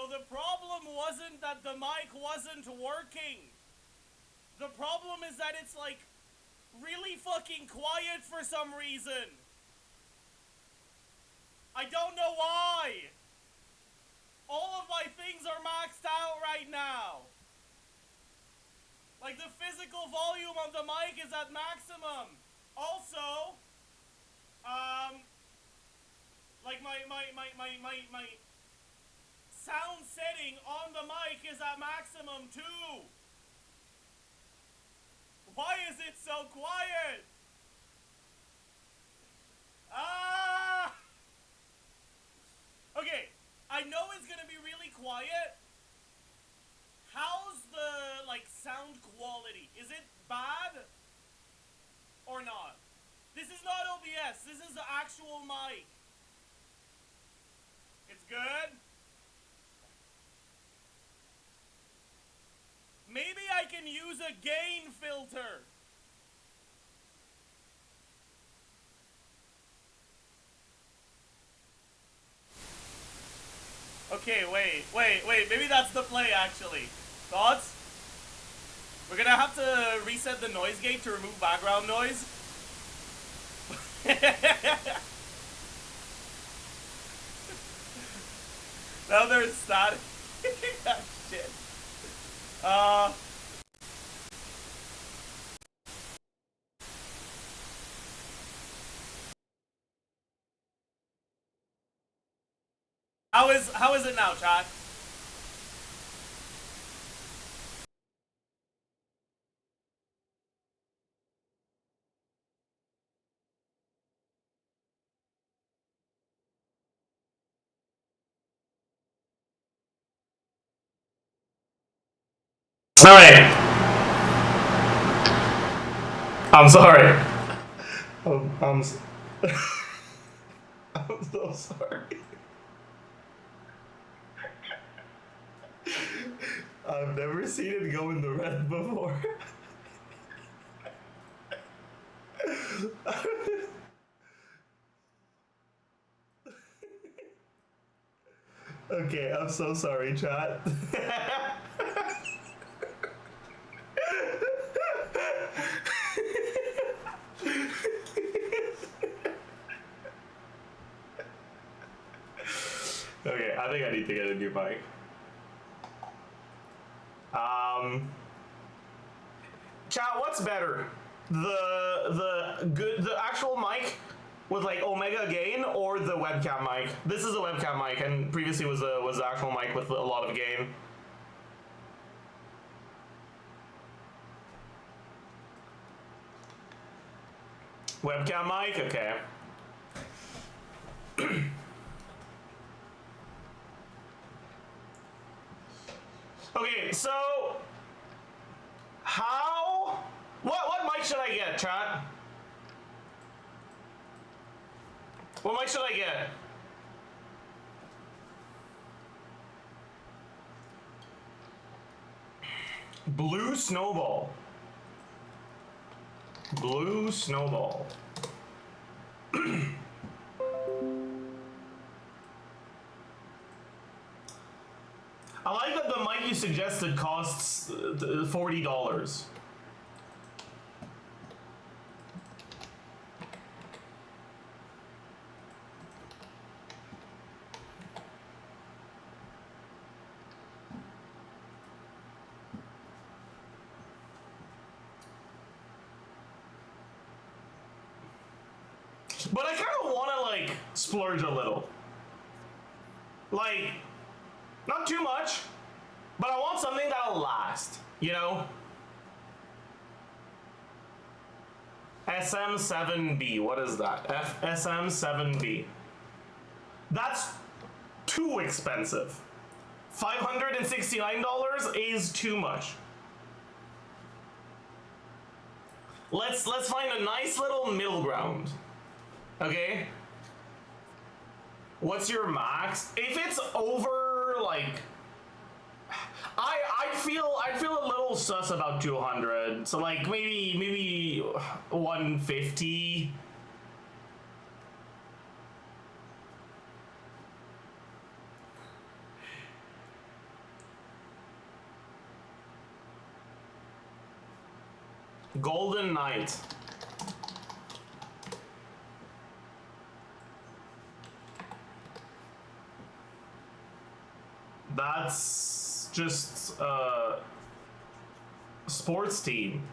the problem wasn't that the mic wasn't working. The problem is that it's like really fucking quiet for some reason. I don't know why. All of my things are maxed out right now. Like the physical volume of the mic is at maximum. Also, like my sound setting on the mic is at maximum too. Why is it so quiet? Ah! Okay, I know it's gonna be really quiet. How's the, like, sound quality? Is it bad? Or not? This is not OBS, this is the actual mic. It's good? Maybe I can use a gain filter. Okay, wait, maybe that's the play actually. Thoughts? We're gonna have to reset the noise gate to remove background noise. Now there's static. That shit. How is it now, chat? All right. I'm sorry. I'm so sorry. I've never seen it go in the red before. Okay, I'm so sorry, chat. Okay, I think I need to get a new mic. Chat, what's better? The actual mic with like omega gain or the webcam mic? This is a webcam mic and previously was the actual mic with a lot of gain. Webcam mic? Okay. Okay, so what mic should I get, chat? What mic should I get? Blue Snowball. Blue Snowball. I like that the mic you suggested costs $40. But I kind of want to, like, splurge a little. Like, not too much, but I want something that'll last, you know? SM7B, what is that? SM7B. That's too expensive. $569 is too much. Let's find a nice little middle ground. Okay? What's your max? If it's over, like, I'd feel a little sus about 200. So like maybe 150. Golden Knight. That's just a sports team.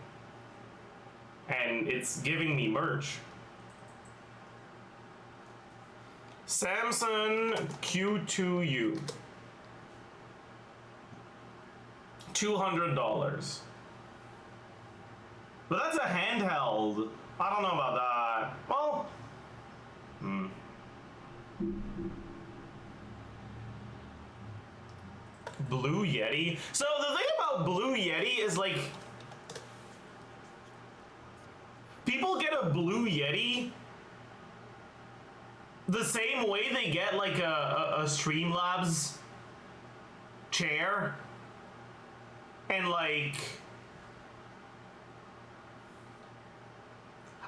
And it's giving me merch. Samsung Q2U. $200. But that's a handheld. I don't know about that. Well, Blue Yeti. So the thing about Blue Yeti is like, people get a Blue Yeti the same way they get like a Streamlabs chair, and like,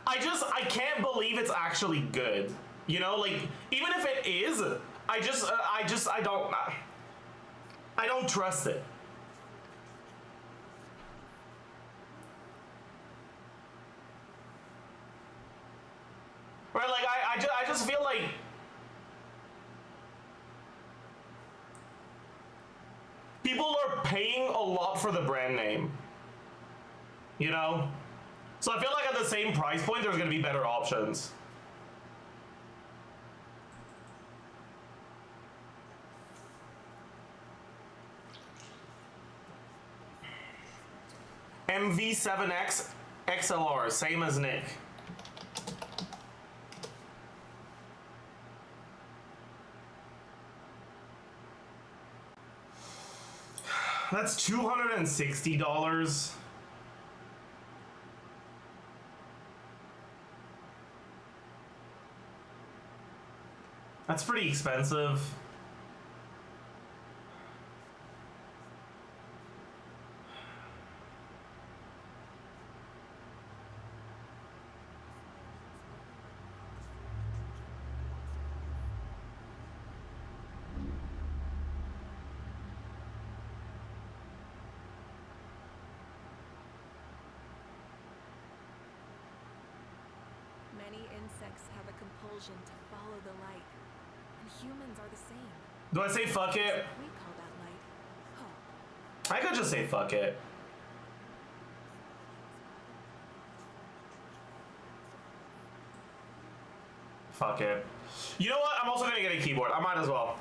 I can't believe it's actually good. You know, like, even if it is, I don't trust it. Right, like, I just feel like people are paying a lot for the brand name, you know? So I feel like at the same price point, there's gonna be better options. MV7X XLR, same as Nick. That's $260. That's pretty expensive. Many insects have a compulsion to follow the light, and humans are the same. Do I say fuck it? We call that light hope. I could just say fuck it. Fuck it. You know what? I'm also gonna get a keyboard. I might as well.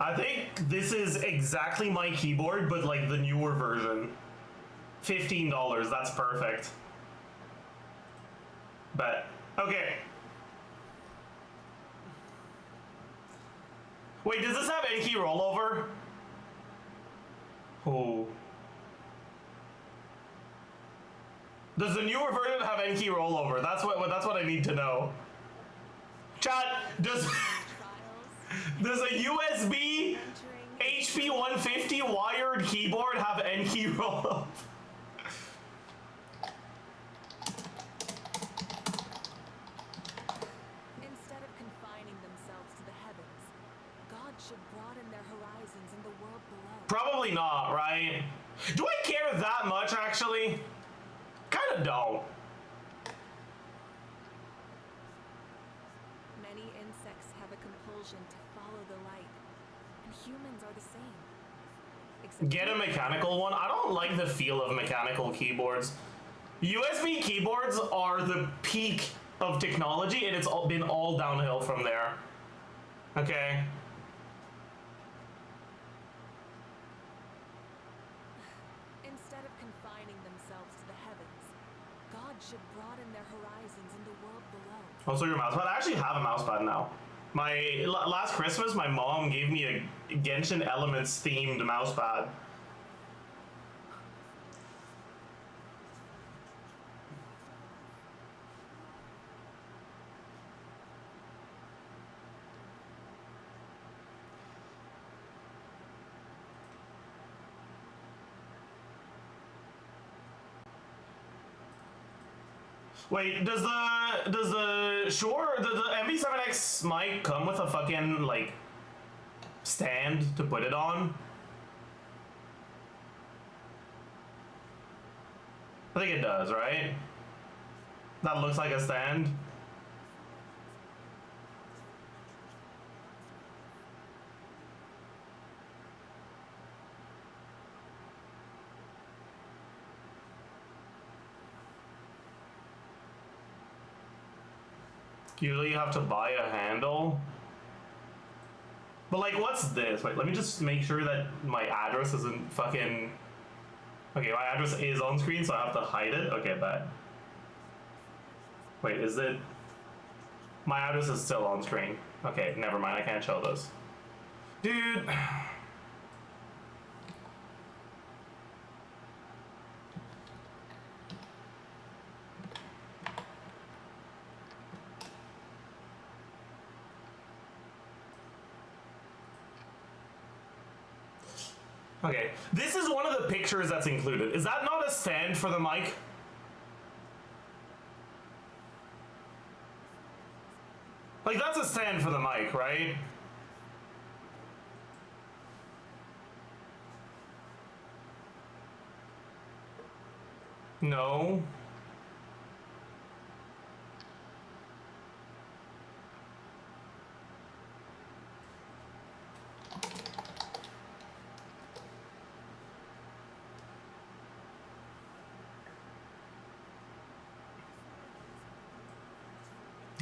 I think this is exactly my keyboard, but like the newer version. $15, that's perfect. But, okay. Wait, does this have N-key rollover? Oh. Does the newer version have N-key rollover? That's what I need to know. Chat, does a USB HP 150 wired keyboard have N-key rollover? Instead of confining themselves to the heavens, God should broaden their horizons in the world below. Probably not, right? Do I care that much, actually? Kinda don't. Many insects have a compulsion to follow the light, and humans are the same. Except Get a mechanical one. I don't like the feel of mechanical keyboards. USB keyboards are the peak of technology, and it's been all downhill from there. Okay. Instead of confining themselves to the heavens, God should broaden their horizons in the world below. Also, your mousepad. I actually have a mousepad now. My last Christmas, my mom gave me a Genshin Elements themed mousepad. Wait, does the MV7X mic come with a fucking like stand to put it on? I think it does, right? That looks like a stand. Usually you have to buy a handle. But like, what's this? Wait, let me just make sure that my address isn't fucking... Okay, my address is on screen, so I have to hide it? Okay, bad. Wait, is it... My address is still on screen. Okay, never mind, I can't show this. Dude... Okay, this is one of the pictures that's included. Is that not a stand for the mic? Like, that's a stand for the mic, right? No.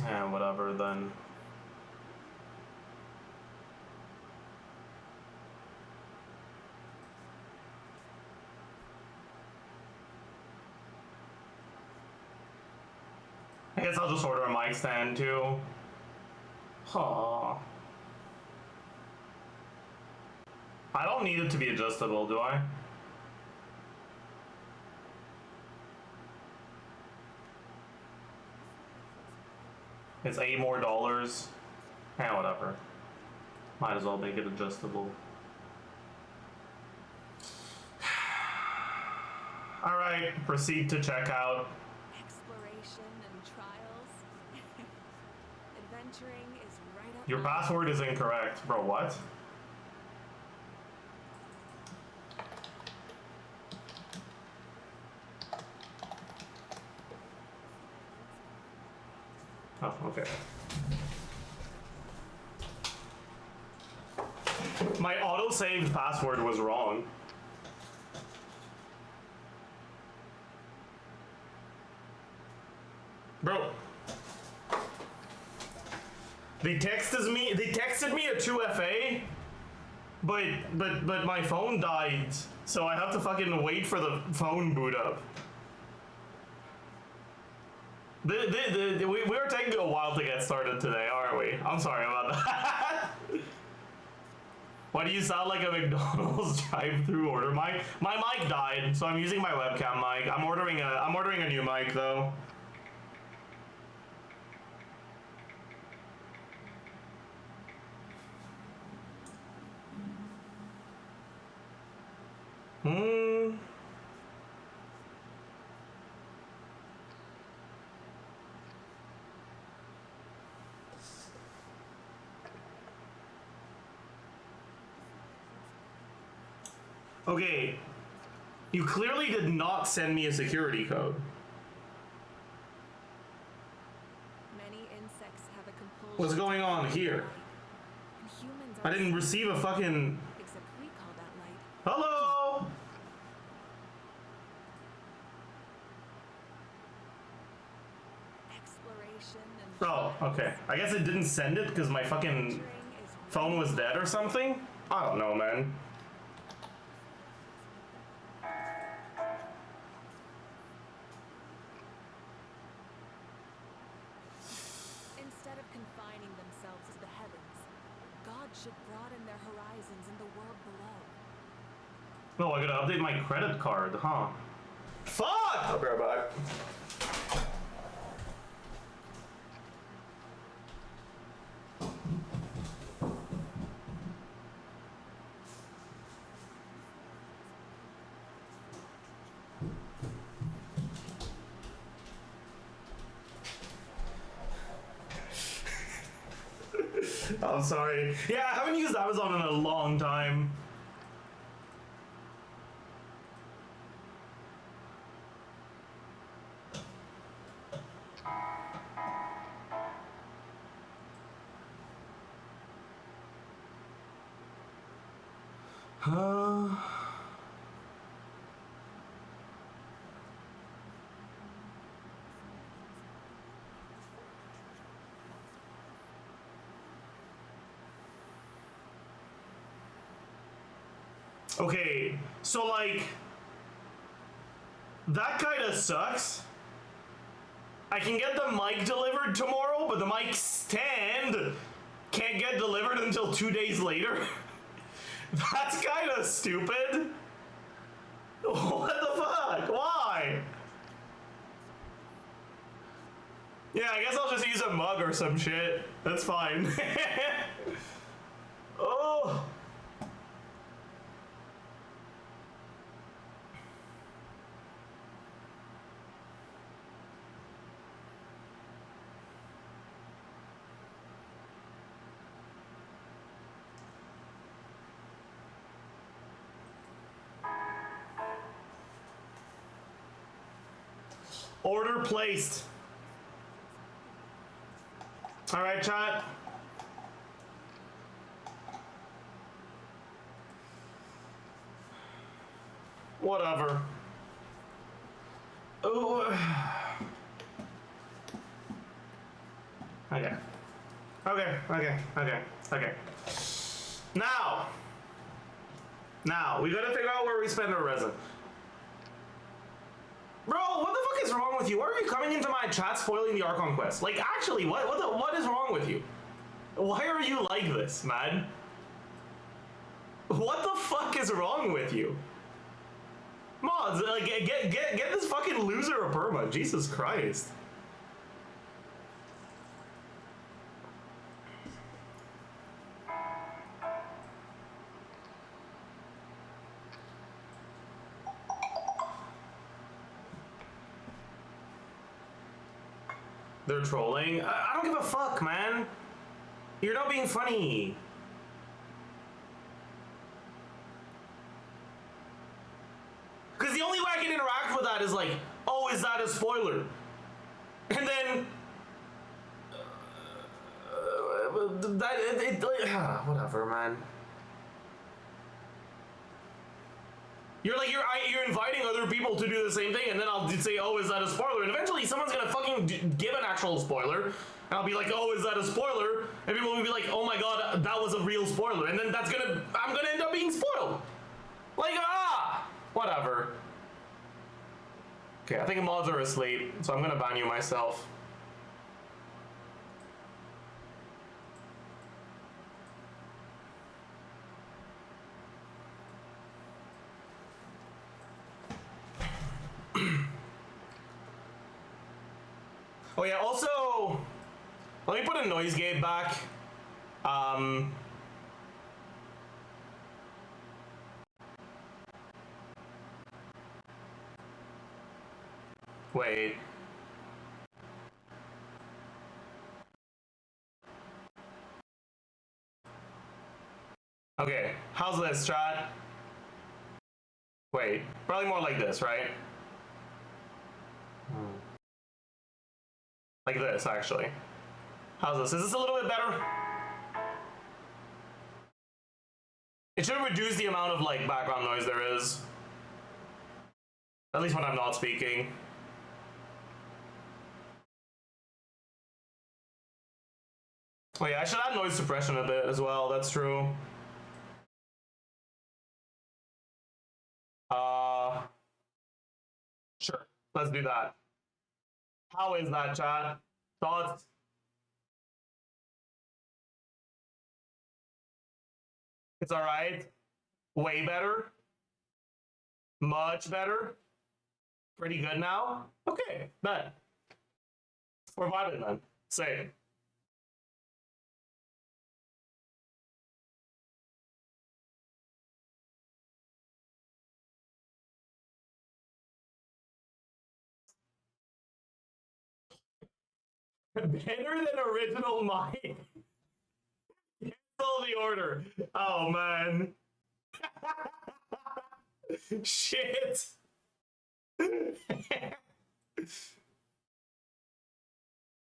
Yeah, whatever then. I guess I'll just order a mic stand too. Huh. I don't need it to be adjustable, do I? It's $8 more. Eh, whatever. Might as well make it adjustable. Alright, proceed to checkout. Exploration and trials. Adventuring is right up Your my password is incorrect. Bro, what? Oh, okay. My auto-saved password was wrong. Bro. They texted me a 2FA, but my phone died, so I have to fucking wait for the phone boot up. We are taking a while to get started today, aren't we? I'm sorry about that. Why do you sound like a McDonald's drive-through order mic? My mic died, so I'm using my webcam mic. I'm ordering a new mic though. Okay, you clearly did not send me a security code. Many insects have a compulsion. What's going on here? And humans I are didn't receive a fucking... except we call that light. Hello? Exploration and Oh, okay. I guess it didn't send it because my fucking adventuring is phone was dead or something? I don't know, man. Instead of confining themselves to the heavens, God should broaden their horizons in the world below. Oh, I gotta update my credit card, huh? Fuck! I'll be right back. I'm sorry. Yeah, I haven't used Amazon in a long time. Okay, so like, that kind of sucks. I can get the mic delivered tomorrow, but the mic stand can't get delivered until 2 days later. That's kind of stupid. What the fuck? Why? Yeah, I guess I'll just use a mug or some shit. That's fine. Oh. Order placed. All right, chat. Whatever. Ooh. Okay. Okay. Now, we gotta figure out where we spend our resin. Bro, what the fuck is wrong with you? Why are you coming into my chat spoiling the Archon quest? Like, actually, what is wrong with you? Why are you like this, man? What the fuck is wrong with you? Mods, like, get this fucking loser a perma. Jesus Christ. They're trolling? I don't give a fuck, man. You're not being funny. Because the only way I can interact with that is like, oh, is that a spoiler? And then... whatever, man. You're inviting other people to do the same thing, and then I'll say, oh, is that a spoiler? And eventually someone's gonna fucking give an actual spoiler, and I'll be like, oh, is that a spoiler? And people will be like, oh my god, that was a real spoiler. And then I'm gonna end up being spoiled. Like, whatever. Okay, I think mods are asleep, so I'm gonna ban you myself. Oh yeah, also, let me put a noise gate back. Wait. Okay, how's this, chat? Wait, probably more like this, right? Like this, actually. How's this? Is this a little bit better? It should reduce the amount of like background noise there is. At least when I'm not speaking. Oh yeah, I should add noise suppression a bit as well, that's true. Sure, let's do that. How is that, chat? Thoughts? It's all right. Way better. Much better. Pretty good now. Okay, bet. We're vibing then. Say. Better than original mine. Cancel the order. Oh man. Shit. Yeah,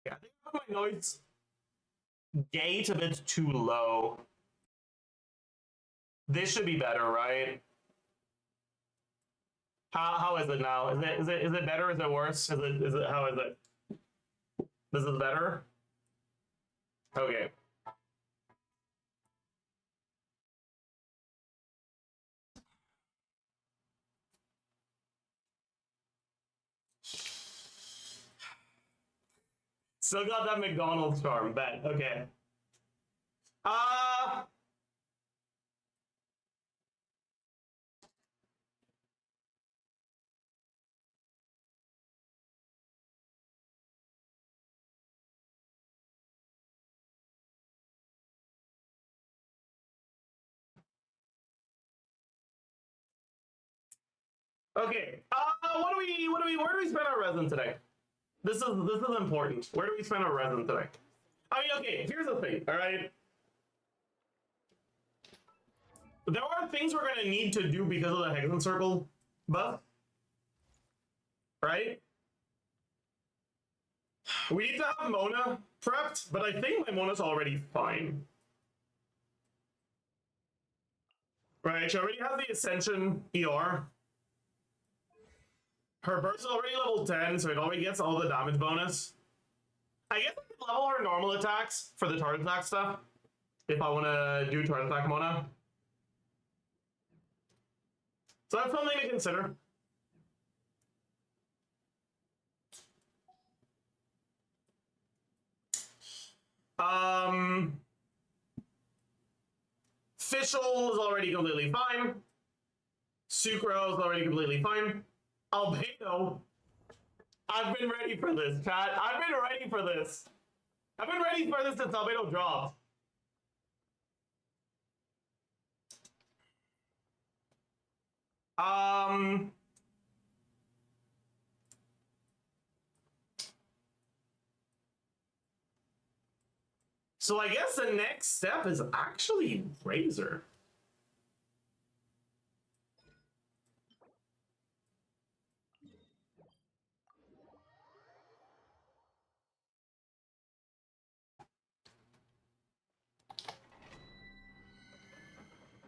I think I have my noise gate a bit too low. This should be better, right? How is it now? Is it better? Is it worse? Is it how is it? This is better? Okay. Still got that McDonald's charm, bet. Okay. Okay. Where do we spend our resin today? This is important. Where do we spend our resin today? I mean, okay, here's the thing, all right? There are things we're gonna need to do because of the Hexen Circle buff, right? We need to have Mona prepped, but I think my Mona's already fine. Right, she already has the Ascension ER. Her burst is already level 10, so it already gets all the damage bonus. I guess I could level her normal attacks for the target attack stuff, if I want to do target attack Mona. So that's something to consider. Fischl is already completely fine. Sucro is already completely fine. Albedo. I've been ready for this, chat. I've been ready for this. I've been ready for this since Albedo dropped. So I guess the next step is actually Razor.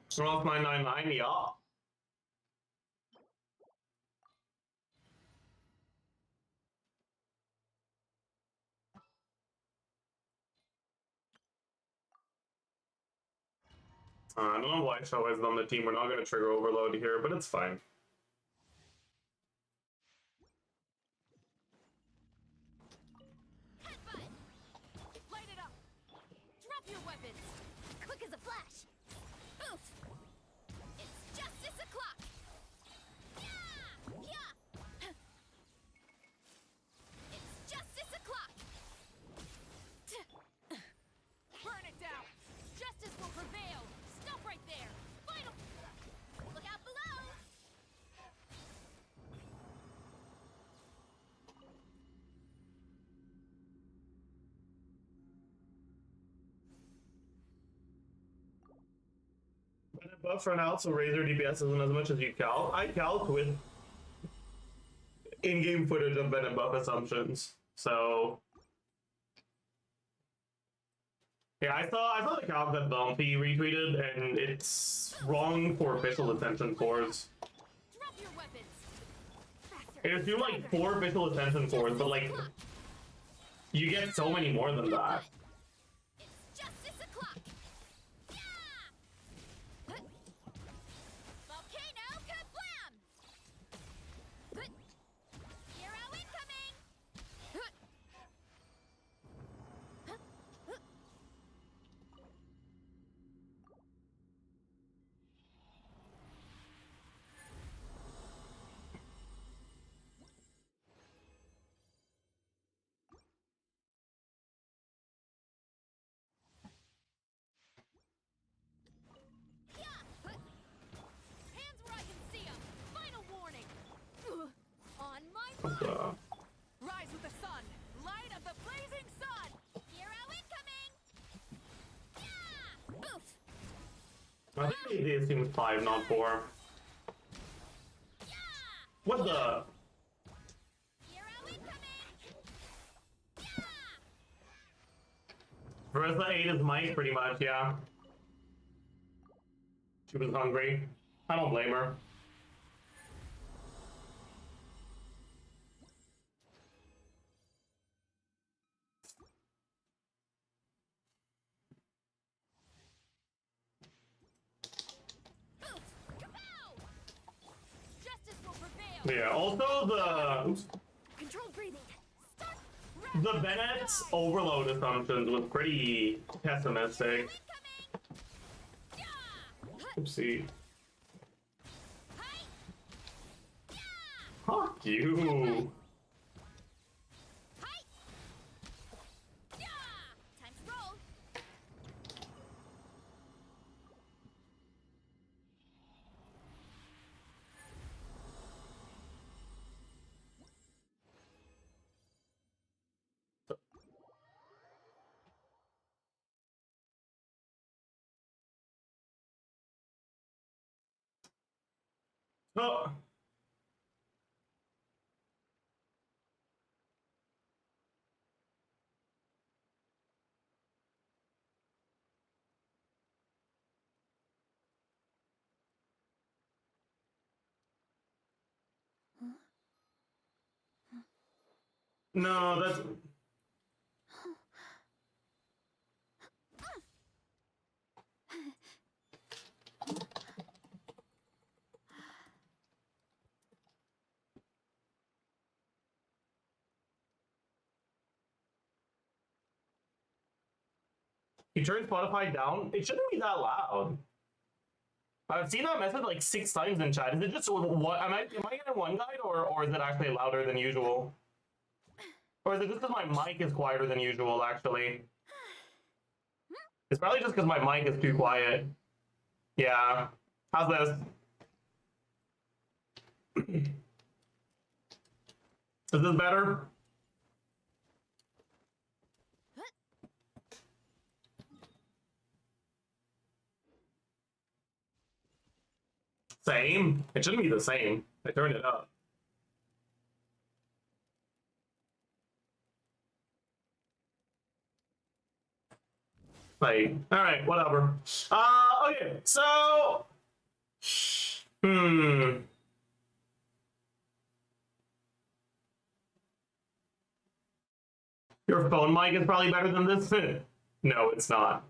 Turn off my 9-9, yeah. I don't know why Show isn't on the team. We're not going to trigger overload here, but it's fine. Light it up. Drop your weapons. Quick as a flash. Oof. It's justice o'clock. Yeah. Yeah. It's justice o'clock. Burn it down. Justice will prevail. Stop right there. Final. Look out below. Buff run out, so Razor DPS isn't as much as you calc. I calc with in-game footage of Bennett buff assumptions. So yeah, I saw the calc that Bumpy retweeted, and it's wrong for official attention cores. Drop your weapons. Faster. It's do like 4 official attention cores, but like you get so many more than that. It's justice o'clock. Yeah. Volcano kablam. Hero incoming. it seems 5, not 4. What the? Versa 8 is Mike, pretty much, yeah. She was hungry. I don't blame her. Yeah, also the... Oops. Controlled breathing. Start. The Bennett's overload assumptions was pretty pessimistic. Oopsie. Fuck you. Time to roll. Oh. No, that's... You turn Spotify down? It shouldn't be that loud. I've seen that message like 6 times in chat. Is it just what? Am I getting one guide or is it actually louder than usual? Or is it just because my mic is quieter than usual, actually? It's probably just because my mic is too quiet. Yeah. How's this? Is this better? Same? It shouldn't be the same. I turned it up. Like, alright, whatever. Okay, so... Your phone mic is probably better than this? No, it's not.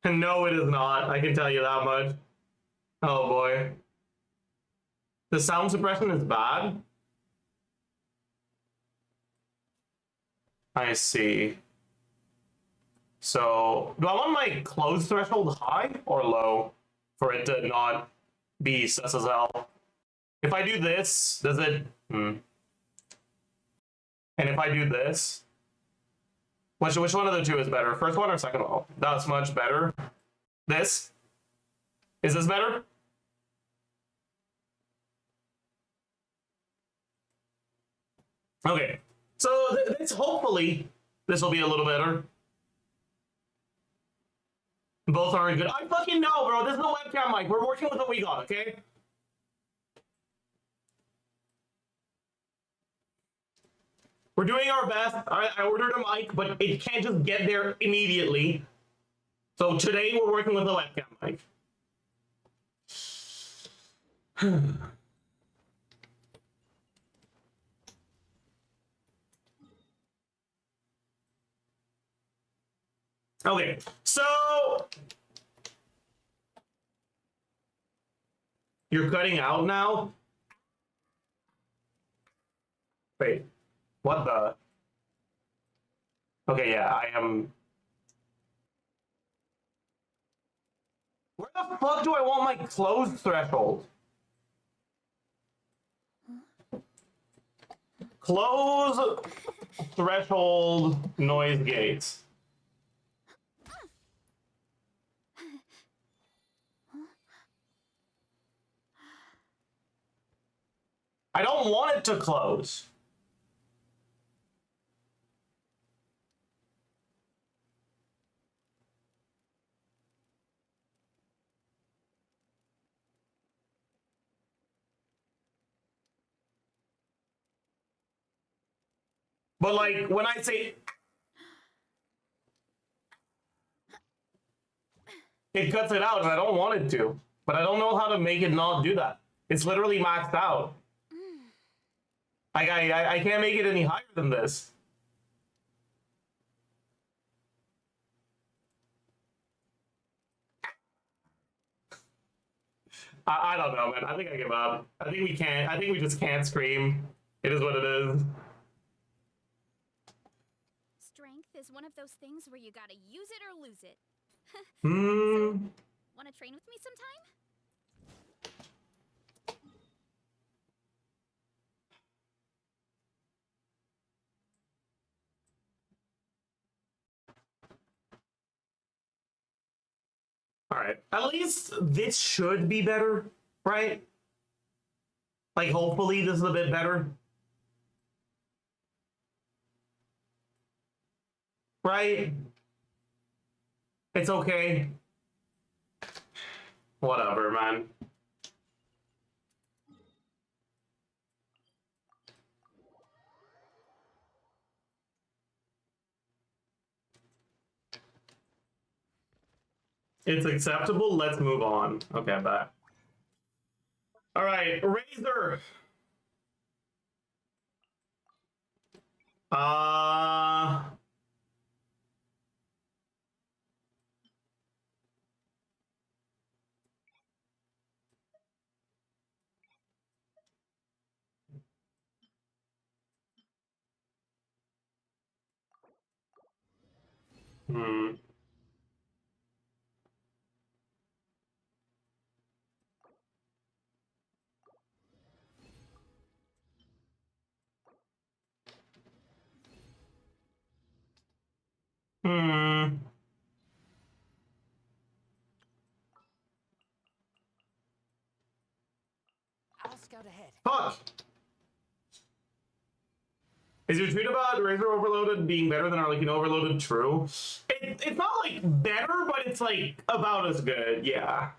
No, it is not. I can tell you that much. Oh boy. The sound suppression is bad? I see. So, do I want my close threshold high or low for it to not be sus as hell? If I do this, does it... And if I do this... Which one of the two is better? First one or second one? That's much better. This? Is this better? Okay. So, hopefully, this will be a little better. Both aren't good. I fucking know, bro. This is a webcam mic. We're working with what we got, okay? We're doing our best. I ordered a mic, but it can't just get there immediately. So today we're working with a webcam mic. Okay, so you're cutting out now? Wait, what the? Okay, yeah, I am. Where the fuck do I want my closed threshold? Close threshold noise gates. I don't want it to close. But like when I say it cuts it out and I don't want it to. But I don't know how to make it not do that. It's literally maxed out. Like I can't make it any higher than this. I don't know, man. I think I give up. I think we can't. I think we just can't scream. It is what it is. Strength is one of those things where you gotta use it or lose it. Hmm. Wanna train with me sometime? All right. At least this should be better, right? Like, hopefully this is a bit better. Right? It's okay. Whatever, man. It's acceptable. Let's move on. Okay, bye. All right, Razor. Uh, hmm. Hmm. I'll scout ahead. Fuck. Is your tweet about Razor Overloaded being better than Arlecchino Overloaded true? It's not like better, but it's like about as good. Yeah.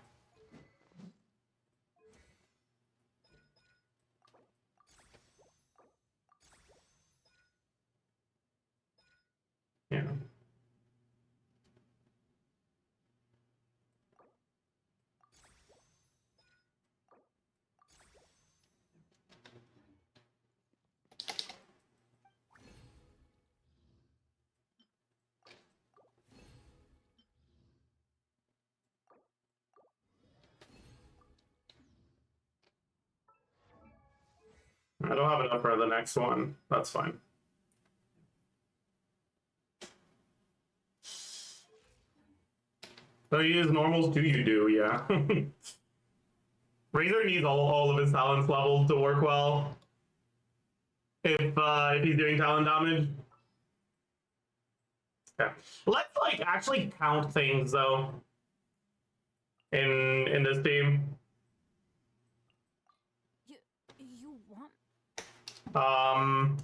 Yeah. I don't have enough for the next one. That's fine. So you use normals too, you do, yeah. Razor needs all of his talents levels to work well. If he's doing talent damage. Yeah. Let's like actually count things though. In this team. You want? Um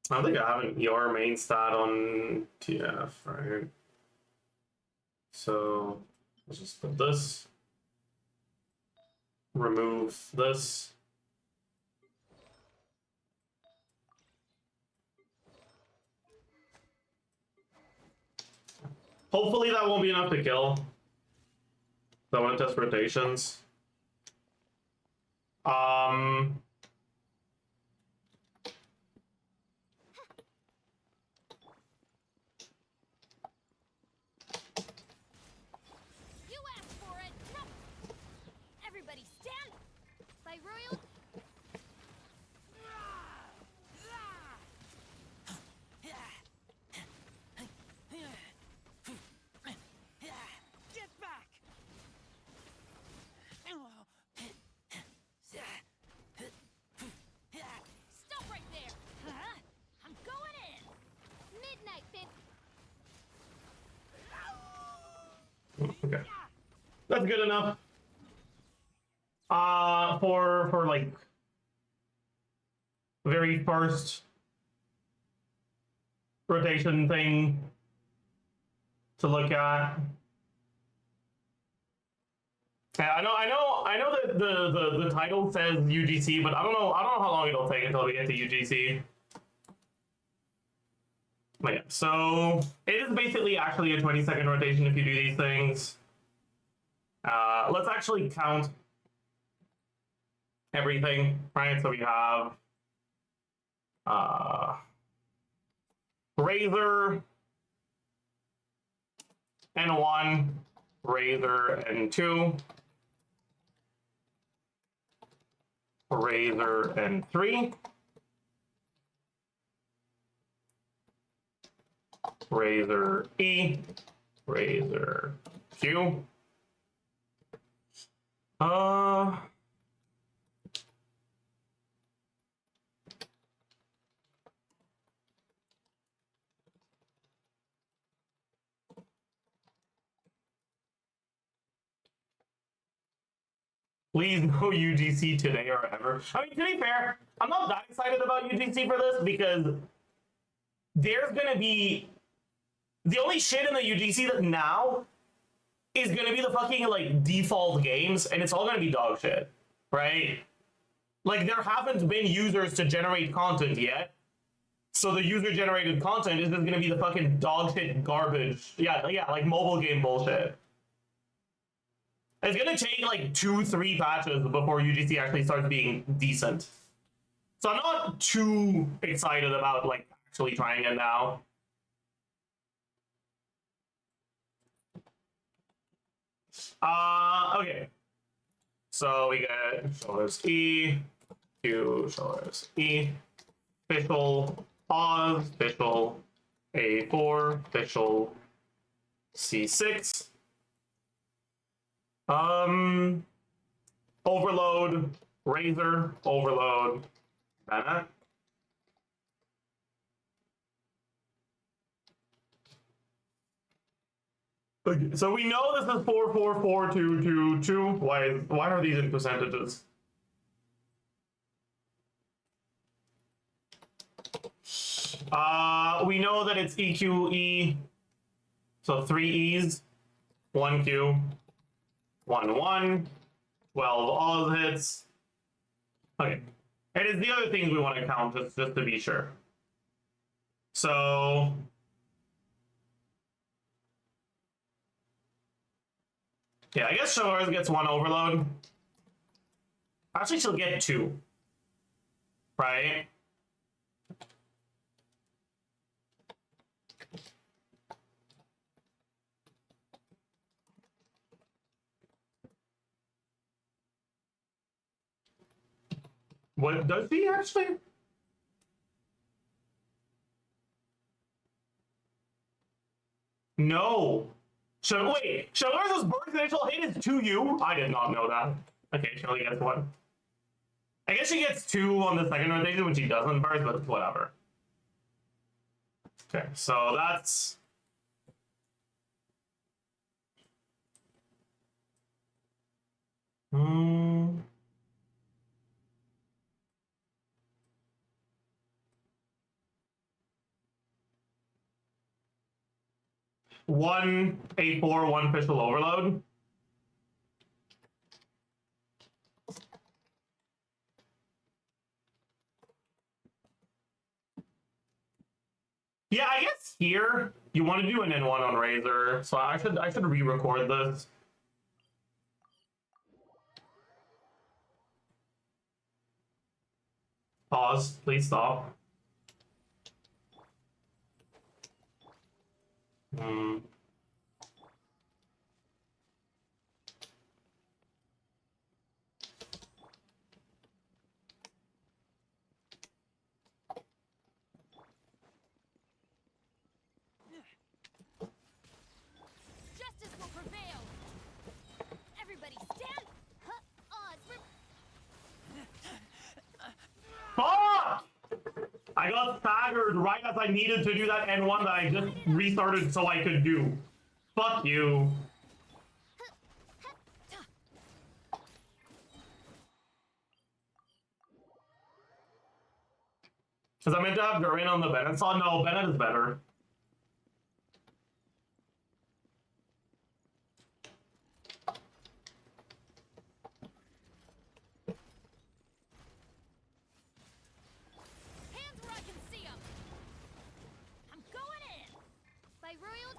I don't think I have an ER main stat on TF, right? So let's just put this. Remove this. Hopefully that won't be enough to kill. So I want to test rotations. You asked for it. Everybody stand. By Royal. Get back! Okay. That's good enough. For like very first rotation thing to look at. Yeah, I know that the title says UGC, but I don't know how long it'll take until we get to UGC. But yeah, so it is basically actually a 20-second rotation if you do these things. Let's actually count everything, right? So we have Razor N1, Razor N2, Razor N3, Razor E, Razor Q. Please no UGC today or ever. I mean, to be fair, I'm not that excited about UGC for this because there's gonna be the only shit in the UGC that now is gonna be the fucking like default games, and it's all gonna be dog shit, right? Like there haven't been users to generate content yet, so the user generated content is just gonna be the fucking dog shit garbage. Yeah, like mobile game bullshit. It's gonna take like 2-3 patches before UGC actually starts being decent. So I'm not too excited about like actually trying it now. Okay. So we get shoulders E, Q, shoulders E, official, pause, official, A4, official, C6. Overload, Razor, overload, that. Okay, so we know this is 4, 4, 4, 2, 2, 2. Why are these in percentages? We know that it's EQE, so 3 E's, 1 Q, 1 1, 12 Oz hits. Okay, and it's the other things we want to count just to be sure. So yeah, I guess Shores gets 1 overload. Actually, she'll get 2, right? What does he actually? No. So wait, Shelley's burst initial hit is 2U? I did not know that. Okay, Shelley gets 1. I guess she gets 2 on the second rotation when she doesn't burst, but whatever. Okay, so that's... One A4, 1 official overload. Yeah, I guess here you want to do an N1 on Razor, so I should re-record this. Pause, please stop. Justice will prevail. Everybody stand. Fuck! I got staggered right as I needed to do that N1 that I just restarted so I could do. Fuck you. Because I meant to have Durin on the Bennett slot. No, Bennett is better. Hands where I can see 'em. I'm going in. By royal.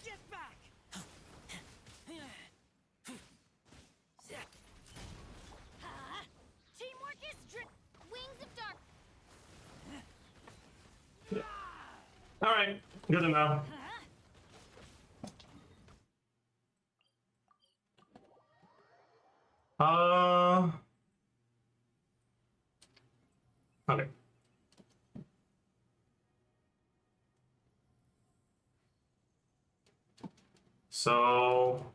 Get back! Teamwork is wings of dark. All right, good to know. Okay. So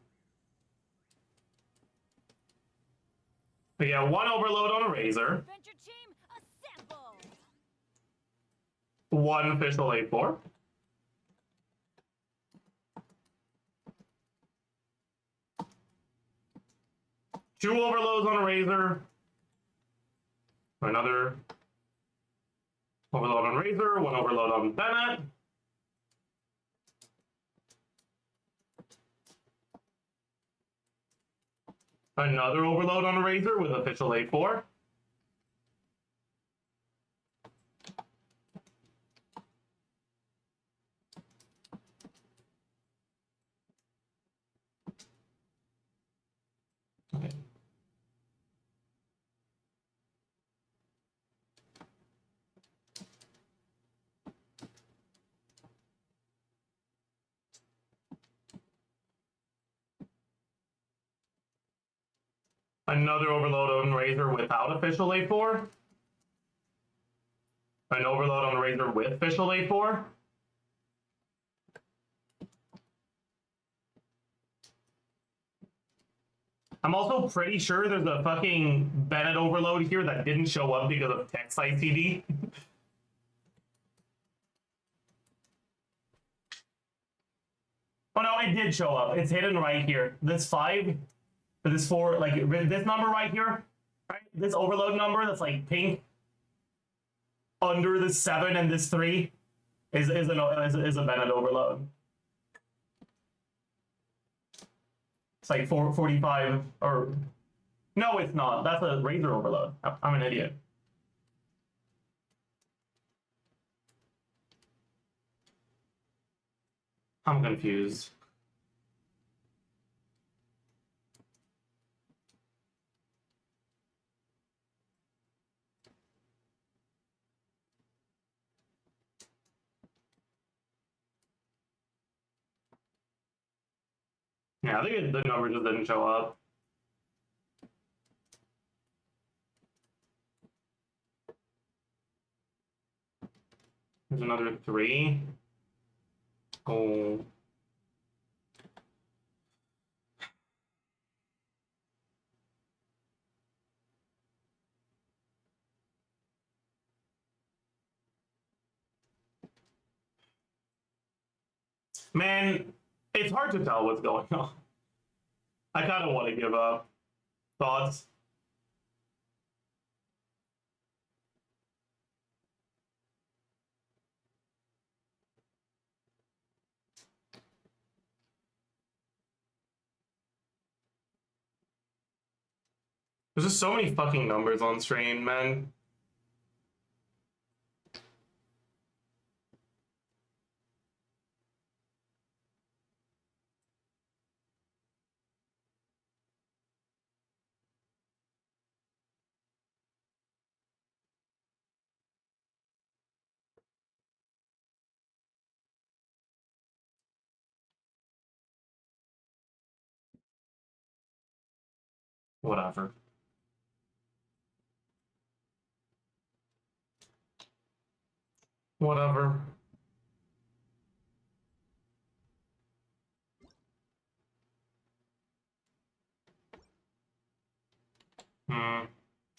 we got one overload on a razor, Adventure team, assemble. one official A4. Two overloads on a razor. Another overload on razor, one overload on Bennett. Another overload on a razor with official A4. Okay. Another overload on razor without official A4. An overload on razor with official A4. I'm also pretty sure there's a fucking Bennett overload here that didn't show up because of text ICD. Oh no, it did show up. It's hidden right here. This 5, or this 4, like this number right here, right? This overload number that's like pink under this 7 and this 3 is a Bennett overload. It's like 445 or no, it's not. That's a razor overload. I'm an idiot. I'm confused. Yeah, I think the number just didn't show up. There's another 3. Oh. Man, it's hard to tell what's going on. I kind of want to give up. Thoughts? There's just so many fucking numbers on stream, man. Whatever. Whatever.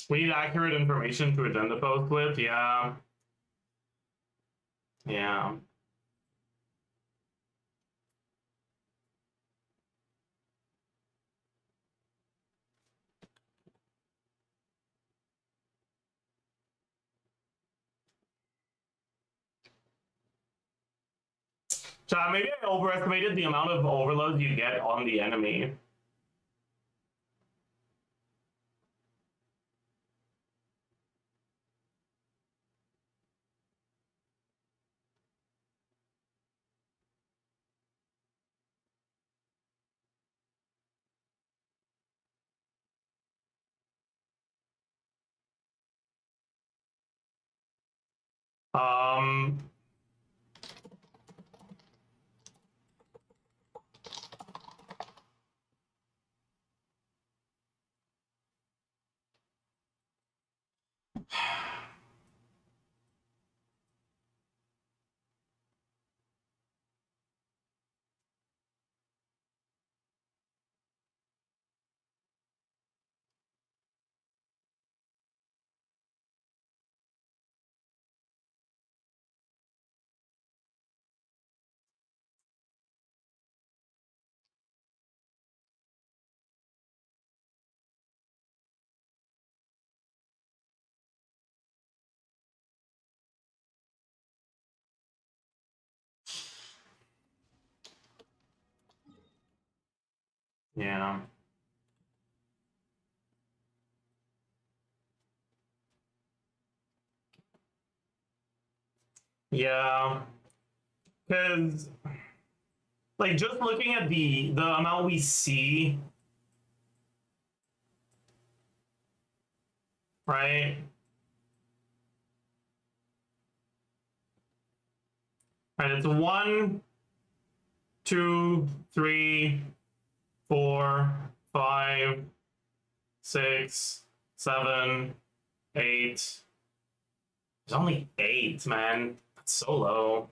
We need accurate information to agenda post with, yeah. Yeah. Maybe I overestimated the amount of overloads you get on the enemy. Um, yeah. Yeah. Because, like, just looking at the amount we see, right? Right, it's 1, 2, 3, 4, 5, 6, 7, 8. There's only 8, man. That's so low.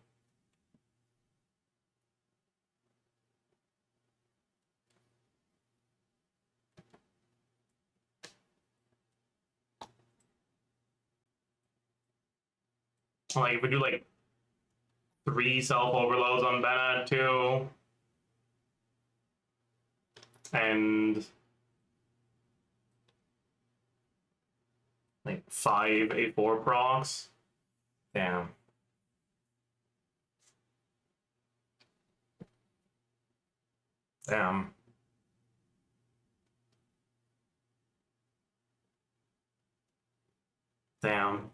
Like, if we do like 3 self overloads on Bennett too, and like 5 A4 procs. Damn. Damn. Damn.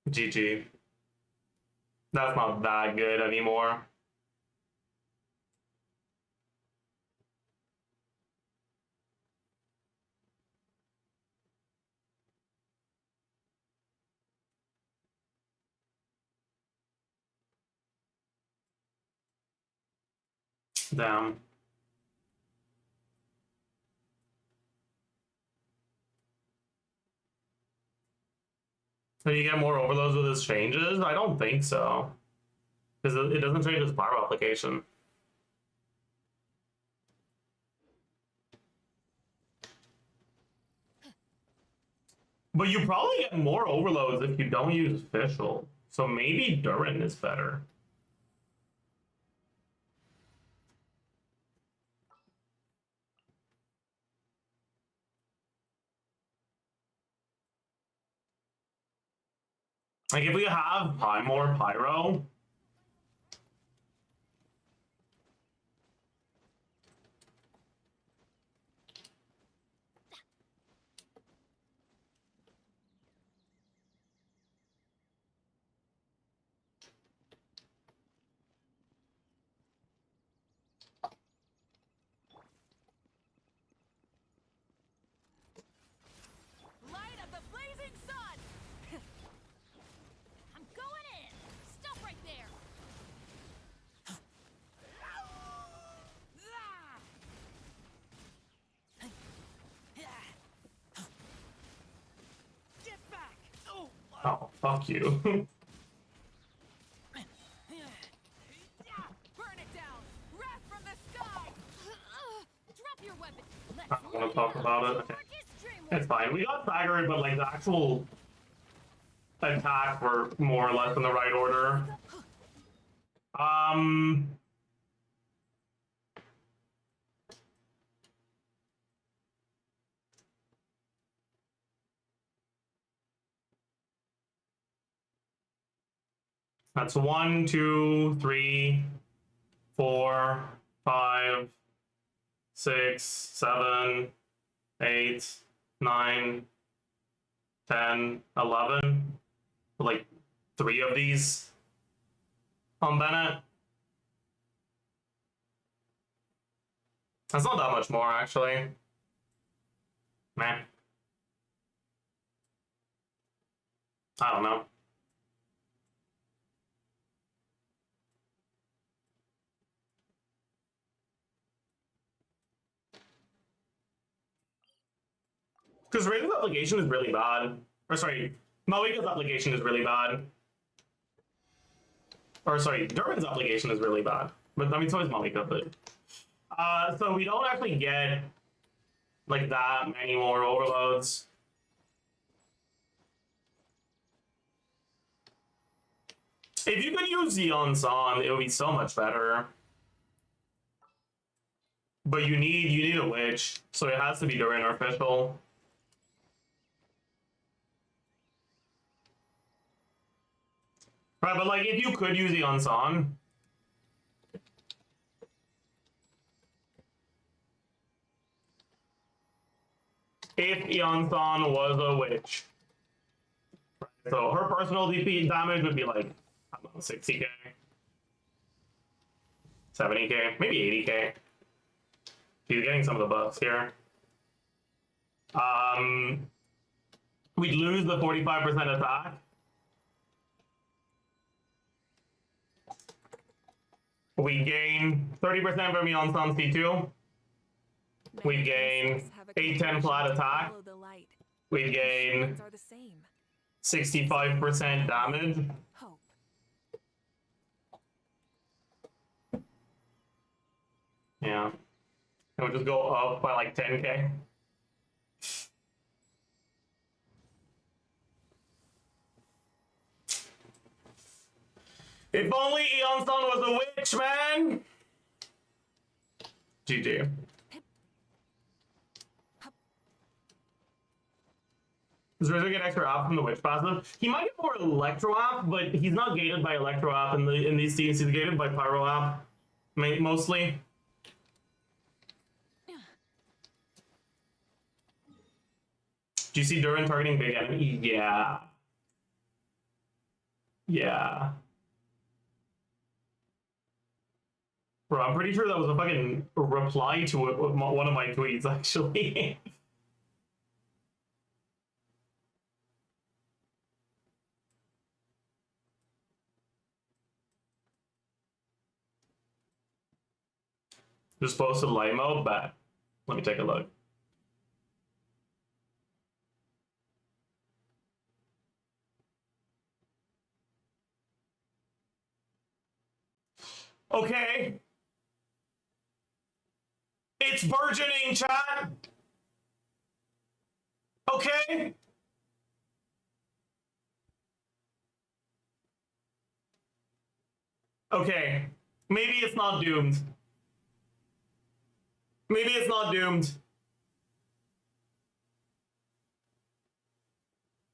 GG. That's not that good anymore. Damn. So you get more overloads with his changes? I don't think so. Because it doesn't change his pyro application. But you probably get more overloads if you don't use official. So maybe Durin is better. Like if we have more pyro, Light of the blazing sun! I'm going in! Stop right there! Get back! oh fuck you. Burn it down! Wrath from the sky! Drop your weapon! I don't want to talk about it. Okay. It's fine. We got staggered, but like the actual attacks were more or less in the right order. That's 1, 2, 3, 4, 5, 6, 7, 8, 9, 10, 11. Like 3 of these on Bennett. That's not that much more, actually. Man. I don't know. Because Raiden's application is really bad. Or sorry, Malika's application is really bad. Or sorry, Durbin's application is really bad. But I mean, so is Malika, but... so we don't actually get, like, that many more overloads. If you could use Zeon's on, it would be so much better. But you need a witch, so it has to be Durin or official. Right, but like if you could use Zeon's on. If Eonson was a witch. So her personal DP damage would be like, I don't know, 60k. 70k, maybe 80k. She's getting some of the buffs here. We'd lose the 45% attack. We gain 30% from Eonson C2. We gain 8-10 flat attack. We gain 65% damage. Hope. Yeah. It would just go up by like 10k. If only Eonson was a witch, man! GG. Does Rizzo get extra app from the witch passive? He might get more electro app, but he's not gated by electro app in these teams. He's gated by pyro app, mostly. Do you see Durin targeting big enemy? Yeah. Yeah. Bro, I'm pretty sure that was a fucking reply to one of my tweets, actually. Just posted light mode, but let me take a look. Okay. It's burgeoning, chat. Okay. Okay. Maybe it's not doomed. Maybe it's not doomed.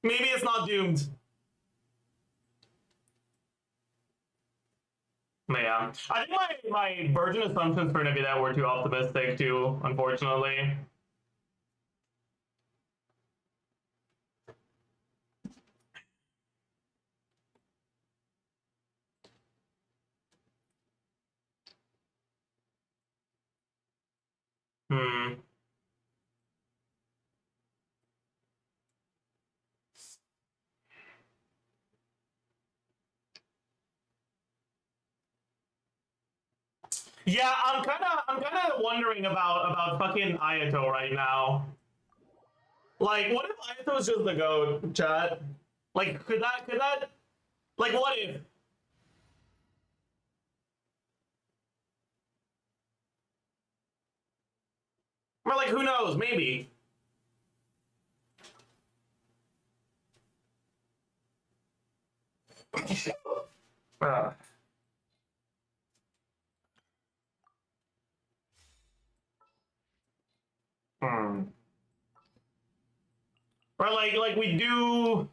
Maybe it's not doomed. Yeah. I think my virgin assumptions for Nvidia were too optimistic too, unfortunately. Yeah, I'm kind of wondering about fucking Ayato right now. Like, what if Ayato's just the GOAT, chat? Like, could that, like, what if? Or like, who knows? Maybe. Or like we do.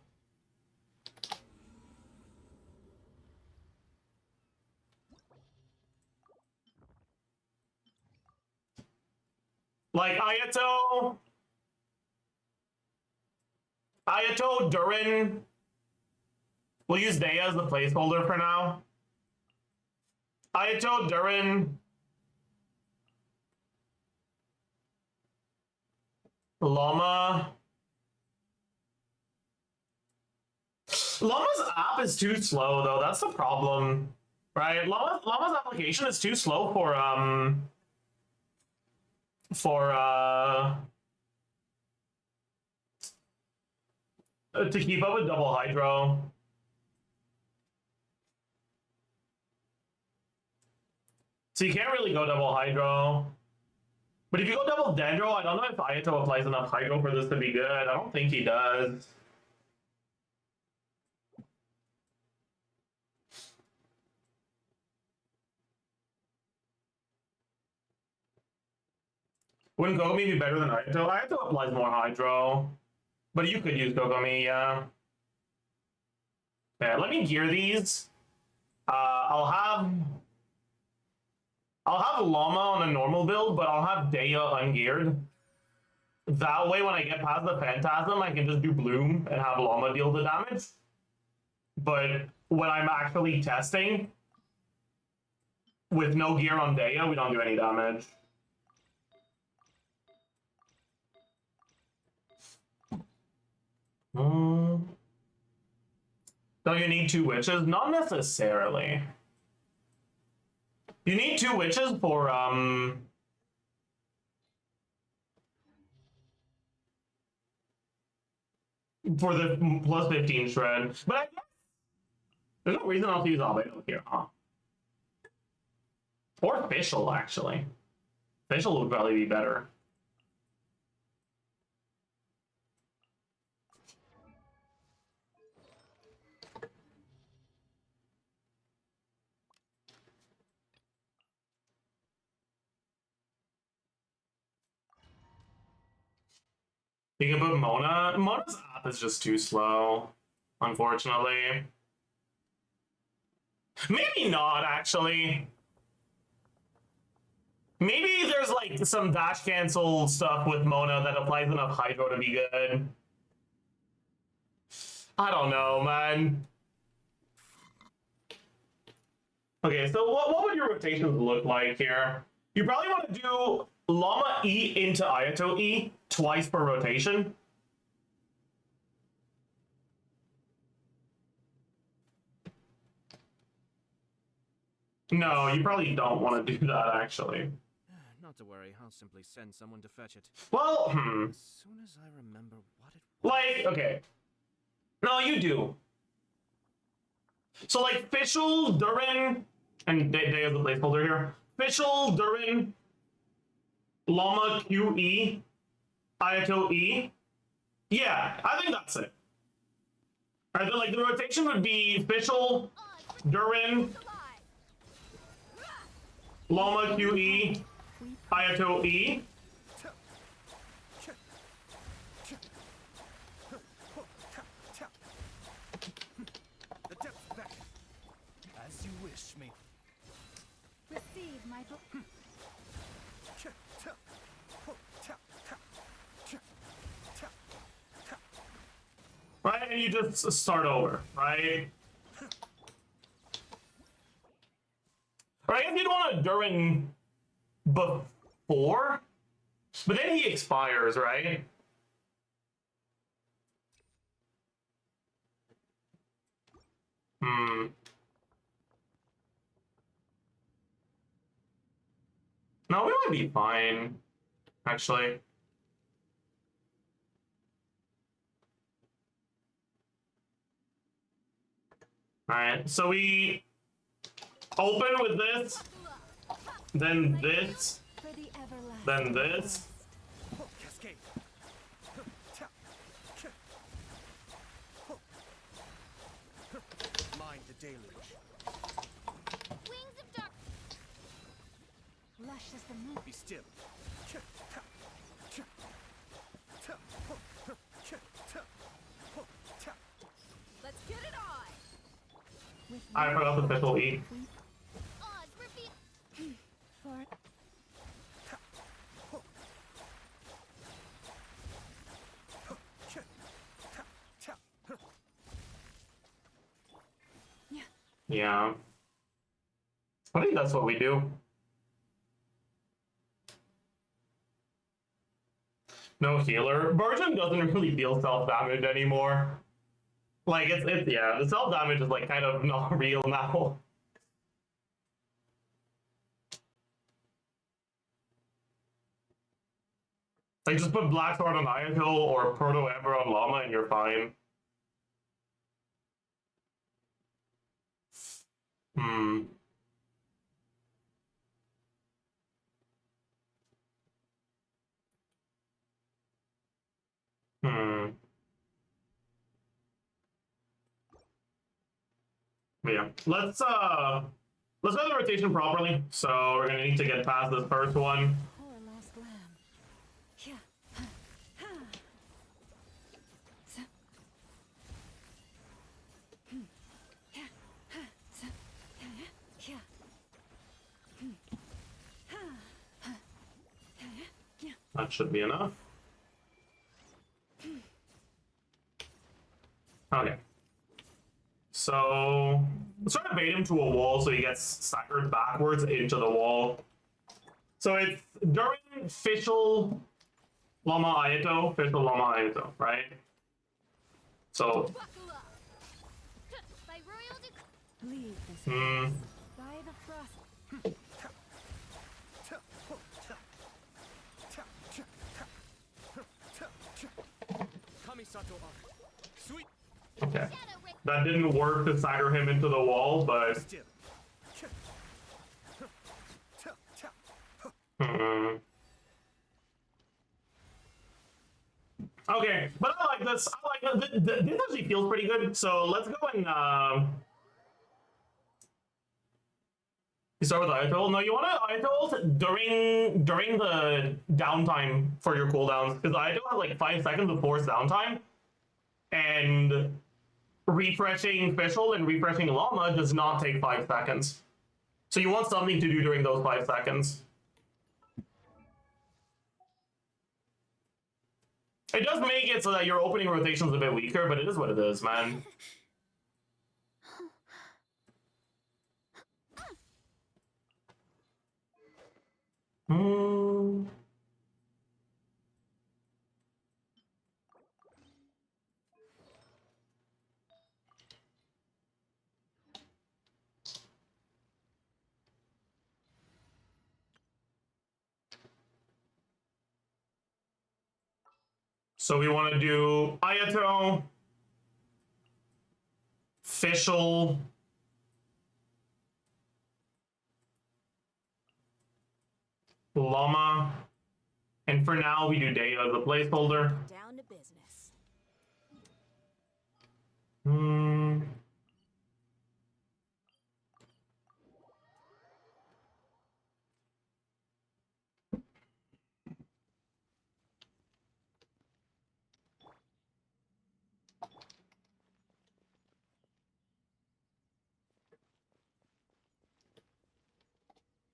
Like Ayato, Durin. We'll use Daya as the placeholder for now. Ayato, Durin, Llama. Llama's app is too slow though. That's the problem, right? Llama's application is too slow for to keep up with double hydro. So you can't really go double hydro. But if you go double dendro, I don't know if Ayato applies enough hydro for this to be good. I don't think he does. Wouldn't Gogomi be better than Ayato? Ayato applies more hydro. But you could use Gogomi, yeah. Yeah, let me gear these. I'll have Llama on a normal build, but I'll have Daya ungeared. That way, when I get past the Phantasm, I can just do Bloom and have Llama deal the damage. But when I'm actually testing, with no gear on Daya, we don't do any damage. Don't you need 2 witches? Not necessarily. You need 2 witches for the plus 15 shred. But I guess there's no reason not to use Albedo here, huh? Or Fischl, actually. Fischl would probably be better. You can put Mona. Mona's app is just too slow, unfortunately. Maybe not, actually. Maybe there's like some dash cancel stuff with Mona that applies enough hydro to be good. I don't know, man. Okay, so what would your rotations look like here? You probably want to do Llama E into Ayato E twice per rotation. No, you probably don't want to do that, actually. Not to worry, I'll simply send someone to fetch it. Well, As soon as I remember what it was. like, okay. No, you do. So, like, Fischl, Durin, and they have the placeholder here. Fischl, Durin, Llama QE, Ayato E. Yeah, I think that's it. All right, like the rotation would be Fischl, Durin, Llama QE, Ayato E. The depths back. As you wish, me. Receive my book. Right, and you just start over, right? Or I guess you'd want to Durin before, but then he expires, right? No, we might be fine, actually. Alright, so we open with this, then this, For the everlasting then this. Cascade. Mind the deluge. Wings of dark. lush as the moon. Be still. Let's get it on. With I forgot the special E. Odds reveal. for Yeah. I think that's what we do. No healer. Burgeon doesn't really deal self-damage anymore. Like, it's yeah, the self-damage is, like, kind of not real now. Like, just put Black Sword on Ayato or Proto Ember on Llama and you're fine. Hmm. Hmm. But yeah, let's go the rotation properly. So we're gonna need to get past this first one. Poor lost lamb. Yeah. That should be enough. Okay. So let's try to bait him to a wall so he gets staggered backwards into the wall. So it's during Fischl Llama Ayato, Fischl Llama Ayato, right? So Buckle up. By royal decree. Leave this place. By the frost. Kamisato Art. Sweet. okay. That didn't work to stagger him into the wall, but Still. okay, but I like this. I like it. This actually feels pretty good. So let's go and you start with Ayato. No, you want to Ayato during the downtime for your cooldowns because Ayato has like 5 seconds of forced downtime, and refreshing Fischl and refreshing Llama does not take 5 seconds. So you want something to do during those 5 seconds. It does make it so that your opening rotation is a bit weaker, but it is what it is, man. So we want to do Ayato, Fischl, Llama, and for now we do Daya as a placeholder. Down to business.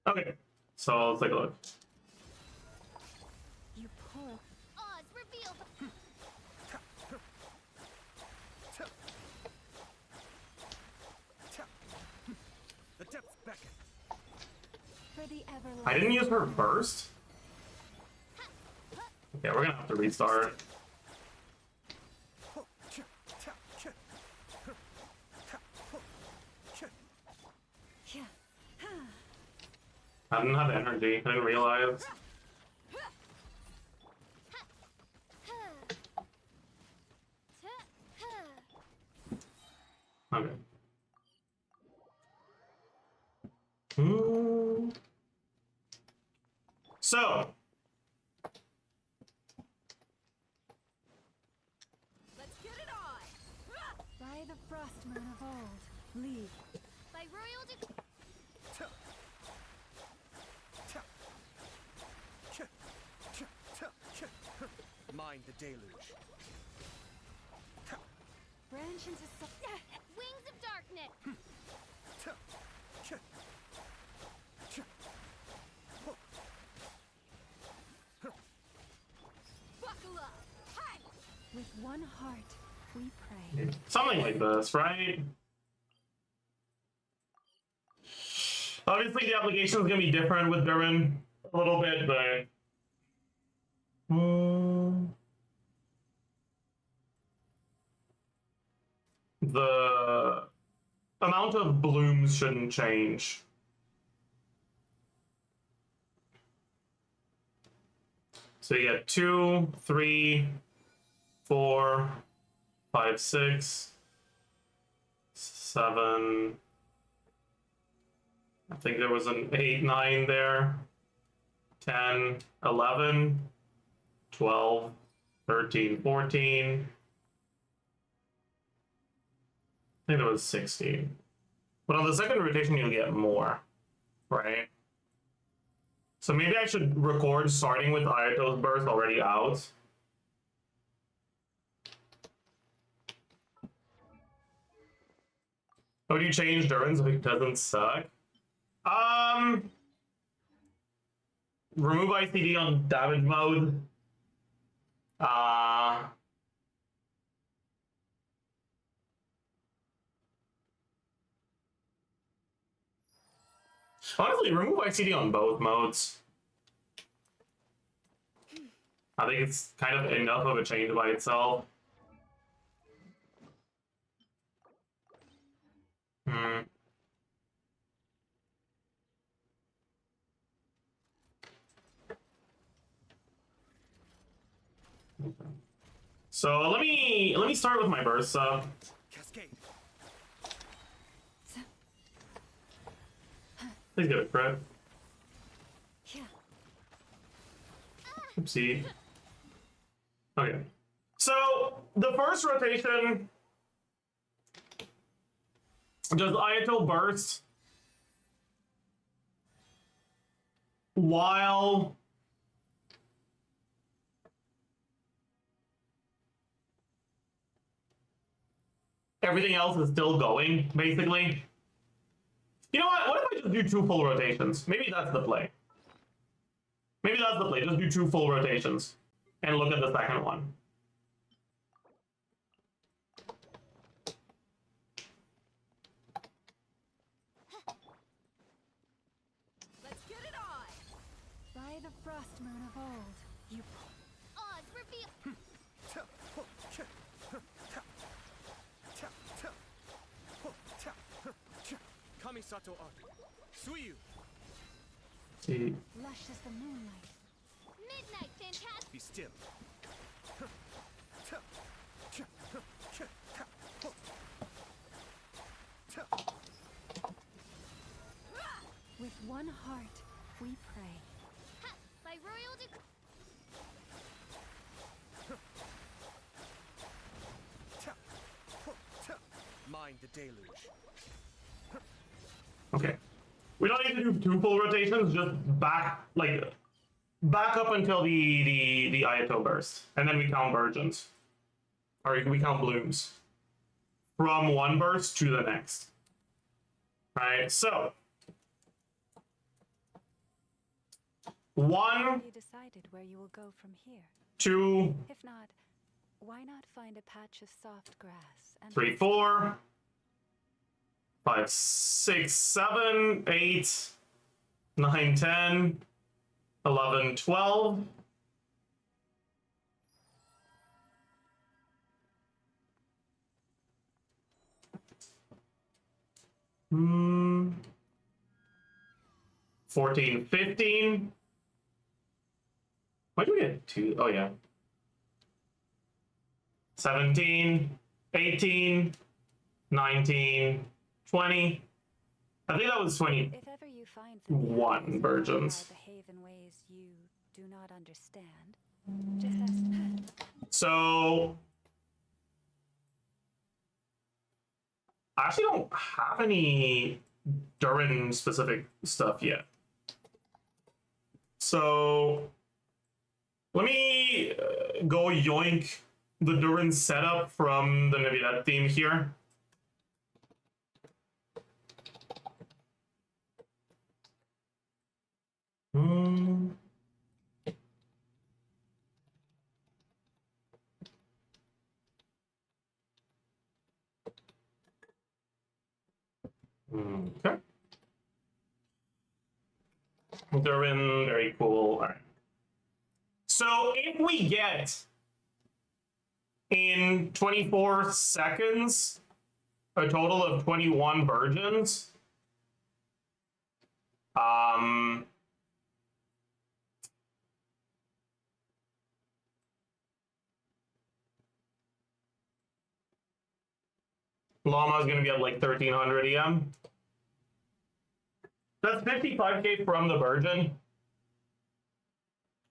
Okay, so let's take a look. You poor. Oz revealed. The depths beckon. For the everlasting. I didn't use her first. Okay, we're gonna have to restart. Yeah. I didn't have energy. I didn't realize. Okay. So, Let's get it on. By the frostmoon of old. Leave. By royal decree. Mind the deluge. Branch into some. Wings of darkness. Buckle up. Hi. With one heart, we pray. something like this, right? Obviously, the application is going to be different with Durin a little bit, but... The amount of blooms shouldn't change. So you get 2, 3, 4, 5, 6, 7. I think there was an 8, 9 there. 10, 11, 12, 13, 14. I think there was 16. But on the second rotation, you'll get more, right? So maybe I should record starting with Ayato's burst already out. Oh, do you change Durin so it doesn't suck? Remove ICD on damage mode. Honestly, remove ICD on both modes. I think it's kind of enough of a change by itself. So let me start with my burst sub. Cascade. Please get a crit. Yeah. Oopsie. Okay. So the first rotation does Ayato burst while everything else is still going, basically. You know what? What if I just do 2 full rotations? Maybe that's the play. Maybe that's the play. Just do 2 full rotations and look at the second one. Let's get it on! By the frost moon of old, you Odds reveal. Kamisato Art. Suiyu. See. lush as the moonlight. Midnight fantastic. Be still. With one heart, we pray. Ha! By royal decree. Mind the deluge. Okay. We don't need to do 2 full rotations, just back up until the Ayato burst. And then we count virgins. Or we count blooms. From one burst to the next. Alright, so 1, Have you decided where you will go from here? 2, If not, why not find a patch of soft grass and 3, 4, 5, 6, 7, 8, 9, 10, 11, 12. Hmm. 14, 15. Why do we get 2? Oh, yeah. 17, 18, 19, 20. I think that was 20. If ever you find some One areas virgins. that behave in ways you do not understand, just ask me. So I actually don't have any Durin specific stuff yet. So let me go yoink the Durin setup from the Navidad theme here. Okay. Durin, very cool. All right. So if we get in 24 seconds a total of 21 virgins, Llama's gonna be at like 1300 EM. That's 55k from the virgin,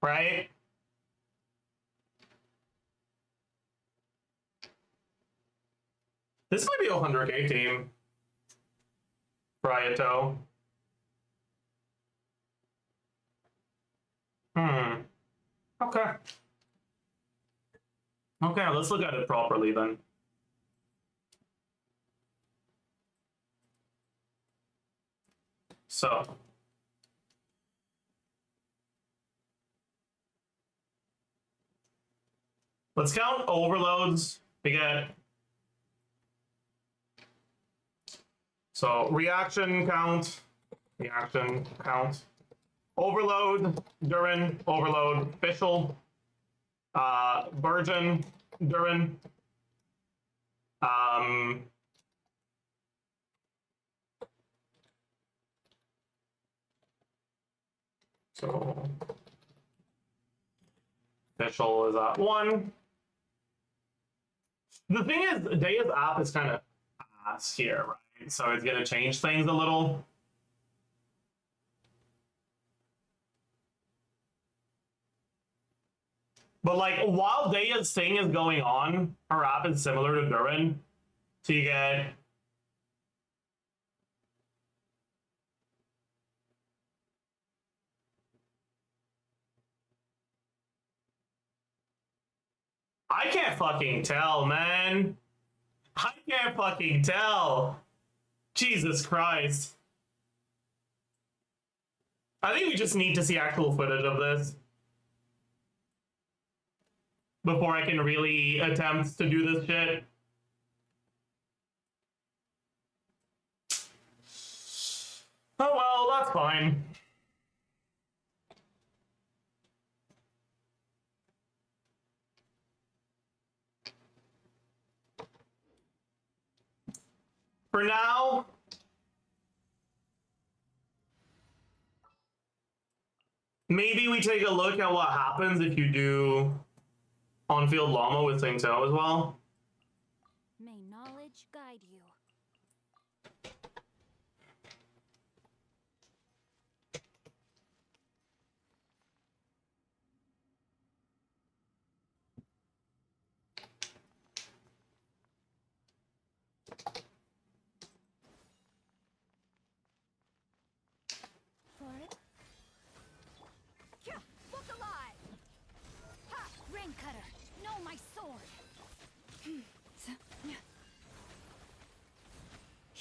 right? This might be a 100k team. Ryato. Okay. Okay, let's look at it properly then. So. Let's count overloads. We get. So reaction count, overload, Durin, overload, official, virgin, Durin, so official is at 1. The thing is, Daya's app is kind of ass here, right? So it's gonna change things a little. But like while Daya's thing is going on, her app is similar to Durin. So you get I can't fucking tell, man. I can't fucking tell. Jesus Christ. I think we just need to see actual footage of this before I can really attempt to do this shit. Oh well, that's fine. For now, maybe we take a look at what happens if you do on-field llama with Sing Tao as well. May knowledge guide you. For it. Look alive! Ha! Rain cutter, know my sword.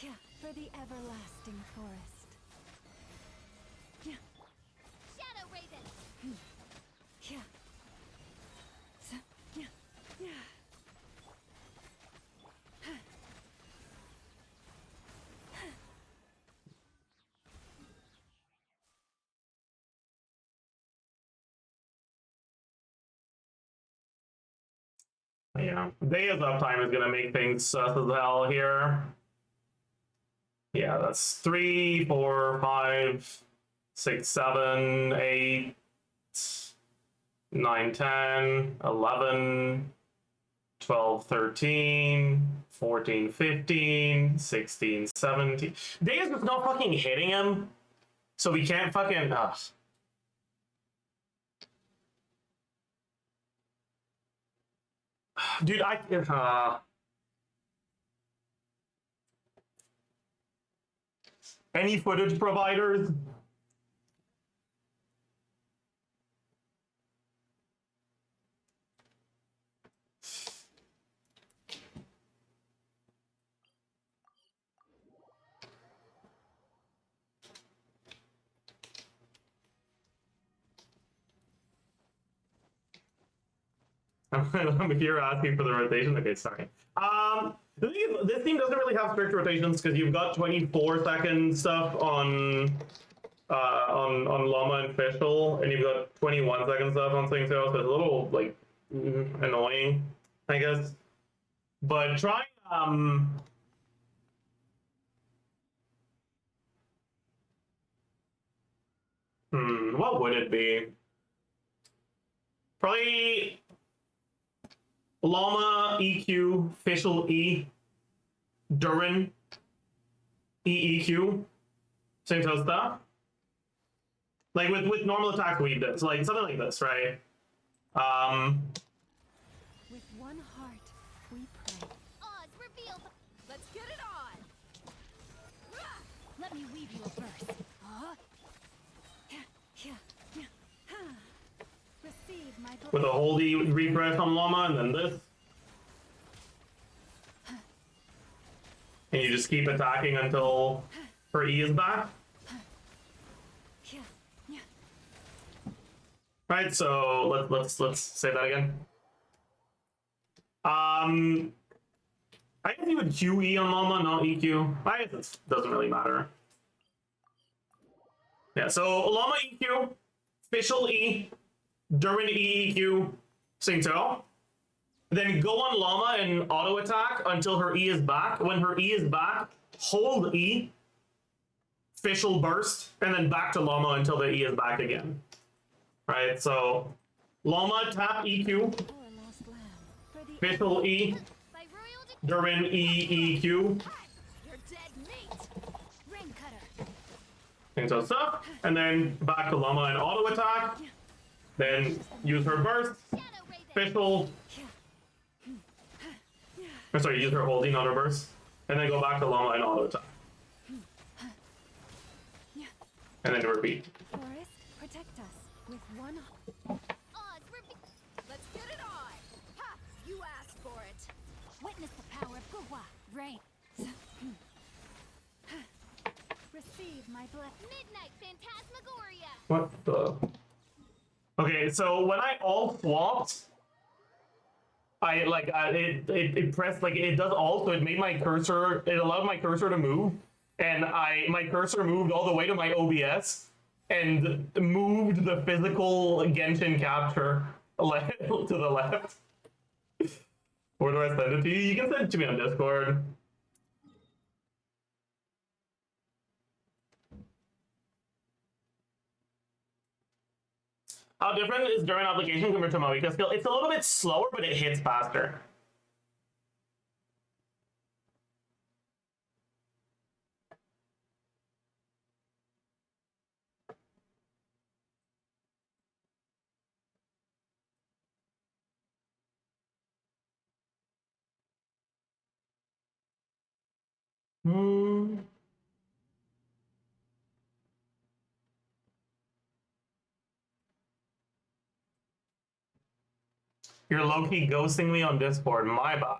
Yeah, for the everlasting forest. Yeah. Shadow Raven. Yeah. Yeah. Yeah. Yeah, Daya's uptime is gonna make things sus as hell here. Yeah, that's 3, 4, 5, 6, 7, 8, 9, 10, 11, 12, 13, 14, 15, 16, 17. Daya's just not fucking hitting him, so we can't fucking. Dude, any footage providers? I'm here asking for the rotation. Okay, sorry. This team doesn't really have strict rotations because you've got 24-second stuff on on llama and Fischl, and you've got 21 seconds left on Sing Tail, so it's a little like annoying, I guess. But try what would it be? Probably llama EQ, Fischl E, Durin EEQ, Sing Tail stuff. Like with normal attack weave this, like something like this, right? With one heart, we pray. Oz, reveal. Let's get it on. Let me weave you a verse. Receive my With a holdy refresh on llama, and then this. And you just keep attacking until her E is back. Right, so let's say that again. I guess you would QE on llama, not EQ. I guess it doesn't really matter. Yeah, so llama EQ, Fischl E, Durin EEQ, Sing Tail. Then go on llama and auto attack until her E is back. When her E is back, hold E, Fischl burst, and then back to llama until the E is back again. Right, so llama tap EQ, Fischl E, Durin EEQ, Your dead mate. Rain cutter. and so stuff, and then back to llama and auto attack. Then use her burst, Shadow Raven. Fischl. Or sorry, use her holding, not her burst, and then go back to llama and auto attack, and then repeat. Forest, protect us with one. Oz, let's get it on. Ha! You asked for it. Witness the power of Gua. Rain. Receive my blessing. Midnight Phantasmagoria. What the? Okay, so when I all swapped, I like it pressed like it does all, so it made my cursor. It allowed my cursor to move, and my cursor moved all the way to my OBS and moved the physical Genshin capture to the left. Where do I send it to you? You can send it to me on Discord. How different is Durin application compared to Moika skill? It's a little bit slower, but it hits faster. You're low-key ghosting me on Discord. My bad.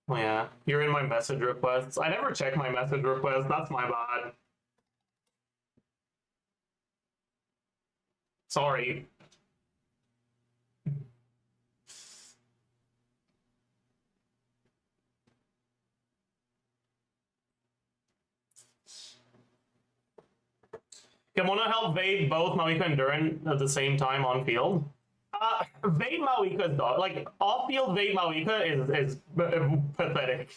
Oh yeah, you're in my message requests. I never check my message requests. That's my bad. Sorry. Can one help Vade both Maoika and Durin at the same time on field? Vade Maoika's dog. Like, off field Vade Maoika is pathetic.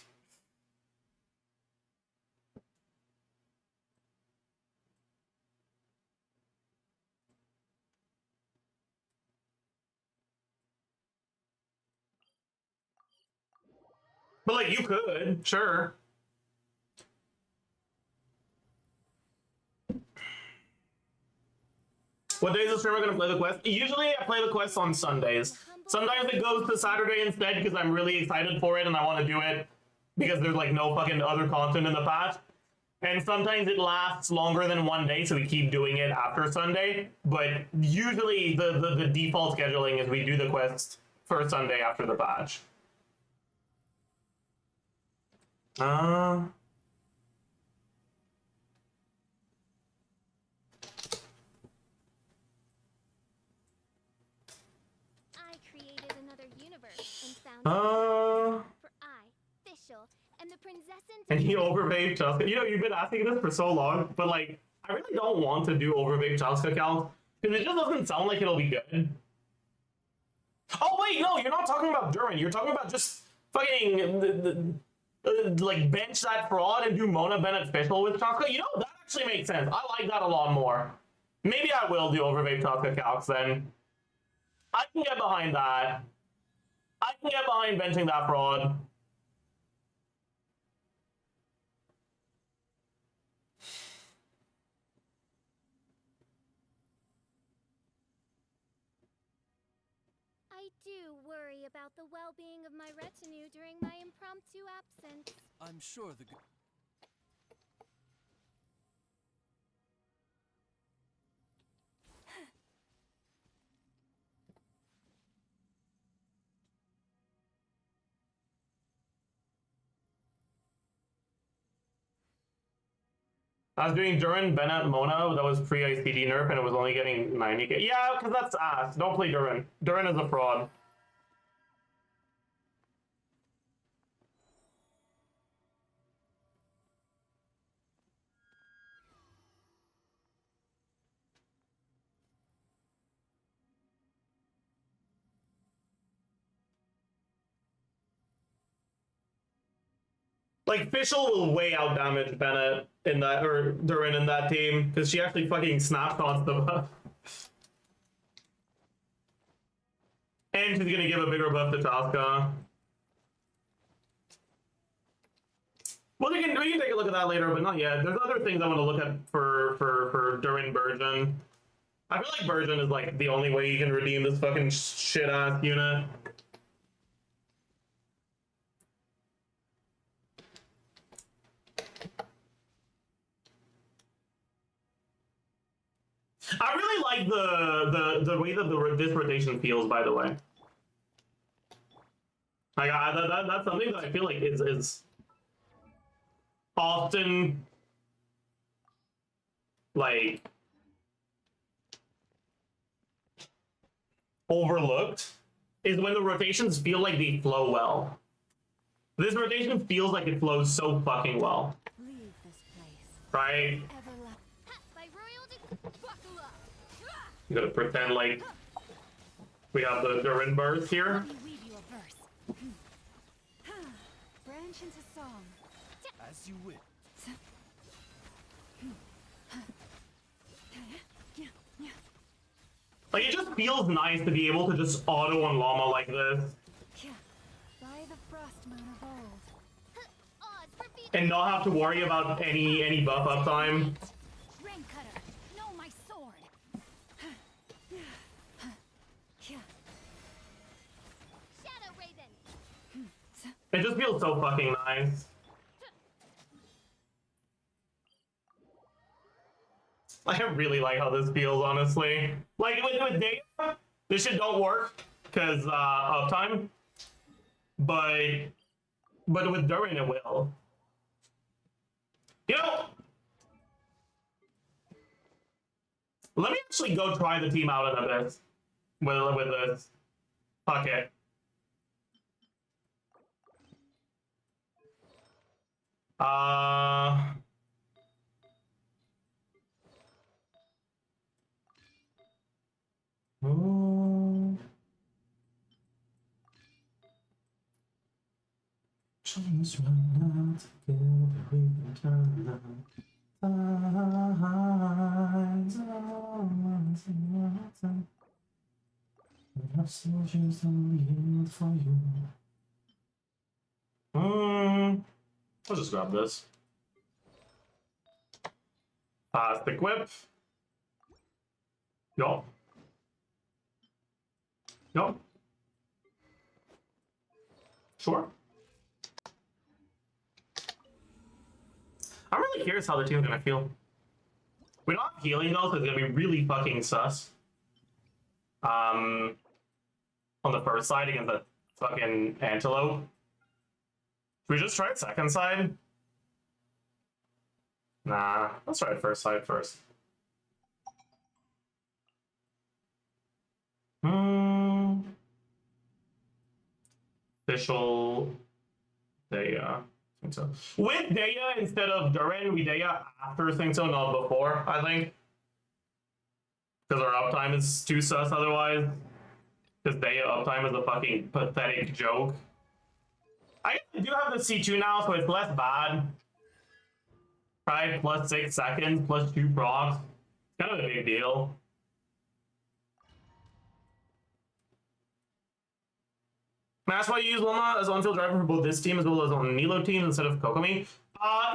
But like, you could, sure. What days is streamer gonna play the quest? Usually I play the quest on Sundays. Sometimes it goes to Saturday instead because I'm really excited for it and I want to do it because there's like no fucking other content in the patch. And sometimes it lasts longer than one day, so we keep doing it after Sunday. But usually the default scheduling is we do the quest for Sunday after the patch. For I, Fischl, and the Prince And he overvape Chaska. You know, you've been asking this for so long, but like, I really don't want to do overvape Chaska count because it just doesn't sound like it'll be good. Oh wait, no, you're not talking about Durin. You're talking about just fucking like bench that fraud and do Mona beneficial with Chaska. You know, that actually makes sense. I like that a lot more. Maybe I will do overvape Chaska calcs then. I can get behind that. I can get behind benching that fraud. I do worry about the well-being of my retinue during my impromptu absence. I'm sure the good. I was doing Durin, Bennett, Mona, that was pre-ICD nerf, and it was only getting 90k. Yeah, because that's ass. Don't play Durin. Durin is a fraud. Like, Fischl will way out damage Bennett in that, or Durin in that team, because she actually fucking snapshots the buff. And she's gonna give a bigger buff to Chaska. Well, we can take a look at that later, but not yet. There's other things I want to look at for Durin Burgeon. I feel like Burgeon is like the only way you can redeem this fucking shit ass unit. I really like the way that this rotation feels, by the way. Like that's something that I feel like is often like overlooked, is when the rotations feel like they flow well. This rotation feels like it flows so fucking well. Leave this place. Right? By royal buckle up. You gotta pretend like we have the Durin burst here. Let me weave you a verse. Branch into song. As you wish. Like, it just feels nice to be able to just auto on Llama like this By the frost moon of old. Odds for being and not have to worry about any buff uptime. Rain cutter. Know my sword. Shadow Raven. It just feels so fucking nice. Like, I really like how this feels, honestly. Like, with data, this shit don't work, because, uptime. But with Durin, it will. You know, let me actually go try the team out in a bit. With this. Fuck it. Trees run out together, we can turn them. Tides on the mountain. We have soldiers only yield for you. I'll just grab this. Stick whip. Yup. Yup. Sure. I'm really curious how the team's gonna feel. We don't have healing though, so it's gonna be really fucking sus. On the first side against the fucking antelope. Should we just try it second side? Nah, let's try it first side first. Official. There you go. So with Daya instead of Durin, we Daya after Singso, not before, I think. Because our uptime is too sus otherwise. Because Daya uptime is a fucking pathetic joke. I do have the C2 now, so it's less bad. Right, plus 6 seconds, plus 2 procs. Kind of a big deal. That's why you use Loma as on-field driver for both this team as well as on Nilo teams instead of Kokomi.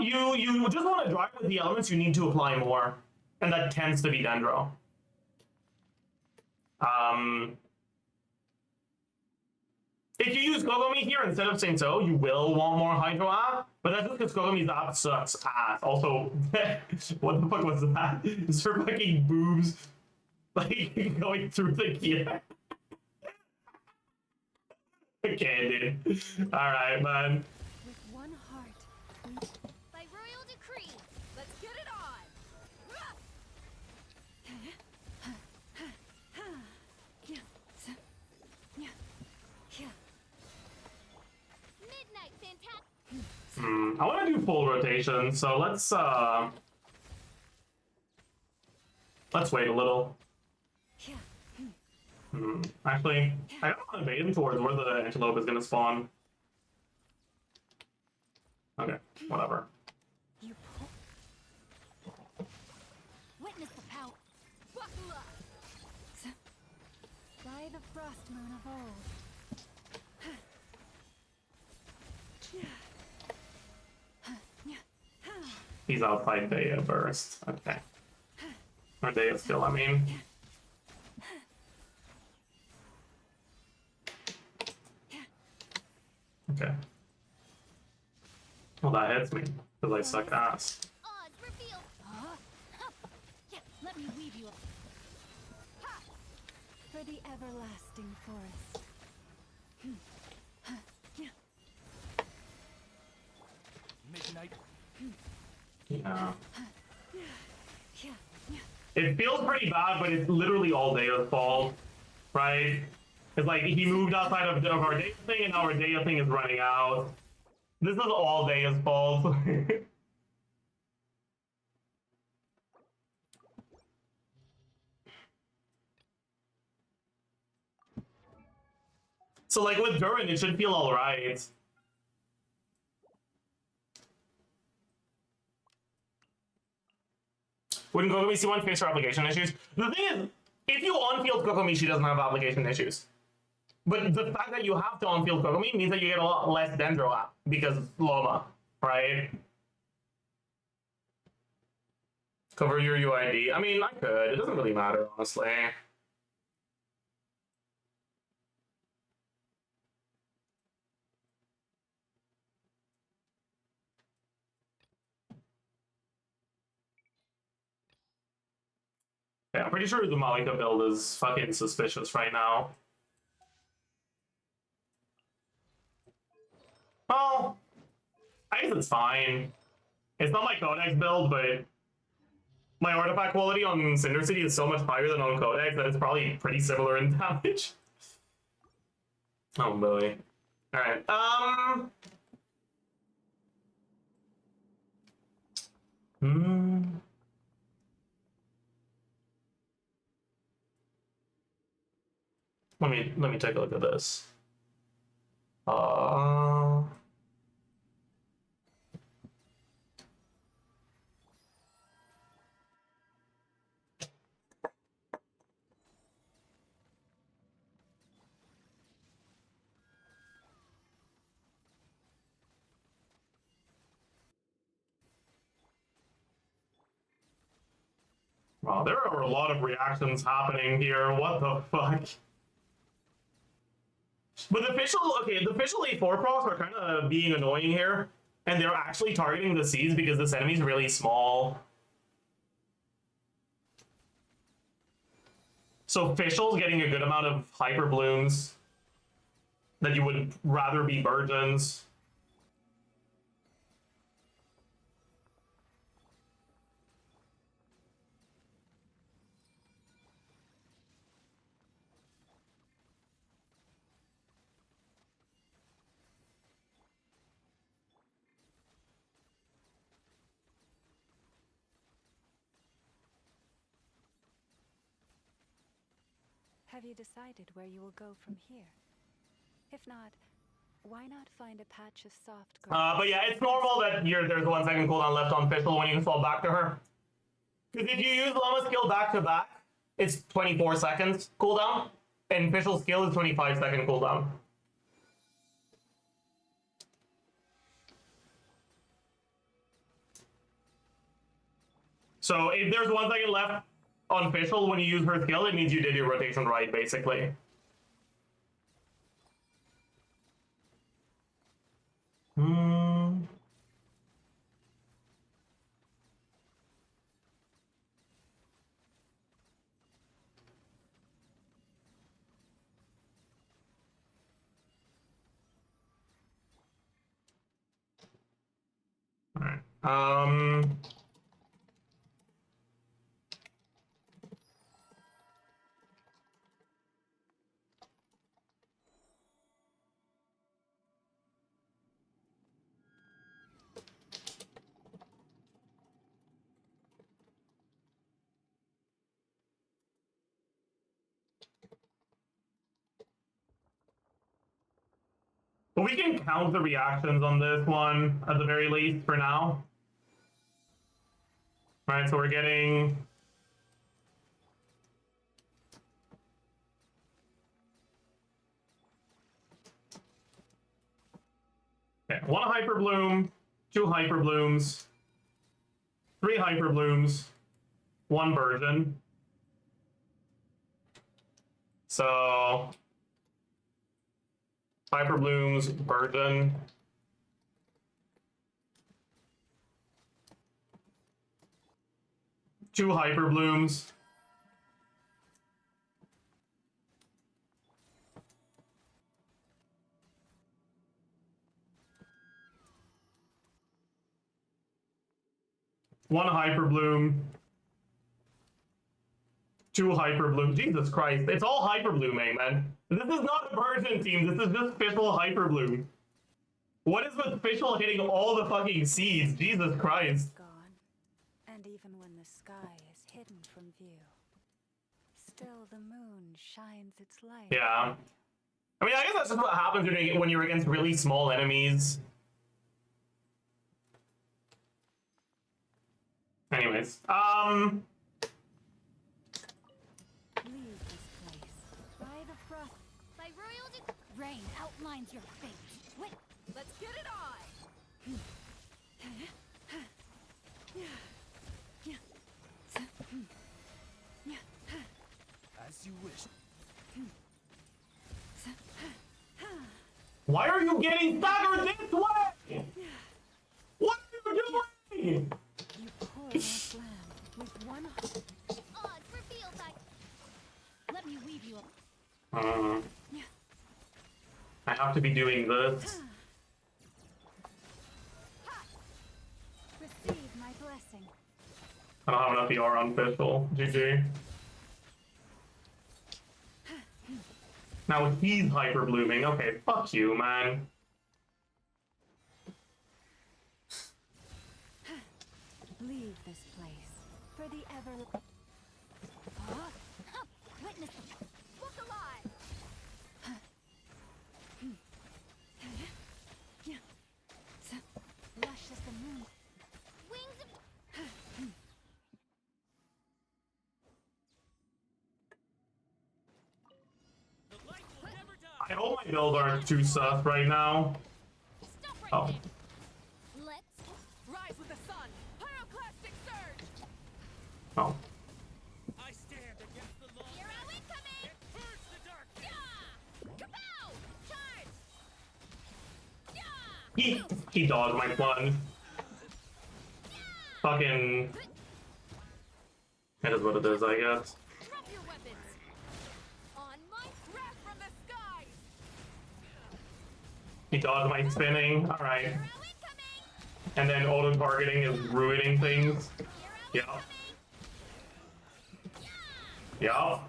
You just want to drive with the elements you need to apply more, and that tends to be Dendro. If you use Kokomi here instead of Saint-So, you will want more Hydro app, but that's just because Kokomi's app sucks ass. Also, what the fuck was that? Is her fucking boobs like going through the gear? Okay, dude. Alright, man. With one heart. By royal decree, let's get it on! Midnight fantastic. I want to do full rotation, so let's wait a little. Actually, I don't want to bait him towards where the antelope is gonna spawn. Okay, whatever. You witness the power. Buckle up. By the frost moon of old. He's outside Daya burst. Okay. Or Daya still, I mean. Okay. Well, that hits me, because I suck ass. Odds reveal. Yeah, let me weave you up. For the everlasting forest. Midnight. Yeah. It feels pretty bad, but it's literally all Daya's fault, right? It's like he moved outside of our Daya thing, and now our Daya thing is running out. This is all Daya's fault. So like with Durin, it should feel alright. Wouldn't Kokomi C1 face her application issues? The thing is, if you on-field Kokomi, she doesn't have application issues. But the fact that you have to on-field Kokomi means that you get a lot less Dendro app because Loma, right? Cover your UID. I mean, I could. It doesn't really matter, honestly. Yeah, I'm pretty sure the Malika build is fucking suspicious right now. Well, I guess it's fine. It's not my Codex build, but my artifact quality on Cinder City is so much higher than on Codex that it's probably pretty similar in damage. Oh boy. Alright, Let me take a look at this. Wow, there are a lot of reactions happening here. What the fuck? But the official A4 procs are kind of being annoying here, and they're actually targeting the seeds because this enemy's really small. So official's getting a good amount of hyper blooms that you would rather be virgins. Have you decided where you will go from here? If not, why not find a patch of soft grass? But yeah, it's normal that there's 1 second cooldown left on Fischl when you swap back to her. Because if you use Llama skill back to back, it's 24 seconds cooldown, and Fischl's skill is 25-second cooldown. So if there's 1 second left on Fischl when you use her skill, it means you did your rotation right, basically. Alright. But we can count the reactions on this one, at the very least, for now. Alright, so we're getting... Okay, 1 Hyper Bloom, 2 Hyper Blooms, 3 Hyper Blooms, 1 Version. So... Hyper Blooms, Version. Two Hyper Blooms. One Hyper Bloom. 2 Hyper Bloom. Jesus Christ, it's all Hyper Blooming, man. This is not a Version team, this is just Fischl Hyper Bloom. What is with Fischl hitting all the fucking seeds? Jesus Christ. Gone. And even when the sky is hidden from view, still the moon shines its light. Yeah. I mean, I guess that's just what happens when you're against really small enemies. Anyways, Leave this place. By the frost. By royal rain outlines your fate. Wait, let's get it on. As you wish. why are you getting staggered this way? What are you doing? You pour enough land with one. Odds reveal that. Let me weave you up. I have to be doing this. Receive my blessing. I don't have enough ER on Fischl. GG. Now he's Hyper Blooming. Okay, fuck you, man. Leave this place for the ever. Witness them. Look alive. Lush as the moon. Wings of I hope my builds aren't too sus right now. stop right Oh. there. Let's Rise with the sun. Pyroclastic surge. Oh. I stand against the law. hero incoming. It burns the dark. Yeah. Kapow! Charge. Yeah. He dodged my plunge. Fucking... It is what it is, I guess. Drop your weapons. On my wrath from the skies. He dodged my spinning. Alright. Hero incoming. And then auto-targeting is ruining things. Hero Yeah. incoming. Yeah.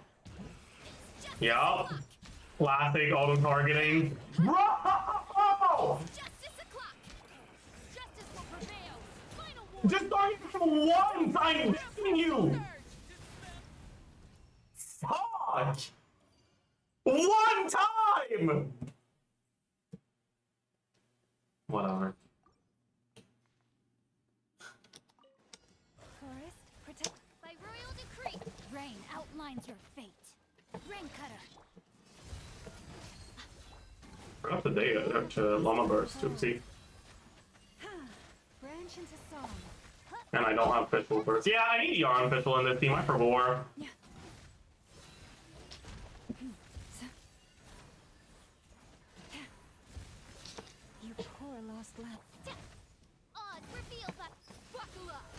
It's just Yeah. Classic auto-targeting. Bro! justice o'clock. Justice will prevail. Final war. Just target him once! I'm missing you! Surge. Fuck! game! Whatever. Forest, protect. By royal decree, rain outlines your fate. Rain cutter. Forgot the data to Llama Burst, oopsie. Branch into song. And I don't have Pitbull first. Yeah, I need Yarn Pitbull in this team. I forbore. You poor lost lamb. Odds reveal that. Buckle up.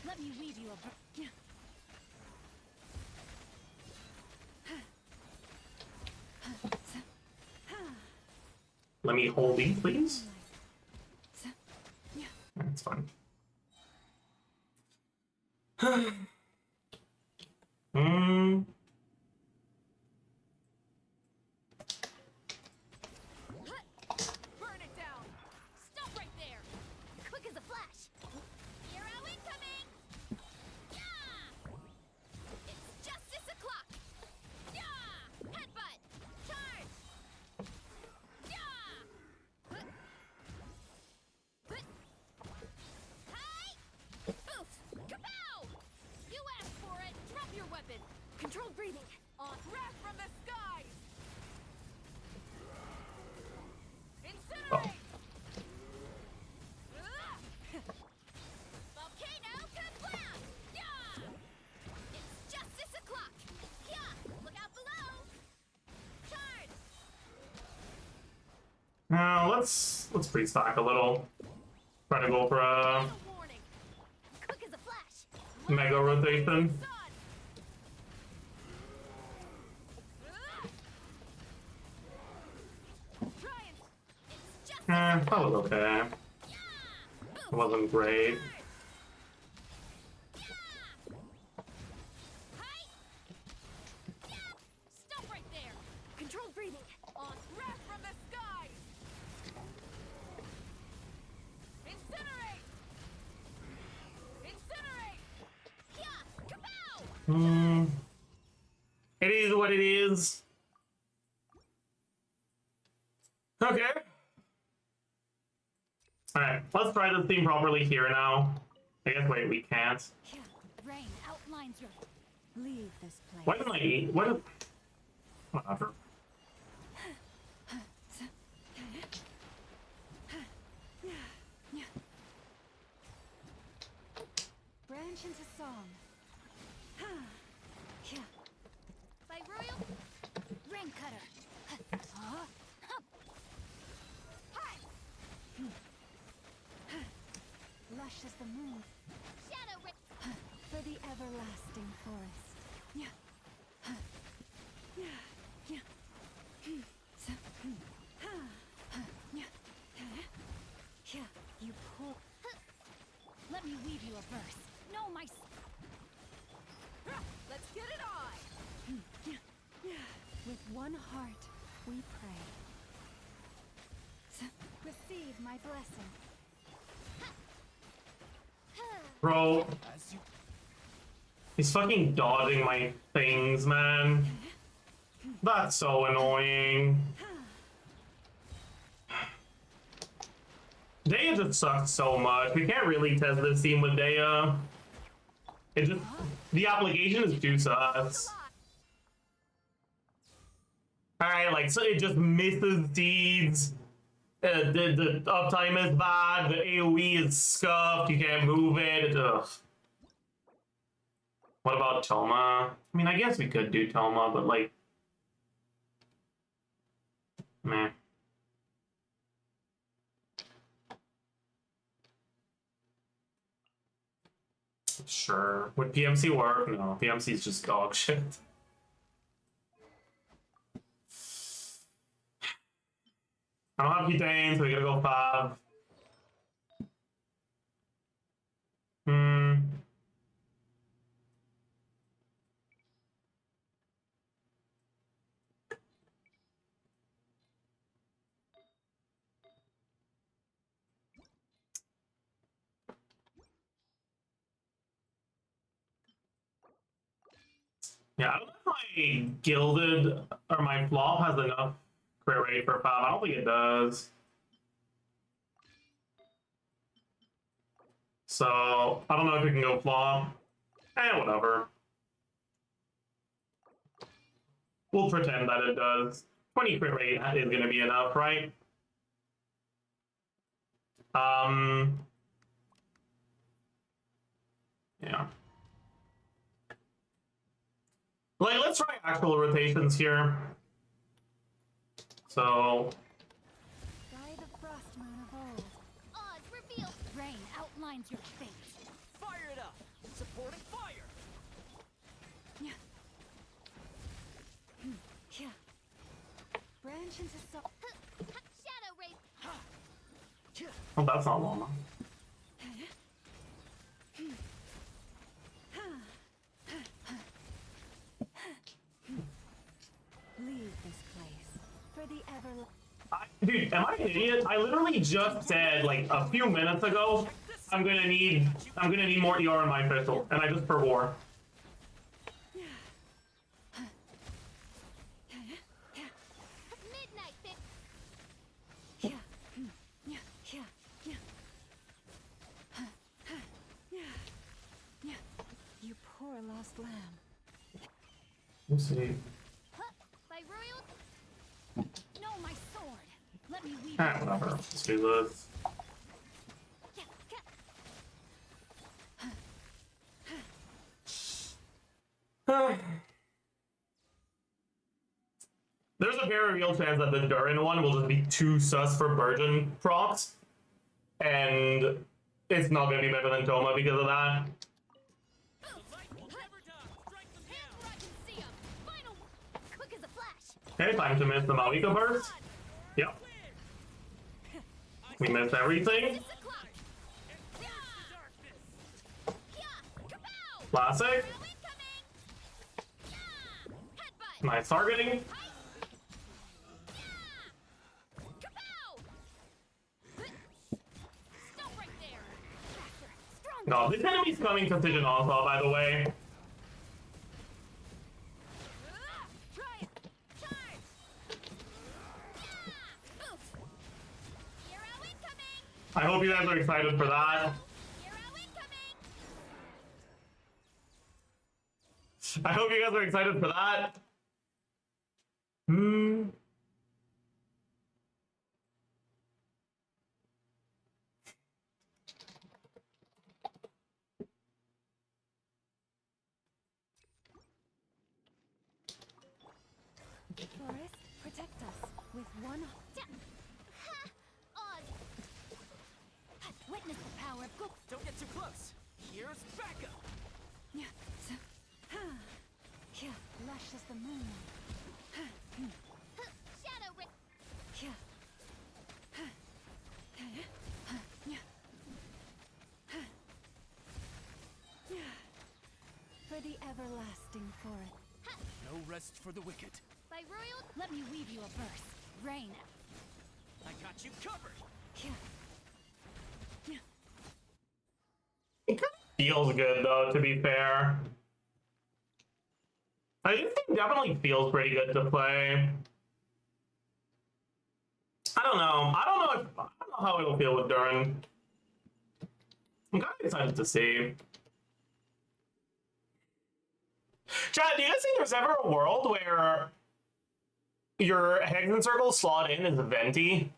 Let me weave you a. Let me hold these, please. That's fine. Burn it down. Stop right there. Quick as a flash. Hero incoming. Yeah. It's justice o'clock. Yeah. Headbutt. Charge. Yeah. Hi. Oof. Kapow. You asked for it. Drop your weapon. Controlled breathing. On wrath from the skies. Incinerate. Volcano kablam. Yeah. It's justice o'clock. Yeah. Look out below. Charge. Now let's pre-stack a little. Try to go for a No warning. Quick as a flash. mega rotation. That was okay. It wasn't great. Stop right there. Controlled breathing. On wrath from the skies. Incinerate. Incinerate. Yeah. Kapow. It is what it is. Okay. Alright, let's try this theme properly here now. I guess, wait, we can't. Rain outlines your. Leave this place. Why didn't I eat? What? Whatever. Branch into song. By royal. Rain cutter. Hi. Lush as the moon. Shadow rip. For the everlasting forest. You poor. Let me weave you a verse. No, my. Let's get it on. With one heart, we pray. Receive my blessing. Bro, As you he's fucking dodging my things, man. That's so annoying. Daya just sucks so much. We can't really test this team with Daya. It just, the application is too sus. Alright, like, so it just misses seeds. The uptime is bad. The AoE is scuffed. You can't move it. Ugh. What about Toma? I mean, I guess we could do Toma, but like, meh. Sure. Would PMC work? No, PMC is just dog shit. I don't have Butane, so we gotta go 5. Yeah, I don't know if my gilded or my flop has enough crit rate for 5. I don't think it does. So I don't know if we can go flop. Whatever. We'll pretend that it does. 20 crit rate is going to be enough, right? Yeah. Like, let's try actual rotations here. So, By the frost moon of old, Oz reveals rain outlines your fate. Fire it up! Supporting fire! Yeah. Branch into shadow rays. oh, that's not long enough. Leave this place for the everlasting. Dude, am I an idiot? I literally just said like a few minutes ago I'm gonna need more ER in my pistol, and I just forbore. Midnight fit. You poor lost lamb. Let's see. By royal. No, my sword. Let me weave. Whatever. Let's do this. There's a very real chance that the Durin one will just be too sus for Virgin procs, and it's not going to be better than Toma because of that. Okay, time to miss the Malika burst. Yep. We missed everything. Classic. Nice targeting. No, this enemy's coming precision onslaught, by the way. I hope you guys are excited for that. I hope you guys are excited for that. Forest, protect us with one. Oz. Witness the power of Gook. Don't get too close! Here's backup! Lush as the moon. Shadow Ray. For the everlasting forest. No rest for the wicked. By royal. Let me weave you a verse. Rain. I got you covered! It kind of feels good, though, to be fair. I think it definitely feels pretty good to play. I don't know. I don't know how it'll feel with Durin. I'm kind of excited to see. Chat, do you guys think there's ever a world where your Hexen Circle slot in is venti?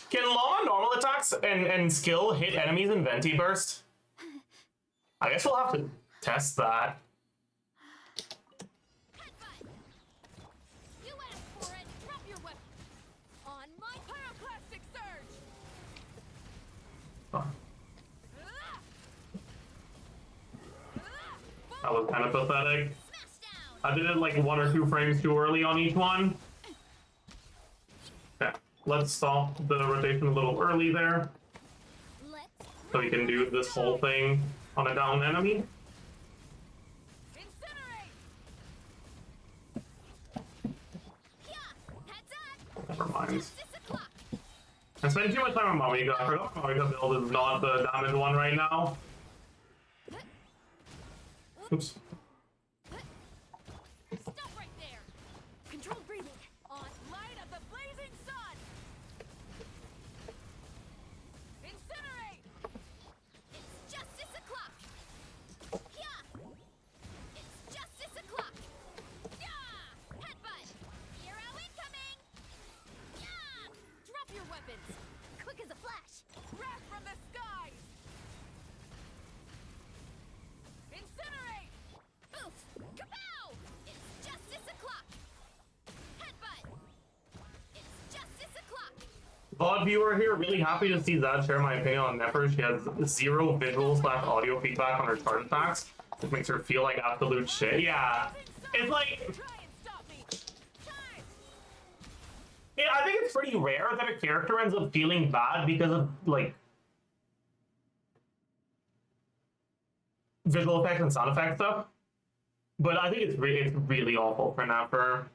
Can law normal attacks and skill hit enemies in venti burst? I guess we'll have to test that. You asked for it. Drop your weapon. On my pyroclastic surge. Oh, that was kind of pathetic. Smash down. I did it like 1 or 2 frames too early on each one. Okay, let's stop the rotation a little early there, Let's so we can do this whole thing on a down enemy. incinerate. mind. I'm spending too much time on Mamika. I forgot Mamika build is not the damage one right now. Oops. Stop right there. Controlled breathing. On light of the blazing sun. Incinerate. It's justice o'clock. Yeah. It's justice o'clock. Yeah. Headbutt. Hero incoming. Yeah. Drop your weapons. Quick as a flash. Wrath from the skies. Incinerate. Oof. Kapow. It's justice o'clock. Headbutt. It's justice o'clock. VOD viewer here, really happy to see Zad share my opinion on Nefer. She has 0 visual/audio feedback on her charge attacks, which makes her feel like absolute shit. Yeah, it's like, Try and stop me. Time. yeah, I think it's pretty rare that a character ends up feeling bad because of like visual effects and sound effect stuff. But I think it's really awful for Nefer.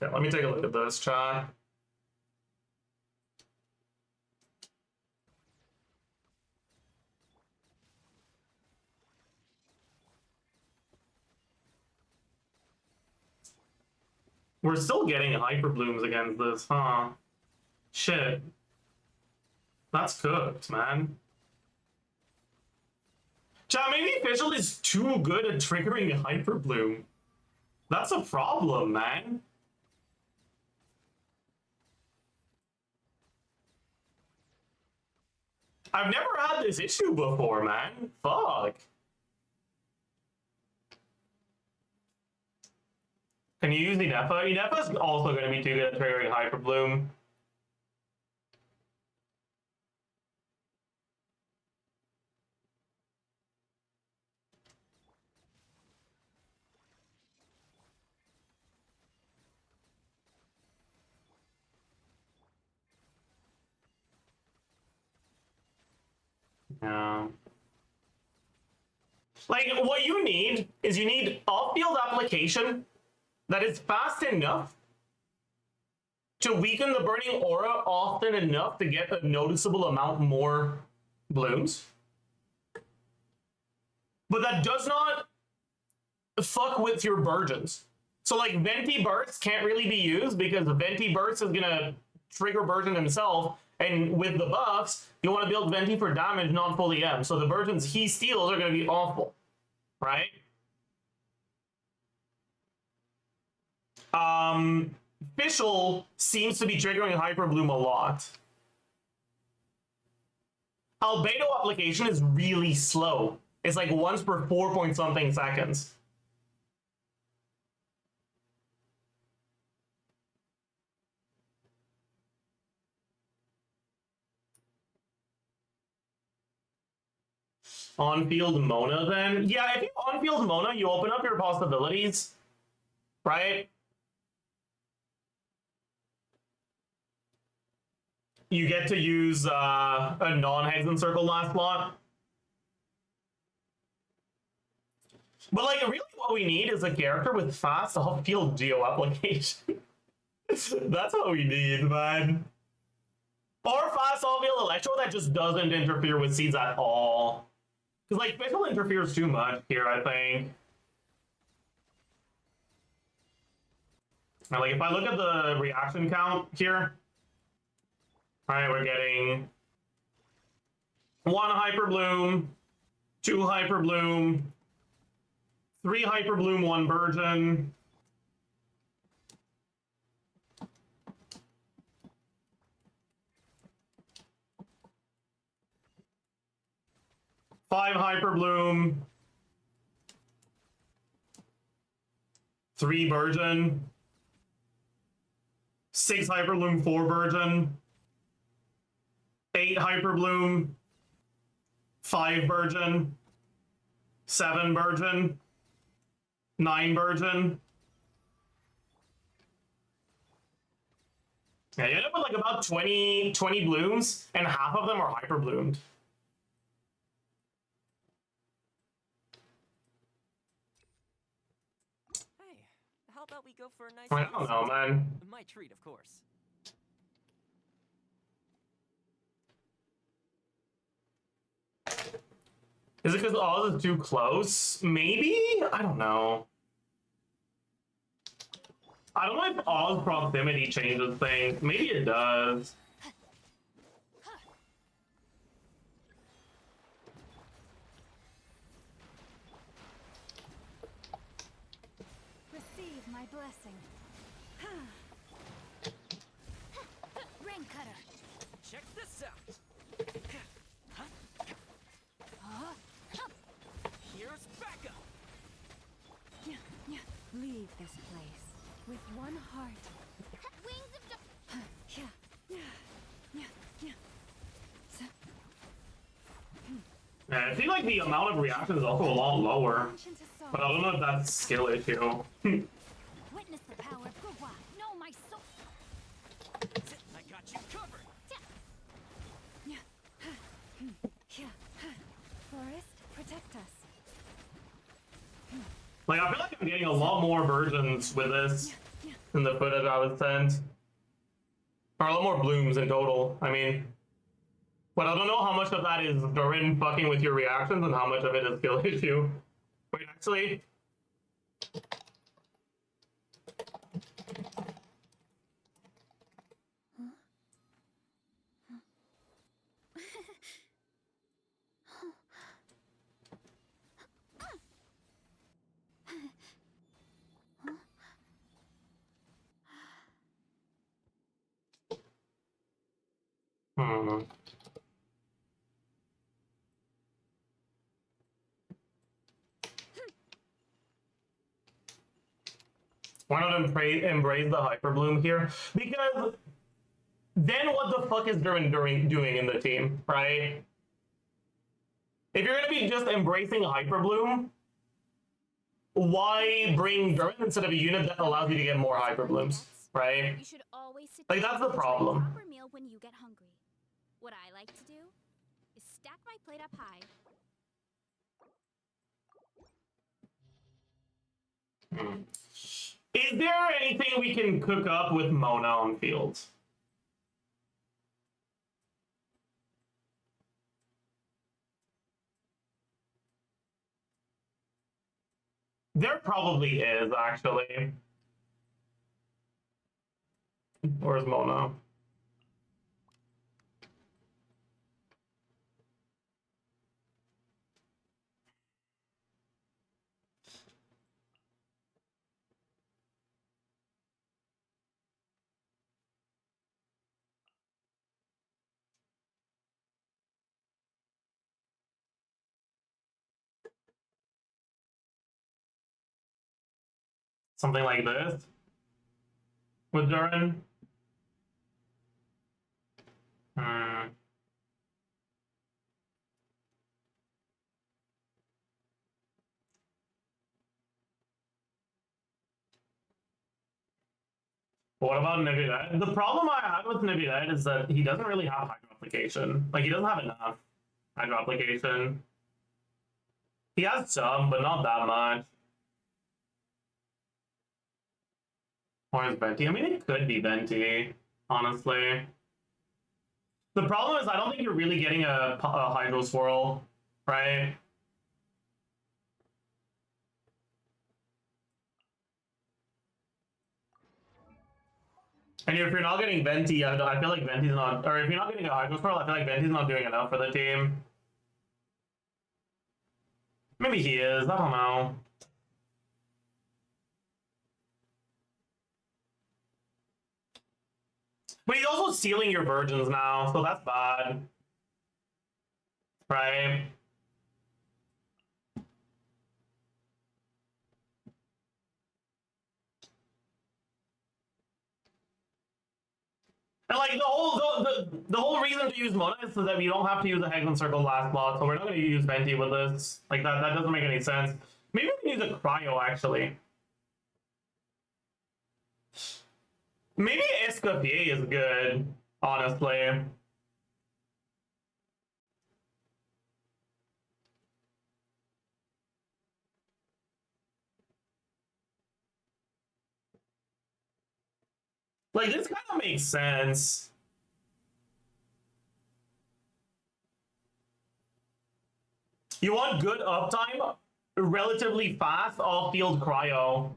Okay, let me take a look at this chat. We're still getting hyper blooms against this, huh? Shit. That's cooked, man. Chat, maybe Official is too good at triggering hyper bloom. That's a problem, man. I've never had this issue before, man. Fuck. Can you use Inefa? Inefa's also going to be too good at triggering hyper bloom. Yeah. Like, what you need is you need off-field application that is fast enough to weaken the burning aura often enough to get a noticeable amount more blooms. But that does not fuck with your burgeons. So like Venti Burst can't really be used because Venti Burst is gonna trigger Burgeon himself, and with the buffs, you want to build Venti for damage, not full EM. So the Burgeons he steals are gonna be awful, right? Fischl seems to be triggering Hyper Bloom a lot. Albedo application is really slow. It's like once per 4 point something seconds. On-field Mona then? Yeah, if you on-field Mona, you open up your possibilities, right? You get to use a non-Hexen Circle last slot. But like, really what we need is a character with fast off-field geo application. That's what we need, man. Or fast off-field Electro that just doesn't interfere with seeds at all. Because like, Fischl interferes too much here, I think. Now, like, if I look at the reaction count here, alright, we're getting 1 Hyper Bloom, 2 Hyper Bloom, 3 Hyper Bloom, 1 Burgeon, 5 Hyper Bloom, 3 Burgeon, 6 Hyper Bloom, 4 Burgeon, 8 Hyper Bloom, 5 Burgeon, 7 Burgeon, 9 Burgeon, Yeah, you end up with like about 20 blooms, and half of them are hyper bloomed. Hey, how about we go for a nice I don't know, man. My treat, of course. Is it because Oz is too close? Maybe? I don't know. I don't know if Oz proximity changes things. Maybe it does. Receive my blessing. Rain cutter. Check this out. Here's backup. Leave this place with one heart. Wings of I feel like the amount of reaction is also a lot lower. But I don't know if that's skill issue. Witness the power of Gugwa. Know my soul. I got you covered. Forest, protect us. Like, I feel like I'm getting a lot more versions with this than the footage I was sent. Or a lot more blooms in total, I mean. But I don't know how much of that is Durin fucking with your reactions and how much of it is skill issue. Wait, actually... Why not embrace the hyper bloom here? Because then what the fuck is Durin doing in the team, right? If you're gonna be just embracing hyper bloom, why bring Durin instead of a unit that allows you to get more hyper blooms, right? You should always sit Like, down that's the and enjoy a problem. proper meal when you get hungry. What I like to do is stack my plate up high. Is there anything we can cook up with Mona on field? There probably is, actually. Where's Mona? Something like this? With Durin? What about Nebulet? The problem I have with Nebulet is that he doesn't really have hydro application. Like, he doesn't have enough hydro application. He has some, but not that much. Or is Venti? I mean, it could be Venti, honestly. The problem is I don't think you're really getting a hydro swirl, right? And if you're not getting Venti, I feel like Venti's not, or if you're not getting a hydro swirl, I feel like Venti's not doing enough for the team. Maybe he is, I don't know. But he's also stealing your virgins now, so that's bad. Right? And like the whole reason to use Mona is so that we don't have to use a Hex and Circle last slot, so we're not going to use Venti with this. Like that doesn't make any sense. Maybe we can use a Cryo actually. Maybe Escoffier is good, honestly. Like, this kind of makes sense. You want good uptime, relatively fast off-field cryo.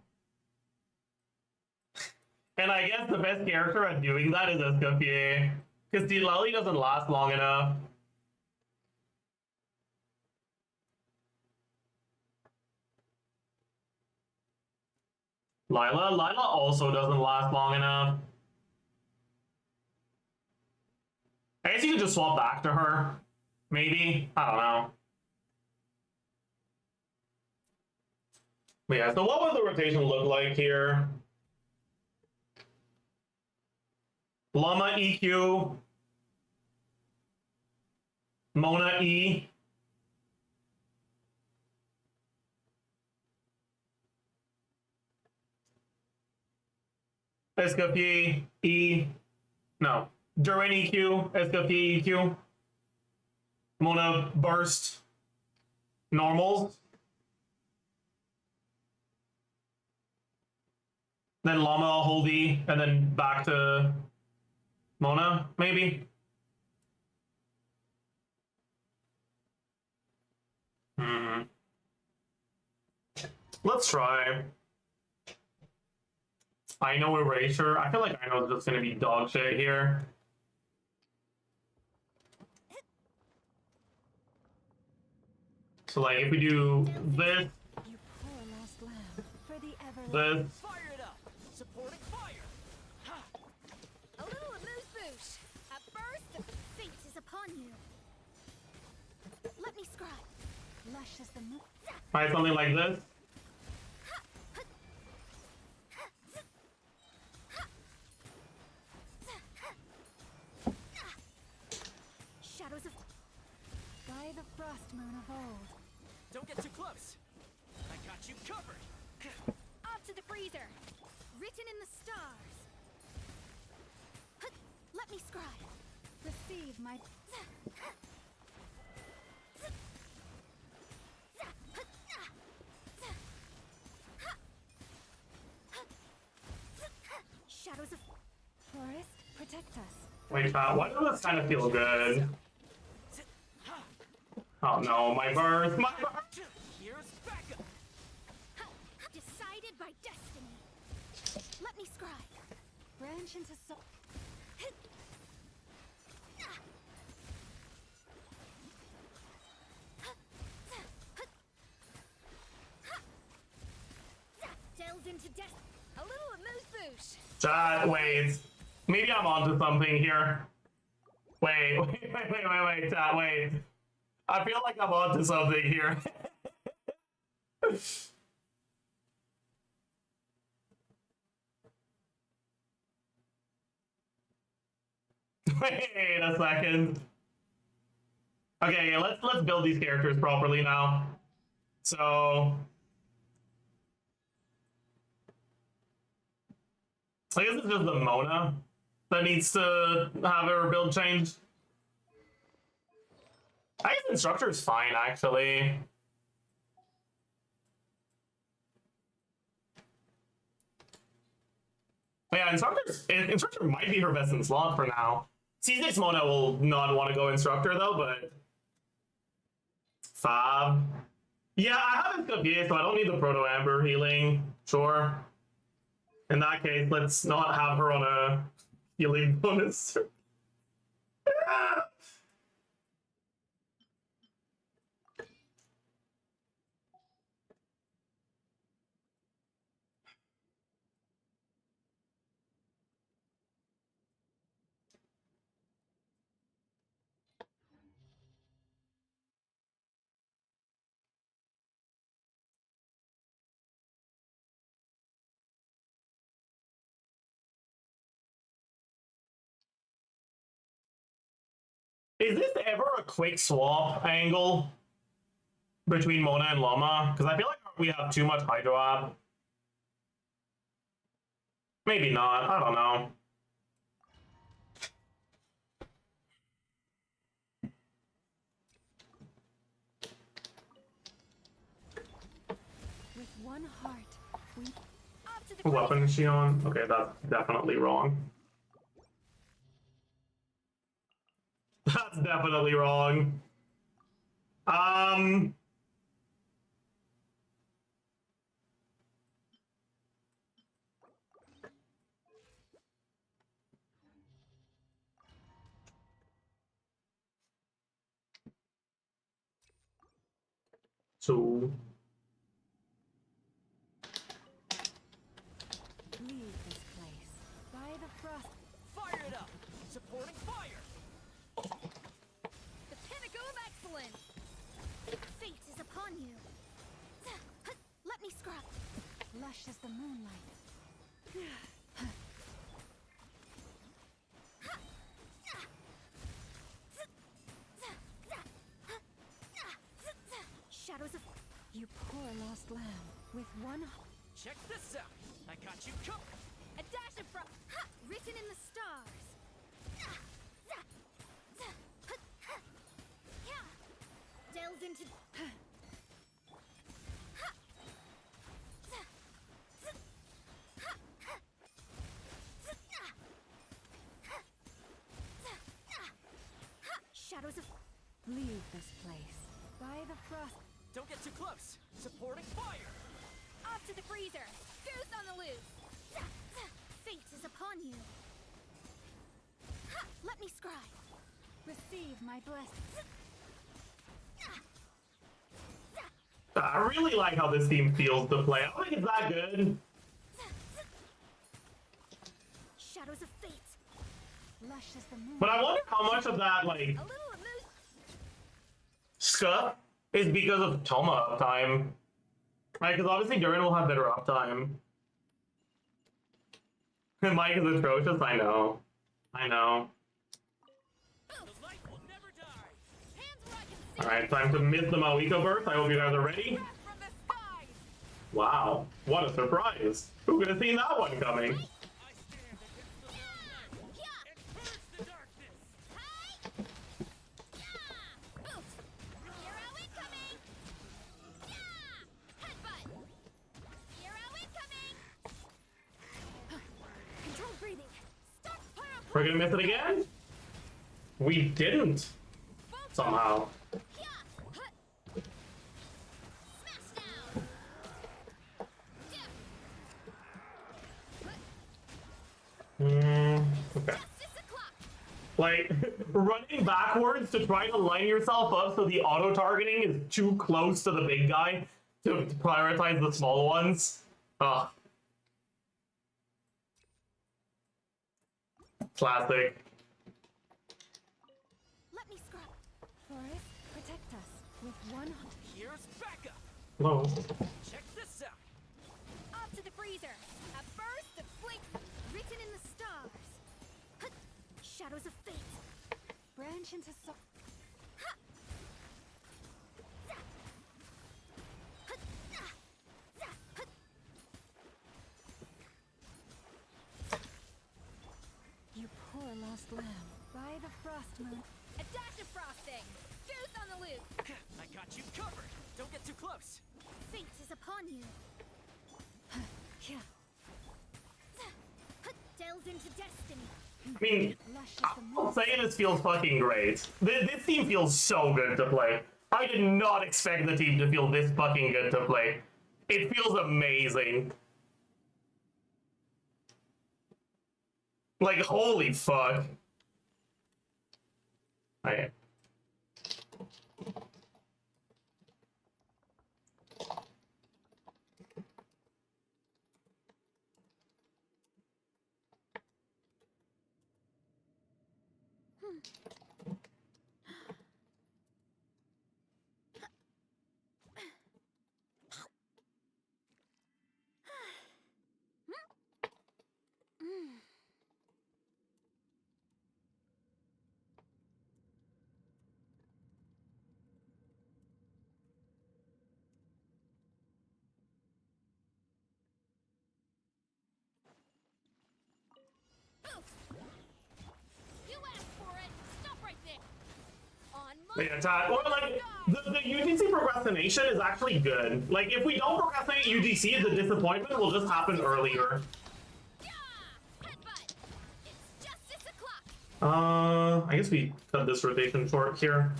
And I guess the best character at doing that is Escoffier, because Tilali doesn't last long enough. Lila also doesn't last long enough. I guess you could just swap back to her. Maybe. I don't know. But yeah, so what would the rotation look like here? Llama EQ. Mona E. Escoffier E. No. Duran EQ. Escoffier EQ. Mona Burst. Normals. Then Llama hold E, and then back to Mona, maybe? Let's try. I know Erasure. I feel like I know it's just gonna be dog shit here. So like if we do this, You poor lost lamb, for the this, Fire it up! Supporting fire! Ha! A little amuse-bouche. At first, fate is upon you. Let me scribe. lush as the moon. try something like this. Shadows of... By the frost moon of old. Don't get too close! I got you covered! Off to the freezer. Written in the stars. Let me scribe. Receive my Shadows of... forest, protect us. Wait, why does this kind of feel good? Oh no, my birth, my birth! Here's backup! Decided by destiny. Let me scribe. Branch into so Delves into death. A little amuse-bouche. Chat, wait. Maybe I'm onto something here. Wait, chat, wait. I feel like I'm onto something here. Wait a second. Okay, let's build these characters properly now. So I guess it's just the Mona that needs to have her build changed. I guess Instructor is fine, actually. Yeah, Instructor might be her best in slot for now. C6 Mona will not want to go Instructor, though, but... Fab. Yeah, I have Escoffier, so I don't need the Proto Amber healing. Sure. In that case, let's not have her on a healing bonus. Is this ever a quick swap angle between Mona and Llama? Because I feel like we have too much Hydro App. Maybe not. I don't know. With one heart, we Off to the What weapon is she on? Okay, that's definitely wrong. That's definitely wrong. Um. So. leave this place. By the frost. Fire it up! Supporting fire! The pinnacle of excellence! Fate is upon you. Let me scrub. Lush as the moonlight. Shadows of... You poor lost lamb. With one Check this out! I got you covered! A dash of frost. Written in the stars. Delved into... Shadows of... leave this place. By the frost. Don't get too close! Supporting fire! Off to the freezer! Goose on the loose! Fate is upon you! Let me scry! Receive my blessing. I really like how this team feels to play. I don't think it's that good. Shadows of fate! Lush as the moon. But I wonder how much of that, like, A little amuse... stuff is because of Toma uptime. Right? Because obviously Durin will have better uptime. And Mike is atrocious. I know. I know. The light will never die! Hands where I can see! Alright, time to miss the Mawiko burst. I hope you guys are ready. Breath from the skies! Wow, what a surprise. Who could have seen that one coming? I stand against the long night and purge the darkness! Hi! Oof! Hero incoming! Headbutt! Hero incoming! Controlled breathing! Stop fire! We're gonna miss it again? We didn't. Somehow. Smash down! Okay. Justice o'clock! Like, running backwards to try to line yourself up so the auto-targeting is too close to the big guy to prioritize the small ones. Ugh. Classic. Let me scrub. Forest, protect us. With one heart. Here's backup! Hello. Check this out! Off to the freezer! A burst of flake written in the stars! Shadows of fate! Branch into so. You poor lost lamb. By the frost moon. A dash of frosting! Goose on the loose! I got you covered! Don't get too close! Fate is upon you! Yeah. Delved into destiny! I mean, Lush as the moon. I'll say this feels fucking great. This team feels so good to play. I did not expect the team to feel this fucking good to play. It feels amazing. Like, holy fuck. Okay. Yeah, Todd. Or like the UGC procrastination is actually good. Like if we don't procrastinate UGC, the disappointment will just happen earlier. Headbutt. It's justice o'clock. I guess we cut this rotation short here.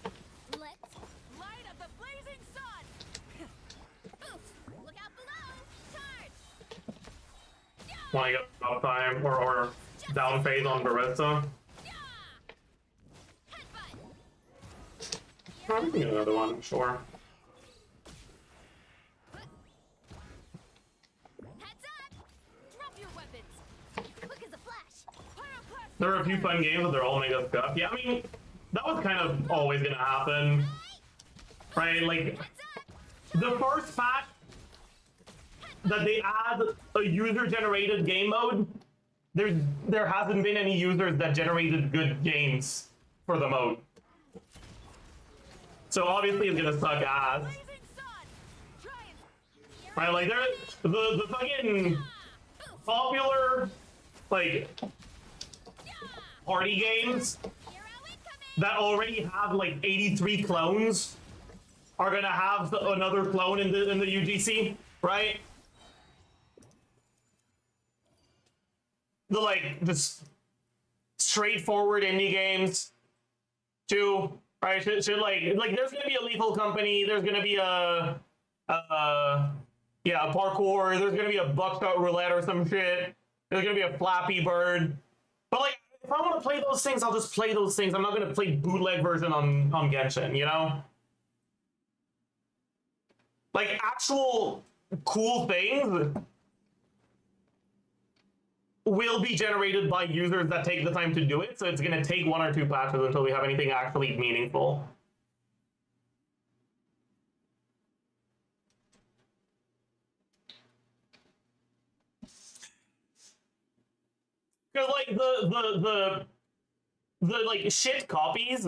Let's light up the blazing sun. Oof. Look out below. Charge. Want to get up time or down phase on Barista? Headbutt. I think another one, sure. Heads up. Drop your weapons. Quick as a flash. Pyroclast. There were a few fun games, but they're all made us scuff. Yeah, I mean, that was kind of always gonna happen, right? Like, Heads up. the first patch that they add a user-generated game mode, there hasn't been any users that generated good games for the mode. So obviously it's gonna suck ass, Blazing sun. Try and right? Like, the fucking popular, like, party games hero incoming. that already have like 83 clones are gonna have another clone in the UGC, right? The like just straightforward indie games, too, right? Should like there's gonna be a lethal company, there's gonna be a parkour, there's gonna be a buckshot roulette or some shit, there's gonna be a Flappy Bird, but like if I want to play those things, I'll just play those things. I'm not gonna play bootleg version on Genshin, you know? Like actual cool things will be generated by users that take the time to do it, so it's gonna take 1 or 2 patches until we have anything actually meaningful. Because like the like shit copies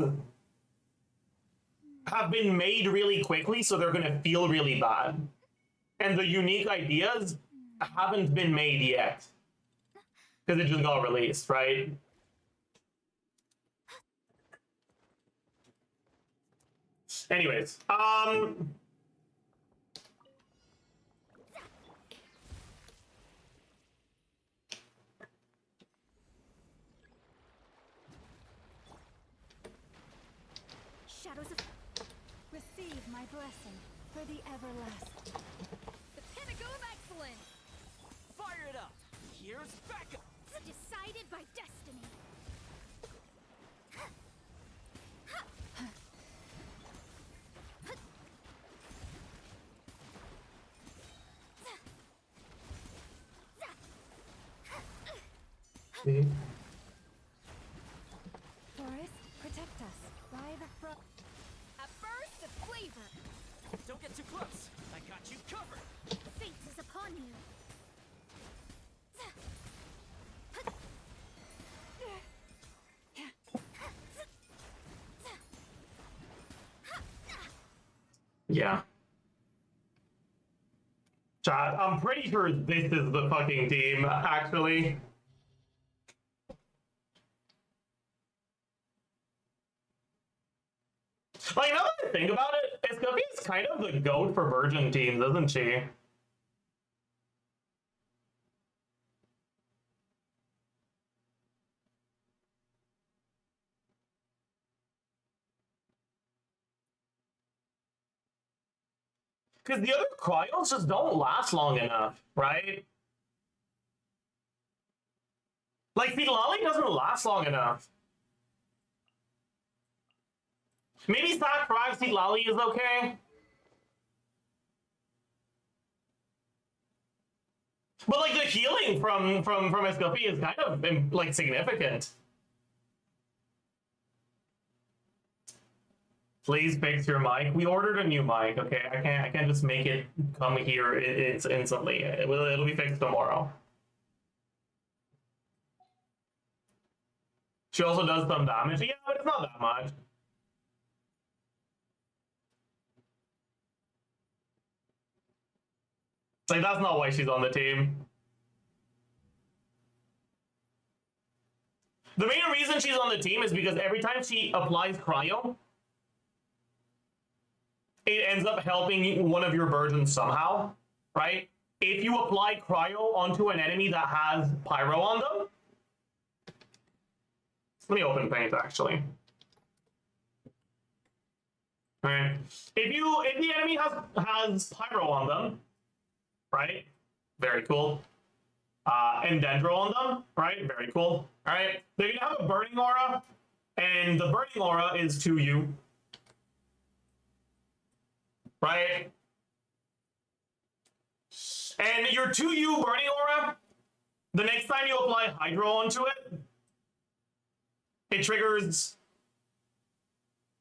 have been made really quickly, so they're gonna feel really bad. And the unique ideas haven't been made yet. Because it just got released, right? Anyways, Shadows of receive my blessing for the everlasting. The pinnacle of excellence. Fire it up. Here's backup. Decided by destiny. Forest, protect us. By the a burst of flavor. Don't get too close. I got you covered. Fate is upon you. yeah. Chat, I'm pretty sure this is the fucking team, actually. Like, now that I think about it, Escofia's kind of the GOAT for Virgin teams, isn't she? Because the other cryos just don't last long enough, right? Like, Filali doesn't last long enough. Maybe Stock 5 Filali is okay. But, like, the healing from Escoffier is kind of, like, significant. Please fix your mic. We ordered a new mic, okay? I can't just make it come here. It's instantly. It'll be fixed tomorrow. She also does some damage. Yeah, but it's not that much. Like, that's not why she's on the team. The main reason she's on the team is because every time she applies cryo, it ends up helping one of your versions somehow, right? If you apply cryo onto an enemy that has pyro on them, let me open paint actually. All right. If the enemy has pyro on them, right? Very cool. And dendro on them, right? Very cool. All right. They're gonna have a burning aura, and the burning aura is 2U. Right? And your 2U burning aura, the next time you apply hydro onto it, it triggers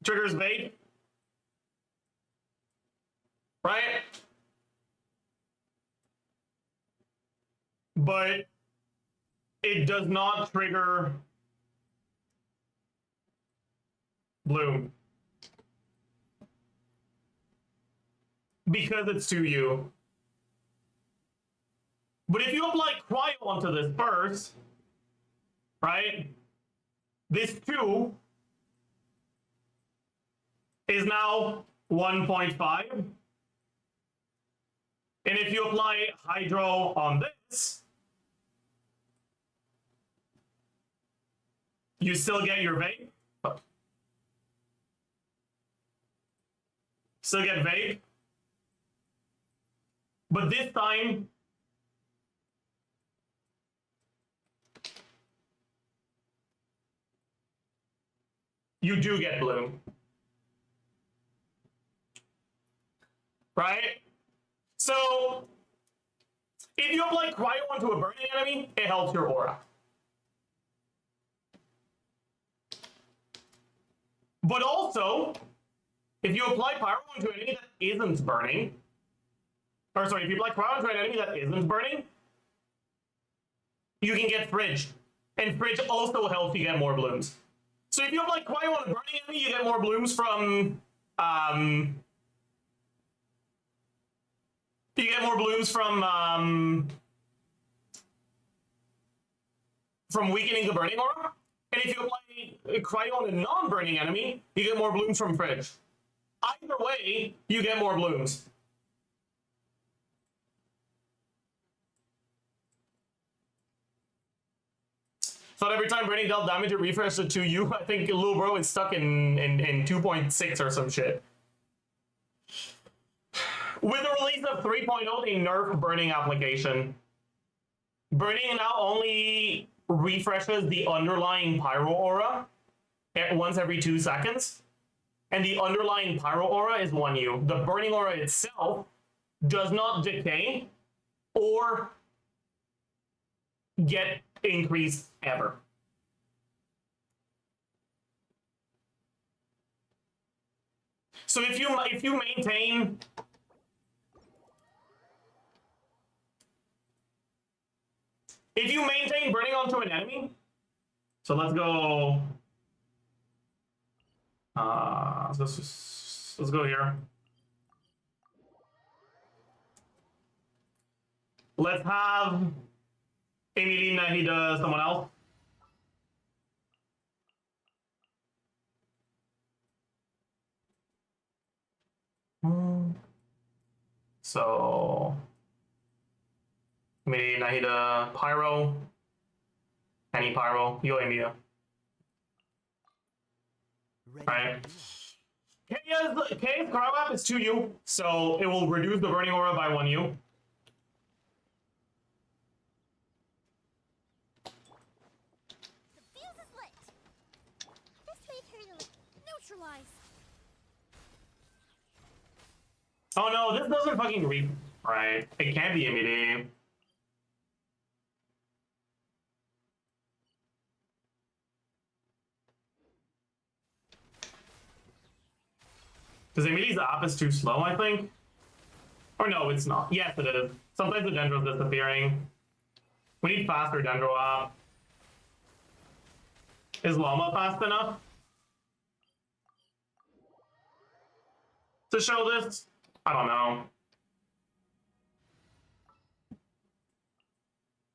vape. Right? But it does not trigger bloom. Because it's 2U. But if you apply cryo onto this first, right? This 2 is now 1.5. And if you apply hydro on this, you still get your vape. Still get vape. But this time, you do get bloom. Right? So, if you apply cryo onto a burning enemy, it helps your aura. But also, if you apply pyro onto an enemy that isn't burning, or sorry, if you apply cryo onto an enemy that isn't burning, you can get fridge. And fridge also helps you get more blooms. So if you apply cryo on a burning enemy, you get more blooms from weakening the burning aura. And if you apply cryo on a non-burning enemy, you get more blooms from fridge. Either way, you get more blooms. Thought every time burning dealt damage, it refreshed to 2U. I think Lil Bro is stuck in 2.6 or some shit. With the release of 3.0, they nerfed burning application. Burning now only refreshes the underlying pyro aura once every 2 seconds. And the underlying pyro aura is 1U. The burning aura itself does not decay or get increased ever. So if you maintain burning onto an enemy, so let's go. Let's go here. Let's have Emilina, he does someone else. So Emilina, he does pyro. Any pyro, yo Emilio. Right. K's cryo app is 2U, so it will reduce the burning aura by 1U. Oh no, this doesn't fucking read. Right. It can't be MED. Because MED's app is too slow, I think. Or no, it's not. Yes, it is. Sometimes the dendro's disappearing. We need faster dendro app. Is Llama fast enough to show this? I don't know.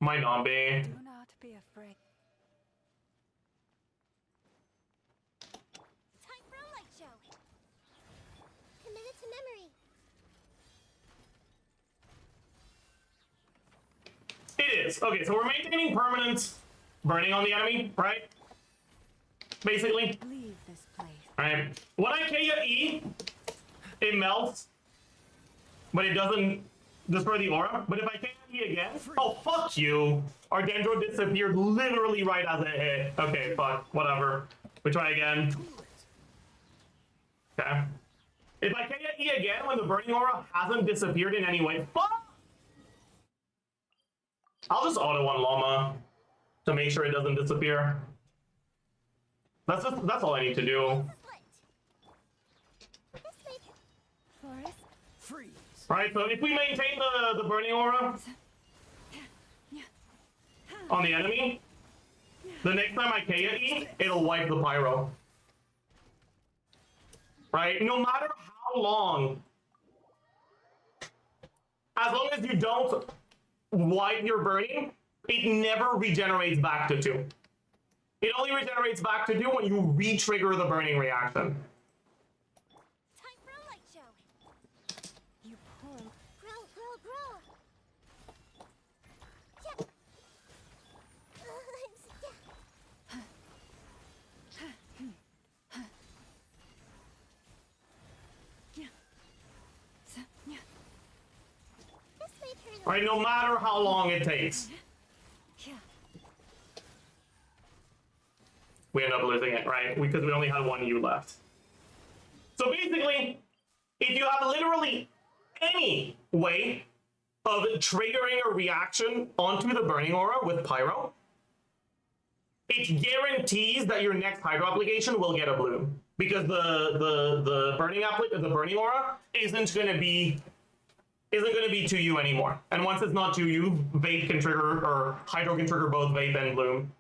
Might not be. Do not be afraid. Anyways, okay, so we're maintaining permanent burning on the enemy, right? Basically. Leave this place. Alright. When I K your E, it melts, but it doesn't destroy the aura. But if I K your E again, oh fuck you! Our Dendro disappeared literally right as it hit. Okay, fuck, whatever. We try again. Okay. If I K your E again when the burning aura hasn't disappeared in any way, fuck! I'll just auto one llama to make sure it doesn't disappear. That's all I need to do. Forest. Freeze. Right, so if we maintain the burning aura on the enemy, the next time I KE, it'll wipe the pyro. Right? No matter how long, as long as you don't wipe your burning, it never regenerates back to 2. It only regenerates back to 2 when you re-trigger the burning reaction. Time for a light show. You pull. Grow. Yep. I'm stuck. This may turn out. Right? No matter how long it takes. We end up losing it, right? Because we only had 1 U left. So basically, if you have literally any way of triggering a reaction onto the burning aura with pyro, it guarantees that your next hydro application will get a bloom. Because the burning aura isn't gonna be 2U anymore. And once it's not 2U, vape can trigger, or hydro can trigger both vape and bloom.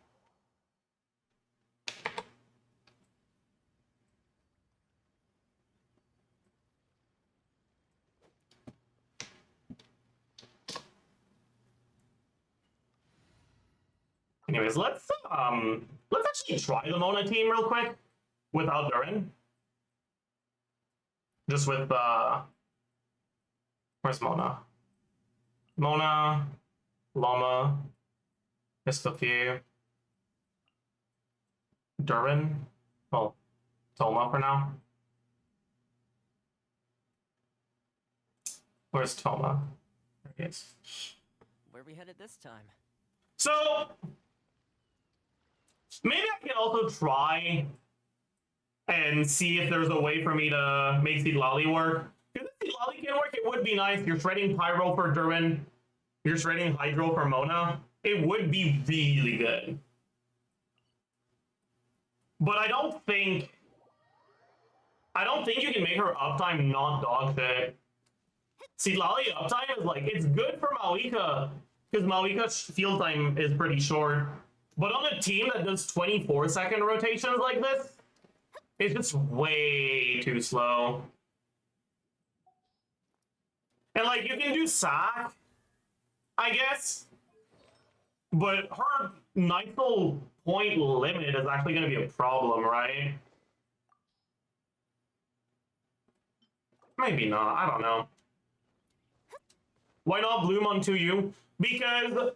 Anyways, let's actually try the Mona team real quick without Durin. Just with where's Mona? Mona, Llama, Mistafir, Durin. Well, Toma for now. Where's Toma? There he is. Where we headed this time? So maybe I can also try and see if there's a way for me to make Seedlali work. If Seedlali can work, it would be nice. You're shredding Pyro for Durin. You're shredding Hydro for Mona. It would be really good. But I don't think you can make her uptime not dog shit. Seedlali uptime is like, it's good for Mawika, because Mawika's field time is pretty short. But on a team that does 24-second rotations like this, it's just way too slow. And like, you can do Sack, I guess, but her Nightfall point limit is actually going to be a problem, right? Maybe not, I don't know. Why not Bloom on 2U? Because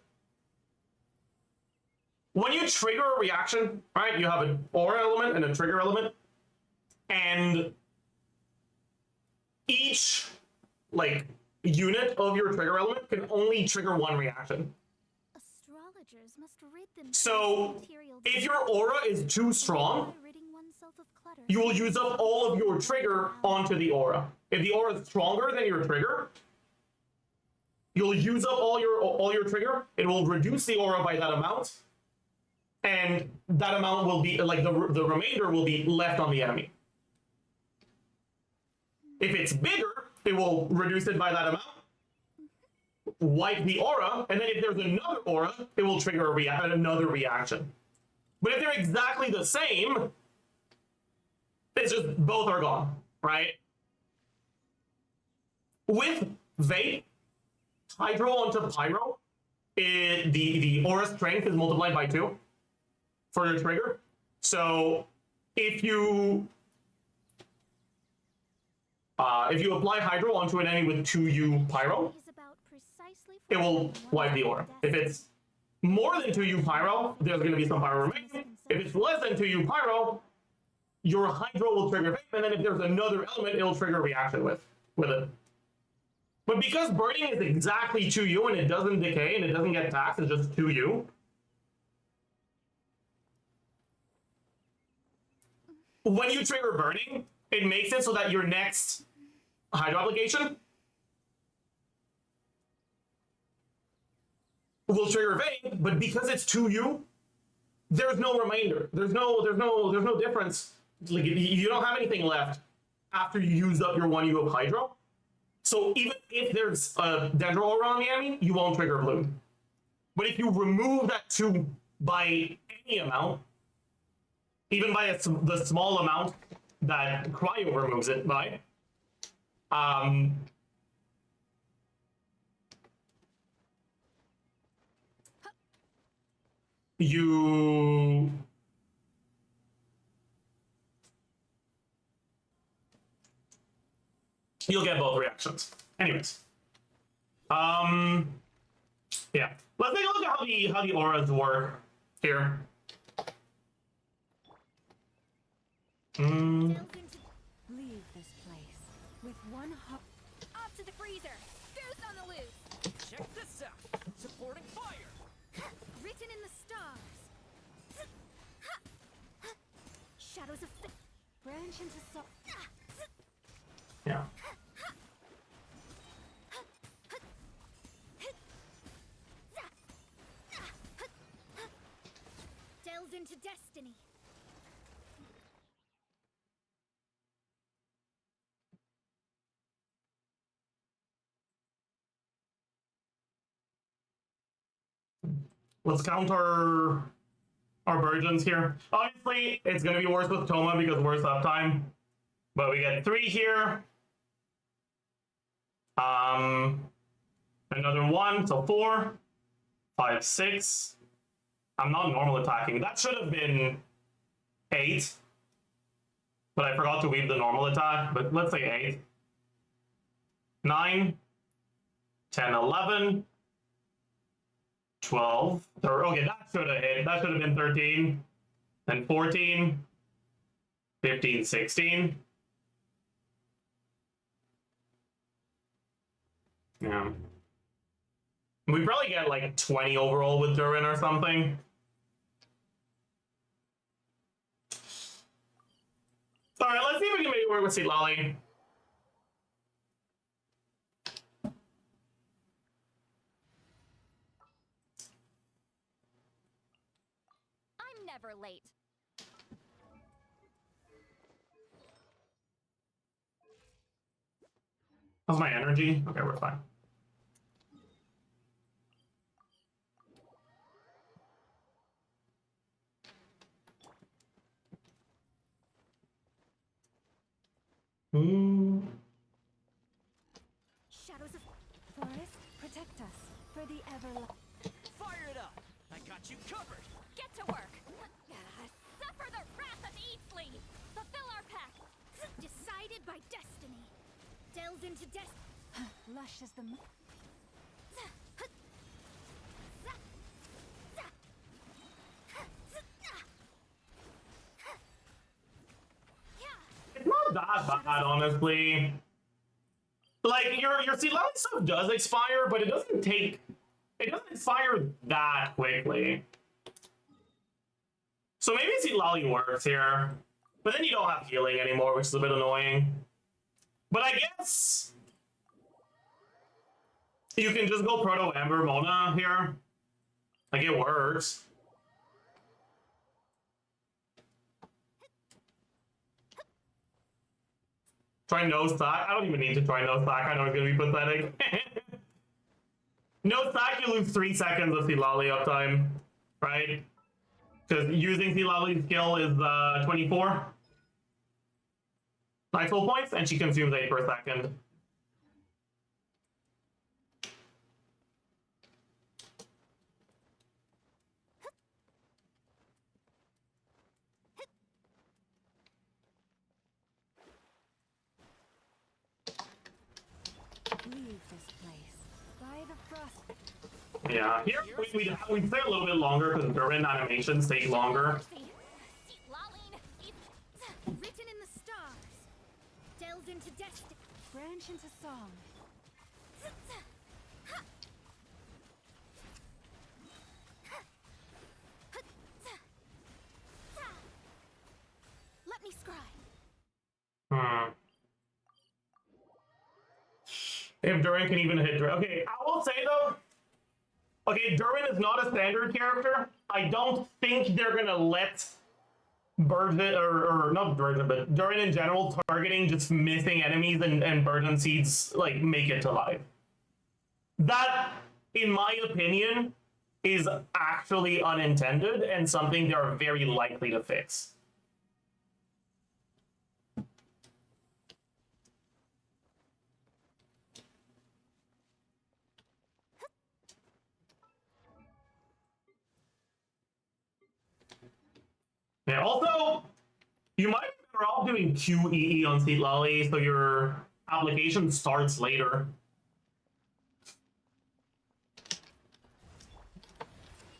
when you trigger a reaction, right, you have an aura element and a trigger element, and each, like, unit of your trigger element can only trigger one reaction. Astrologers must rid them. So, if your aura is too strong, you will use up all of your trigger onto the aura. If the aura is stronger than your trigger, you'll use up all your trigger. It will reduce the aura by that amount, and that amount will be like the remainder will be left on the enemy. If it's bigger, it will reduce it by that amount, wipe the aura, and then if there's another aura, it will trigger another reaction. But if they're exactly the same, it's just both are gone, right? With Vape, Hydro onto Pyro, the aura strength is multiplied by 2 for your trigger. So if you apply Hydro onto an enemy with 2U Pyro, it will wipe the aura. If it's more than 2U pyro, there's going to be some pyro remaining. If it's less than 2U pyro, your hydro will trigger vape, and then if there's another element, it'll trigger a reaction with it. But because burning is exactly 2U and it doesn't decay and it doesn't get taxed, it's just 2U. When you trigger burning, it makes it so that your next hydro application will trigger vape, but because it's 2U, there's no remainder. There's no difference. Like you don't have anything left after you used up your 1U of hydro. So even if there's a dendro around the enemy, you won't trigger bloom. But if you remove that 2 by any amount, even by the small amount that cryo removes it by, you'll get both reactions. Anyways, yeah. Let's take a look at how the auras work here. Leave this place with one heart. Off to the freezer. Goose on the loose. Check this out. Supporting fire. Written in the stars. Shadows of Branch into so. Yeah. delves into destiny. Let's count our virgins here. Obviously, it's going to be worse with Toma because worse uptime. But we get 3 here. Another 1, so 4, 5, 6. I'm not normal attacking. That should have been 8. But I forgot to weave the normal attack. But let's say 8. 9, 10, 11. 12. Okay, that should have hit. That should have been 13. Then 14. 15, 16. Yeah. We probably get like 20 overall with Durin or something. Alright, let's see if we can make it work with Seed Lolly. I'm never late. How's my energy? Okay, we're fine. Shadows of Forest, protect us for the everlasting. Fire it up. I got you covered. get to work. Suffer the wrath of Eatsley. Fulfill our pact. Decided by destiny. Delves into destiny. Lush as the It's not that bad, honestly. Like, your Seed Lolly stuff does expire, but it doesn't expire that quickly. So maybe Seed Lolly works here. But then you don't have healing anymore, which is a bit annoying. But I guess you can just go Proto Amber Mona here. Like, it works. Try no stack. I don't even need to try no stack. I know it's gonna be pathetic. No stack, you lose 3 seconds of Seed Lolly uptime, right? Because using Seed Lolly's skill is 24 nitro points, and she consumes 8 per second. leave this place By the frost. Yeah, here we stay a little bit longer because Durin animations take longer. Written in the stars. Delved into destiny. Branch into song. Let me scry. Hmm. If Durin can even hit Durin. Okay, I will say though. Okay, Durin is not a standard character. I don't think they're gonna let Burden or not Burden, but Durin in general targeting just missing enemies and Burden Seeds like make it to life. That, in my opinion, is actually unintended and something they're very likely to fix. Yeah, also, you might be better off doing QEE on Seat Lolly so your application starts later.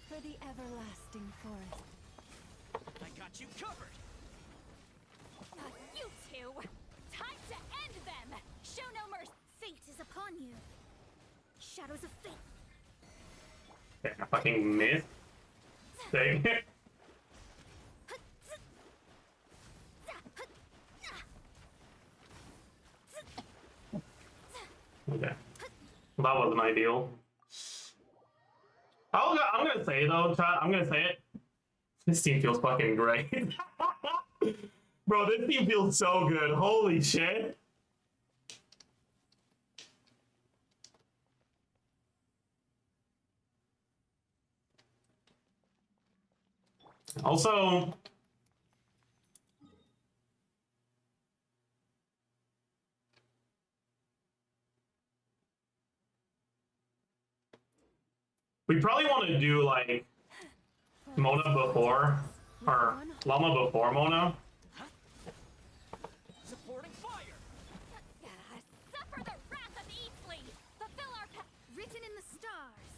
For the everlasting forest. I got you covered. You two! Time to end them! Show no mercy! Fate is upon you. Shadows of fate. Okay, I fucking missed. Dang it. Okay. That wasn't ideal. I'm gonna say though, chat, I'm gonna say it. This team feels fucking great. Bro, this team feels so good. Holy shit. Also, we probably want to do like Mona before, or Llama before Mona. Supporting fire. Suffer the wrath of Eastleigh! Fulfill our written in the stars.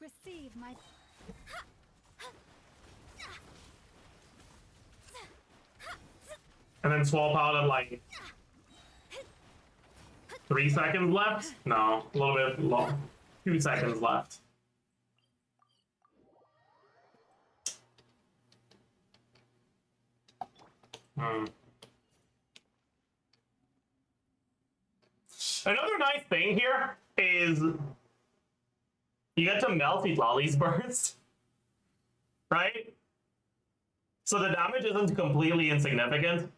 Receive my. And then swap out at like 3 seconds left? No, a little bit long. 2 seconds left. Another nice thing here is you get to melt these lollies burst, right? So the damage isn't completely insignificant.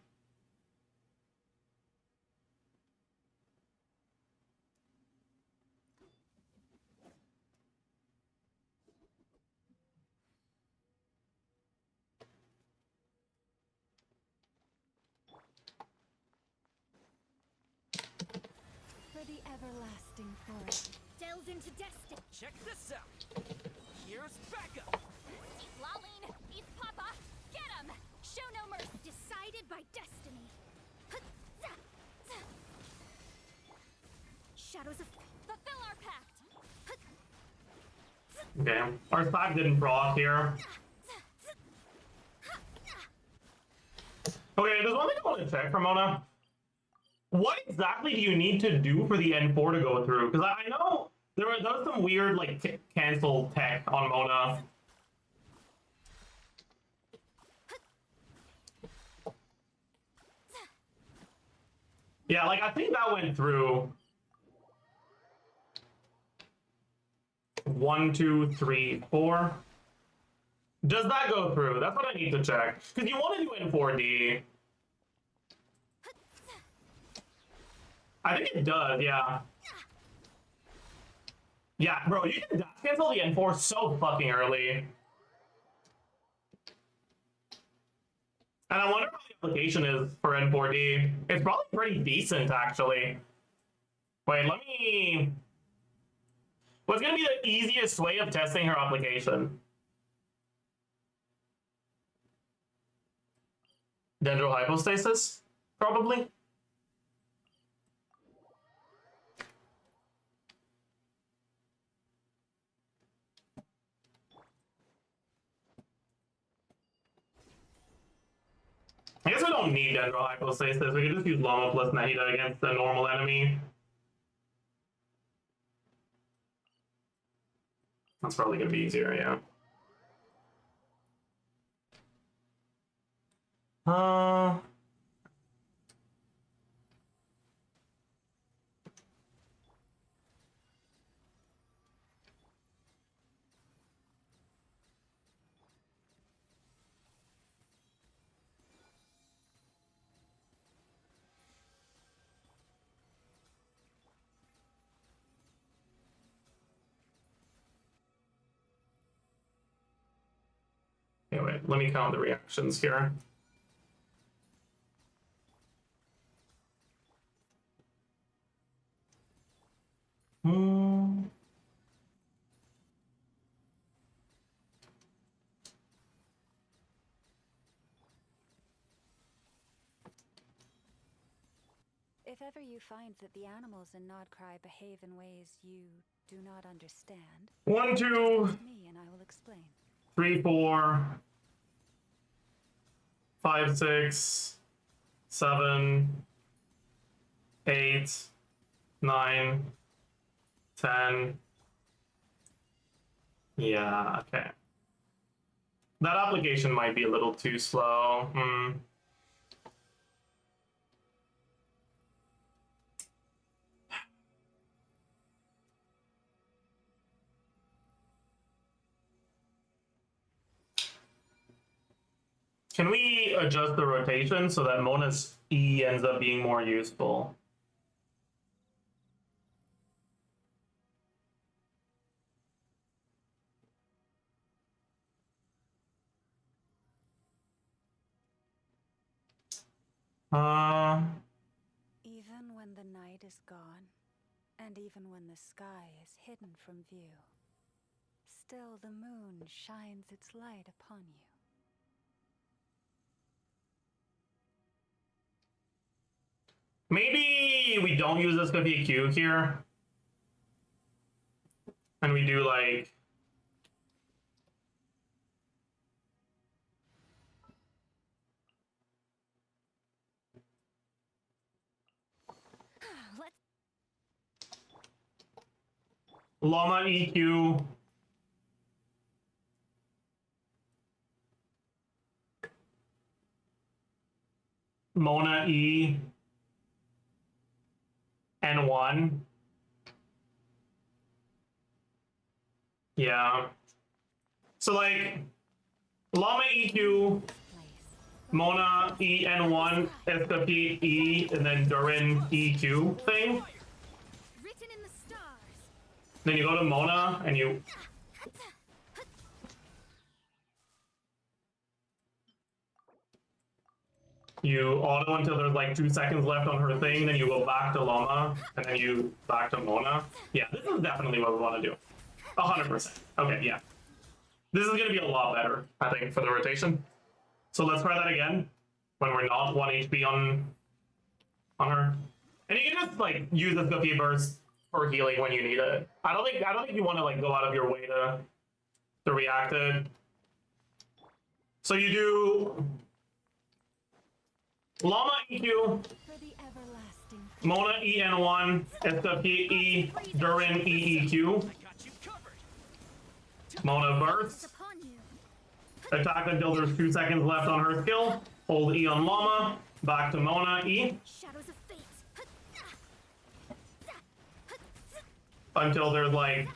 For the everlasting forest. Delved into destiny. Check this out. Here's backup. Laline, East Papa, get him! Show no mercy. Decided by destiny. Shadows of fulfill our pact. Okay, our stack didn't proc here. Okay, there's one thing I want to check for Mona. What exactly do you need to do for the N4 to go through? Because I know there was some weird like cancel tech on Mona. Yeah, like I think that went through. 1, 2, 3, 4. Does that go through? That's what I need to check. Because you want to do N4D. I think it does, yeah. Yeah, bro, you can dash cancel the N4 so fucking early. And I wonder what the application is for N4D. It's probably pretty decent, actually. Wait, let me... What's going to be the easiest way of testing her application? Dendro hypostasis? Probably. don't need Dendro Hypostasis. We can just use Llama plus Nahida against a normal enemy. That's probably gonna be easier, yeah. Okay, wait, let me count the reactions here. If ever you find that the animals in Nodcry behave in ways you do not understand, 1, 2, ask me and I will explain. 3, 4, 5, 6, 7, 8, 9, 10. Yeah, okay. That application might be a little too slow. Can we adjust the rotation so that Mona's E ends up being more useful? Even when the night is gone, and even when the sky is hidden from view, still the moon shines its light upon you. Maybe we don't use this Q here. And we do like... Llama EQ. Mona E. N1. Yeah. So like Llama EQ, Mona EN1, SKP E, and then Durin EQ thing. Written in the stars. Then you go to Mona and you auto until there's like 2 seconds left on her thing, then you go back to Llama, and then you back to Mona. Yeah, this is definitely what we want to do. 100%. Okay, yeah. This is going to be a lot better, I think, for the rotation. So let's try that again, when we're not 1 HP on her. And you can just like use the Cookie Burst for healing when you need it. I don't think you want to like go out of your way to react it. So you do Llama EQ, Mona EN1, SKP E, Durin EEQ, Mona Burst, attack until there's 2 seconds left on her skill, hold E on Llama, back to Mona E, Shadows of fate. until there's like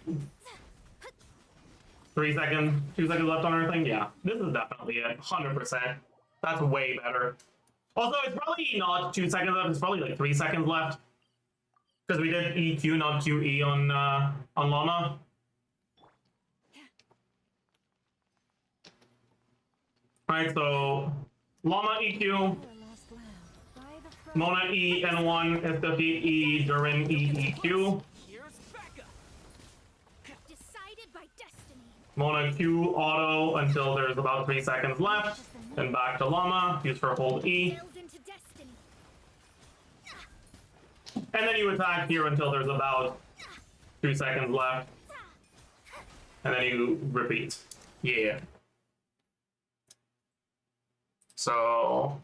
2 seconds left on her thing. Yeah, this is definitely it, 100%. That's way better. Also, it's probably not 2 seconds left, it's probably like 3 seconds left. Because we did EQ, not QE on Llama. Alright, so Llama EQ, Mona E N1, SKP E, Durin EEQ, Decided by destiny. Mona Q auto until there's about 3 seconds left, then back to Llama, use for hold E, Build into destiny. and then you attack here until there's about 2 seconds left, and then you repeat. Yeah. So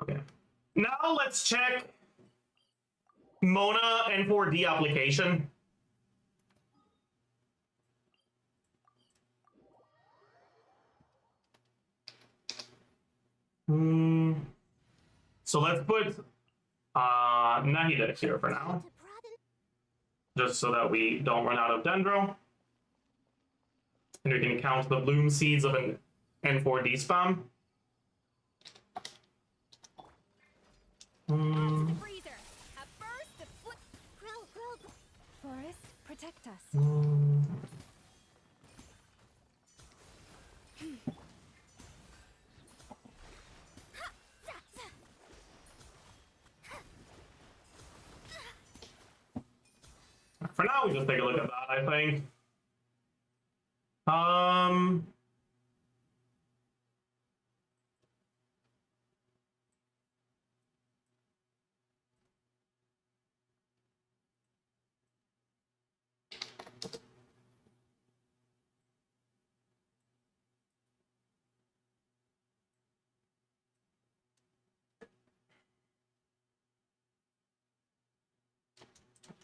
Okay. Now let's check Mona N4D application. So let's put Nahida here for now, just so that we don't run out of Dendro. And we can count the bloom seeds of an N4D spam. Forest, protect us. For now, we just take a look at that, I think.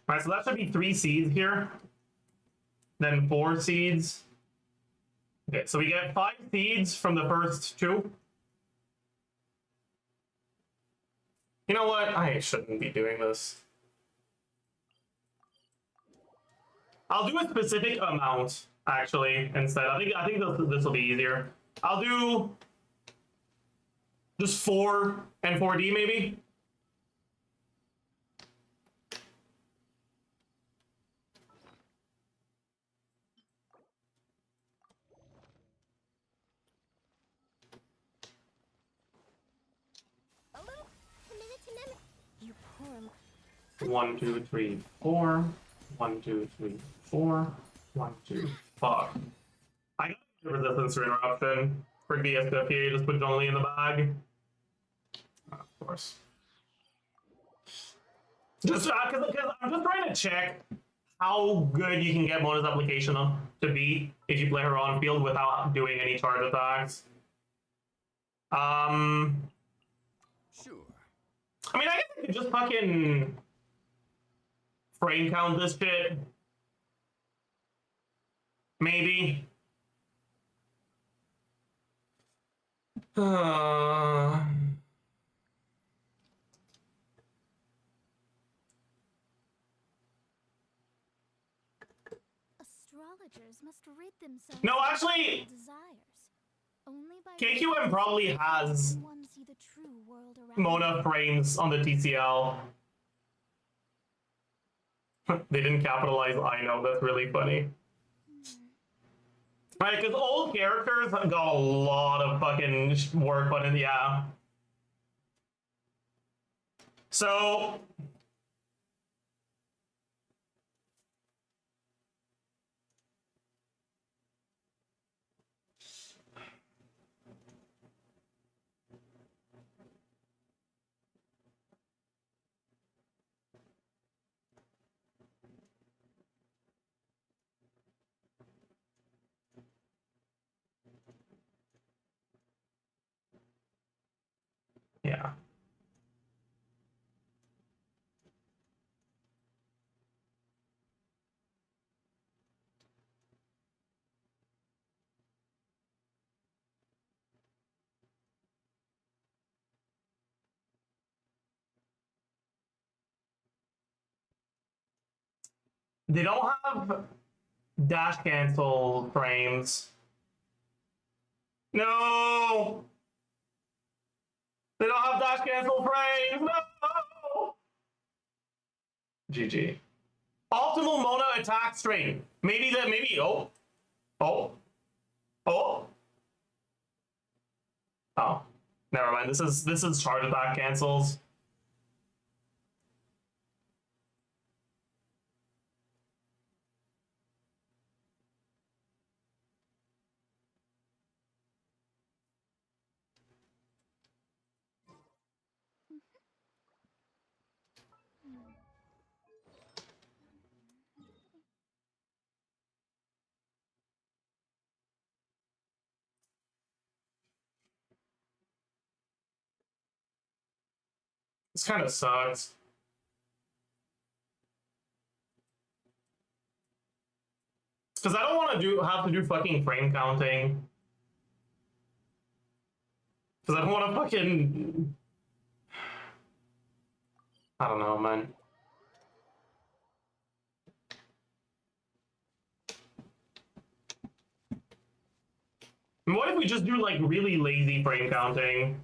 All right, so that should be 3 seeds here. Then 4 seeds. Okay, so we get 5 seeds from the first 2. You know what? I shouldn't be doing this. I'll do a specific amount, actually, instead. I think this will be easier. I'll do just 4 and 4D, maybe. You poor 1, 2, 3, 4. 1, 2, 3, 4. 1, 2. Fuck. I got the resistance to interruption. For DSFA, just put Jolie in the bag. Of course. Just because I'm just trying to check how good you can get Mona's application to be if you play her on field without doing any charge attacks. Sure. I mean, I guess I could just fucking frame count this shit. Maybe. Astrologers must rid themselves No, of actually, their desires. Only by KQM probably has one see the true world around Mona frames on the TCL. They didn't capitalize I know, that's really funny. Right, because old characters got a lot of fucking work on it, yeah. So... yeah. They don't have dash cancel frames. No! They don't have dash cancel frames! No! GG. Optimal Mona attack string. Maybe, oh. Oh. Oh. Oh. Never mind. This is charge attack cancels. This kind of sucks. Because I don't want to have to do fucking frame counting. Because I don't want to fucking... I don't know, man. And what if we just do, like, really lazy frame counting?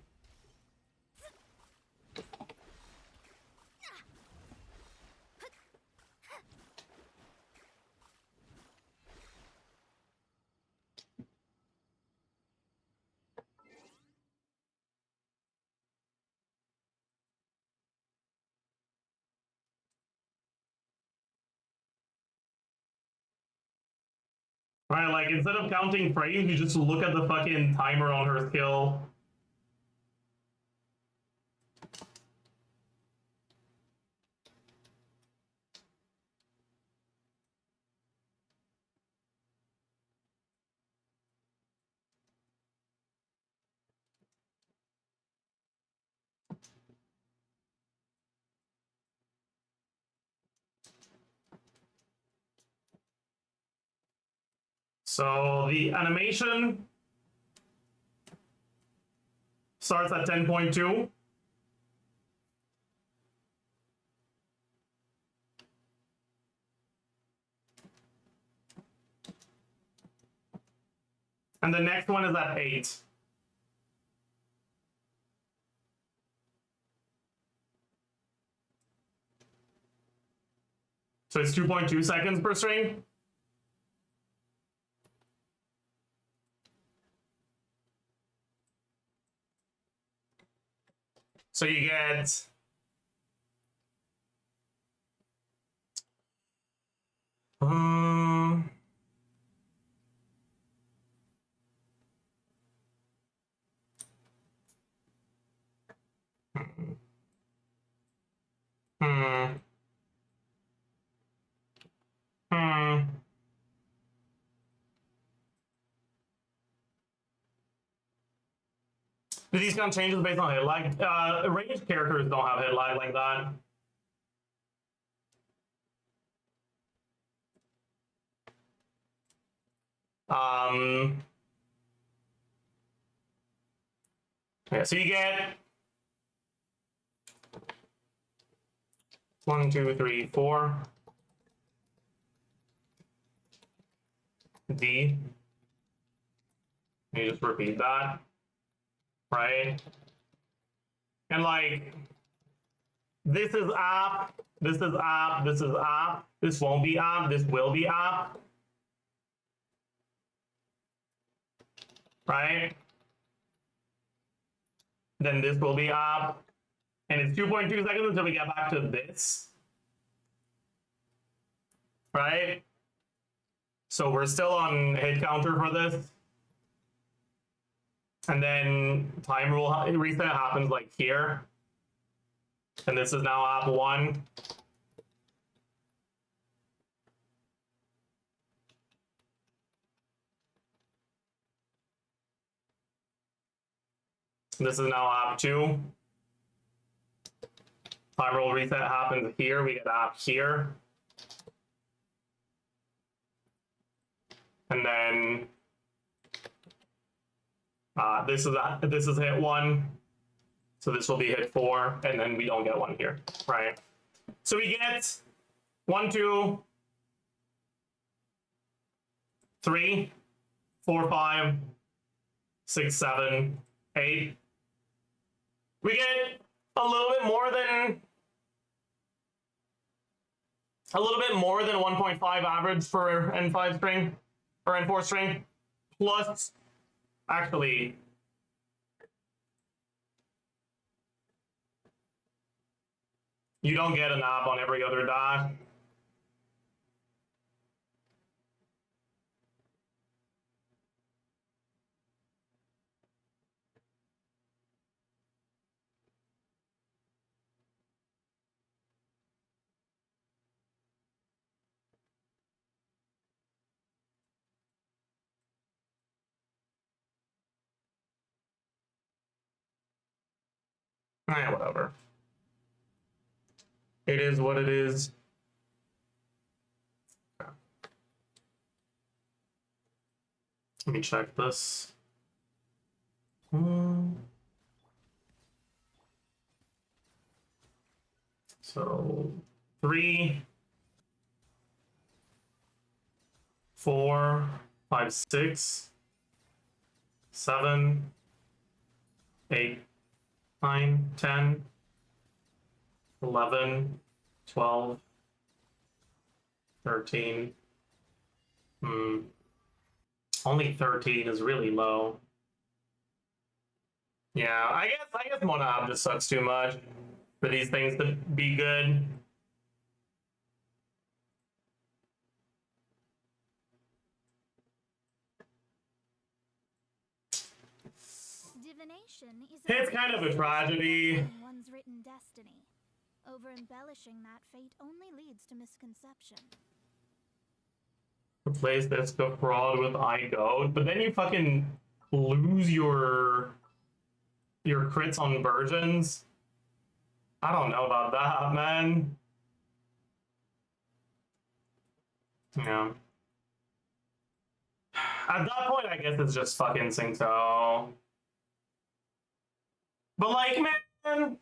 Right, like, instead of counting frames, you just look at the fucking timer on her skill. So the animation starts at 10.2. And the next one is at 8. So it's 2.2 seconds per string. So you get hmm. Do these count changes based on hit lag? Ranged characters don't have hit lag like that. Yeah, so you get 1, 2, 3, 4. D. You just repeat that, right? And like, this is app, this is app, this is app, this won't be app, this will be app, right? Then this will be app, and it's 2.2 seconds until we get back to this, right? So we're still on hit counter for this. And then time rule reset happens like here. And this is now app 1. This is now app 2. Time rule reset happens here. We get app here. And then this is hit 1. So this will be hit 4, and then we don't get 1 here, right? So we get 1, 2, 3, 4, 5, 6, 7, 8. We get a little bit more than 1.5 average for N5 string or N4 string, plus actually you don't get an app on every other dash. Yeah, whatever. It is what it is. Let me check this. So 3, 4, 5, 6, 7, 8, 9, 10, 11, 12, 13. Only 13 is really low. Yeah, I guess Monab just sucks too much for these things to be good. Divination is It's kind of a tragedy. one's written destiny. Over embellishing that fate only leads to misconception. Replace this go fraud with iGo, but then you fucking lose your crits on versions. I don't know about that, man. Yeah. At that point, I guess it's just fucking Singto. But like, man,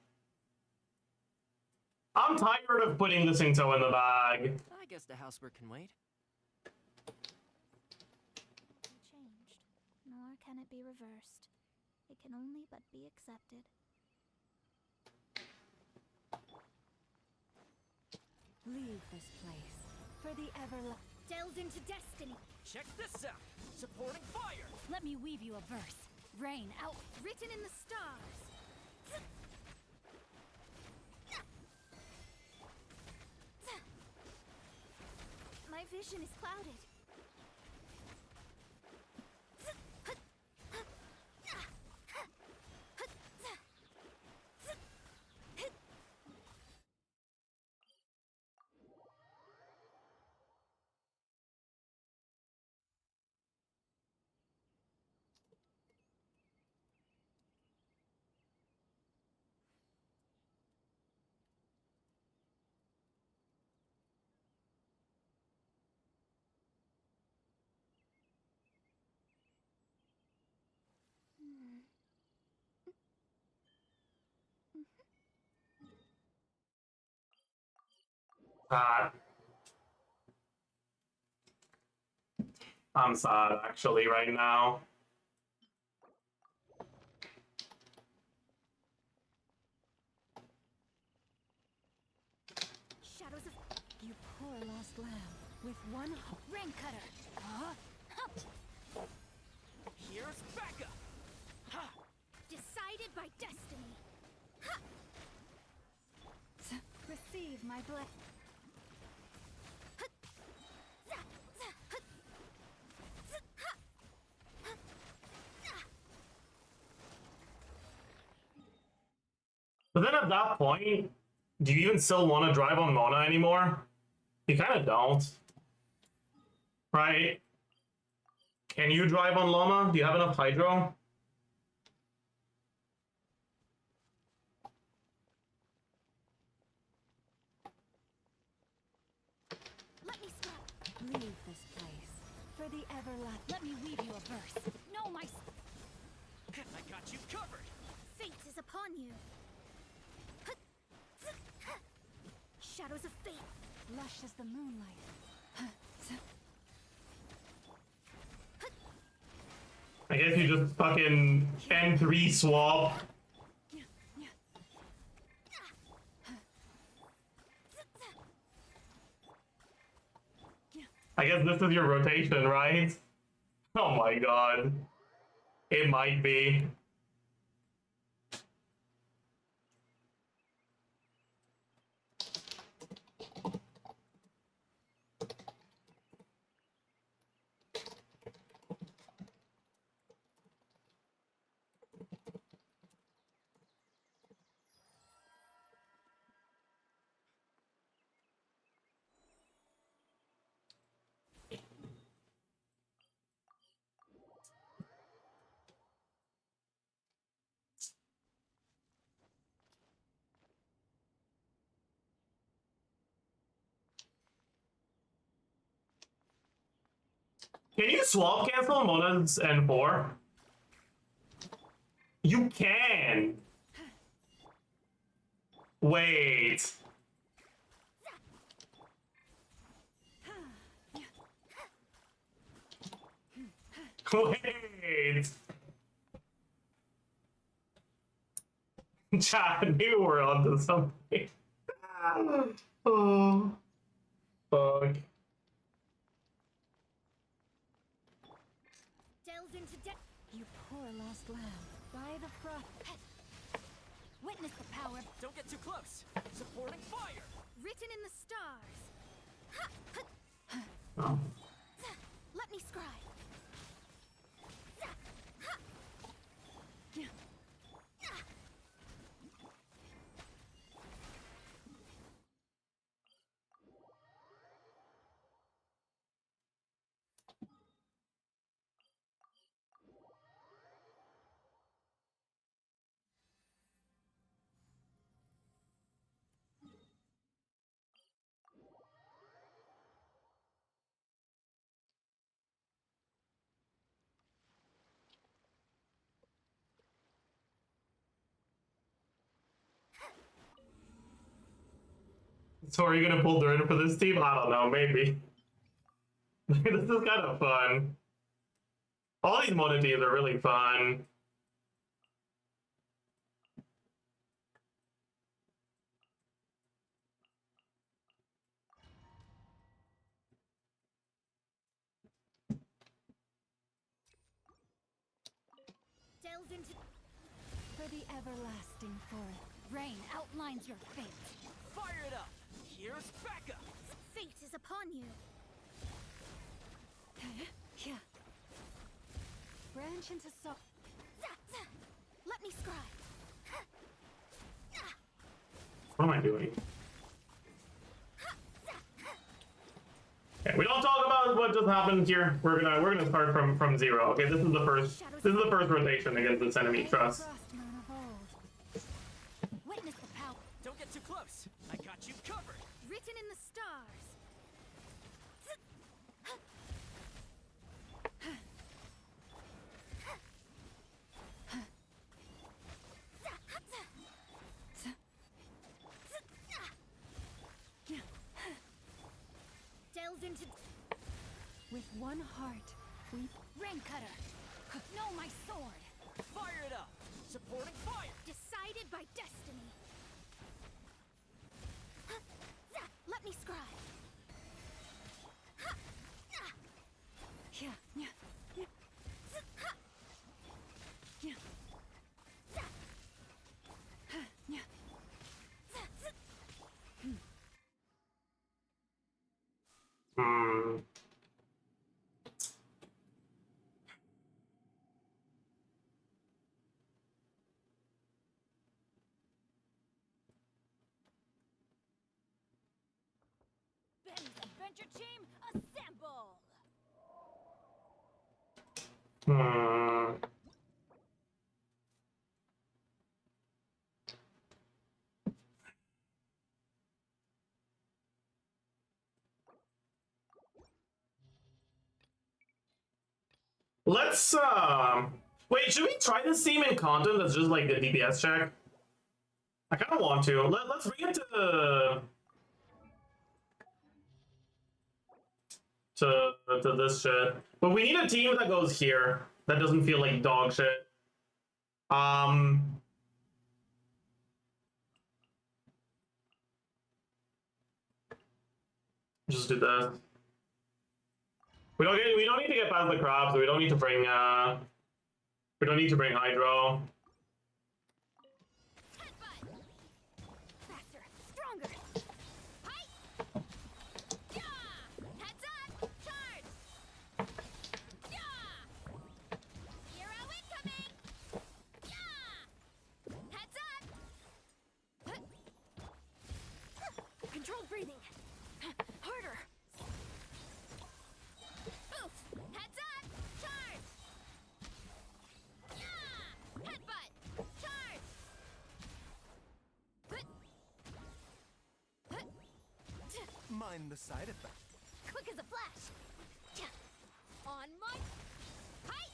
I'm tired of putting the Singto in the bag. I guess the housework can wait. Changed, nor can it be reversed. It can only but be accepted. Leave this place for the everlasting. Delved into destiny. Check this out. Supporting fire. Let me weave you a verse. Rain out, written in the stars. My vision is clouded. Sad. I'm sad, actually, right now. Shadows of You poor lost lamb. With one rain cutter. Here's Becca. Ha! Decided by destiny. receive my blessing. But then at that point, do you even still want to drive on Mona anymore? You kind of don't. Right? Can you drive on Loma? Do you have enough Hydro? Let me stop. Leave this place for the everlasting. Let me weave you a verse. No, my I got you covered. fate is upon you. Shadows of fate. Lush as the moonlight. I guess you just fucking N3 swap. I guess this is your rotation, right? Oh my god. It might be. Can you swap cancel monas and 4? You can. Wait. Wait. Chat, maybe we're onto something. Oh, fuck. Delves into you poor lost lamb. By the froth. Witness the power. Don't get too close. Supporting fire. Written in the stars. Oh. Let me scribe. So are you gonna pull Durin for this team? I don't know, maybe. This is kind of fun. All these Mona teams are really fun. Delves into for the everlasting forest. Rain outlines your fate. Fire it up. Here's Becca. Fate is upon you. Yeah. Branch into so. Let me scribe. What am I doing? Okay, we don't talk about what just happened here. We're gonna start from 0. Okay, this is the first rotation against this enemy. Trust. Witness the power. Don't get too close. I got you covered. Written in the stars. Delves into with one heart. We rain cutter. Know my sword. Fire it up. Supporting fire. Decided by destiny. Let me scribe. Yeah. Ben's adventure team, assemble! Let's wait, should we try this team in content that's just like the DPS check? I kinda want to. Let's bring it to this shit. But we need a team that goes here. That doesn't feel like dog shit. Just do this. We don't need to get past the crabs, so we don't need to bring Hydro. Faster, stronger. Hi. Yeah. Heads up. Charge. Yeah. Hero incoming. Yeah. Heads up. Controlled breathing. Harder. Oof. Heads up. Charge. Yeah. Headbutt. Charge. Mind the side effect. Quick as a flash. On my height.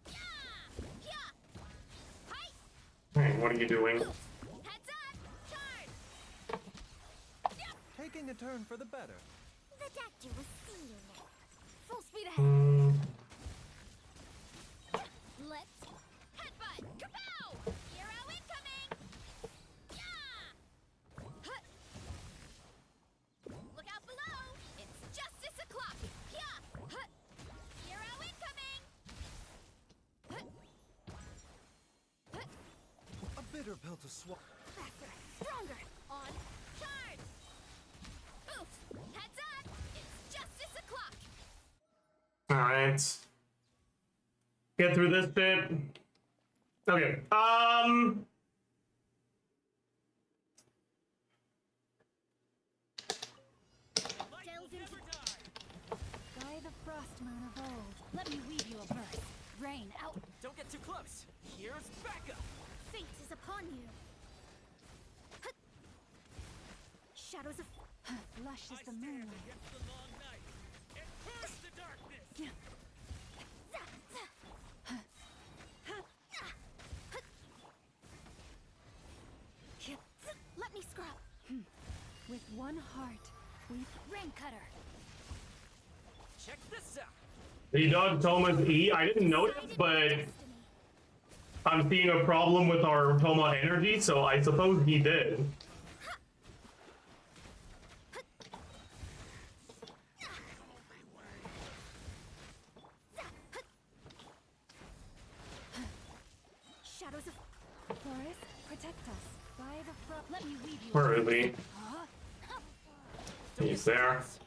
Yeah. Yeah. Height. Hey, what are you doing? Heads up. Charge. Taking a turn for the better. The doctor was seeing. Full speed ahead. Let's headbutt. Kapow! Hero incoming. Yeah. Hut. Look out below. It's justice o'clock. Yeah. Hut. Hero incoming. Hut. Hut. A bitter pill to swallow. Faster. Stronger. On charge. Oof. Heads up. It's justice o'clock. Alright. Get through this bit. Okay. Delve into By the frost moon of old, let me weave you a verse. Rain out. Don't get too close. Here's backup. fate is upon you. Hut. Shadows of Lush I is the stand moonlight. against the long night and curse the darkness. Let me scrub. With one heart, we Rain cutter. Check this out. The dog Toma's E. I didn't notice, but Destiny. I'm seeing a problem with our Toma energy, so I suppose he did. Shadows of forest protect us. By the frost, let me weave you. Where is he? Don't He's get too there. close.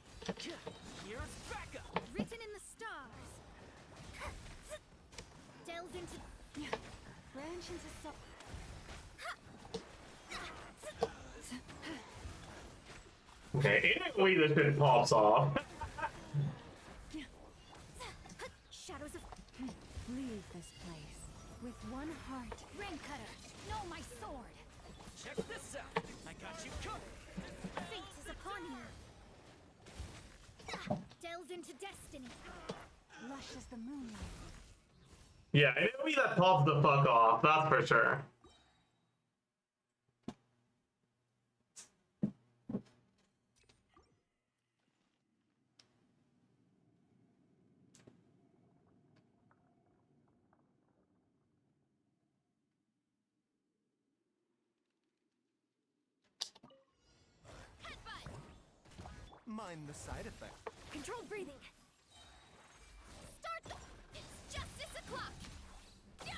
Here's backup. written in the stars. Delve into Branch into so. Okay, anyway, this shit pops off. shadows of Leave this place. With one heart, rain cutter. No, my sword. Check this out. I got you covered. Fate is upon you. Delve into destiny. lush as the moonlight. Yeah, anyway, that pops the fuck off, that's for sure. Headbutt. Mind the side effect. Controlled breathing. Start the... It's justice o'clock. Yeah!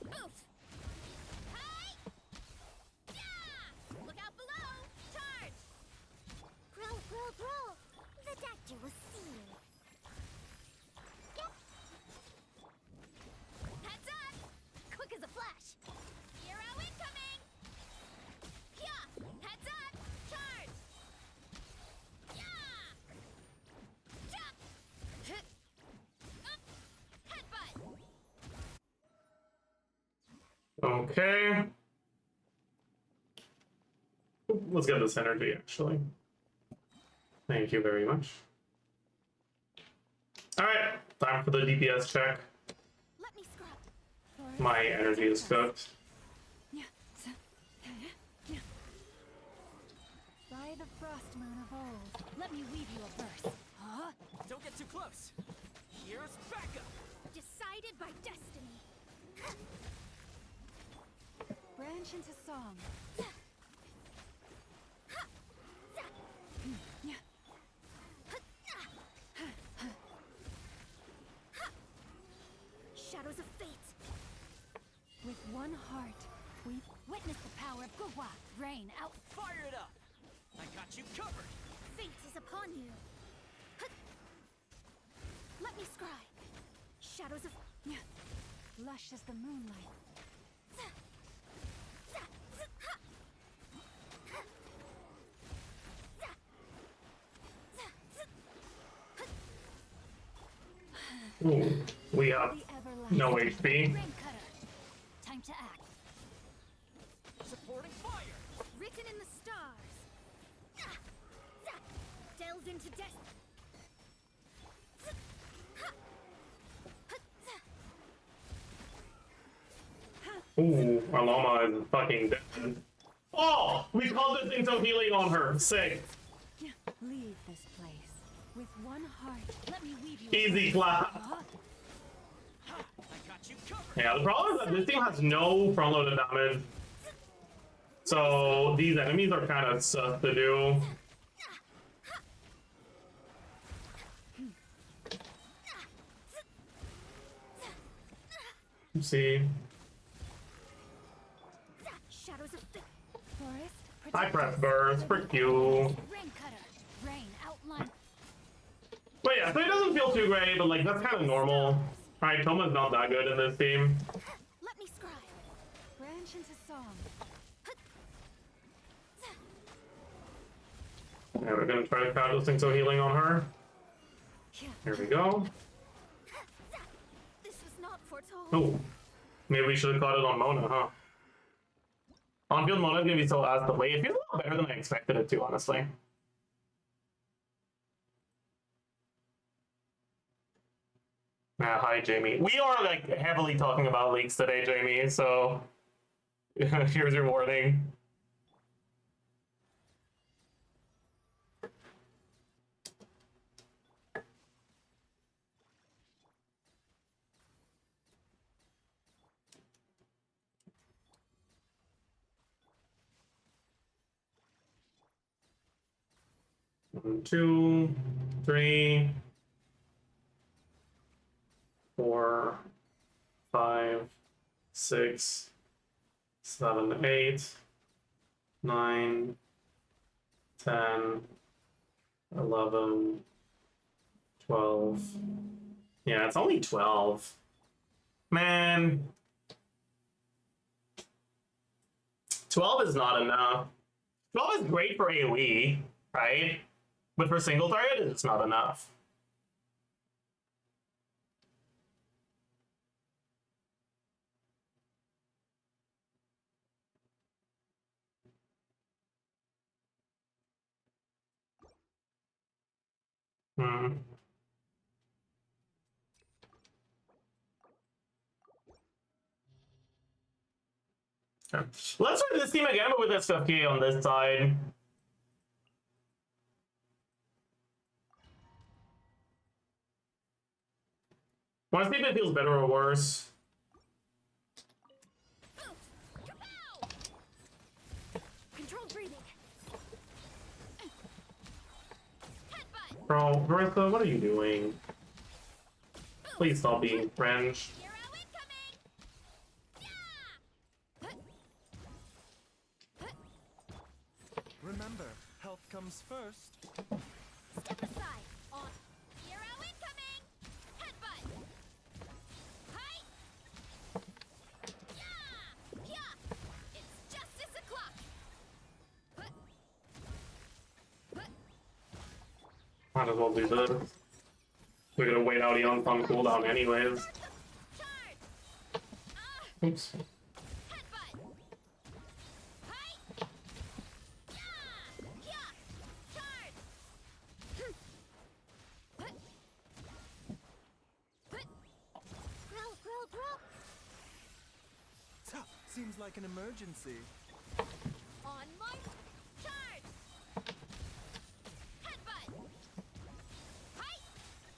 Oof. Hi! Yeah! Look out below. Charge! Grow. The doctor was seeing. Yep. Heads up! Quick as a flash. Hero incoming! Yeah! Heads up! Charge! Yeah! Jump! Hit! Up! Headbutt! Okay. Let's get this energy, actually. Thank you very much. Alright, time for the DPS check. Let me scrub. Forest My energy is cooked. By the frost moon of old, let me weave you a verse. Huh? Don't get too close. Here's backup. Decided by destiny. Branch into song. Shadows of fate. With one heart, we witness the power of Gugwa. Rain out. Fire it up. I got you covered. Fate is upon you. Let me scry. Shadows of... Lush as the moonlight. Ooh, we have The everlasting. no HP. Rain cutter. Time to act. Supporting fire. Written in the stars. Delve into destiny. Ooh, our llama is fucking dead. Oh, we called this into healing on her. Sick. Leave this place with one heart. Let me weave you. Easy clap. I got you covered. Yeah, the problem is that this team has no front-loaded damage. So these enemies are kind of sus to do. Let's see. Shadows of the Forest, I protect press us. burst, frick you. rain cutter. Rain outline. But yeah, so it doesn't feel too great, but like that's kind of normal. Alright, Toma's not that good in this team. Let me scry. Branch into song. Yeah, we're gonna try to crowd this thing so healing on her. Here we go. This was not foretold. Oh, maybe we should have caught it on Mona, huh? On-field Mona is gonna be so ass to play. It feels a lot better than I expected it to, honestly. Hi, Jamie. We are like heavily talking about leaks today, Jamie. So here's your warning. One, 2, 3, 4, 5, 6, 7, 8, 9, 10, 11, 12. Yeah, it's only 12. Man. 12 is not enough. 12 is great for AoE, right? But for single target, it's not enough. Hmm. Okay. Let's try this team again, but with SFK on this side. Want to see if it feels better or worse. Kapow! Controlled breathing. Headbutt. Bro, Marissa, what are you doing? Please stop being French. Hero incoming. Yeah! Remember, health comes first. Step aside. On. Hero incoming. Headbutt. Hi. Yeah! Yeah! It's justice o'clock. Might as well do this. We're gonna wait out Eon's on cooldown anyways. Charge. Oops. Headbutt. Hi. Yeah! Yeah! Charge. Growl, growl, growl. Tuh, seems like an emergency. On my charge. Headbutt. Hi.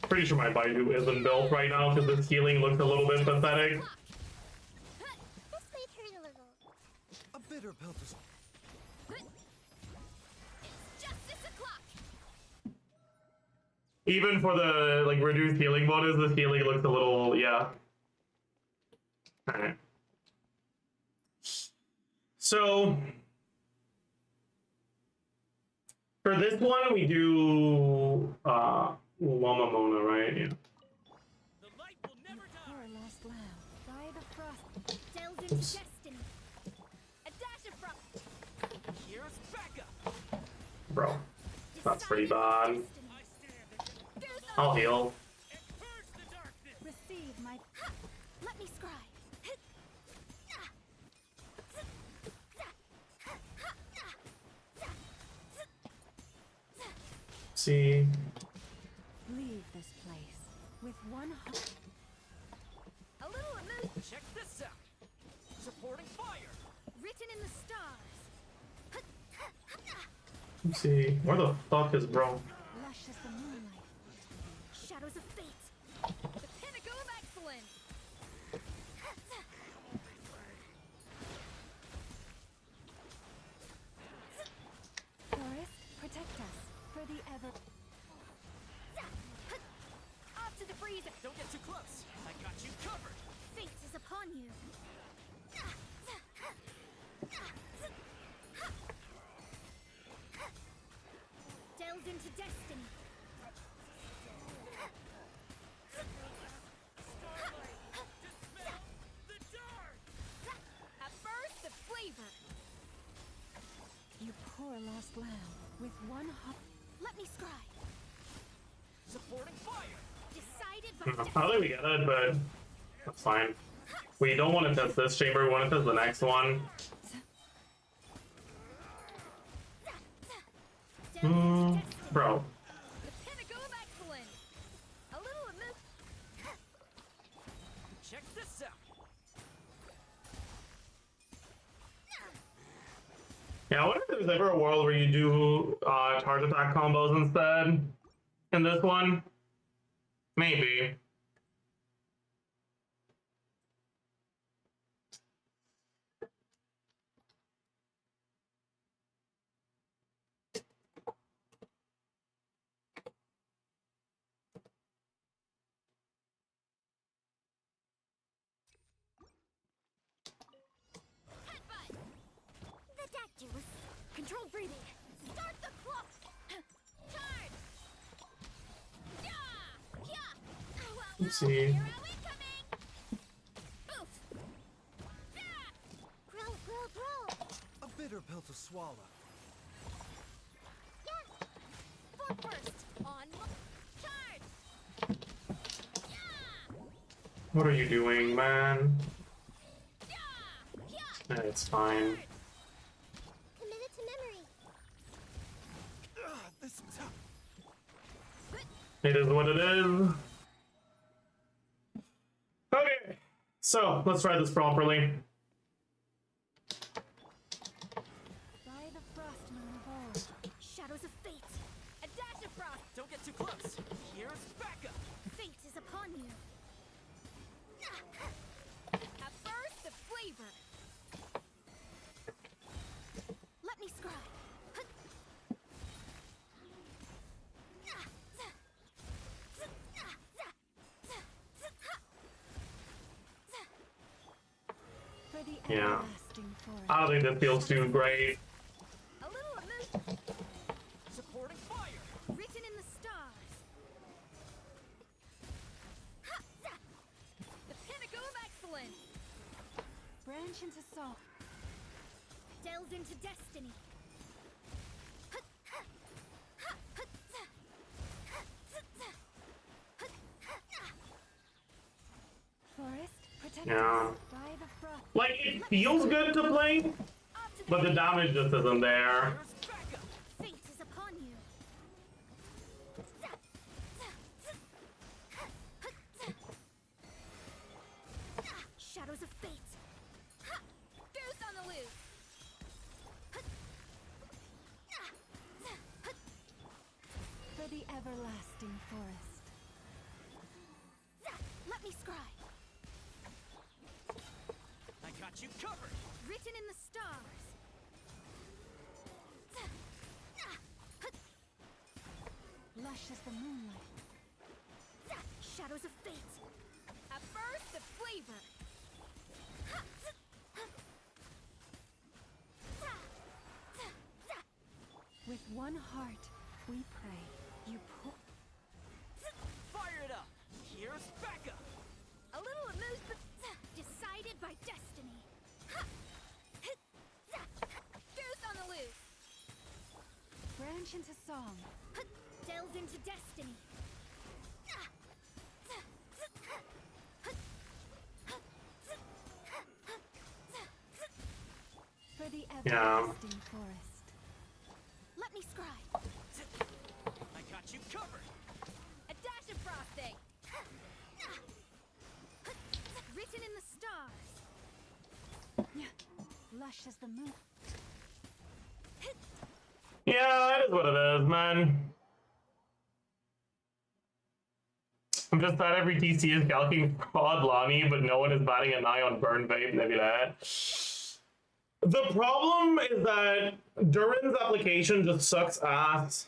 Pretty sure my Baidu isn't built right now because this healing looks a little bit pathetic. This may hurt a little. A bitter pill to It's justice o'clock. Even for the like reduced healing bonus, this healing looks a little, yeah. Alright. So for this one we do Llama Mona, right? Yeah. The light will never die. Poor lost lamb. By the frost. Delves into destiny. A dash of frost. Here's backup. Bro, that's pretty bad. I stand against I'll heal. and purge the darkness. Receive my Let me scry. See. leave this place with one heart. A little amuse. Check this out. Supporting fire. Written in the stars. Let's see. Where the fuck is bro? Lush as the moonlight. Shadows of fate. The pinnacle of excellence. Forest, protect us. For the ever... Off to the freezer. Don't get too close. I got you covered. Fate is upon you. Delved into destiny. Dispel the dark. A burst of flavor. You poor lost lamb. With one hot... Let me scry. Supporting fire. Decided by I destiny. don't think we get it, but that's fine. We don't want to test this chamber, we want to test the next one. Delved into destiny. Bro. The pinnacle of excellence. A little emo- Check this out. Yeah, I wonder if there's ever a world where you do charge attack combos instead in this one. Maybe. Headbutt. The doctor was controlled breathing. Start the clock. Charge. Yeah. Yeah. Oh, well, Let's see. Hero incoming. Oof. Yeah. Growl, growl, growl. A bitter pill to swallow. Yeah. Form first. On. Charge. Yeah. What are you doing, man? Yeah. Yeah. It's fine. Committed to memory. This is tough. It is what it is. Okay, so let's try this properly. By the frost moon of old. Shadows of fate. A dash of frost. Don't get too close. Here's backup. Fate is upon you. A burst of flavor. Let me scry. For the Yeah. everlasting forest. I don't think this feels too great. A little emotion. Supporting fire. Written in the stars. The pinnacle of excellence. Branch into salt. Delved into destiny. Forest, protect Yeah. us. By the frost. Like, it feels good to play, Off to the but the damage just isn't there. Here's backup. Fate is upon you. Shadows of fate. Goose on the loose. For the everlasting forest. Let me scry. I got you covered. Written in the stars. Lush as the moonlight. Shadows of fate. A burst of flavor. With one heart, we pray. You pull. Fire it up. Here's backup. A little amused, but decided by destiny. Goose on the loose. Branch into song. Delved into destiny. For the Yeah. everlasting forest. Let me scry. I got you covered. A dash of frosting. Written in the stars. lush as the moon. Yeah, it is what it is, man. I'm just sad every TC is calcing Quad Lonnie, but no one is batting an eye on Burn Vape, maybe that. The problem is that Durin's application just sucks ass.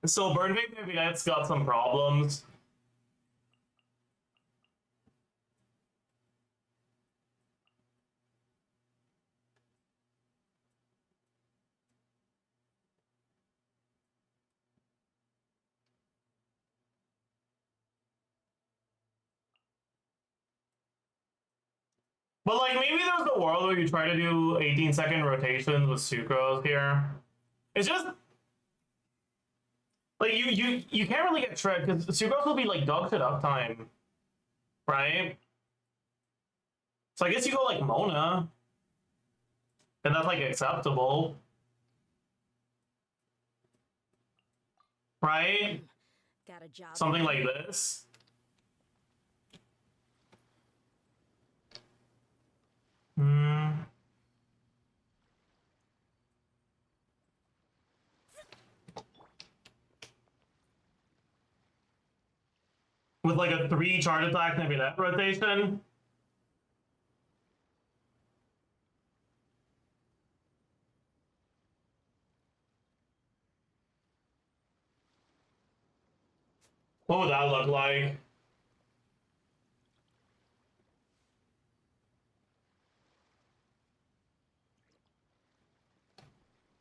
So Burn Vape, maybe that's got some problems. But like maybe there's a world where you try to do 18-second rotations with sucrose here. It's just like you can't really get tricked because sucrose will be like dog shit uptime, right? So I guess you go like Mona, and that's like acceptable, right? Got a job. Something like this. With like a 3 charge attack, maybe that rotation. What would that look like?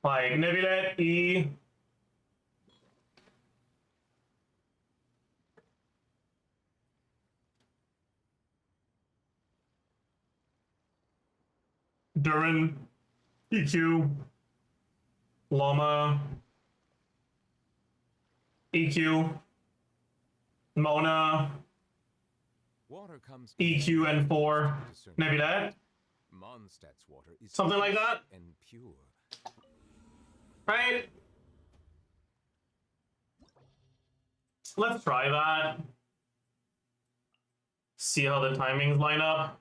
Like Nebilet E. Durin, EQ, Llama, EQ, Mona, Water comes EQ and 4. Maybe that? Mondstadt's water is Something like that? and pure. Right? Let's try that. See how the timings line up.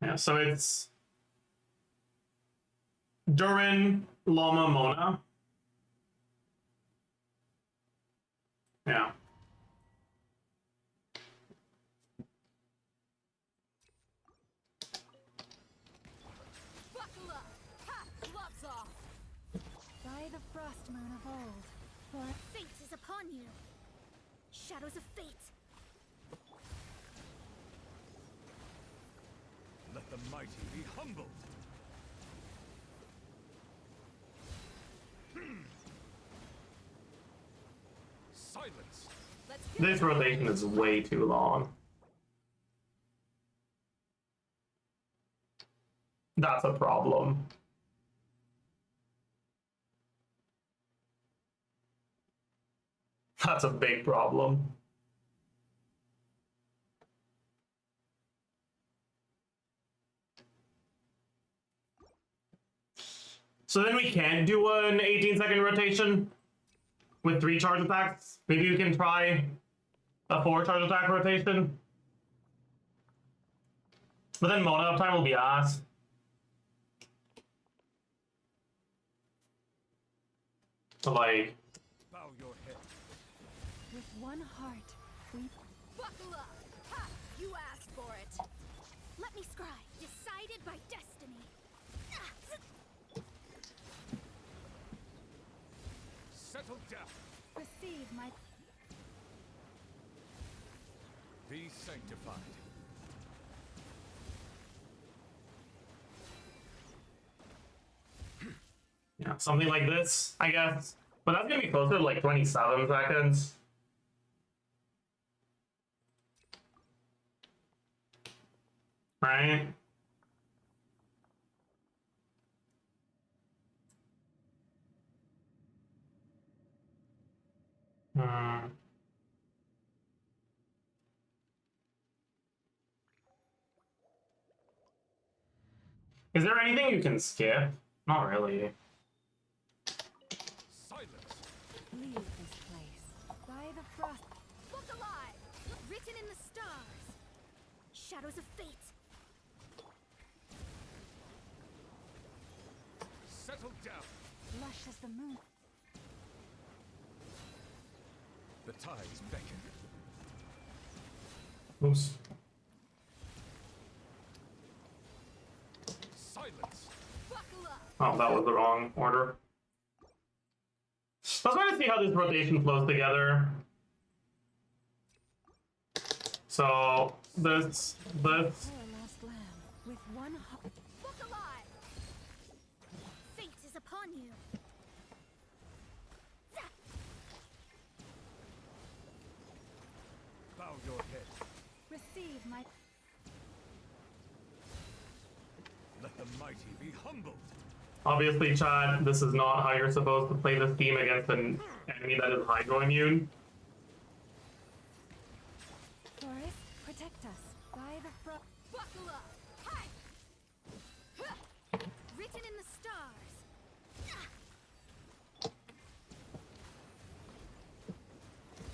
Yeah, so it's Durin, Llama, Mona. Yeah. Buckle up. Ha! Gloves off. By the frost moon of old, for Fate is upon you. Shadows of fate. Let the mighty be humbled. Silence. Let's This rotation is way too long. That's a problem. That's a big problem. So then we can't do an 18-second rotation with 3 charge attacks. Maybe we can try a 4 charge attack rotation. But then Mona uptime will be ass. So like, Bow your head. with one heart, we buckle up. Ha! You asked for it. Let me scribe. Decided by destiny. Settle down. receive my Be sanctified. yeah, something like this, I guess. But that's gonna be closer to like 27 seconds. Right? Hmm. Is there anything you can skip? Not really. Silence. lead. shadows of fate. Settle down. Lush as the moon. The tides beckon. Oops. Silence. Buckle up. Oh, that was the wrong order. Let's try to see how this rotation flows together. So this. Poor lost lamb with one heart. Look alive. Fate is upon you. Bow your head. Receive my. Let the mighty be humbled. Obviously, Chad, this is not how you're supposed to play this game against an enemy that is hydro immune. Forest, protect us. By the fro. Buckle up. Hi. Written in the stars.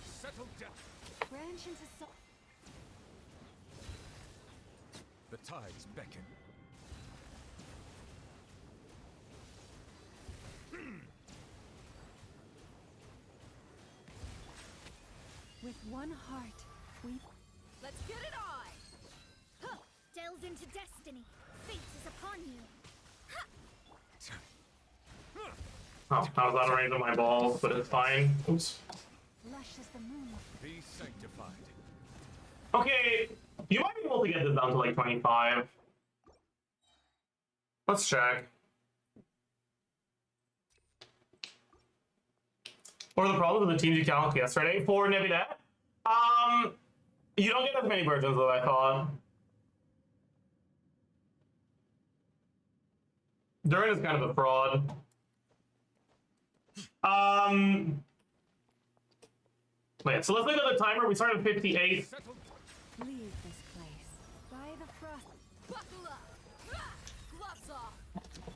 Settle down. Branch into so. The tides beckon. With one heart, we. Let's get it on. Huh. Delve into destiny. Fate is upon you. Oh, I was out of range of my balls, but it's fine. Oops. Lush as the moon. Be sanctified. Okay, you might be able to get this down to like 25. Let's check. What are the problems with the teams you count yesterday for Navidad? You don't get as many versions as I thought. Durin is kind of a fraud. Wait, so let's look at the timer. We started at 58. Settle. Leave this place. By the frost. Buckle up. Ah, gloves off.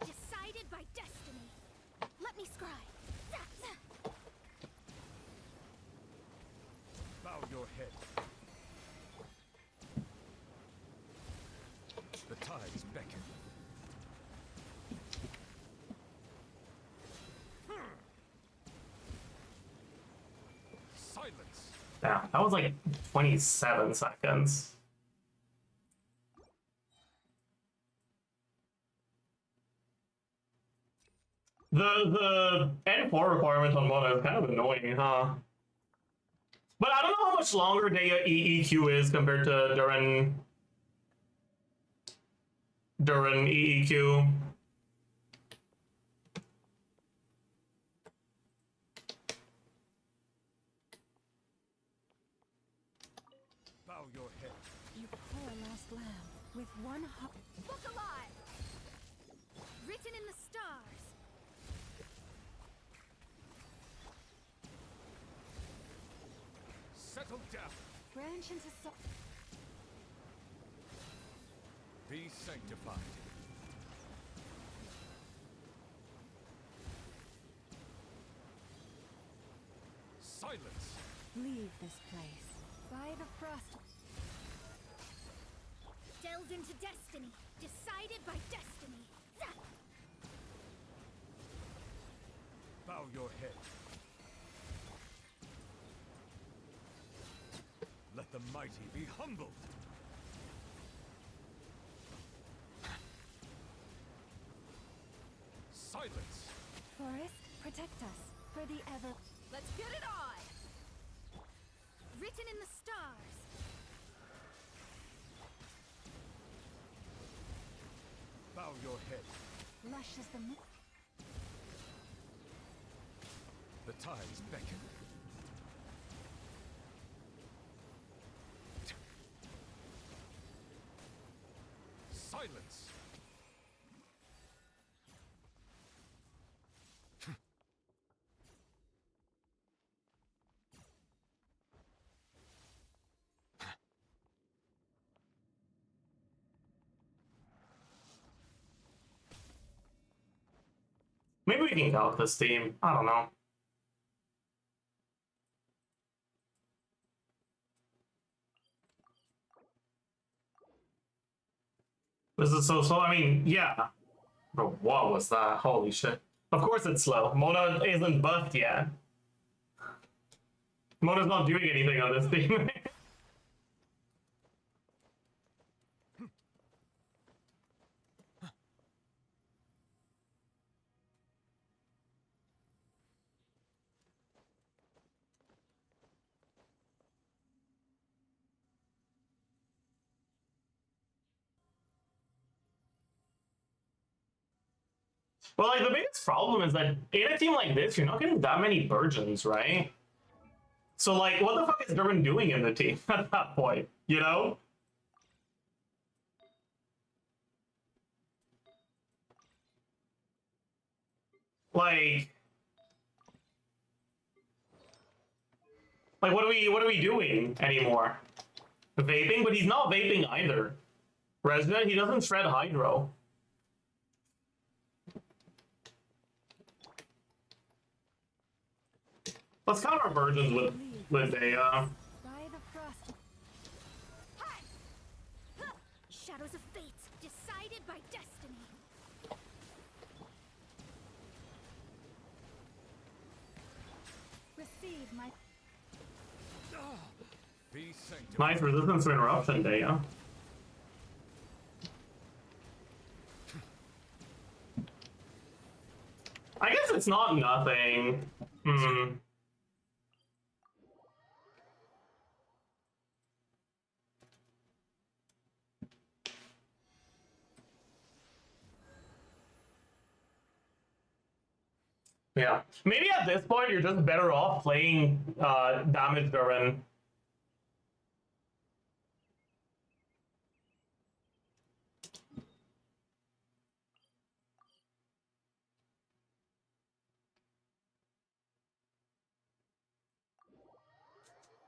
Decided by destiny. Let me scribe. Bow your head. The tides beckon. Silence. Yeah, that was like 27 seconds. The N4 requirement on Mona is kind of annoying, huh? But I don't know how much longer Daya EEQ is compared to Durin EEQ. Bow your head. You poor lost lamb. With one heart. Look alive. Written in the stars. Settle down. Branch into so. Be sanctified. Silence. Leave this place. By the frost. Delve into destiny. Decided by destiny. Bow your head. Let the mighty be humbled. Silence. Forest, protect us. For the ever. Let's get it on. Written in the stars. Bow your head. Lush as the moon. The tides beckon. Silence. Maybe we can calc this team. I don't know. This is so slow. I mean, yeah. But what was that? Holy shit. Of course it's slow. Mona isn't buffed yet. Mona's not doing anything on this team. Well, like, the biggest problem is that in a team like this, you're not getting that many virgins, right? So, like, what the fuck is Durban doing in the team at that point, you know? Like, what are we doing anymore? Vaping? But he's not vaping either. Resident, he doesn't shred hydro. Let's count our virgins with a By the frost. Hi! Huh! Shadows of fate, decided by destiny. Receive my Be sanctified. nice resistance to interruption, Daya. I guess it's not nothing. Hmm. Yeah. Maybe at this point you're just better off playing damage Durin.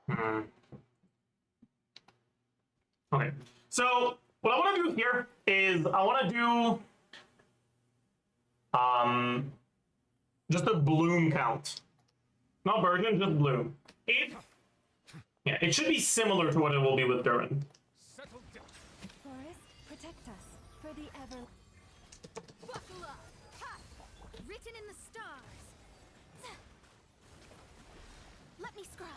Hmm. Okay. So what I want to do here is I want to do just a bloom count. Not virgin, just bloom. Yeah, it should be similar to what it will be with Durin. Settle down. forest, protect us for the ever. Buckle up! Ha! Written in the stars. Let me scrub.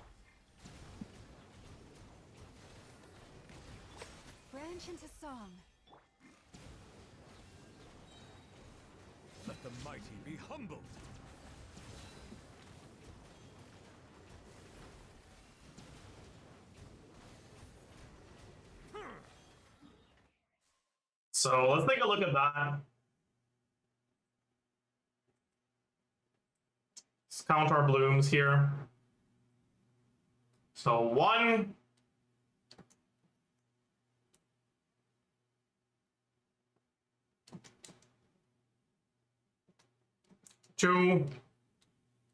Branch into song. Let the mighty be humbled. So let's take a look at that. Let's count our blooms here. So 1, 2,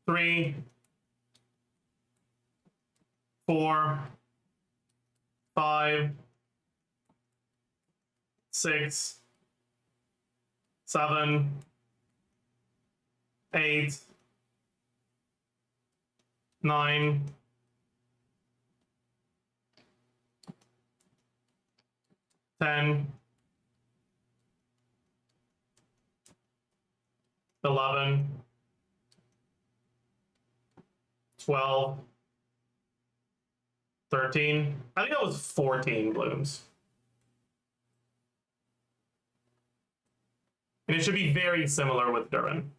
3, 4, 5, 6, 7, 8, 9, 10, 11, 12, 13. I think that was 14 blooms. And it should be very similar with Durin.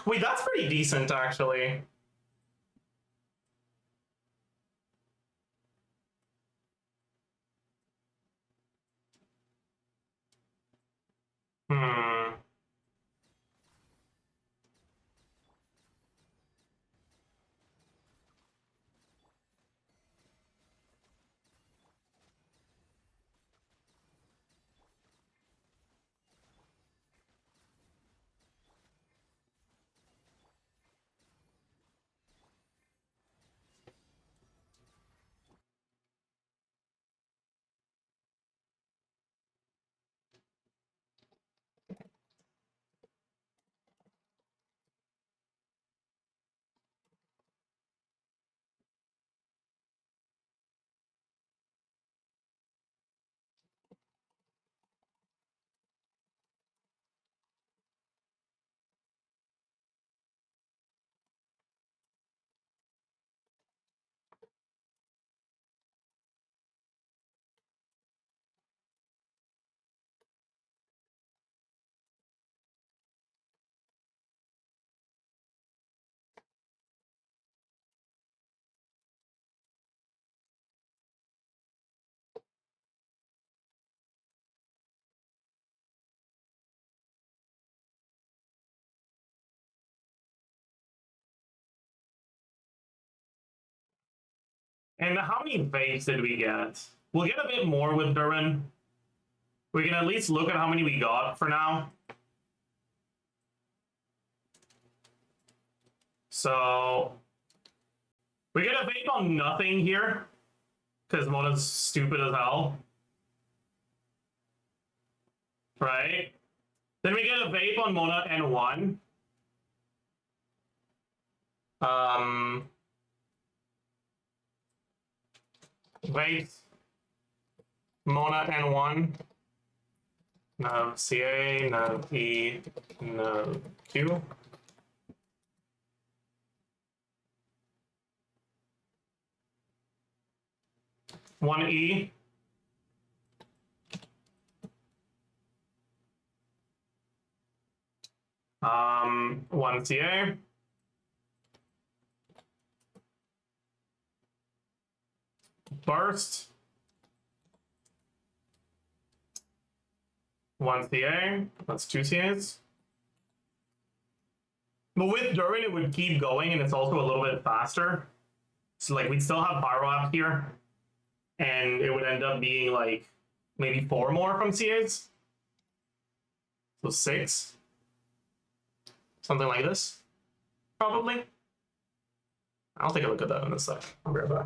Wait, that's pretty decent, actually. Hmm. And how many vapes did we get? We'll get a bit more with Durin. We can at least look at how many we got for now. So we get a vape on nothing here because Mona's stupid as hell. Right? Then we get a vape on Mona and 1. Vapes. Mona and 1. No CA, no E, no Q. One E. One CA. Burst. One CA. That's 2 CAs. But with Durin, it would keep going, and it's also a little bit faster. So, like, we'd still have Pyro up here, and it would end up being, like, maybe 4 more from CAs. So 6. Something like this, probably. I'll take a look at that in a sec. I'll be right back.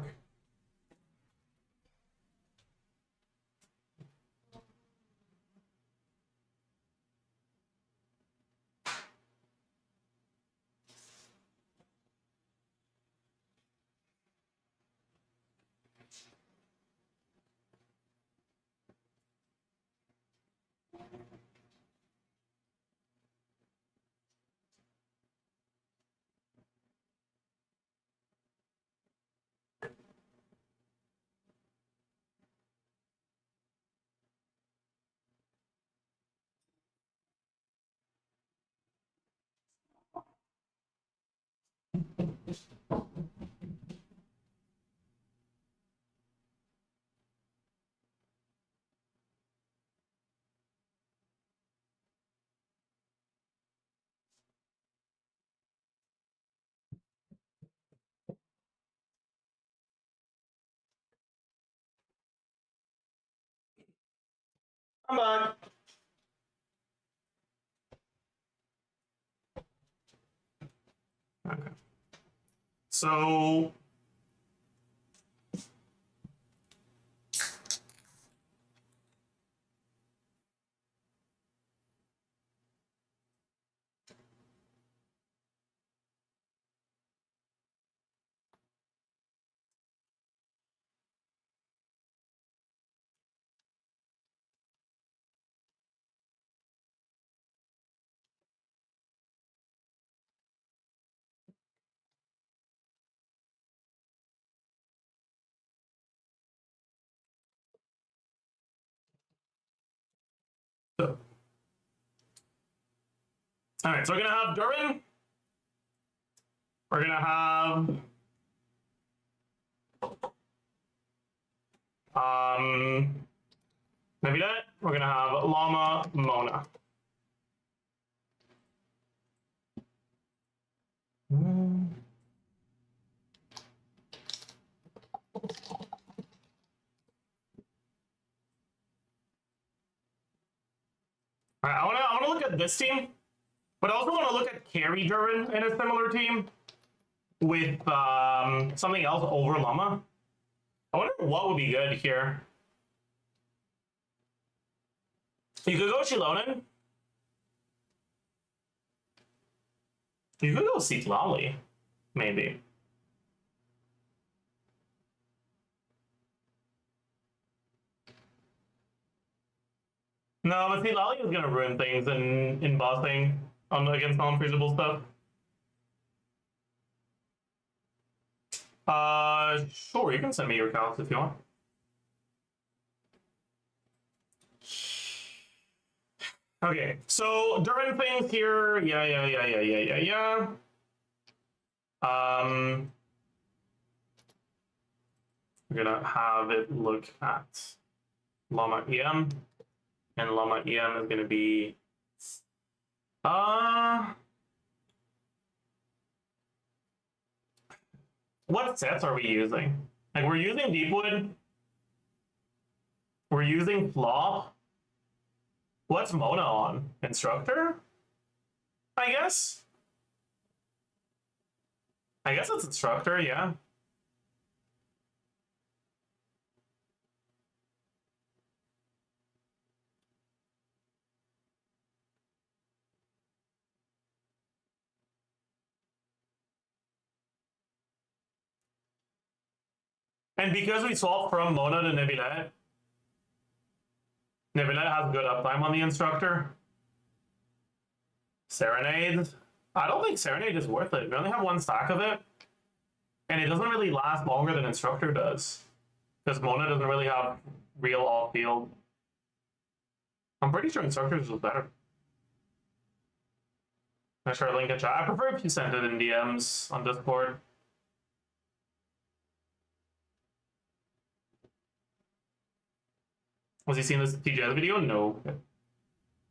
I'm back. Okay. So all right, so we're gonna have Durin. We're gonna have maybe that. We're gonna have Llama Mona. All right, I wanna look at this team, but I also want to look at Carry Durin in a similar team with something else over Llama. I wonder what would be good here. You could go Shilonen. You could go Citlali, maybe. No, but Citlali is gonna ruin things in bossing against non-feasible stuff. Sure, you can send me your calcs if you want. Okay, so Durin things here, yeah. We're gonna have it look at Llama EM, and Llama EM is gonna be what sets are we using? Like, we're using Deepwood. We're using Flop. What's Mona on? Instructor? I guess? I guess it's Instructor, yeah. And because we swapped from Mona to Neuvillette, Neuvillette has good uptime on the Instructor. Serenade. I don't think Serenade is worth it. We only have one stack of it. And it doesn't really last longer than Instructor does. Because Mona doesn't really have real off-field. I'm pretty sure Instructors was better. I'm sure link in chat. I prefer if you send it in DMs on Discord. Was he seeing this TGS video? No.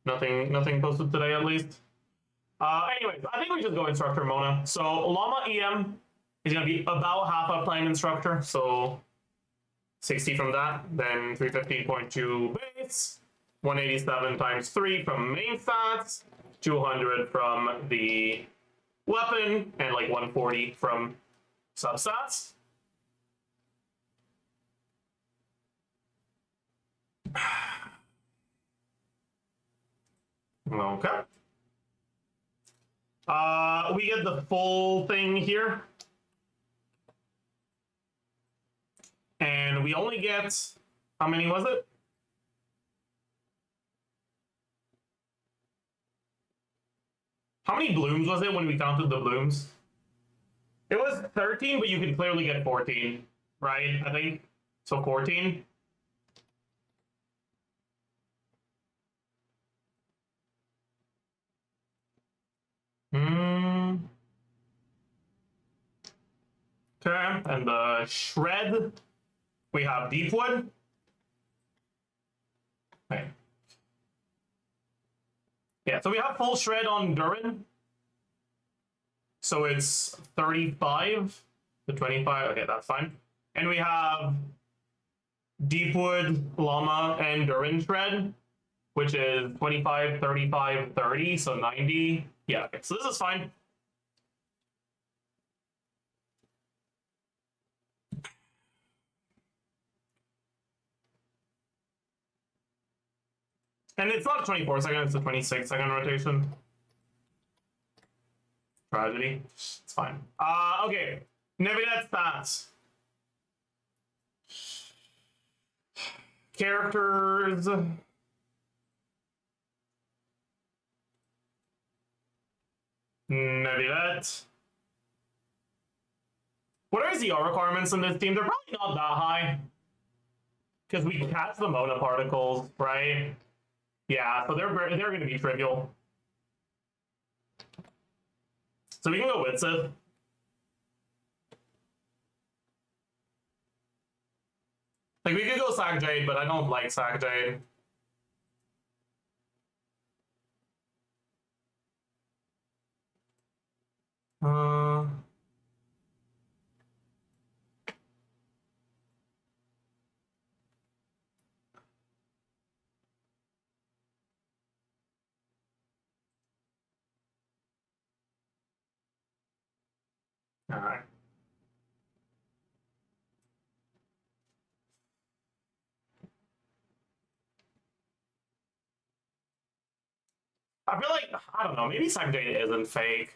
Nothing posted today at least. Anyways, I think we just go Instructor Mona. So Llama EM is gonna be about half uptime Instructor, so 60 from that, then 315.2 base, 187 times 3 from main stats, 200 from the weapon, and like 140 from substats. Okay. We get the full thing here. And we only get, how many was it? How many blooms was it when we counted the blooms? It was 13, but you can clearly get 14, right? I think. So 14. Okay, and the shred, we have Deepwood. Okay. Yeah, so we have full shred on Durin. So it's 35 to 25. Okay, that's fine. And we have Deepwood, Llama, and Durin shred, which is 25, 35, 30, so 90. Yeah, okay, so this is fine. And it's not a 24-second, it's a 26-second rotation. Tragedy. It's fine. Okay. Neuvillette stats. Characters. Neuvillette. What are ZR requirements in this team? They're probably not that high. Because we catch the Mona particles, right? Yeah, so they're going to be trivial. So we can go with Sith. Like, we could go Sack Jade, but I don't like Sack Jade. All right. I feel like, I don't know, maybe Sack Jade isn't fake.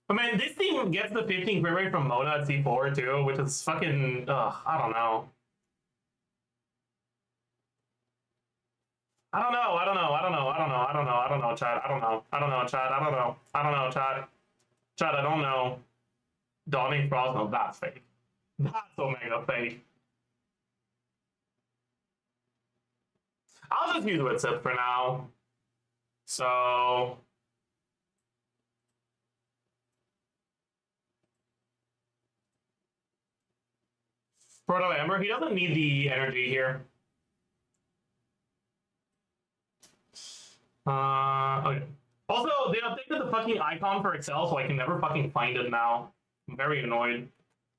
But man, this team gets the 15 crit rate from Mona at C4 too, which is fucking, I don't know. I don't know, chat. I don't know, chat. Chat, I don't know. Dawning Frost, no, that's fake. That's Omega fake. I'll just use Witsip for now. So... Proto Ember, he doesn't need the energy here. Okay. Also, they updated the fucking icon for Excel, so I can never fucking find it now. I'm very annoyed.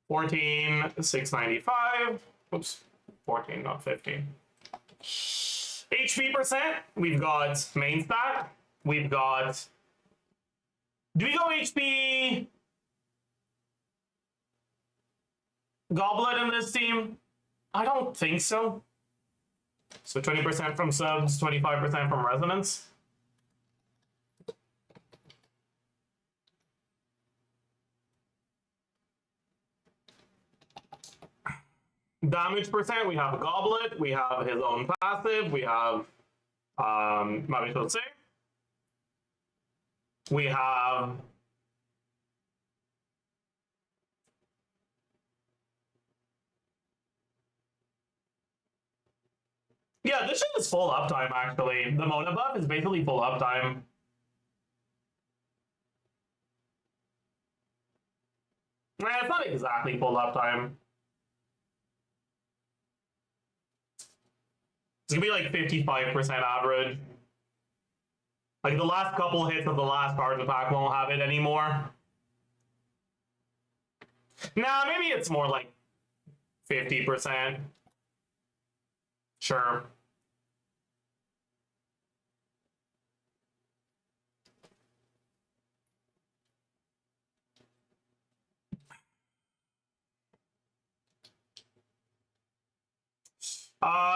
14, 695. Oops, 14, not 15. HP percent, we've got main stat. We've got... Do we go HP Goblet in this team? I don't think so. So 20% from subs, 25% from resonance. Damage percent, we have a Goblet, we have his own passive, we have we have yeah, this shit is full uptime actually. The Mona buff is basically full uptime. It's not exactly full uptime. It's gonna be like 55% average. Like the last couple hits of the last card attack won't have it anymore. Nah, maybe it's more like 50%. Sure.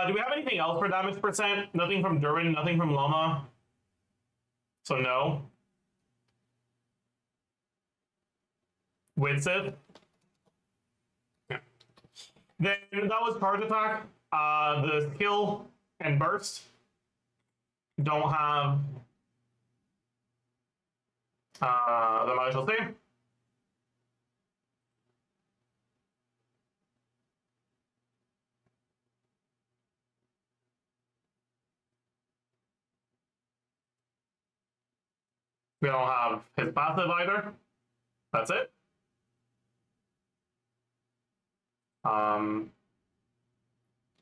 Do we have anything else for damage percent? Nothing from Durin, nothing from Loma. So no. With Sith. Yeah. Then that was charge attack. The skill and burst don't have the martial save. We don't have his passive either. That's it.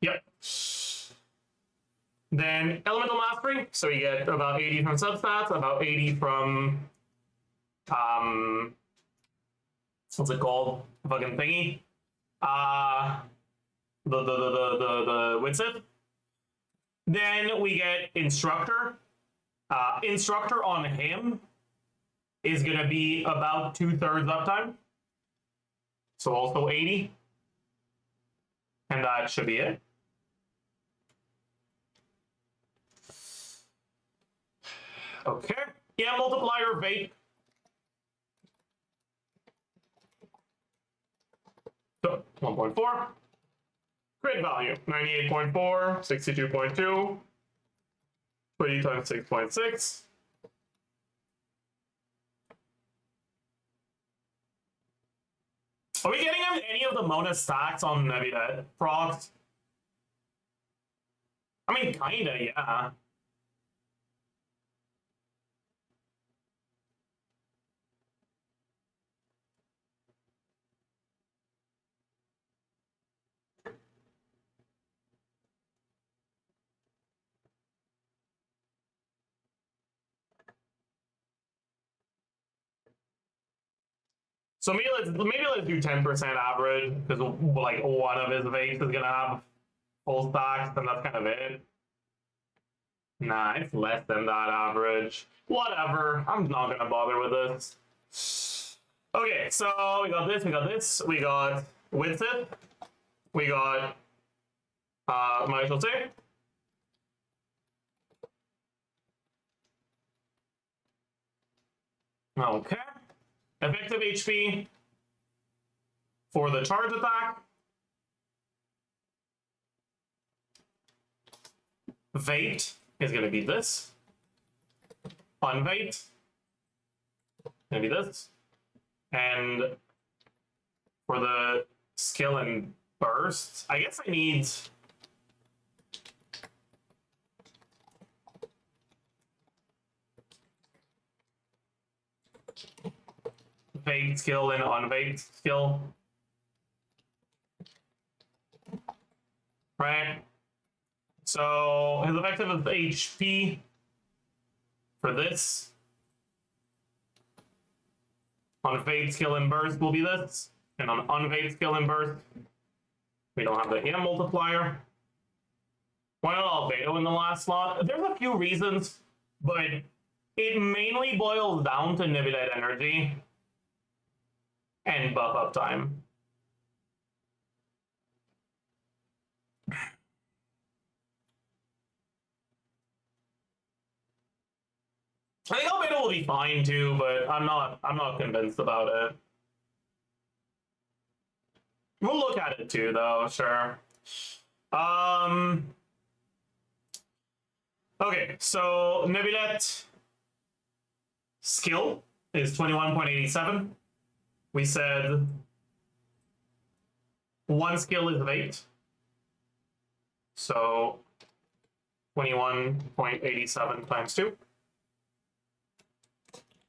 Yep. Then elemental mastery. So you get about 80 from substats, about 80 from what's it called? Fucking thingy. The Winsith. Then we get instructor. Instructor on him is gonna be about 2/3 uptime. So also 80. And that should be it. Okay. Yeah, multiplier vape. So 1.4. Crit value 98.4, 62.2, 20 times 6.6. Are we getting any of the Mona stacks on Nebula procs? I mean, kinda, yeah. So maybe let's do 10% average, because like one of his vapes is gonna have full stacks, and that's kind of it. Nah, it's less than that average. Whatever, I'm not gonna bother with this. Okay, so we got this, we got this, we got Winston, we got Marshall Say. Okay. Effective HP for the charge attack. Vaped is going to be this. Unvaped, going to be this. And for the skill and burst, I guess I need... Vaped skill and unvaped skill. Right? So his effective of HP for this on vaped skill and burst will be this. And on unvade skill in burst, we don't have the EM multiplier. Why not albedo in the last slot? There's a few reasons, but it mainly boils down to Nebulite energy and buff up time. I think albedo will be fine too, but I'm not convinced about it. We'll look at it too, though. Sure. Okay, so Nebulette skill is 21.87. We said one skill is of 8. So 21.87 times 2.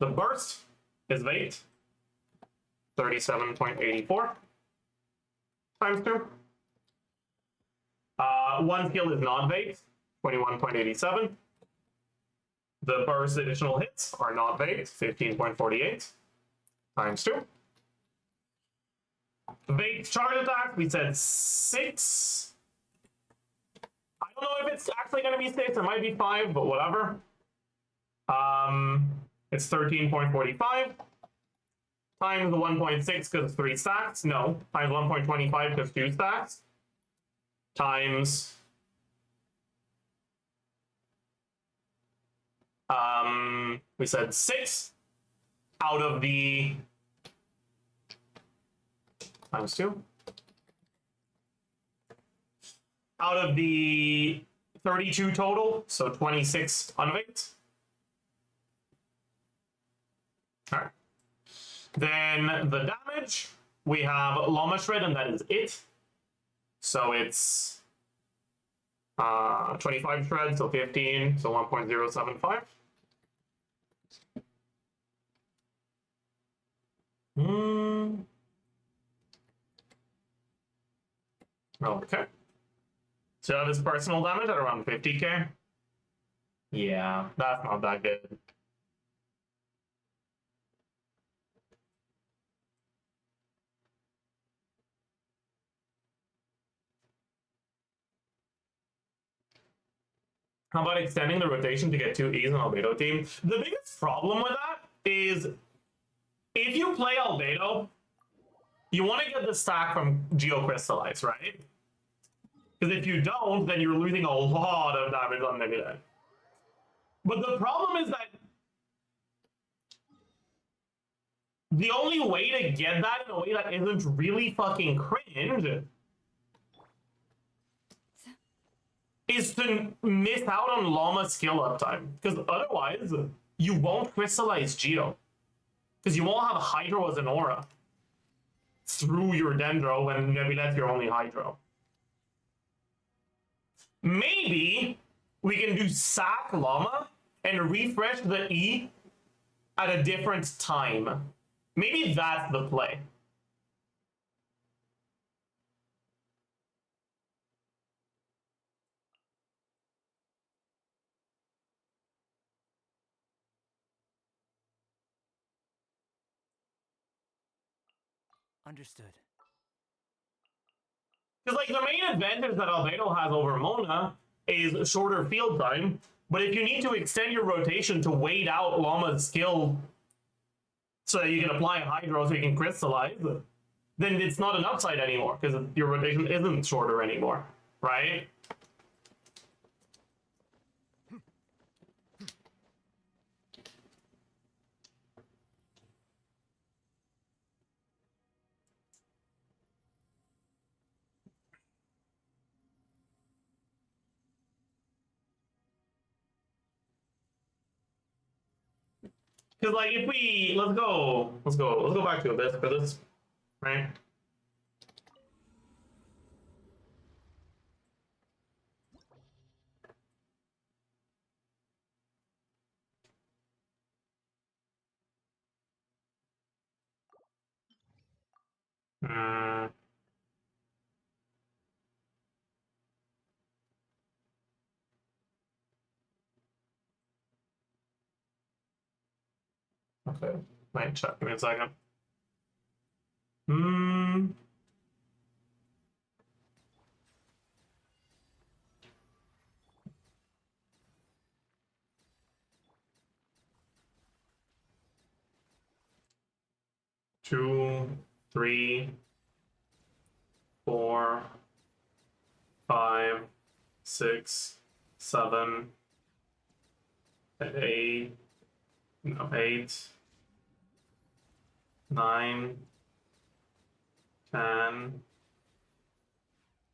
The burst is of 8. 37.84 times 2. One skill is not vade, 21.87. The burst additional hits are not vade, 15.48 times 2. Vade charge attack, we said 6. I don't know if it's actually going to be 6, it might be 5, but whatever. It's 13.45 times the 1.6 because 3 stacks. No, times 1.25 because 2 stacks. Times we said 6 out of the times 2 out of the 32 total, so 26 unvade. All right. Then the damage, we have Llama Shred, and that is it. So it's 25 shreds, so 15, so 1.075. Okay. So that is personal damage at around 50k. Yeah, that's not that good. How about extending the rotation to get 2 E's on albedo team? The biggest problem with that is if you play albedo, you want to get the stack from Geocrystallize, right? Because if you don't, then you're losing a lot of damage on Nebula. But the problem is that the only way to get that in a way that isn't really fucking cringe is to miss out on Llama skill uptime. Because otherwise, you won't crystallize Geo. Because you won't have Hydro as an aura through your Dendro when Nebulette's your only Hydro. Maybe we can do sack Llama and refresh the E at a different time. Maybe that's the play. Understood. Because, like, the main advantage that Albedo has over Mona is shorter field time, but if you need to extend your rotation to wait out Llama's skill so that you can apply Hydro so you can crystallize, then it's not an upside anymore, because your rotation isn't shorter anymore, right? Because, like, if we let's go back to Abyss for this, right? Okay, might check. Give me a second. 2, 3, 4, 5, 6, 7, 8, no, 8, 9, 10.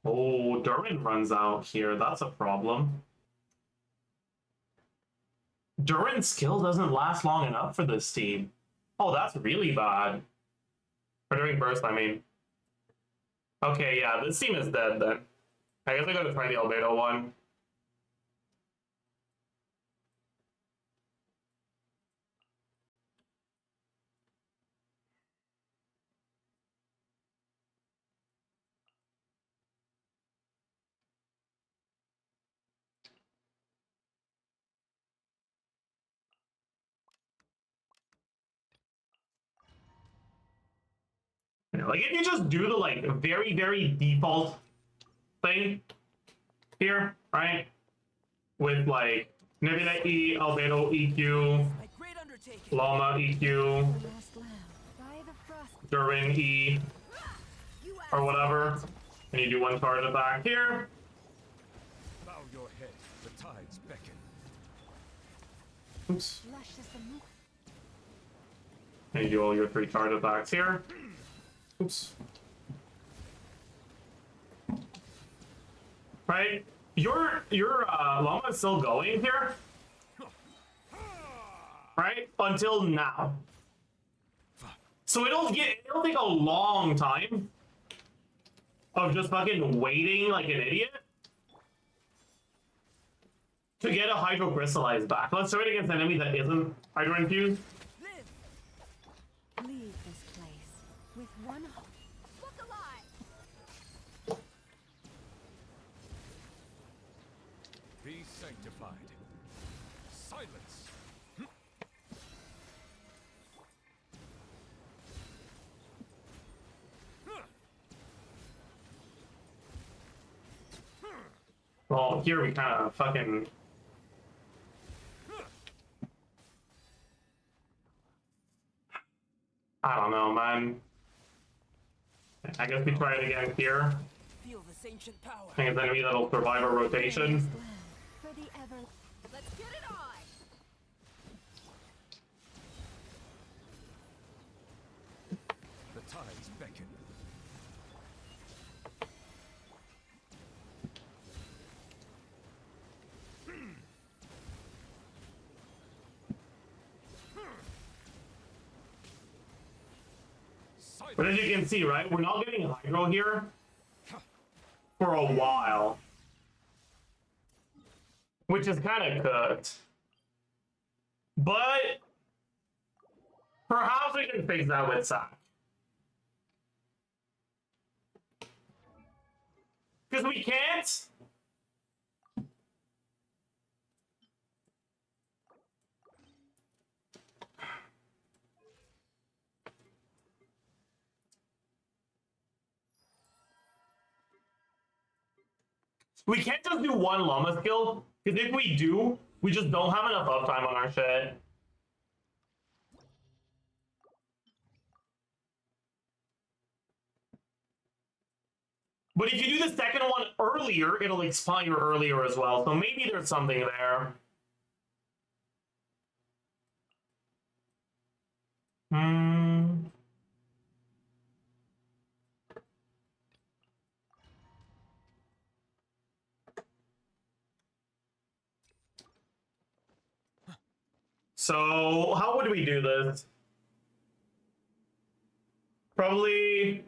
Oh, Durin runs out here. That's a problem. Durin's skill doesn't last long enough for this team. Oh, that's really bad. For during burst, I mean. Okay, yeah, this team is dead then. I guess I gotta try the Albedo one. Yeah, like if you just do the like very, very default thing here, right? With like Nebula E, Albedo EQ, My great undertaking. Llama EQ, The last lamb. By the frost. Durin E, or whatever, and you do one charge attack here. Bow your head. The tides beckon. Oops. Lush as the moon. And you do all your 3 charge attacks here. Oops. Right? Your Llama is still going here. Right? Until now. So it'll take a long time of just fucking waiting like an idiot to get a Hydro Crystallize back. Let's throw it against an enemy that isn't Hydro Infused. Leave this place with one hope. Look alive! Be sanctified. Silence. Well, here we kind of fucking... I don't know, man. I guess we try it again here. Feel this ancient power. I think it's an enemy that'll survive a rotation. Last lamb. For the ever. Let's get it on! The tides beckon. But as you can see, right, we're not getting Hydro here for a while. Which is kind of cooked. But perhaps we can fix that with Sack. Because we can't. We can't just do one Llama skill, because if we do, we just don't have enough uptime on our shit. But if you do the second one earlier, it'll expire earlier as well, so maybe there's something there. So, how would we do this? Probably...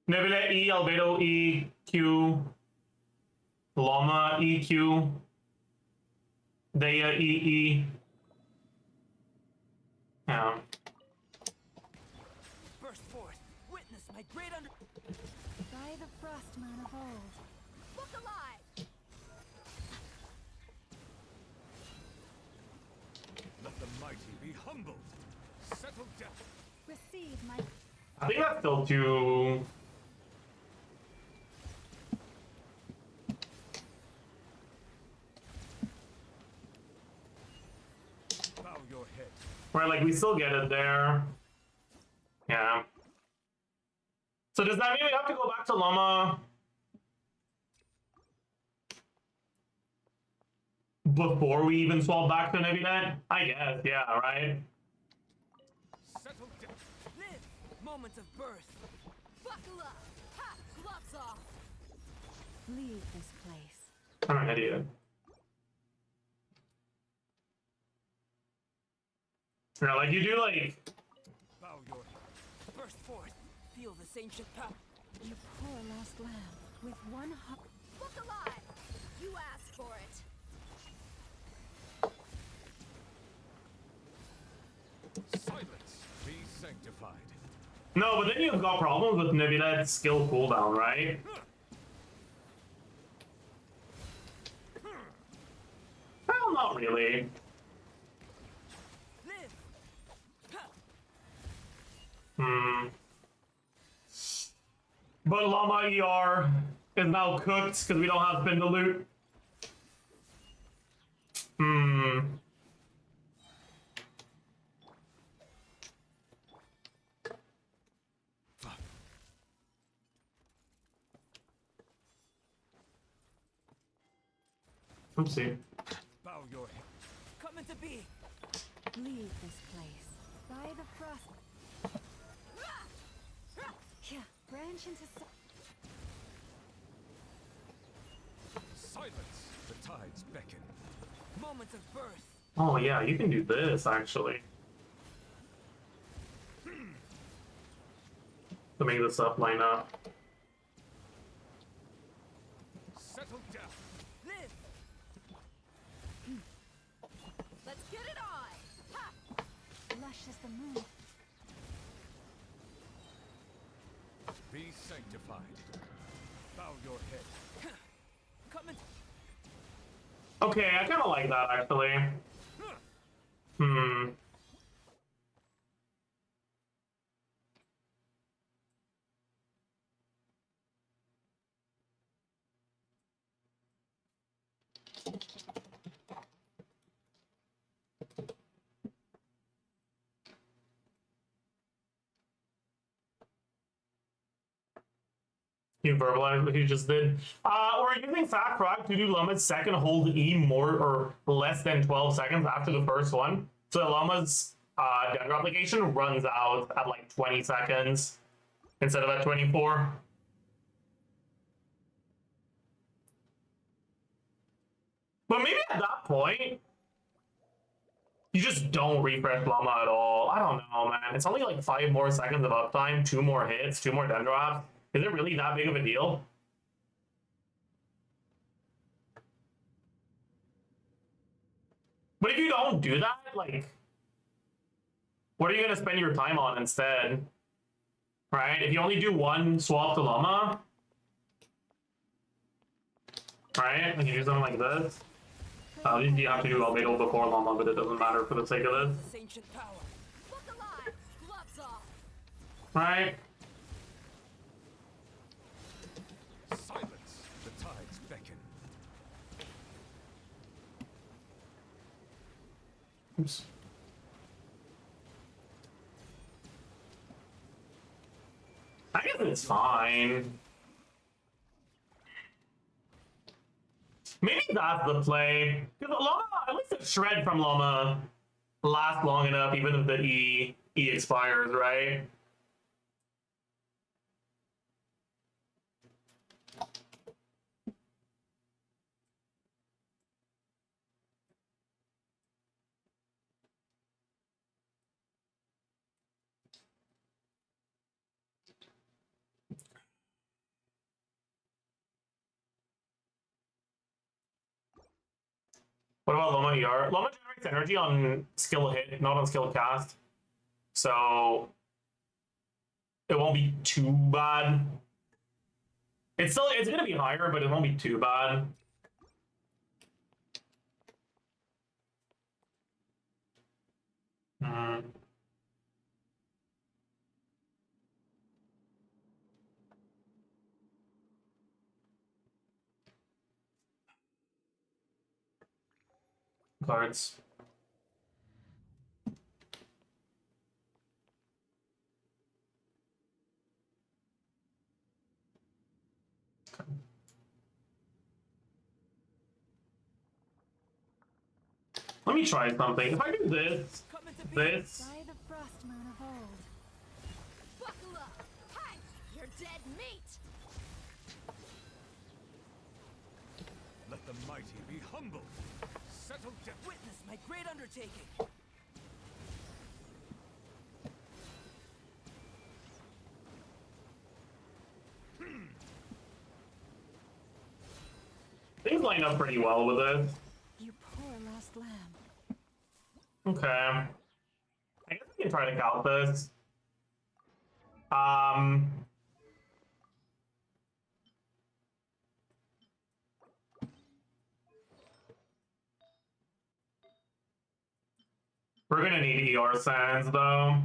Nebula E, Albedo E, Q, Llama E, Q, Dea E, E. Yeah. Burst forth. Witness my great under. By the frostman of old. Look alive! Let the mighty be humbled. Settle down. Receive my. I think that's still too... Right, like we still get it there. Yeah. So does that mean we have to go back to Llama before we even swap back to Nevinet? I guess, yeah, right? Settle down. Live! Moments of birth. Buckle up! Ha! Gloves off! Leave this place. I'm an idiot. Yeah, like you do like... Bow your head. Burst forth. Feel this ancient power. You poor lost lamb. With one hop. Look alive! You asked for it. Silence. Be sanctified. No, but then you've got problems with Nevinet's skill cooldown, right? Well, not really. Live! Ha! Hmm. But Llama ER is now cooked because we don't have spin to loot. Hmm. Oopsie. Bow your head. Coming to be! Leave this place. By the frost. Here, branch into. Silence. The tides beckon. Moments of birth. Oh yeah, you can do this actually. To make this stuff line up. Settle down. Live! Let's get it on! Ha! Lush as the moon. Be sanctified. Bow your head. Coming. Okay, I kind of like that actually. Hmm. You verbalized what you just did. We're using Fat Frog to do Llama's second hold E more or less than 12 seconds after the first one. So Llama's dagger application runs out at like 20 seconds instead of at 24. But maybe at that point, you just don't refresh Llama at all. I don't know, man. It's only like 5 more seconds of uptime, 2 more hits, 2 more dendrops. Is it really that big of a deal? But if you don't do that, like, what are you gonna spend your time on instead? Right? If you only do one swap to Llama, right? And you do something like this. You have to do Albedo before Llama, but it doesn't matter for the sake of this. This ancient power. Look alive! Gloves off! Right? Silence. The tides beckon. Oops. I guess it's fine. Maybe that's the play. Because Llama, at least a shred from Llama lasts long enough, even if the E expires, right? What about Llama ER? Llama generates energy on skill hit, not on skill cast. So it won't be too bad. It's gonna be higher, but it won't be too bad. Cards. Let me try something. If I do this, this. By the frost moon of old. Buckle up! Hi! You're dead meat! Let the mighty be humble. Settle down. Witness my great undertaking. Things line up pretty well with this. You poor lost lamb. Okay. I guess we can try to count this. We're gonna need ER sands though.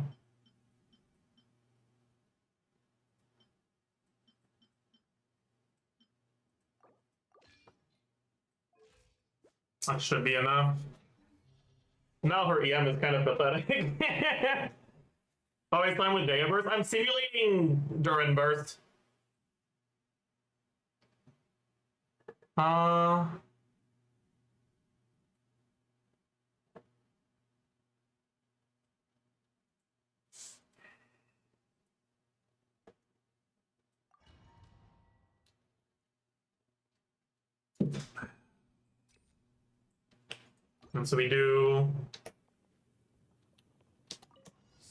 That should be enough. Now her EM is kind of pathetic. Always fine with Daya Burst. I'm simulating Durin Burst. And so we do.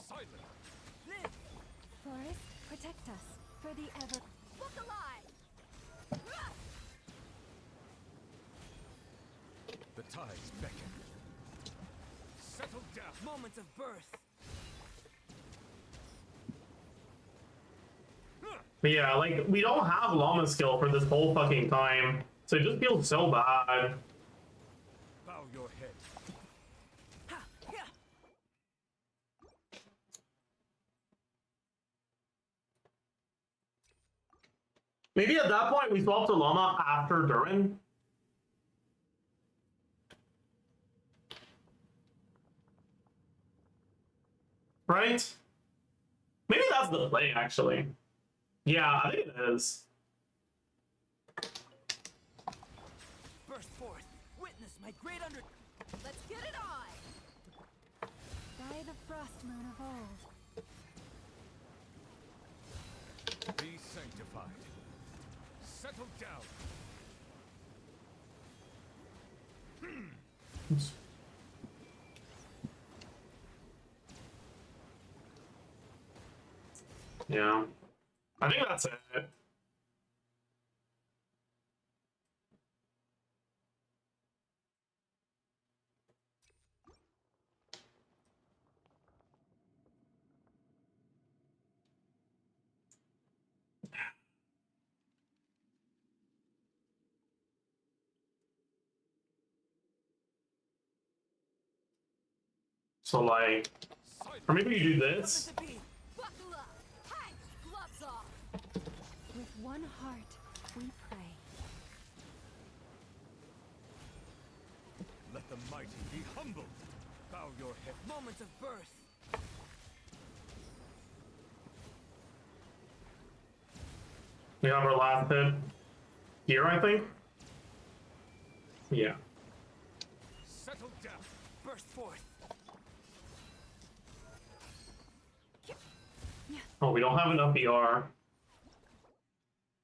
Silent. Live! Forest, protect us for the ever. Look alive! The tides beckon. Settle down. Moments of birth. But yeah, like, we don't have Llama skill for this whole fucking time. So it just feels so bad. Bow your head. Ha! Yeah! Maybe at that point we swap to Llama after Durin. Right? Maybe that's the play, actually. Yeah, I think it is. Burst forth. Witness my great under. Let's get it on! By the frost moon of old. Be sanctified. Settle down. Oops. Yeah. I think that's it. So like, or maybe you do this. To be. Buckle up! Hi! Gloves off! With one heart, we pray. Let the mighty be humbled. Bow your head. Moments of birth. We have our last hit here, I think. Yeah. Settle down. Burst forth. Oh, we don't have enough ER.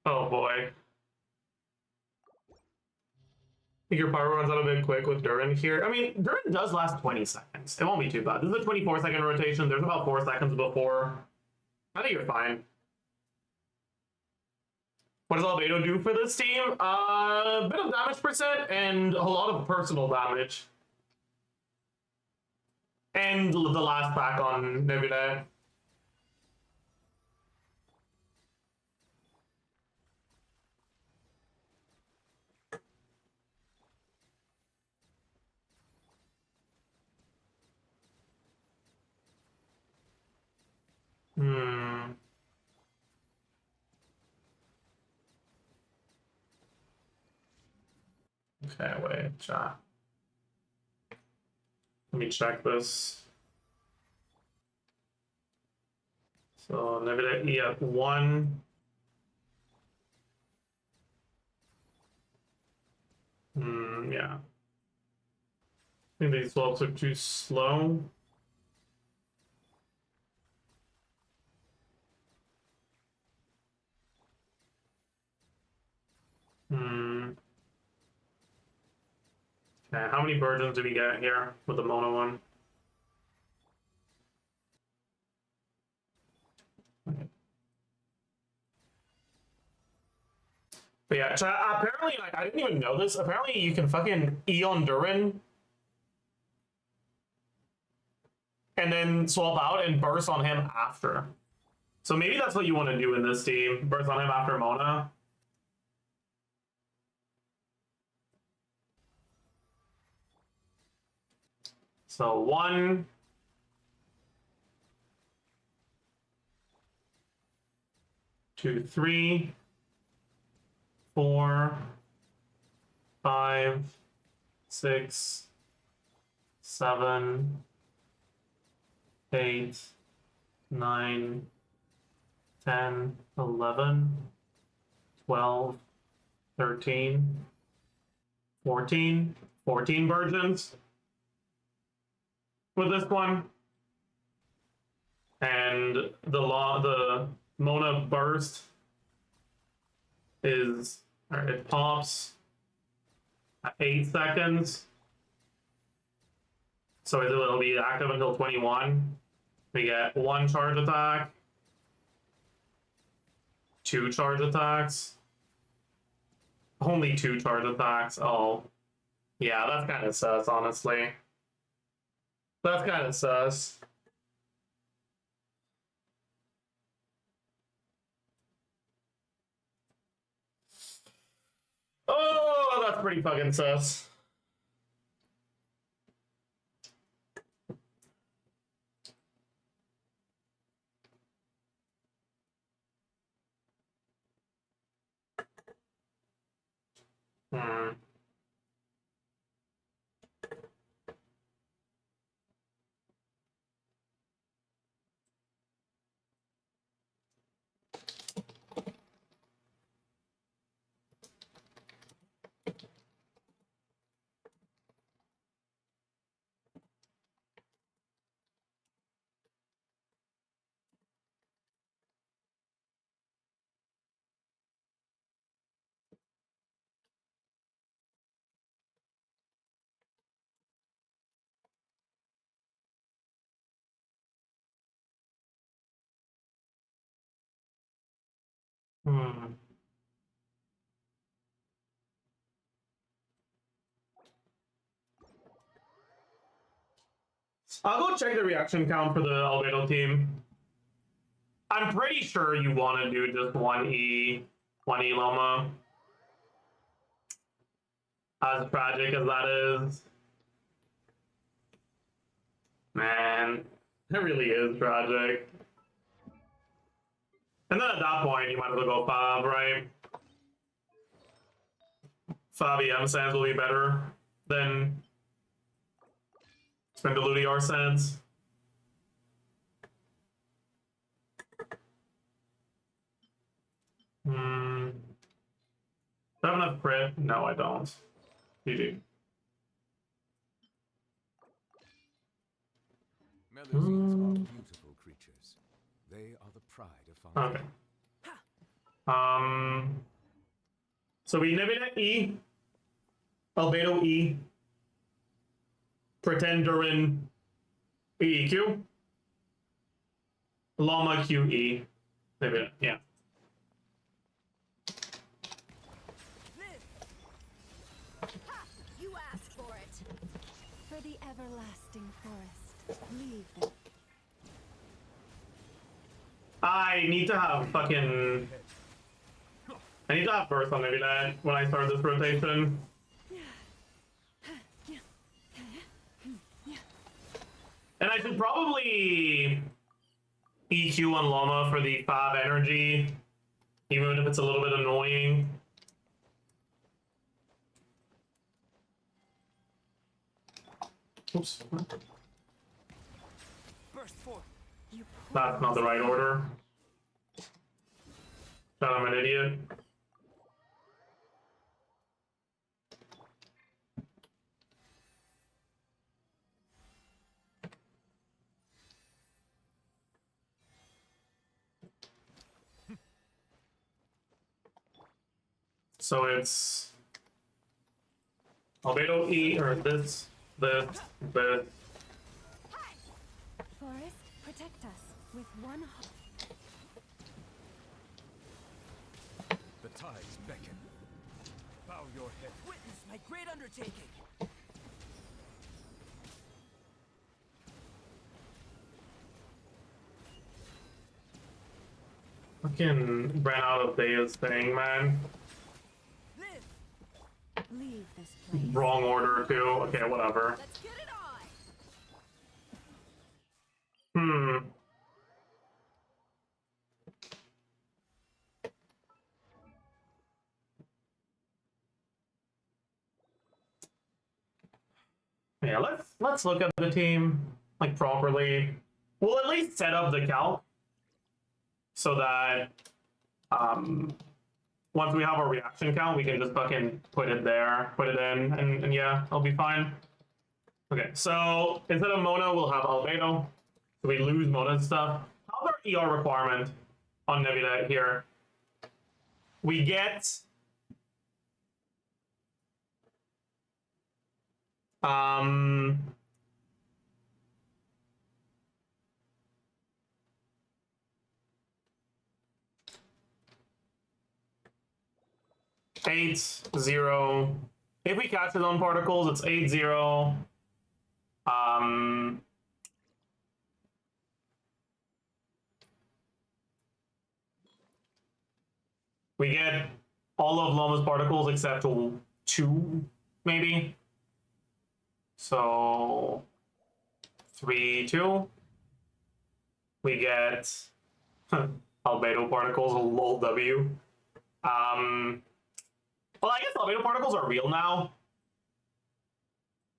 Oh boy. I think your power runs out a bit quick with Durin here. I mean, Durin does last 20 seconds. It won't be too bad. This is a 24-second rotation. There's about 4 seconds before. I think you're fine. What does Albedo do for this team? A bit of damage percent and a lot of personal damage. And the last pack on Nebula. Okay, wait, chat. Let me check this. So Nebula E at 1. Yeah. think these swaps are too slow. Hmm. Okay, how many virgins do we get here with the mono one? But yeah, apparently, like, I didn't even know this. Apparently, you can fucking Eon Durin and then swap out and burst on him after. So maybe that's what you want to do in this team. Burst on him after Mona. So 1, 2, 3, 4, 5, 6, 7, 8, 9, 10, 11, 12, 13, 14, 14 virgins with this one. And the Mona burst is, it pops at 8 seconds. So it'll be active until 21. We get 1 charge attack, 2 charge attacks, only 2 charge attacks. Oh, yeah, that's kind of sus, honestly. That's kind of sus. Oh, that's pretty fucking sus. Hmm. Hmm. I'll go check the reaction count for the Albedo team. I'm pretty sure you want to do just 1E Loma. As tragic as that is. Man, it really is tragic. And then at that point, you might as well go 5, right? 5 EM sands will be better than Spindaludi R sands. Hmm. Do I have enough crit? No, I don't. GG. Melusines are beautiful creatures. They are the pride of our Okay. So we inhibit E, Albedo E, Pretend Durin EEQ, Llama QE. Maybe, yeah. You asked for it. For the everlasting forest, leave them. I need to have fucking. I need to have burst on maybe that when I start this rotation. And I should probably EQ on Llama for the 5 energy, even if it's a little bit annoying. Oops. Burst forth. That's not the right order. I'm an idiot. So it's albedo E or this. Forest, protect us with one heart. The tides beckon. Bow your head. Witness my great undertaking. Fucking ran out of Daya's thing, man. Live. Leave this place. Wrong order too. Okay, whatever. Let's get it on. Hmm. Yeah, let's look at the team like properly. We'll at least set up the calc so that once we have our reaction count, we can just fucking put it there, put it in, and yeah, it'll be fine. Okay, so instead of Mona, we'll have albedo. So we lose Mona and stuff. How's our ER requirement on Nebula here? We get eight, 0. If we catch his own particles, it's 8, 0. We get all of Loma's particles except 2, maybe. So 3, 2. We get albedo particles, a lol W. Well, I guess albedo particles are real now.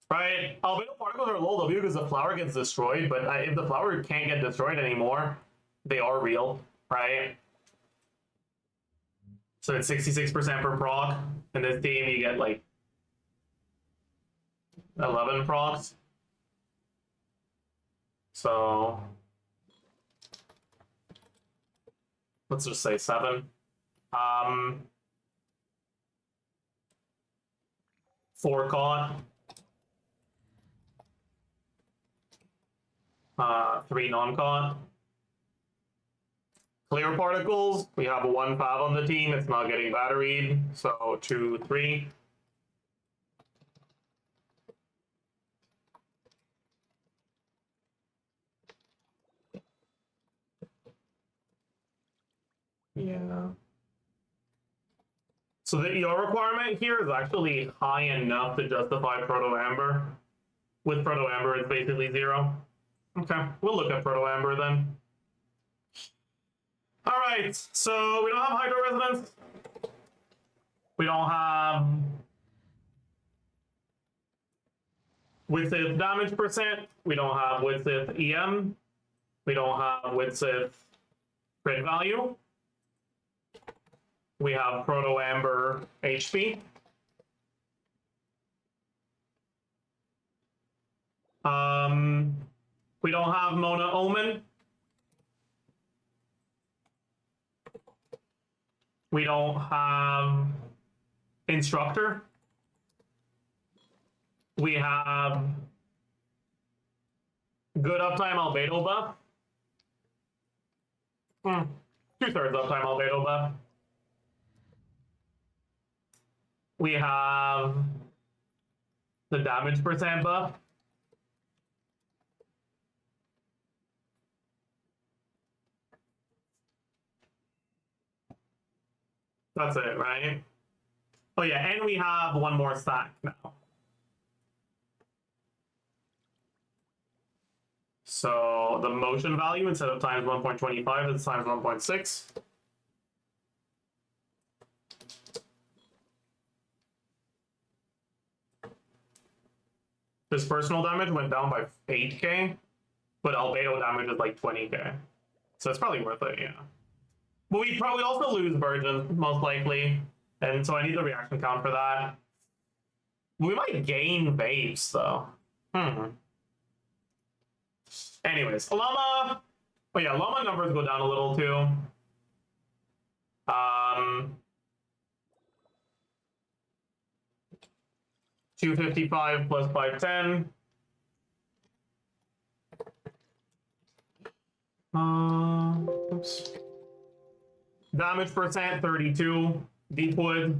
Right? Albedo particles are lol W because the flower gets destroyed, but if the flower can't get destroyed anymore, they are real, right? So it's 66% per proc. In this team, you get like 11 procs. So let's just say 7. 4 caught. 3 non-caught. Clear particles, we have a 1 5 on the team, it's not getting batteried, so 2, 3. Yeah. So the ER requirement here is actually high enough to justify Proto Amber. With Proto Amber, it's basically 0. Okay, we'll look at Proto Amber then. All right, so we don't have Hydro Resonance. We don't have Widsith damage percent. We don't have Widsith EM. We don't have Widsith crit value. We have Proto Amber HP. We don't have Mona Omen. We don't have Instructor. We have good uptime albedo buff. 2/3 uptime albedo buff. We have the damage percent buff. That's it, right? Oh yeah, and we have 1 more stack now. So the motion value, instead of times 1.25, it's times 1.6. This personal damage went down by 8k, but albedo damage is like 20k. So it's probably worth it, yeah. But we probably also lose Virgin, most likely. And so I need the reaction count for that. We might gain Vapes, though. Anyways, Llama. Oh yeah, Llama numbers go down a little, too. 255 plus 510. Oops. Damage percent 32. Deep wood.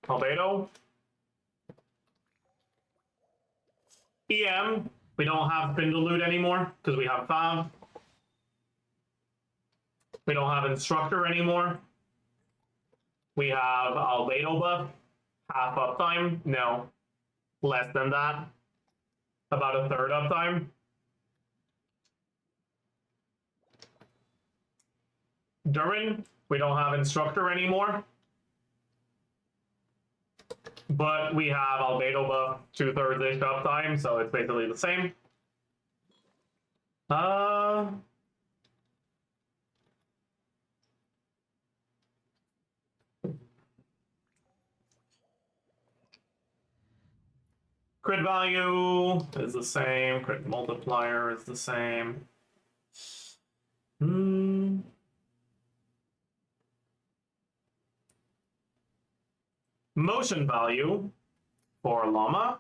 Albedo. EM. We don't have Spindle Loot anymore because we have Fab. We don't have Instructor anymore. We have Albedo buff. Half uptime. No. Less than that. About a third uptime. Durin. We don't have Instructor anymore. But we have Albedo buff 2/3-ish uptime, so it's basically the same. Crit value is the same. Crit multiplier is the same. Motion value for Llama.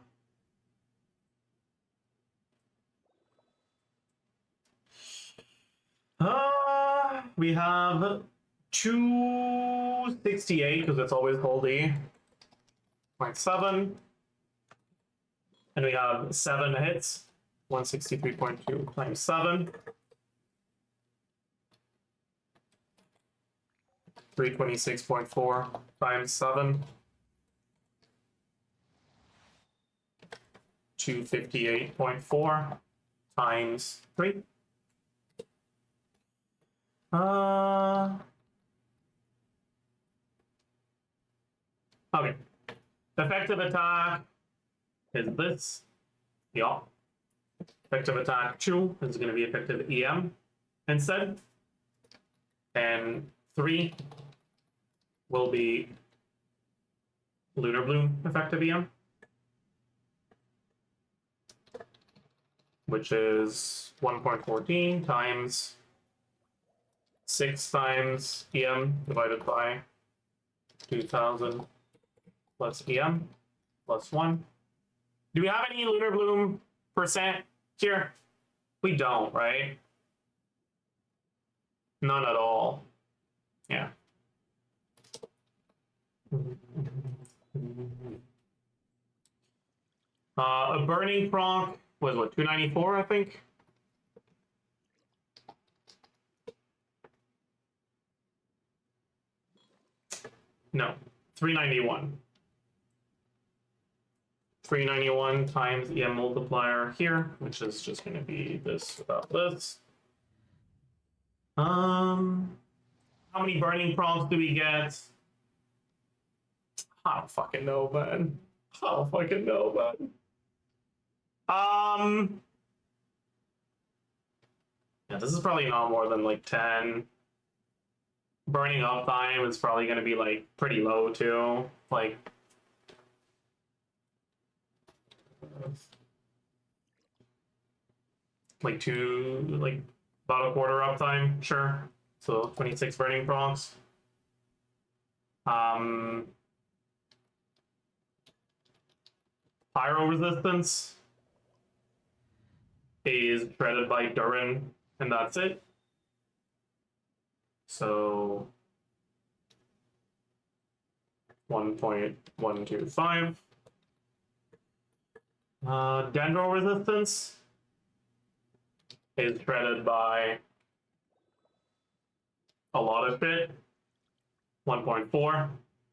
We have 268 because it's always hold E. 0.7. And we have 7 hits. 163.2 times 7. 326.4 times 7. 258.4 times 3. Okay. Effective attack is this. Yeah. Effective attack 2 is going to be effective EM instead. And 3 will be Lunar Bloom effective EM. Which is 1.14 times 6 times EM divided by 2000 plus EM plus 1. Do we have any Lunar Bloom percent here? We don't, right? None at all. Yeah. A burning proc was what, 294, I think? No, 391. 391 times EM multiplier here, which is just going to be this without this. How many burning prompts do we get? I don't fucking know, man. I don't fucking know, man. Yeah, this is probably not more than like 10. Burning uptime is probably going to be like pretty low too. Like, about a quarter uptime, sure. So 26 burning procs. Pyro resistance is shredded by Durin, and that's it. So 1.125. Dendro resistance is shredded by a lot of shit. 1.4,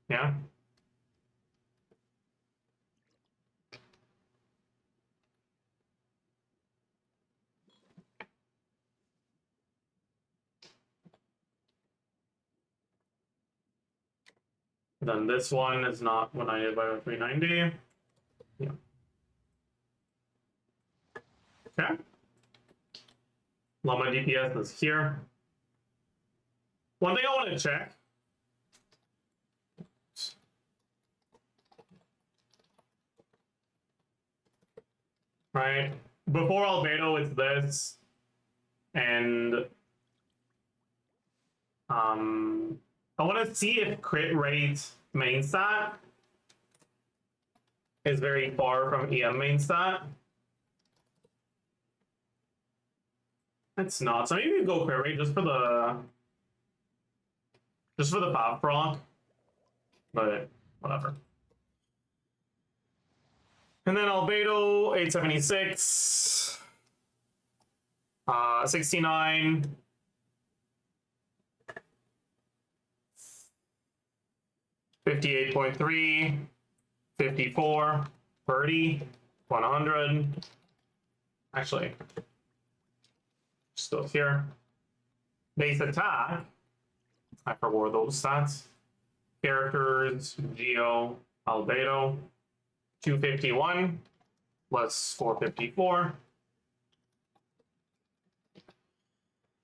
yeah. Then this one is not 190 by 390. Yeah. Okay. Llama DPS is here. One thing I want to check. Right? Before Albedo, it's this. And I want to see if crit rate main stat is very far from EM main stat. It's not. So maybe we go crit rate just for the path proc. But whatever. And then Albedo 876. 69. 58.3. 54. 30. 100. Actually, still here. Base attack. I forgot those stats. Characters, Geo, Albedo. 251 plus 454.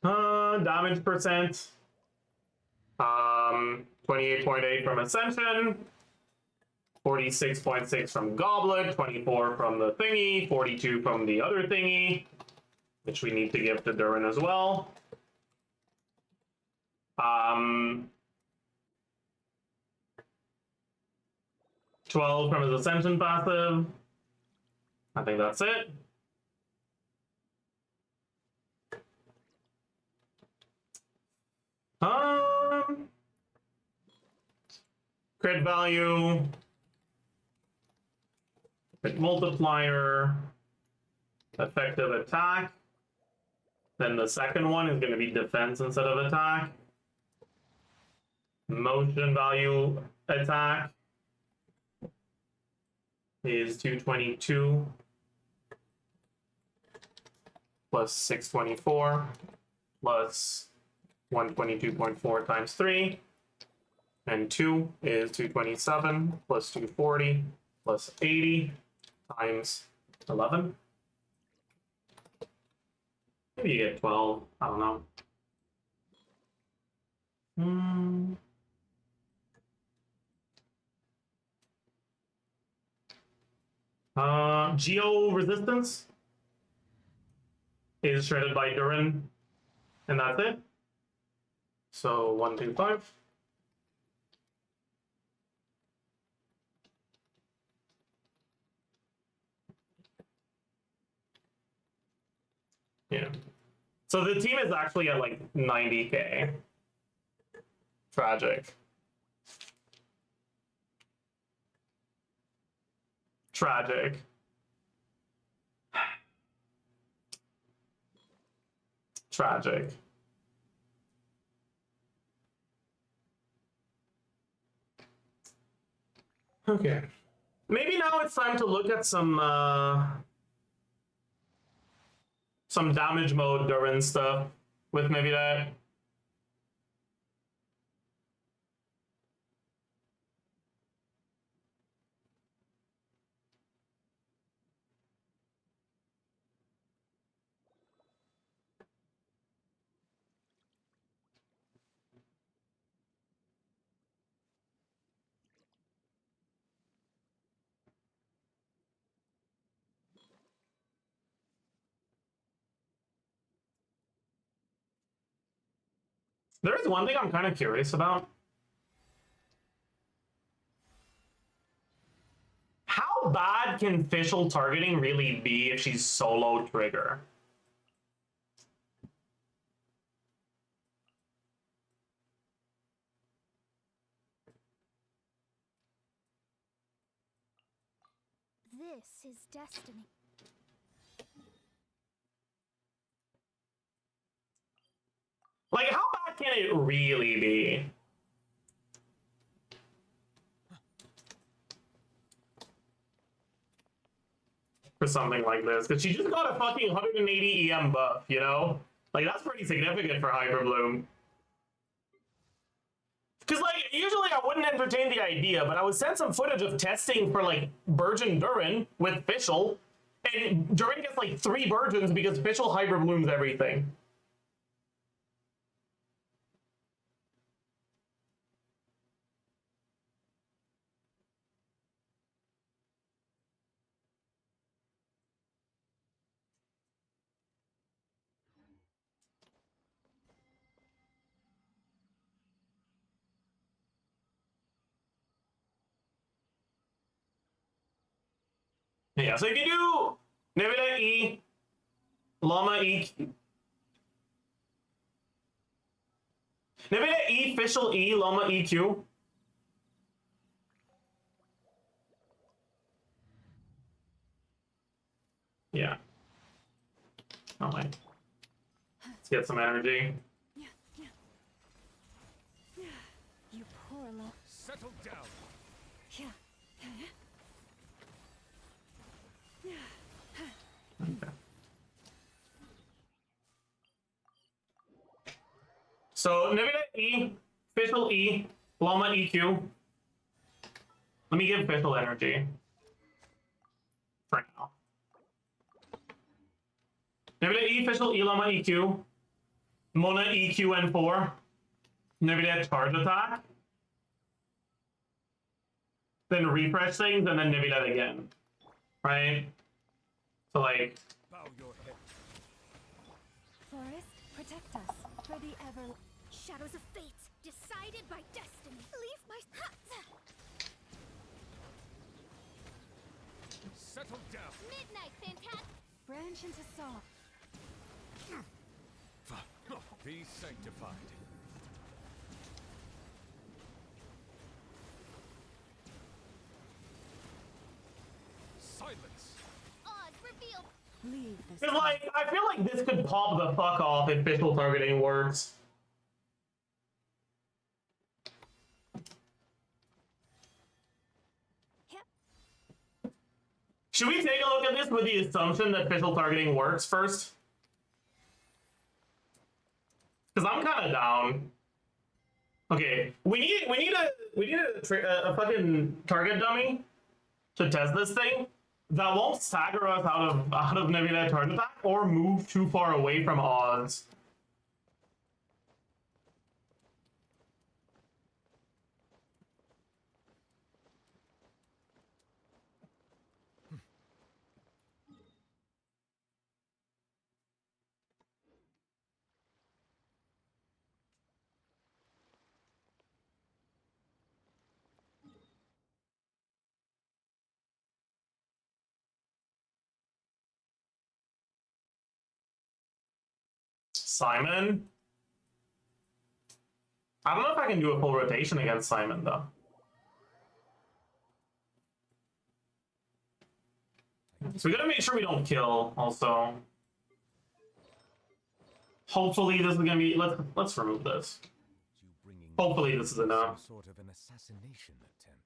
Damage percent. 28.8 from Ascension. 46.6 from Goblet. 24 from the thingy. 42 from the other thingy, which we need to give to Durin as well. 12 from his Ascension passive. I think that's it. Crit value. Crit multiplier. Effective attack. Then the second one is going to be defense instead of attack. Motion value attack is 222 plus 624 plus 122.4 times 3. And 2 is 227 plus 240 plus 80 times 11. Maybe you get 12. I don't know. Geo resistance is shredded by Durin, and that's it. So 125. Yeah. So the team is actually at like 90k. Tragic. Tragic. Tragic. Okay. Maybe now it's time to look at some damage mode Durin stuff with maybe that. There is one thing I'm kind of curious about. How bad can Fischl targeting really be if she's solo trigger? This is destiny. Like, how bad can it really be? For something like this, because she just got a fucking 180 EM buff, you know? Like, that's pretty significant for Hyperbloom. Because, like, usually I wouldn't entertain the idea, but I was sent some footage of testing for, like, Burgeon Durin with Fischl, and Durin gets, like, 3 Burgeons because Fischl Hyperblooms everything. Yeah, so if you do Nebula E, Llama E, Nebula E, Fischl E, Llama EQ. Yeah. Oh wait. Let's get some energy. You poor lo. Settle down. Okay. So Nebula E, Fischl E, Llama EQ. Let me give Fischl energy. For now. Nebula E, Fischl E, Llama EQ. Mona EQ N4. Nebula charge attack. Then refresh things and then Nebula again. Right? So like Bow your head. Forest, protect us for the ever. Shadows of fate, decided by destiny. Leave my... Settle down. Midnight, fantastic. Branch into song. Be sanctified. Silence. Oz revealed. Leave this. it's like I feel like this could pop the fuck off if Fischl targeting works. Should we take a look at this with the assumption that Fischl targeting works first? Because I'm kind of down. Okay, we need a fucking target dummy to test this thing that won't stagger us out of Nebula target attack or move too far away from Oz. Simon? I don't know if I can do a full rotation against Simon, though. So we gotta make sure we don't kill, also. Hopefully this is gonna be... Let's remove this. You bringing Hopefully this is enough. some sort of an assassination attempt.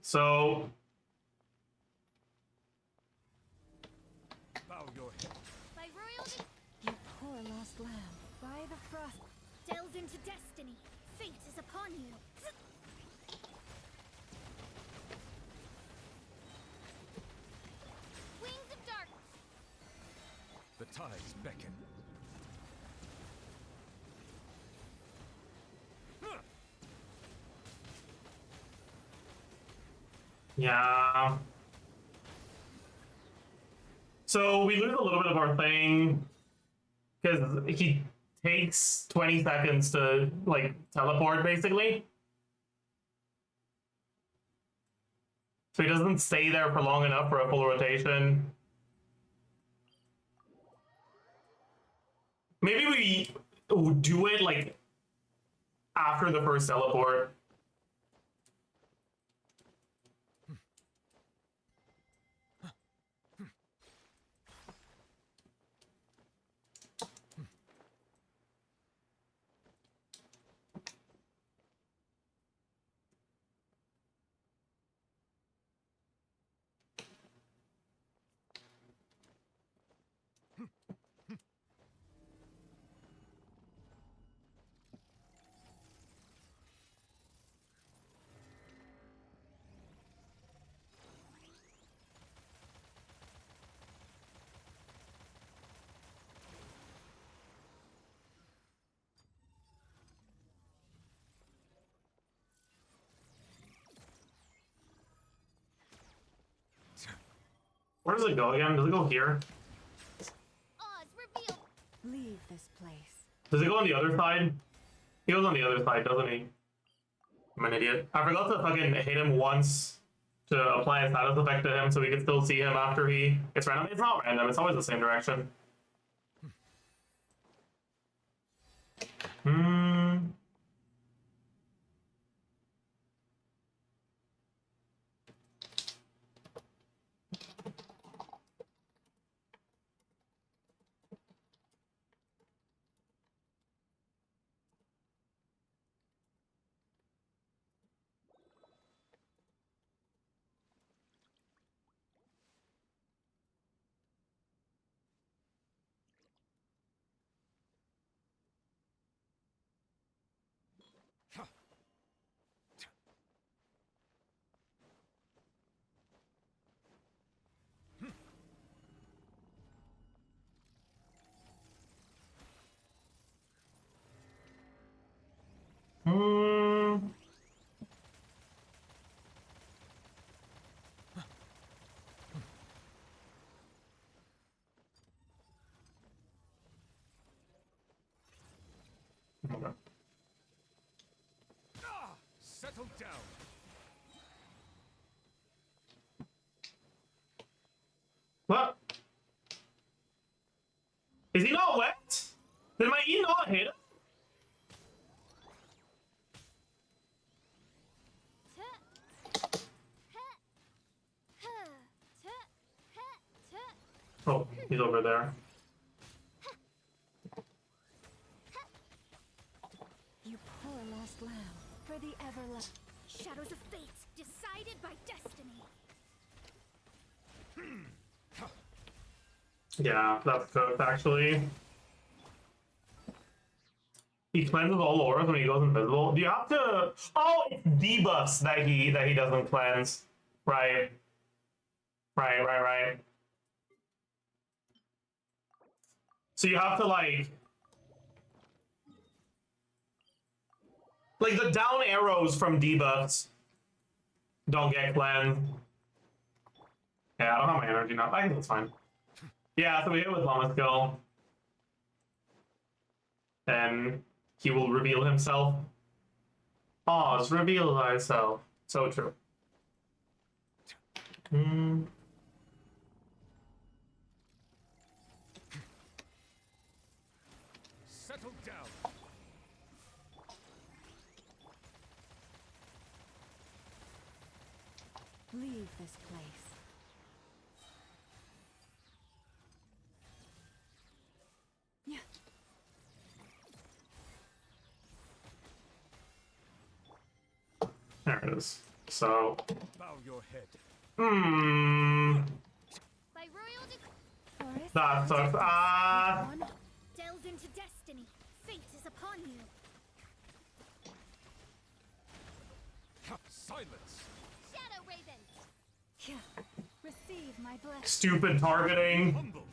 So... Bow your head. By royal You poor lost lamb. By the frost. delved into destiny. Fate is upon you. Wings of dark. The tides beckon. Yeah. So we lose a little bit of our thing because he takes 20 seconds to like teleport basically. So he doesn't stay there for long enough for a full rotation. Maybe we do it like after the first teleport. Where does it go again? Does it go here? Oz revealed. Leave this place. Does it go on the other side? He goes on the other side, doesn't he? I'm an idiot. I forgot to fucking hit him once to apply a status effect to him so we can still see him after he... It's random. It's not random. It's always the same direction. Okay. Settle down. What? Is he not wet? Did my E not hit him? Oh, he's over there. You poor lost lamb, for the everlasting. Shadows of fate, decided by destiny. Yeah, that's good, actually. He cleanses all auras when he goes invisible. Do you have to... Oh, it's debuffs that he doesn't cleanse. Right. Right. So you have to, like the down arrows from debuffs don't get cleansed. Yeah, I don't have my energy now. I think that's fine. Yeah, so we hit with Llama Skill. Then he will reveal himself. Pause, reveal thyself. So true. Settle down. Leave this place. Yeah. There it is. So, Bow your head. By royal Forest, that sucks. delves into destiny. Fate is upon you. Silence. Shadow Raven. Yeah. Receive my blessing. Stupid targeting. Humble.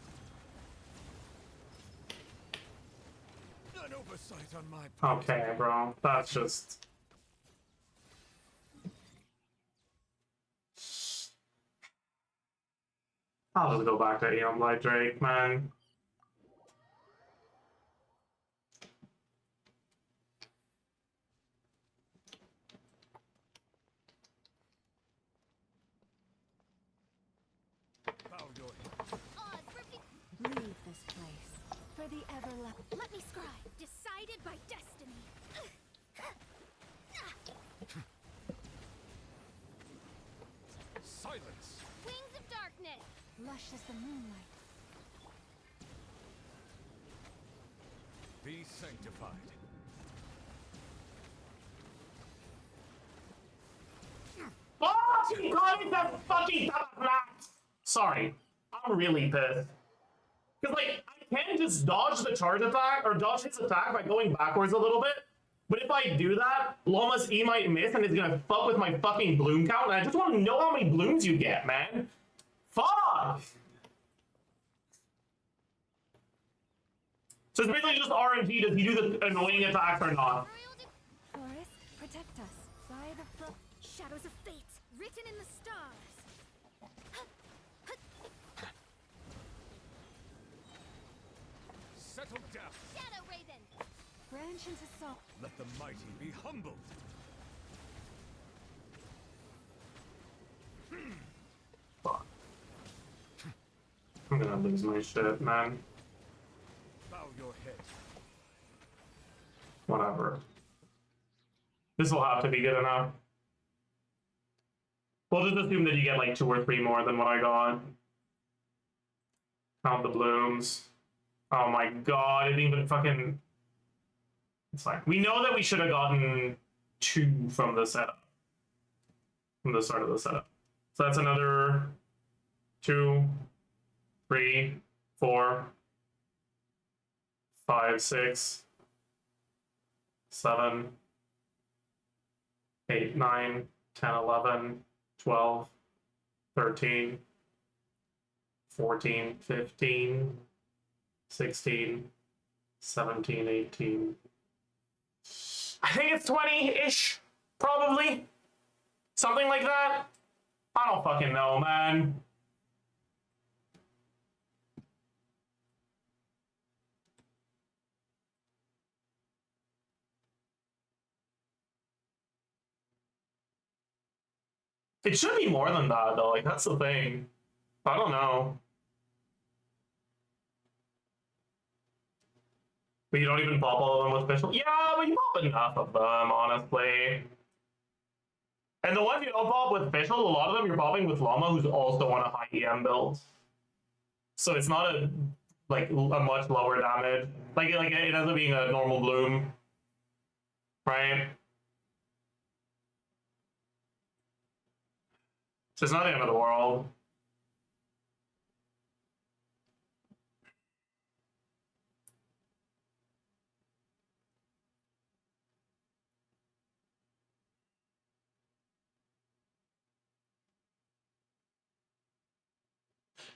An oversight on my part. Okay, bro. That's just... I'll just go back to Eon Blight Drake, man. Bow your head. Odds repeat. Leave this place. For the everlasting. Let me scribe. Decided by destiny. Silence. Wings of darkness. Lush as the moonlight. Be sanctified. Oh, he got it, that fucking Sorry. I'm really pissed. Because, like, I can just dodge the charge attack, or dodge his attack by going backwards a little bit. But if I do that, Llama's E might miss and it's gonna fuck with my fucking bloom count, and I just want to know how many blooms you get, man. Fuck! So it's basically just RNG, does he do the annoying attacks or not? Forest, protect us. By the Shadows of fate, written in the stars. Settle down. Shadow Raven. branch into salt. Let the mighty be humbled. Fuck. I'm gonna lose my shit, man. Bow your head. Whatever. This will have to be good enough. We'll just assume that you get like 2 or 3 more than what I got. Count the blooms. Oh my god, it didn't even fucking... It's fine. We know that we should have gotten 2 from the setup. From the start of the setup. So that's another 2, 3, 4, 5, 6, 7, 8, 9, 10, 11, 12, 13, 14, 15, 16, 17, 18. I think it's 20-ish, probably. Something like that. I don't fucking know, man. It should be more than that, though. Like, that's the thing. I don't know. But you don't even pop all of them with official? Yeah, but you pop enough of them, honestly. And the ones you don't pop with official, a lot of them you're popping with Llama, who's also on a high EM build. So it's not a much lower damage. Like it ends up being a normal bloom. Right? So it's not the end of the world.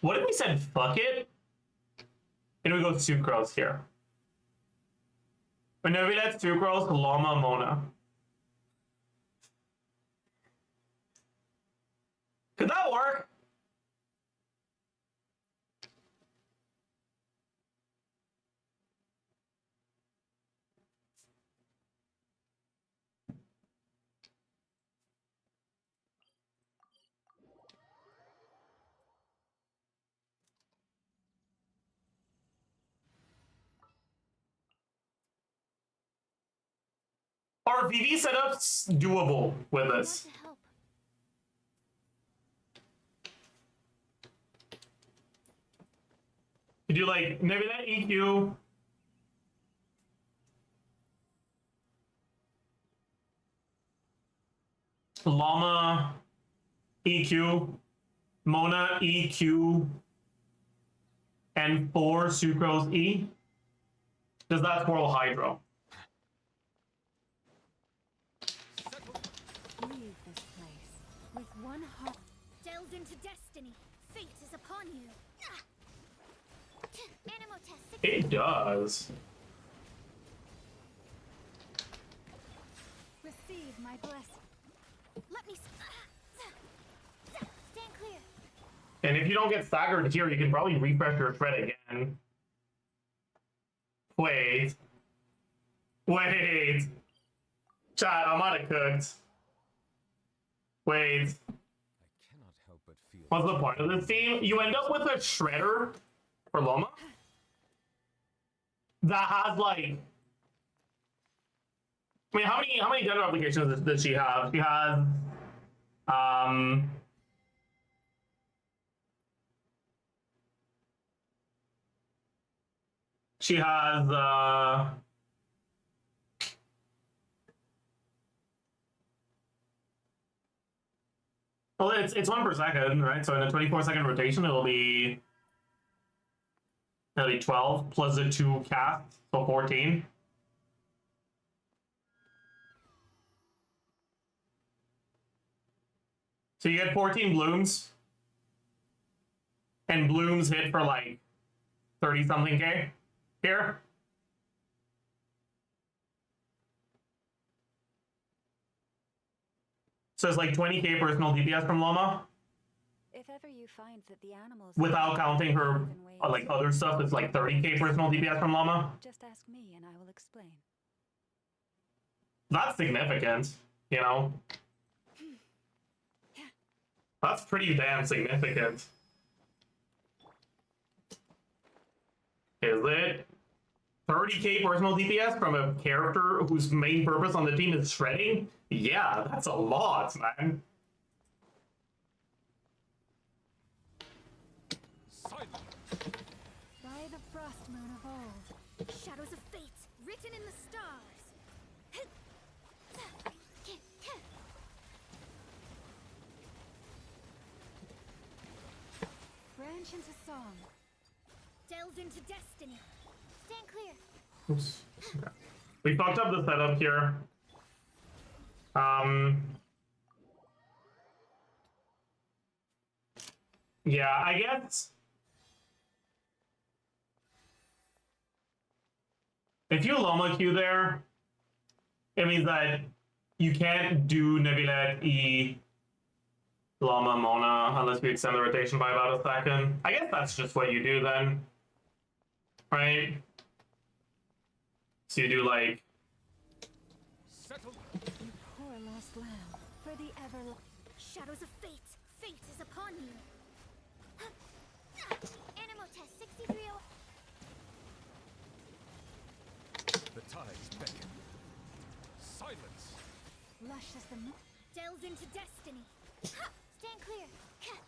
What if we said fuck it? And we go Sucrose here. Or no, we let Sucrose, Llama, Mona. Could that work? Are VV setups doable with this? You do like maybe that EQ. Llama EQ. Mona EQ. And 4 Sucrose E. Does that twirl Hydro? Leave this place with one heart. Delved into destiny. Fate is upon you. Animal test. It does. Receive my blessing. Let me. Stand clear. And if you don't get staggered here, you can probably refresh your thread again. Wait. Wait. Chat, I'm out of cooked. Wait. I cannot help but feel. What's the point of this team? You end up with a shredder for Loma that has like, I mean, how many gender applications does she have? She has well, it's 1 per second, right? So in a 24-second rotation, it'll be 12 plus the 2 casts, so 14. So you get 14 blooms, and blooms hit for like 30-something K here. So it's like 20K personal DPS from Llama. If ever you find that the animals Without counting her like other stuff, it's like 30K personal DPS from Llama. just ask me and I will explain. That's significant, you know? That's pretty damn significant. Is it 30k personal DPS from a character whose main purpose on the team is shredding? Yeah, that's a lot, man. Silence. By the frost moon of old, shadows of fate written in the stars. Branch into song. Delve into destiny. Stand clear. Oops. Okay. We fucked up the setup here. Yeah, I guess if you Loma Q there, it means that you can't do Nebulet E Lama Mona unless you extend the rotation by about a second. I guess that's just what you do then. Right? So you do like Settle. You poor lost lamb, for the ever shadows of fate. Fate is upon you. Animal test 63. The tides beckon. Silence. Lush as the moon. Delve into destiny. Stand clear. Huh.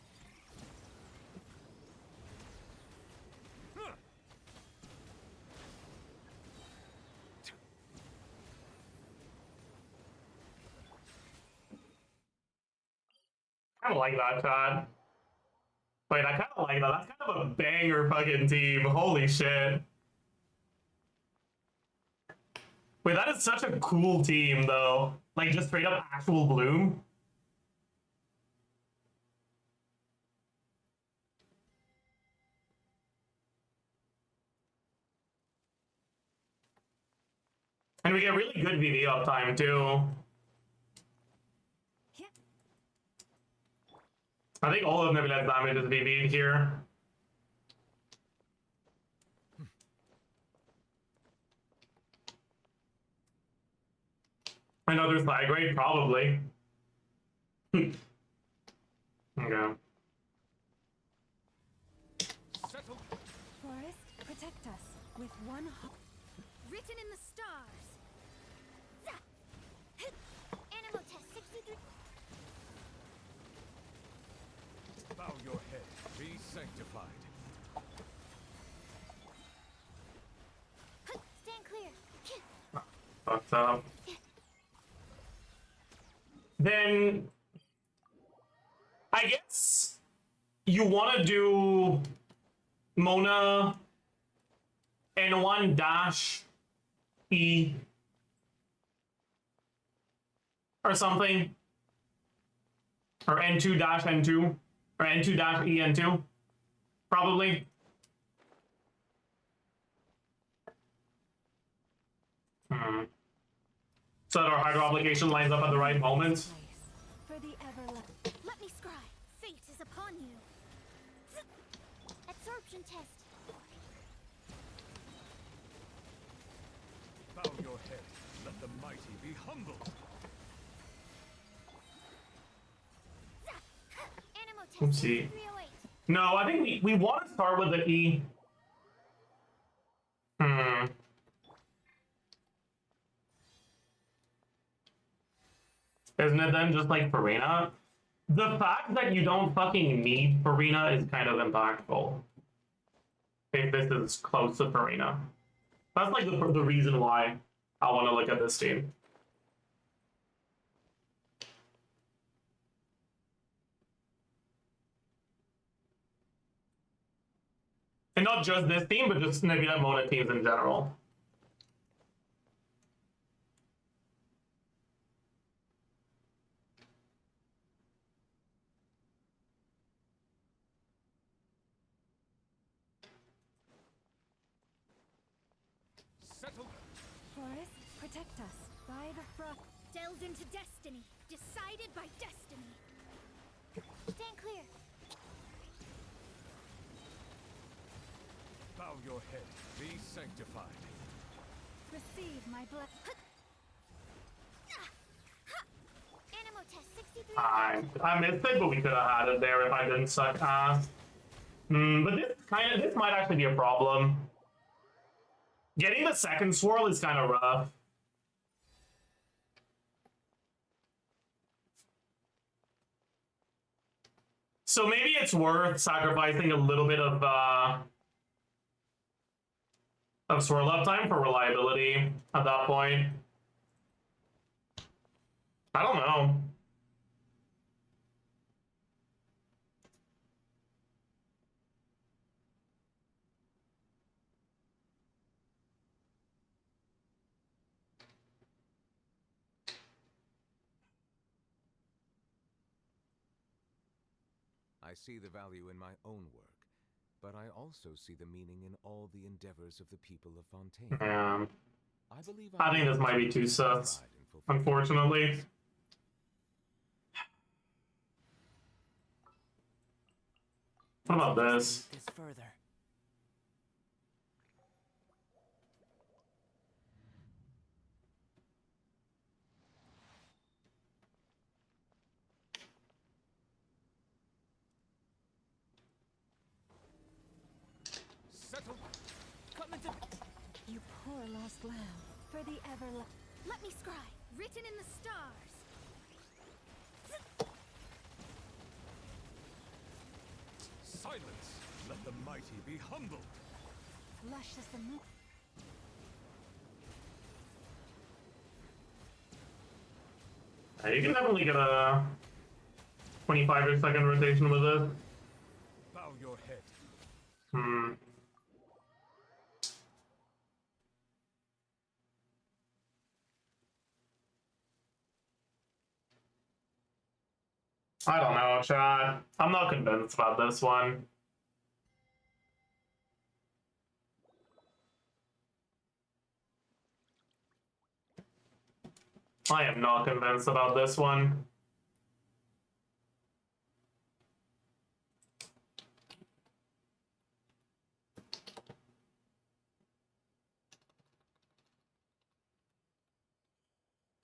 kind of like that, Todd. Wait, I kind of like that. That's kind of a banger fucking team. Holy shit. Wait, that is such a cool team, though. Like, just straight up actual Bloom. And we get really good VV uptime, too. I think all of Nebula's damage is VV'd here. Another side grade, probably. Okay. Settle. Forest, protect us with one hope. Written in the stars. Animal test 63. Bow your head. Be sanctified. Stand clear. Fucked up. Then I guess you want to do Mona N1 dash E or something, or N2 dash N2 or N2 dash E N2 probably. So that our hydro obligation lines up at the right moment. For the let me scry. Fate is upon you. Absorption test. Bow your head. Let the mighty be humbled. Animal test Oopsie. 308. No, I think we want to start with the E. Isn't it then just like Farina? The fact that you don't fucking need Farina is kind of impactful. If this is close to Farina. That's like the reason why I want to look at this team. And not just this team, but just Nebula Mona teams in general. Settle. Forest, protect us. By the frost. Delved into destiny. Decided by destiny. Stand clear. Bow your head. Be sanctified. Receive my blood. I missed it, but we could have had it there if I didn't suck ass. But this might actually be a problem. Getting the second swirl is kind of rough. So maybe it's worth sacrificing a little bit of swirl uptime for reliability at that point. I don't know. I see the value in my own work, but I also see the meaning in all the endeavors of the people of Fontaine. I believe I think this might be too sus, unfortunately. What about this? This further. Settle. Come into. You poor lost lamb, for the Let me scry. Written in the stars. Silence. Let the mighty be humbled. lush as the moon. You can definitely get a 25-second rotation with this. Bow your head. I don't know, chat. I'm not convinced about this one. I am not convinced about this one.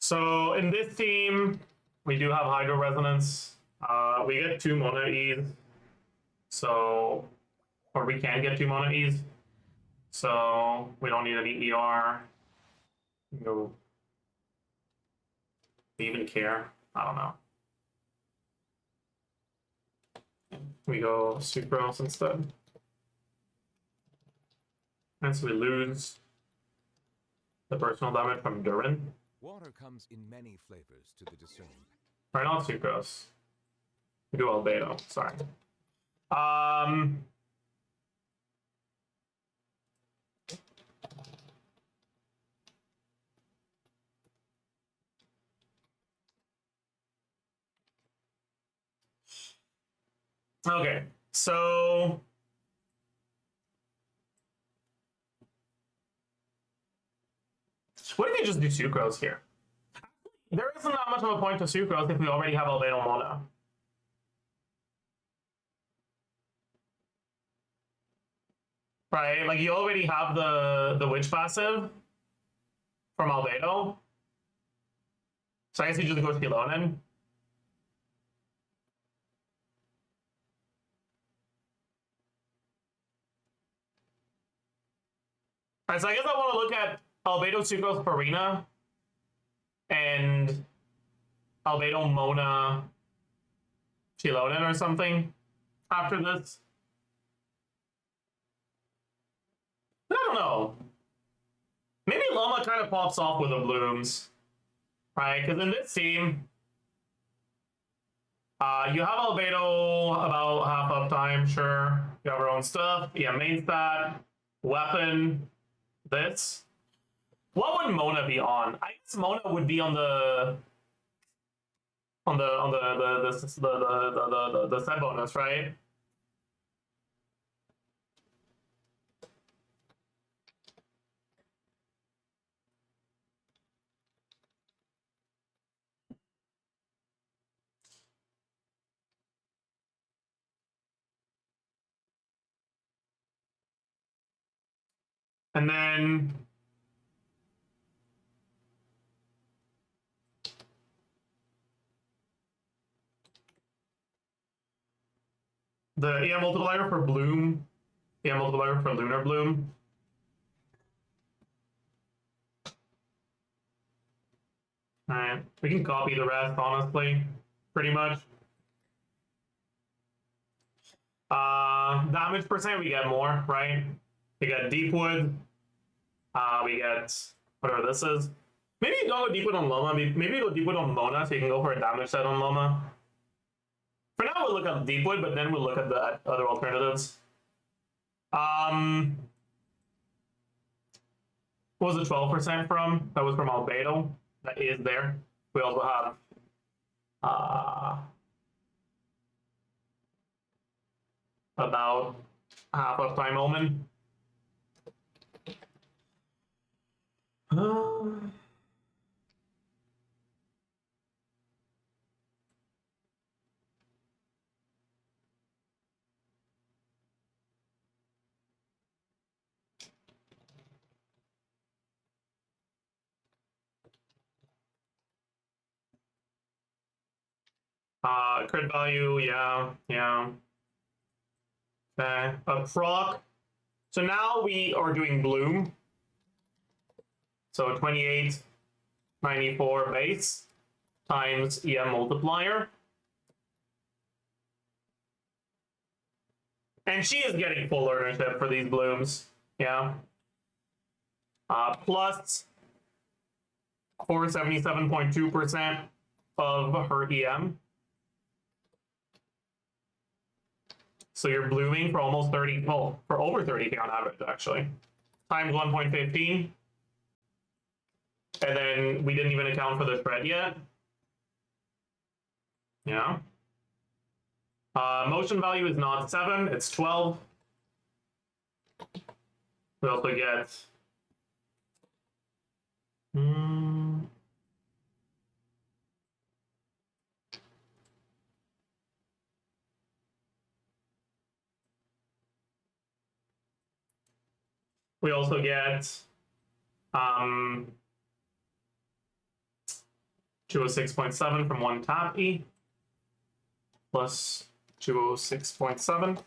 So in this team, we do have Hydro Resonance. We get 2 Mana Ease. So, or we can get 2 Mana Ease. So we don't need any ER. No. Do we even care? I don't know. We go Sucrose instead. And so we lose the personal damage from Durin. Water comes in many flavors to the discerned. Or not Sucrose. We do Albedo, sorry. Okay, so what if you just do Sucrose here? There isn't that much of a point to Sucrose if we already have Albedo Mana. Right, like you already have the Witch passive from Albedo. So I guess you just go Shilonen. Alright, so I guess I want to look at Albedo Sucrose Farina and Albedo Mona Shilonen or something after this. I don't know. Maybe Llama kind of pops off with the blooms. Right? Because in this team, you have Albedo about half uptime, sure. You have our own stuff. Yeah, main stat, weapon, this. What would Mona be on? I guess Mona would be on the set bonus, right? And then The EM multiplier for Bloom, EM multiplier for Lunar Bloom. Alright, we can copy the rest, honestly, pretty much. Damage percent, we get more, right? We get Deepwood. We get whatever this is. Maybe don't go Deepwood on Loma. Maybe go Deepwood on Mona, so you can go for a damage set on Loma. For now, we'll look at Deepwood, but then we'll look at the other alternatives. What was the 12% from? That was from Albedo. That is there. We also have about half of Time Omen. Crit value, yeah. Okay, a proc. So now we are doing Bloom. So 28, 94 base times EM multiplier. And she is getting full learnership for these blooms, yeah. Plus 477.2% of her EM. So you're blooming for almost 30, well, for over 30k on average, actually. Times 1.15. And then we didn't even account for the shred yet. Yeah. Motion value is not 7, it's 12. We also get we also get 206.7 from one tap E plus 206.7.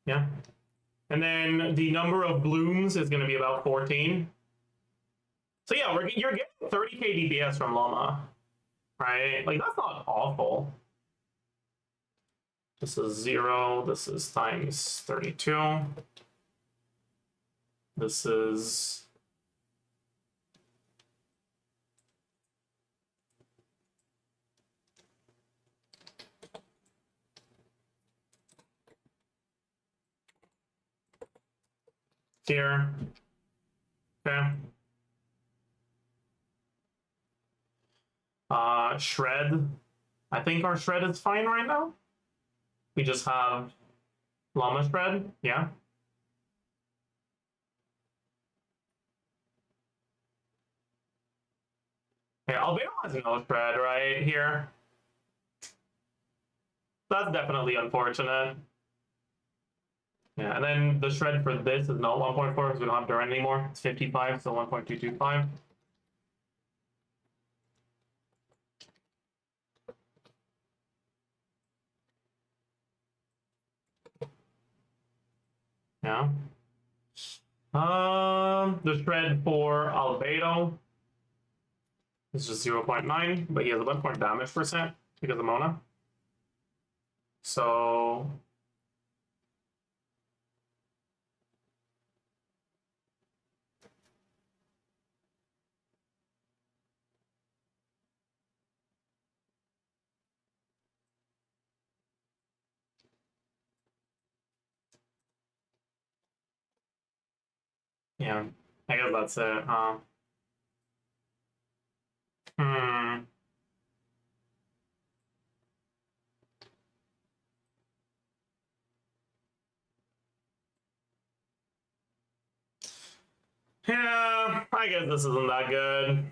Yeah. And then the number of blooms is going to be about 14. So yeah, you're getting 30k DPS from Llama, right? Like, that's not awful. This is 0. This is times 32. This is here. Okay. Shred. I think our shred is fine right now. We just have Llama shred, yeah. Yeah, Albedo has no shred right here. That's definitely unfortunate. Yeah, and then the shred for this is not 1.4 because we don't have Duran anymore. It's 55, so 1.225. Yeah. The shred for Albedo is just 0.9, but he has a bunch more damage percent because of Mona. So yeah, I guess that's it, huh? Yeah, I guess this isn't that good.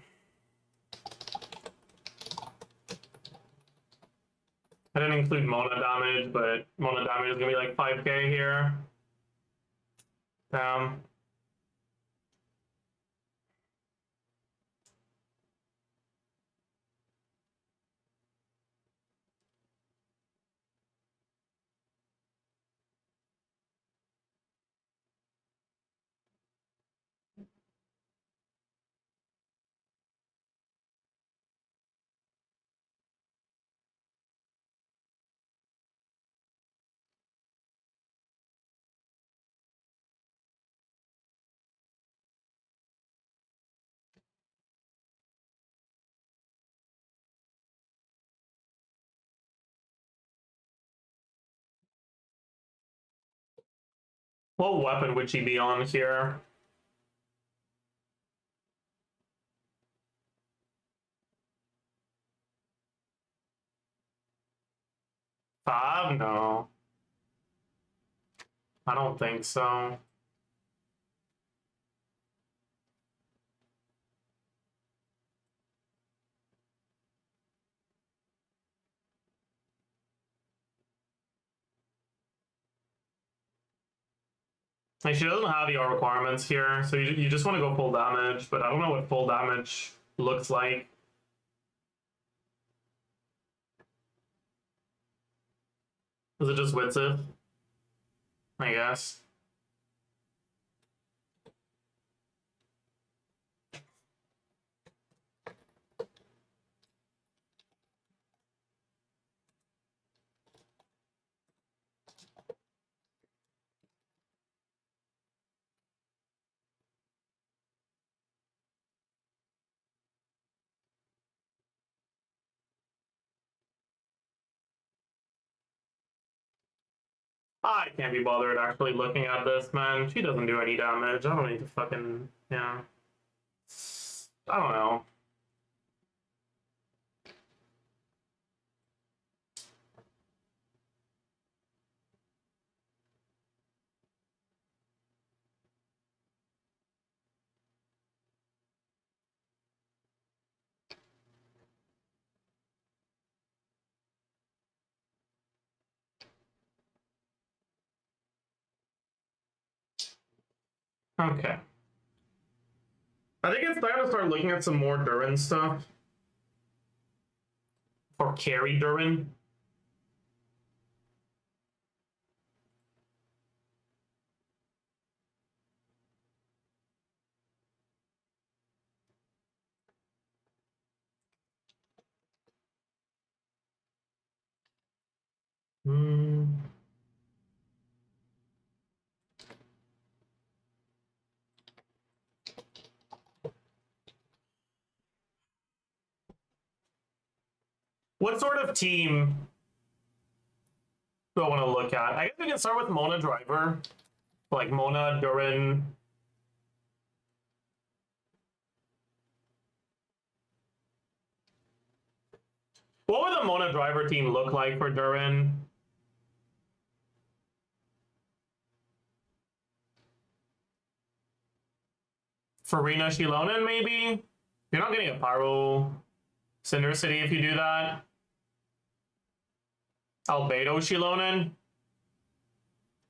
I didn't include Mona damage, but Mona damage is gonna be like 5k here. What weapon would she be on here? Five? No. I don't think so. Like, she doesn't have ER requirements here, so you just want to go full damage, but I don't know what full damage looks like. Is it just Witsith? I guess. I can't be bothered actually looking at this, man. She doesn't do any damage. I don't need to fucking, yeah. I don't know. Okay. I think it's time to start looking at some more Durin stuff. Or carry Durin. What sort of team do I want to look at? I guess we can start with Mona Driver. Like Mona, Durin. What would the Mona Driver team look like for Durin? Farina Shilonen, maybe? You're not getting a Pyro Cinder City if you do that. Albedo Shilonen?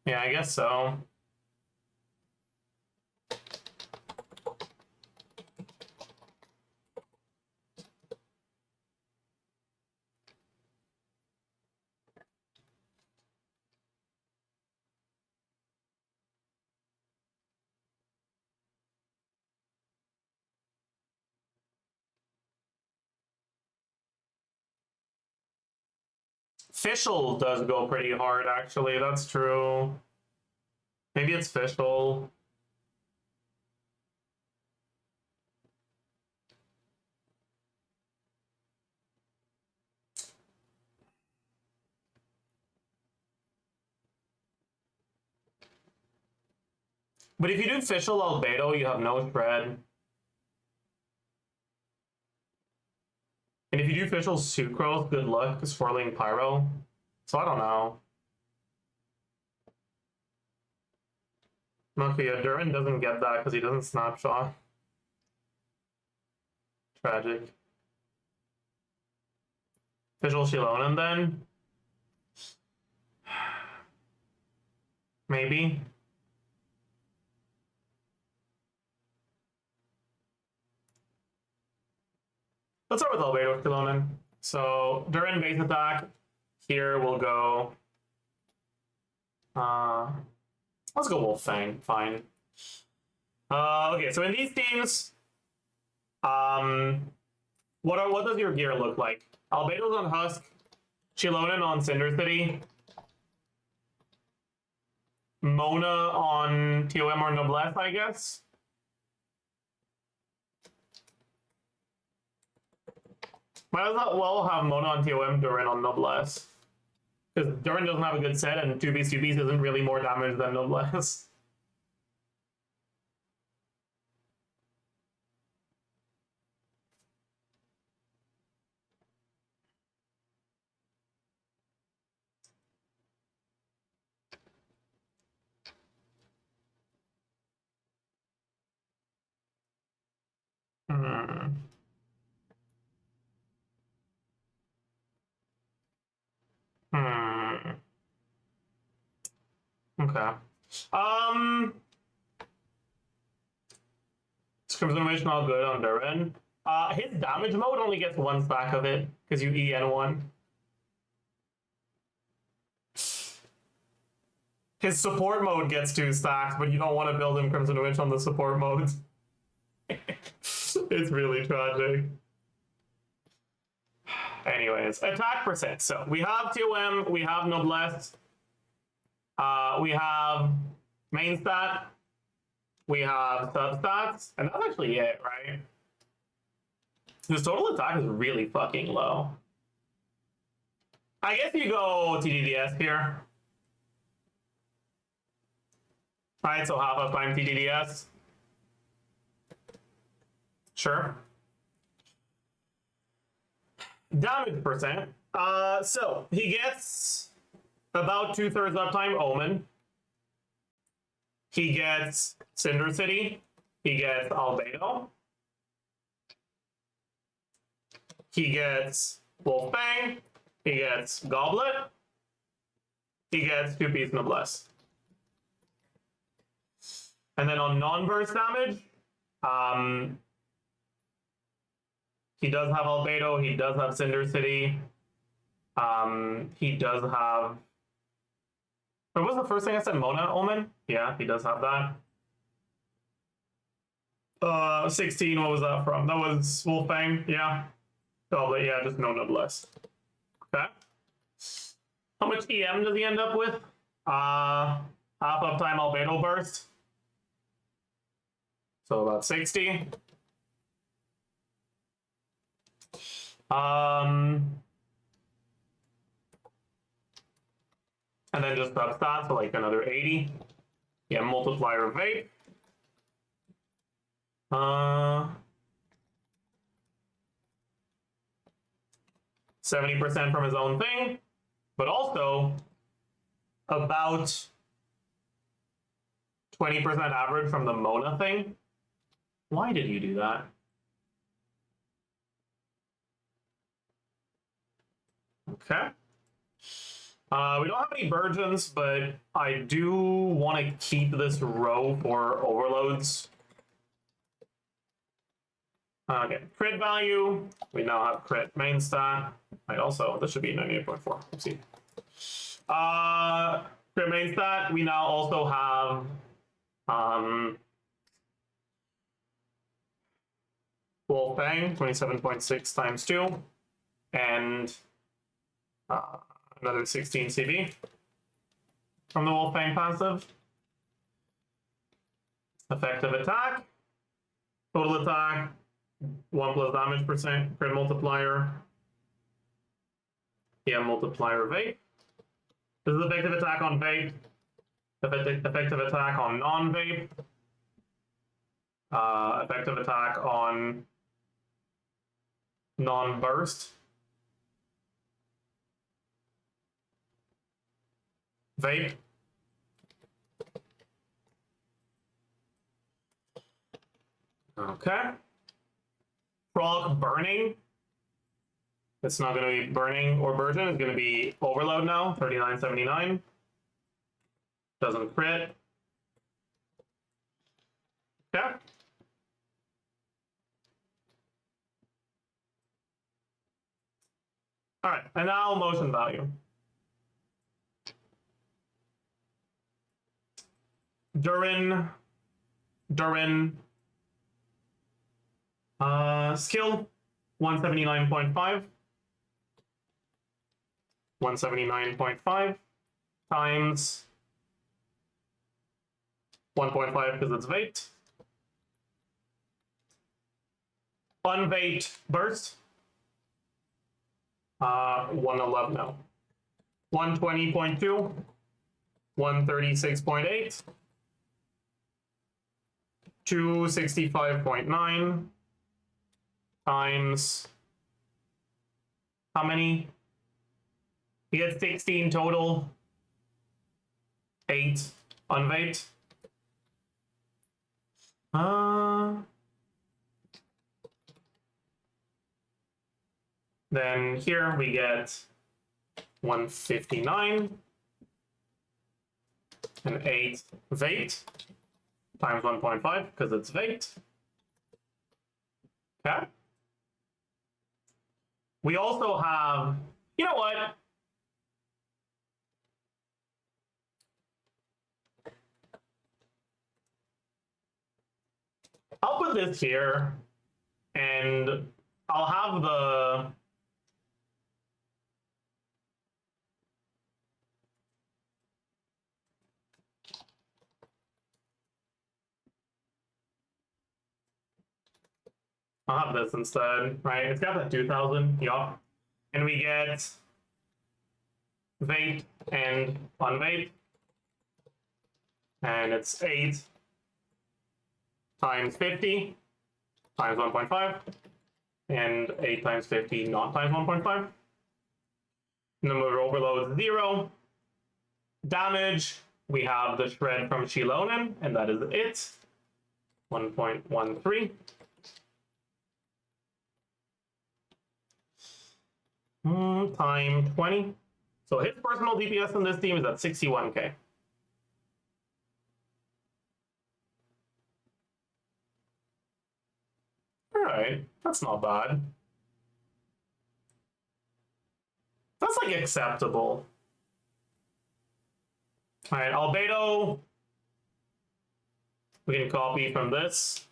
Yeah, I guess so. Fischl does go pretty hard, actually. That's true. Maybe it's Fischl. But if you do Fischl Albedo, you have no shred. And if you do Fischl Sucrose, good luck, because Swirling Pyro. So I don't know. Okay, yeah, Durin doesn't get that because he doesn't snapshot. Tragic. Fischl Shilonen then? Maybe. Let's start with Albedo Shilonen. So Durin base attack. Here we'll go. Let's go Wolf Fang. Fine. Okay, so in these teams, what does your gear look like? Albedo's on Husk, Shilonen on Cinder City, Mona on TOM or Noblesse, I guess. Might as well have Mona on TOM, Durin on Noblesse. Because Durin doesn't have a good set, and 2Bs isn't really more damage than Noblesse. Hmm. Hmm. Okay. Discrimination all good on Durin. His damage mode only gets one stack of it because you EN1. His support mode gets 2 stacks, but you don't want to build him Crimson Witch on the support modes. It's really tragic. Anyways, attack percent. So we have TOM, we have Noblesse, we have main stat, we have substats, and that's actually it, right? His total attack is really fucking low. I guess you go TDDS here. Alright, so half of time TDDS. Sure. Damage percent. So he gets about 2/3 uptime Omen. He gets Cinder City. He gets Albedo. He gets Wolfbang. He gets Goblet. He gets 2-piece Noblesse. And then on non-burst damage, he does have Albedo, he does have Cinder City, he does have... What was the first thing I said? Mona Omen? Yeah, he does have that. 16, what was that from? That was Wolfbang, yeah. Goblet, yeah, just no Noblesse. Okay. How much EM does he end up with? Half uptime Albedo burst. So about 60. And then just substats, so like another 80. Yeah, multiplier vape. 70% from his own thing, but also about 20% average from the Mona thing. Why did you do that? Okay. We don't have any Burgeons, but I do want to keep this row for overloads. Okay, crit value. We now have crit main stat. This should be 98.4. Let's see. Crit main stat. We now also have Wolfbang, 27.6 times 2, and another 16 CV from the Wolfbang passive. Effective attack, total attack, 1 plus damage percent, crit multiplier, yeah, multiplier vape. This is effective attack on vape, effective attack on non-vape, effective attack on non-burst, vape, okay. Frog burning. It's not going to be burning or burgeon. It's going to be overload now. 39.79. Doesn't crit. Okay. All right, and now motion value. Durin. Skill 179.5. 179.5 times 1.5 because it's vaped. Unvaped burst. 111 now. 120.2. 136.8. 265.9 times how many? You get 16 total. 8 unvaped. Then here we get 159 and 8 Vate times 1.5 because it's Vate. Okay. We also have, you know what? I'll put this here and I'll have the I'll have this instead, right? It's got that 2000, yup. And we get Vate and unvate. And it's 8 times 50 times 1.5. And 8 times 50 not times 1.5. Number of overloads 0. Damage, we have the shred from Shilonen, and that is it. 1.13. Time 20. So his personal DPS in this team is at 61k. Alright, that's not bad. That's like acceptable. Alright, Albedo. We can copy from this.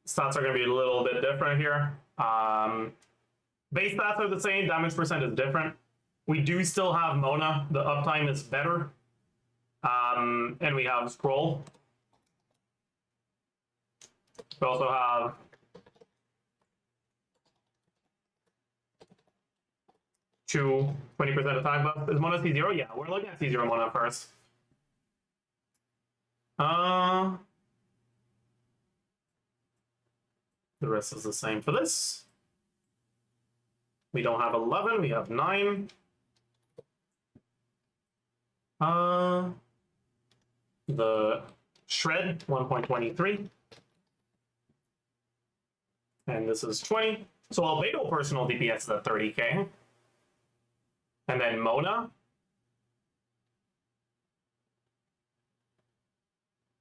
Stats are going to be a little bit different here. Base stats are the same, damage percent is different. We do still have Mona, the uptime is better. And we have Scroll. We also have two 20% attack buff. Is Mona C0? Yeah, we're looking at C0 Mona first. The rest is the same for this. We don't have 11, we have 9. The Shred, 1.23. And this is 20. So Albedo personal DPS is at 30k. And then Mona.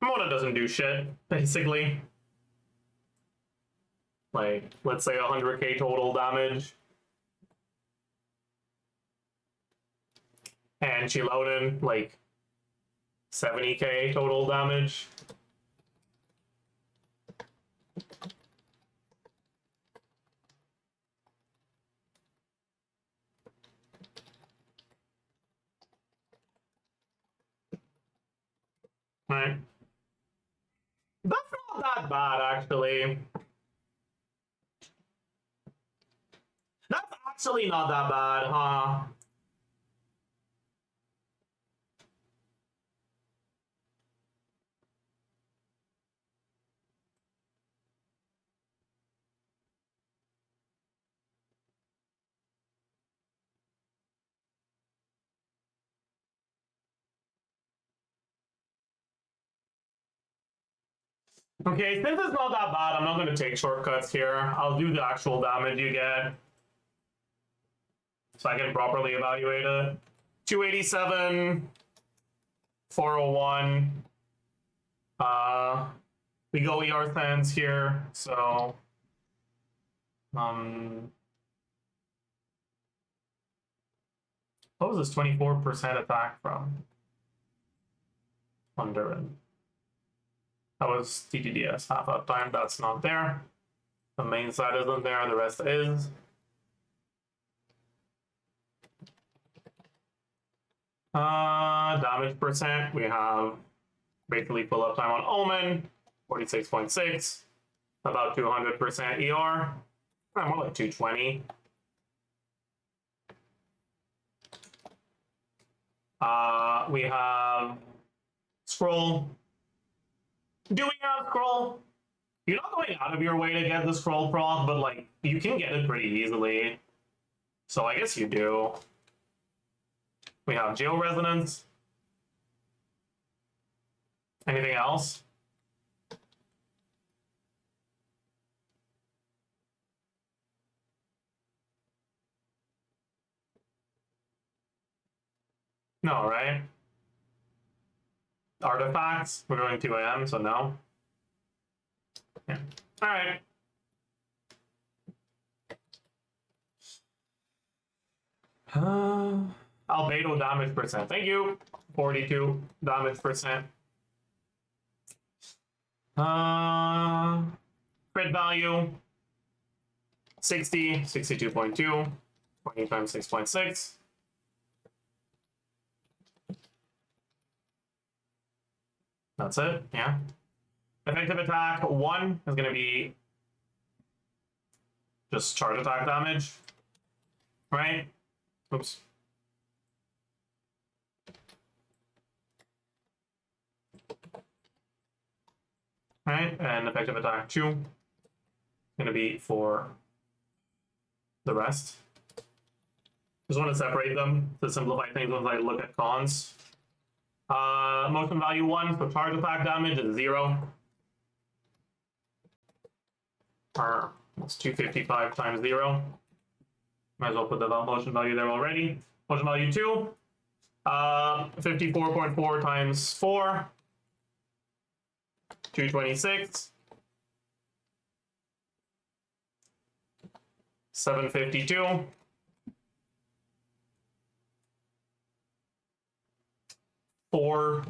Mona doesn't do shit, basically. Like, let's say 100k total damage. And Shilonen, like, 70k total damage. Right. That's not that bad, actually. That's actually not that bad, huh? Okay, since it's not that bad, I'm not going to take shortcuts here. I'll do the actual damage you get, so I can properly evaluate it. 287, 401. We go ER stands here, so what was this 24% attack from? Honduran. That was TTDS, half uptime, that's not there. The main side isn't there, the rest is. Damage percent, we have basically full uptime on Omen, 46.6, about 200% ER, more like 220. We have Scroll. Do we have Scroll? You're not going out of your way to get the Scroll proc, but like you can get it pretty easily. So I guess you do. We have Geo Resonance. Anything else? No, right? Artifacts? We're going 2 AM, so no. Yeah. Alright. Albedo damage percent. Thank you. 42 damage percent. Crit value 60, 62.2, 20 times 6.6. That's it, yeah. Effective attack 1 is going to be just charge attack damage, right? Oops. Right, and effective attack 2 is going to be for the rest. Just want to separate them to simplify things once I look at cons. Motion value 1, so charge attack damage is 0. Or that's 255 times 0. Might as well put the motion value there already. Motion value 2, 54.4 times 4, 226. 752. 4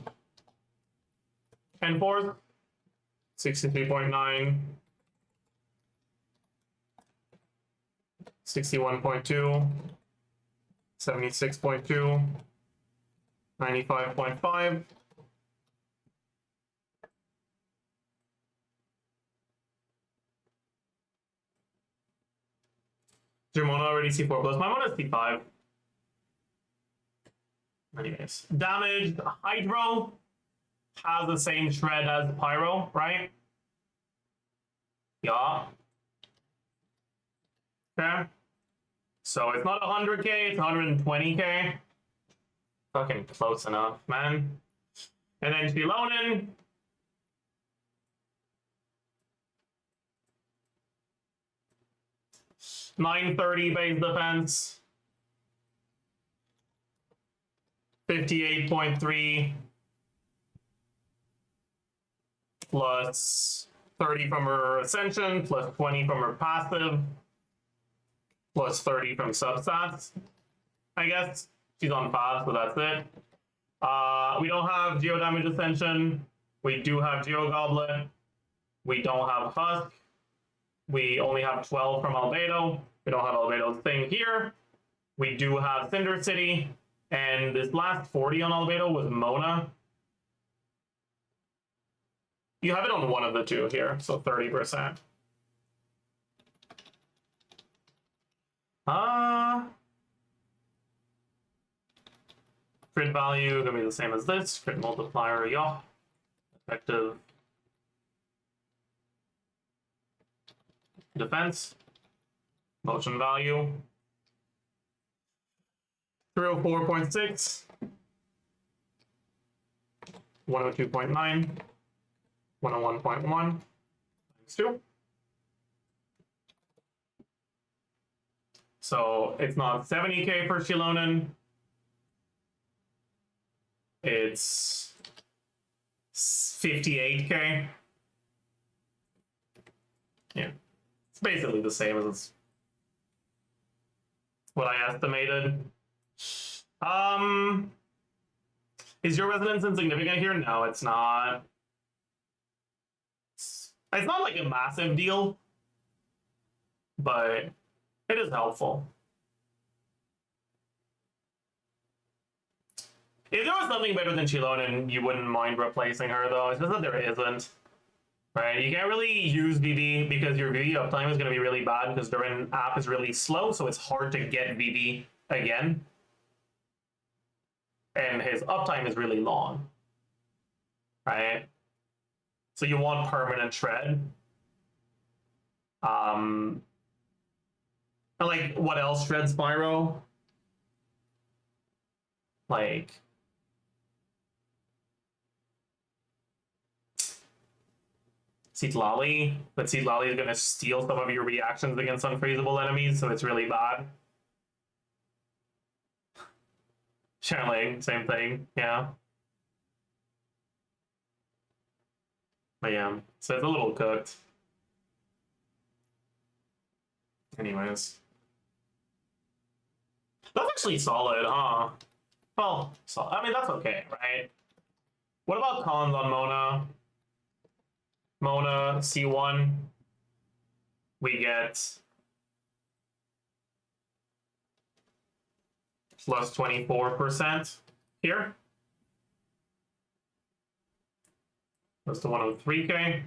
and 4. 63.9. 61.2. 76.2. 95.5. Your mono already C4 plus. My mono is C5. Anyways, damage. Hydro has the same shred as Pyro, right? Yeah. Okay. So it's not 100k, it's 120k. Fucking close enough, man. And then Shilonen. $930 base defense. 58.3 plus 30 from her ascension, plus 20 from her passive, plus 30 from substats. I guess she's on fast, so that's it. We don't have Geo Damage Ascension. We do have Geo Goblet. We don't have Husk. We only have 12 from Albedo. We don't have Albedo's thing here. We do have Cinder City. And this last 40 on Albedo was Mona. You have it on one of the two here, so 30%. Crit value gonna be the same as this. Crit multiplier, yeah. Effective defense. Motion value 304.6, 102.9, 101.1 times 2. So it's not 70k for Shilonen. It's 58k. Yeah, it's basically the same as what I estimated. Is your residence insignificant here? No, it's not. It's not like a massive deal, but it is helpful. If there was something better than Shilonen, you wouldn't mind replacing her, though. It's just that there isn't. Right? You can't really use VV because your VV uptime is going to be really bad because the app is really slow, so it's hard to get VV again. And his uptime is really long. Right? So you want permanent shred. And like, what else shreds Spyro? Like, Lolly, but Lolly is gonna steal some of your reactions against unfreezable enemies, so it's really bad. Channeling, same thing, yeah. But yeah, so it's a little cooked. Anyways. That's actually solid, huh? Well, I mean, that's okay, right? What about cons on Mona? Mona, C1. We get plus 24% here. Goes to 103K.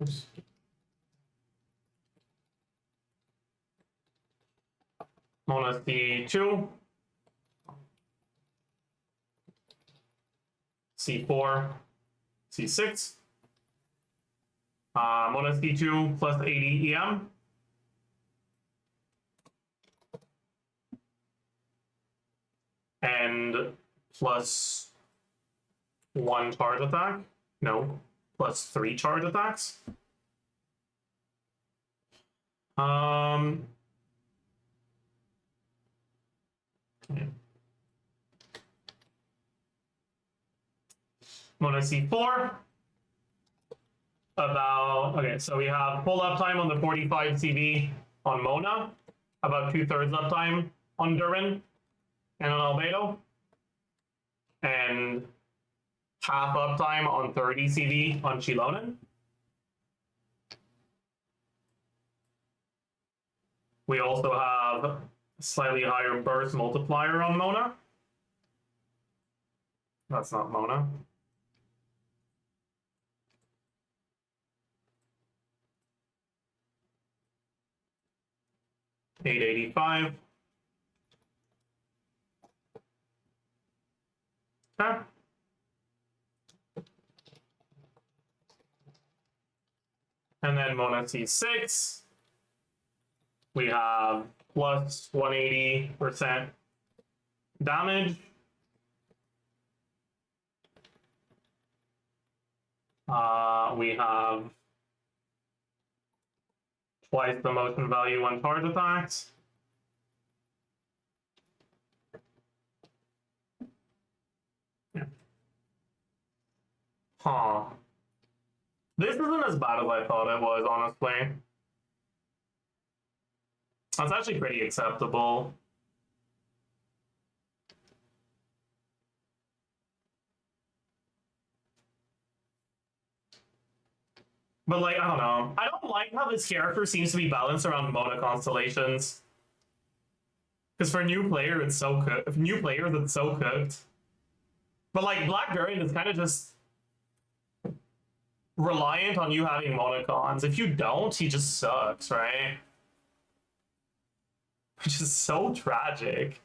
Oops. Mona C2. C4. C6. Mona C2 plus 80 EM. And plus 1 charge attack. No, plus 3 charge attacks. Yeah. Mona C4. Okay, so we have full uptime on the 45 CV on Mona, about 2/3 uptime on Durin and on Albedo, and half uptime on 30 CV on Chilonen. We also have a slightly higher burst multiplier on Mona. That's not Mona. $885. Okay. And then Mona C6. We have plus 180% damage. We have twice the motion value on charge attacks. Yeah. Huh. This isn't as bad as I thought it was, honestly. That's actually pretty acceptable. But like, I don't know. I don't like how this character seems to be balanced around Mona constellations. Because for new players, it's so cooked. But like, Black Durin is kind of just reliant on you having Monacons. If you don't, he just sucks, right? Which is so tragic.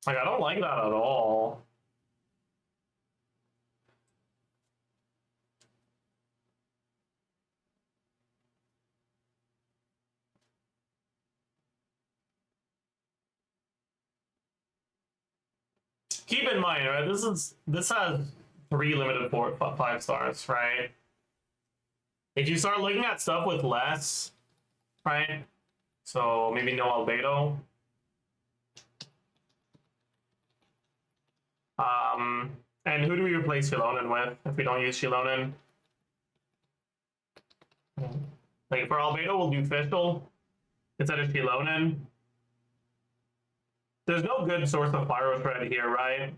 Like, I don't like that at all. Keep in mind, right? This has 3 limited 5 stars, right? If you start looking at stuff with less, right? So maybe no Albedo. And who do we replace Chilonen with if we don't use Chilonen? Like for Albedo, we'll do Fischl instead of Chilonen. There's no good source of Pyro Shred here, right?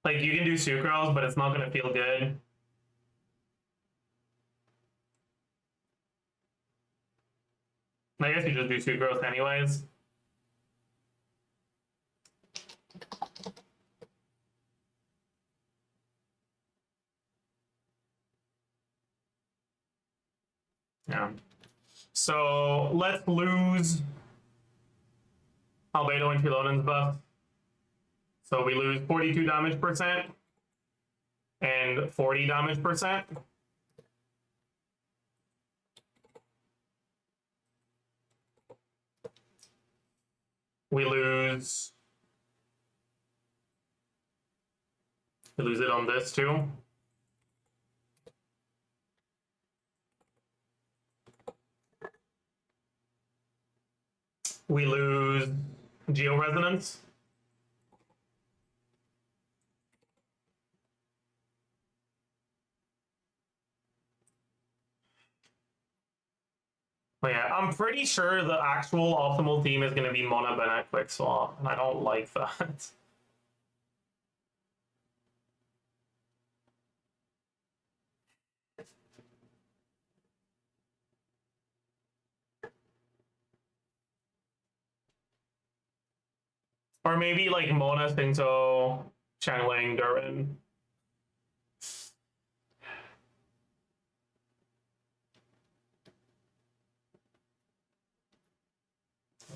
Like you can do Sucrose, but it's not gonna feel good. I guess you just do Sucrose anyways. Yeah. So let's lose Albedo and Chilonen's buff. So we lose 42 damage percent and 40 damage percent. We lose. We lose it on this too. We lose georesonance. Oh yeah, I'm pretty sure the actual optimal team is going to be Mona Bennett Quick Swap, and I don't like that. Or maybe like Mona, Shinto, Changling, Durin.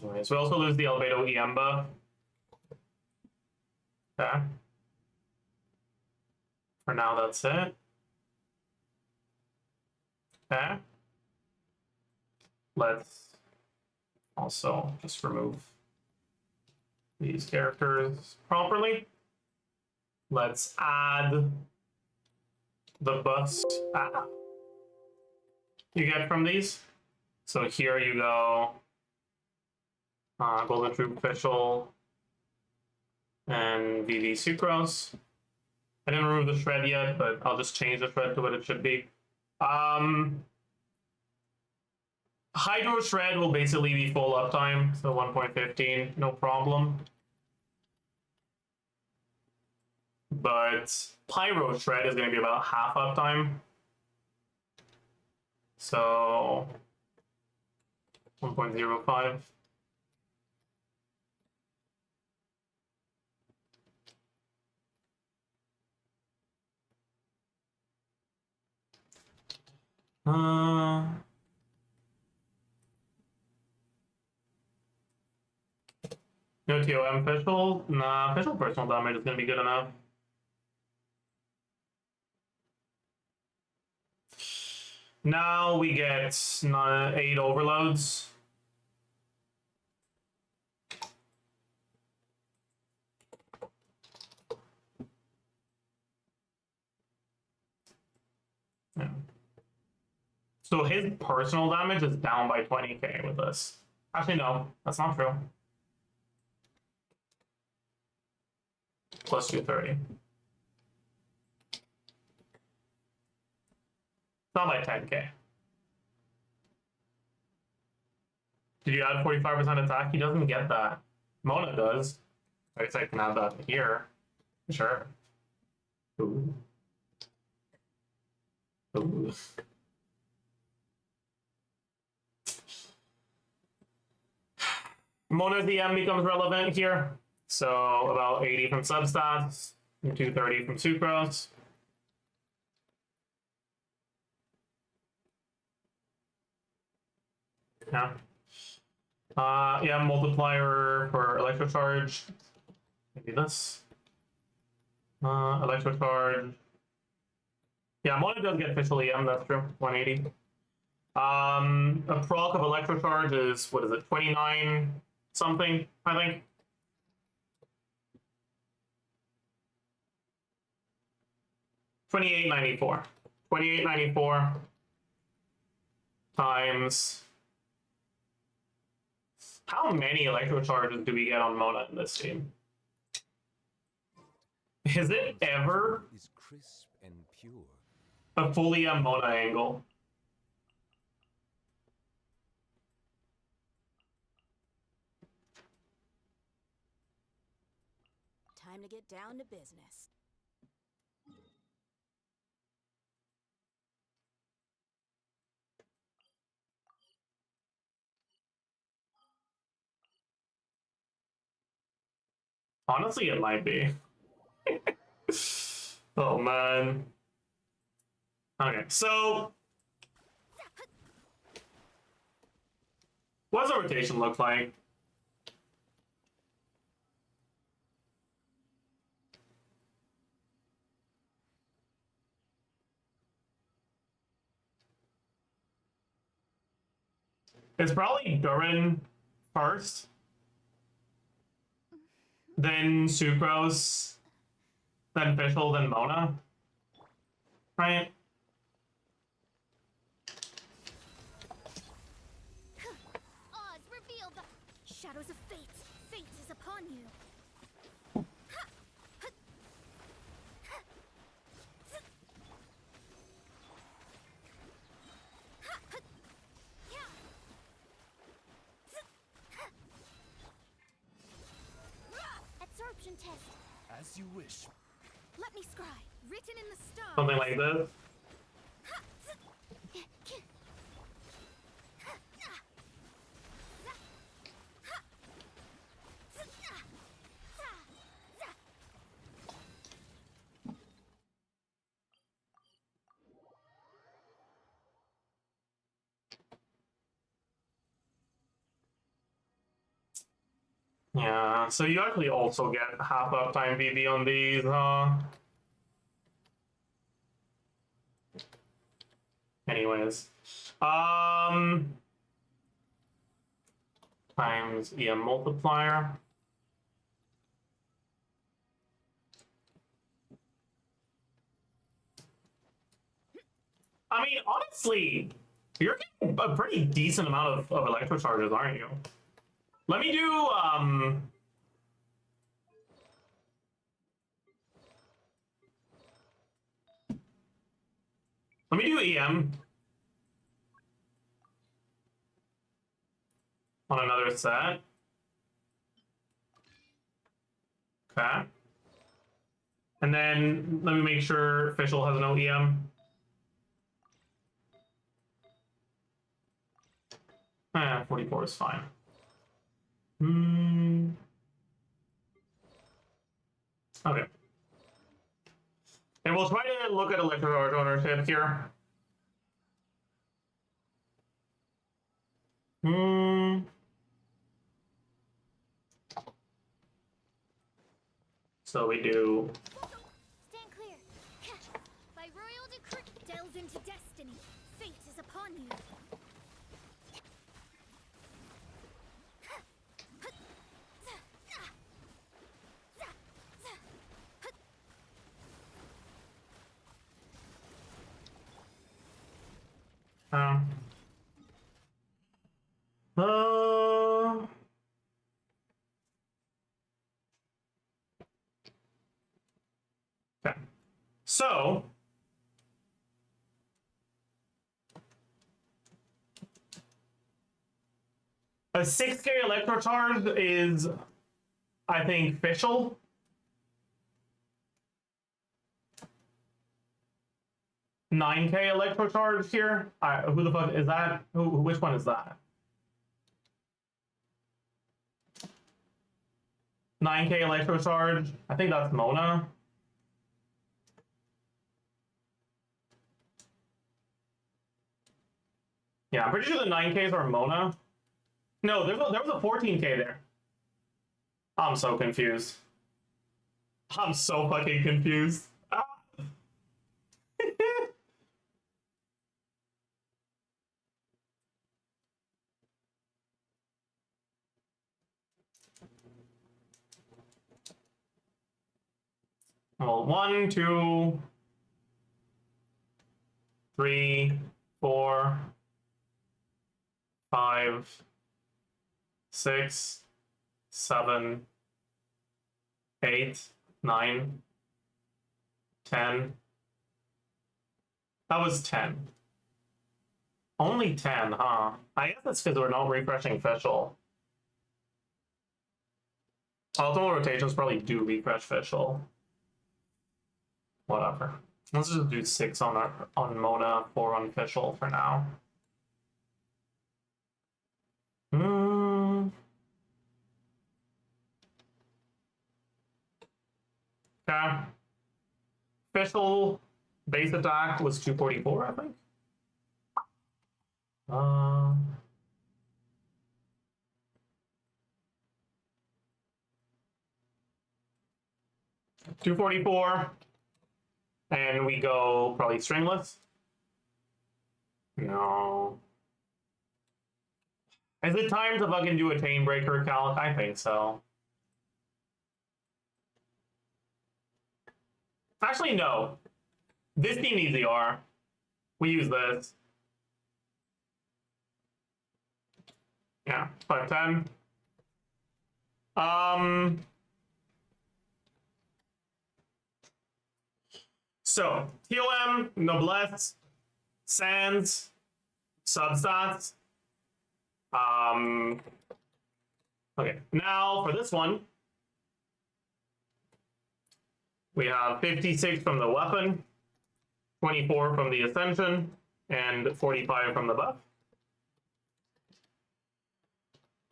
Anyways, we also lose the Albedo Iemba. Okay. For now, that's it. Okay. Let's also just remove these characters properly. Let's add the buffs you get from these. So here you go. Golden Troop Official and VV Sucrose. I didn't remove the shred yet, but I'll just change the shred to what it should be. Hydro Shred will basically be full uptime, so 1.15, no problem. But Pyro Shred is going to be about half uptime. So 1.05. No TOM official? Nah, official personal damage is going to be good enough. Now we get 8 overloads. Yeah. So his personal damage is down by 20k with this. Actually, no, that's not true. Plus 230. It's not like 10k. Did you add 45% attack? He doesn't get that. Mona does. I guess I can add that here. Sure. Ooh. Ooh. Mona's DM becomes relevant here. So about 80 from substats, and 230 from sucrose. Yeah. Yeah, multiplier for electrocharge. Maybe this. Electrocharge. Yeah, Mona does get official EM, that's true. 180. A proc of electrocharge is, what is it, 29 something, I think. $28.94. $28.94 times. How many electrocharges do we get on Mona in this team? Is it ever Is crisp and pure. a fully Mona angle? Time to get down to business. Honestly, it might be. Oh, man. Okay, so what does the rotation look like? It's probably Durin first. then Sucrose, then Fischl, then Mona. Right? Oz, reveal the shadows of fate. Fate is upon you. Absorption test. As you wish. Let me scry. Written in the stars. Something like this. Yeah, so you actually also get half uptime VB on these, anyways. Times EM multiplier. I mean, honestly, you're getting a pretty decent amount of electro charges, aren't you? Let me do, EM on another set. Okay. And then let me make sure Fischl has no EM. 44 is fine. Okay. And we'll try to look at electro charge ownership here. So we do. Stand clear. By royal decree, delve into destiny. Fate is upon you. Okay. So a 6K electro charge is, I think, Fischl. $9K electro charge here. Who the fuck is that? Which one is that? 9K electro charge. I think that's Mona. Yeah, I'm pretty sure the 9Ks are Mona. No, there was a 14K there. I'm so confused. I'm so fucking confused. Ah. Well, 1, 2, 3, 4, 5, 6, 7, 8, 9, 10. That was 10. Only 10, huh? I guess that's because we're not refreshing Fischl. Optimal rotations probably do refresh Fischl. Whatever. Let's just do 6 on Mona, 4 on Fischl for now. Okay. Fischl base attack was 244, I think. 244. And we go probably stringless. No. Is it time to fucking do a chain breaker calc? I think so. Actually, no. This team needs ER. We use this. Yeah, 510. So, TOM, Noblesse, Sands, Substats. Okay, now for this one, we have 56 from the weapon, 24 from the Ascension, and 45 from the buff.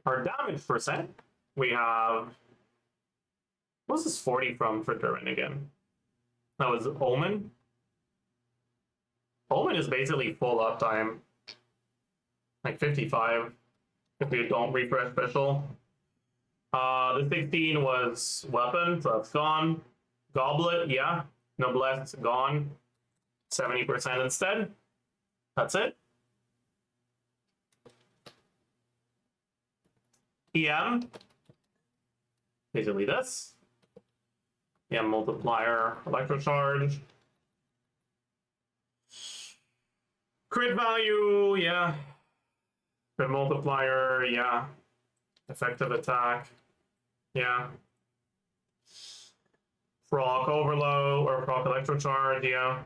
Our damage percent, we have, what was this 40 from for Durin again? That was Omen. Omen is basically full uptime. Like 55 if we don't refresh special. The 16 was weapon, so that's gone. Goblet, yeah. Noblesse, gone. 70% instead. That's it. EM. Basically this. EM multiplier, electrocharge. Crit value, yeah. Crit multiplier, yeah. Effective attack, yeah. Proc overload or proc electrocharge, yeah.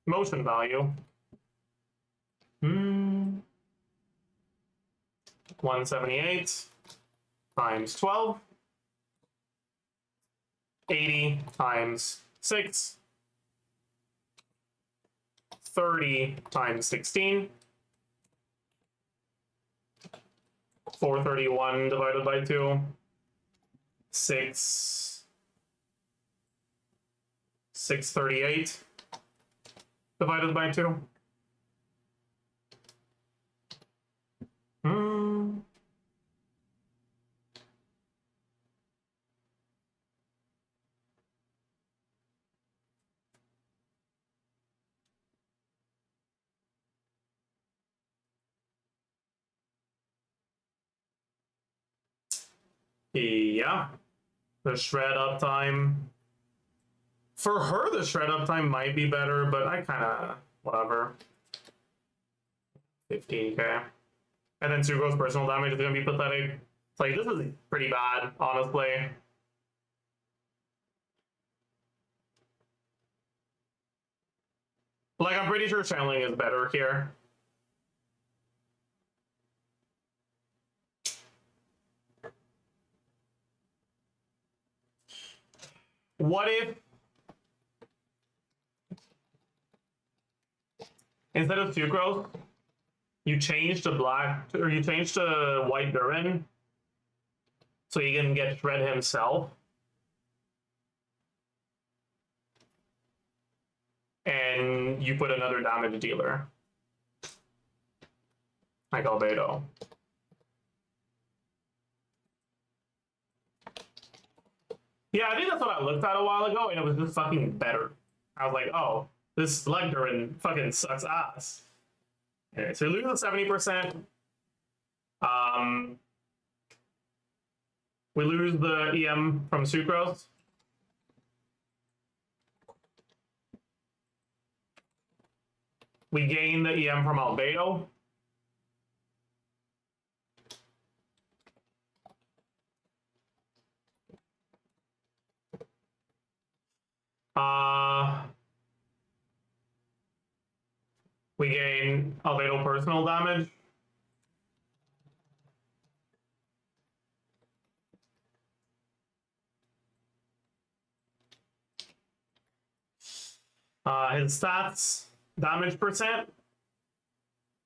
Motion value. 178 times 12. 80 times 6. 30 times 16. 431 divided by 2. 638 divided by 2. Yeah, the shred uptime. For her, the shred uptime might be better, but I kind of, whatever. 15k. And then Sugo's personal damage is going to be pathetic. It's like, this is pretty bad, honestly. Like, I'm pretty sure channeling is better here. What if instead of Sucrose, you change to black, or you change to white Durin, so you can get Shred himself, and you put another damage dealer, like Albedo. Yeah, I think that's what I looked at a while ago, and it was just fucking better. I was like, oh, this Lecturin fucking sucks ass. Okay, so we lose the 70%. We lose the EM from Sucrose. We gain the EM from Albedo. We gain Albedo personal damage. His stats, damage percent,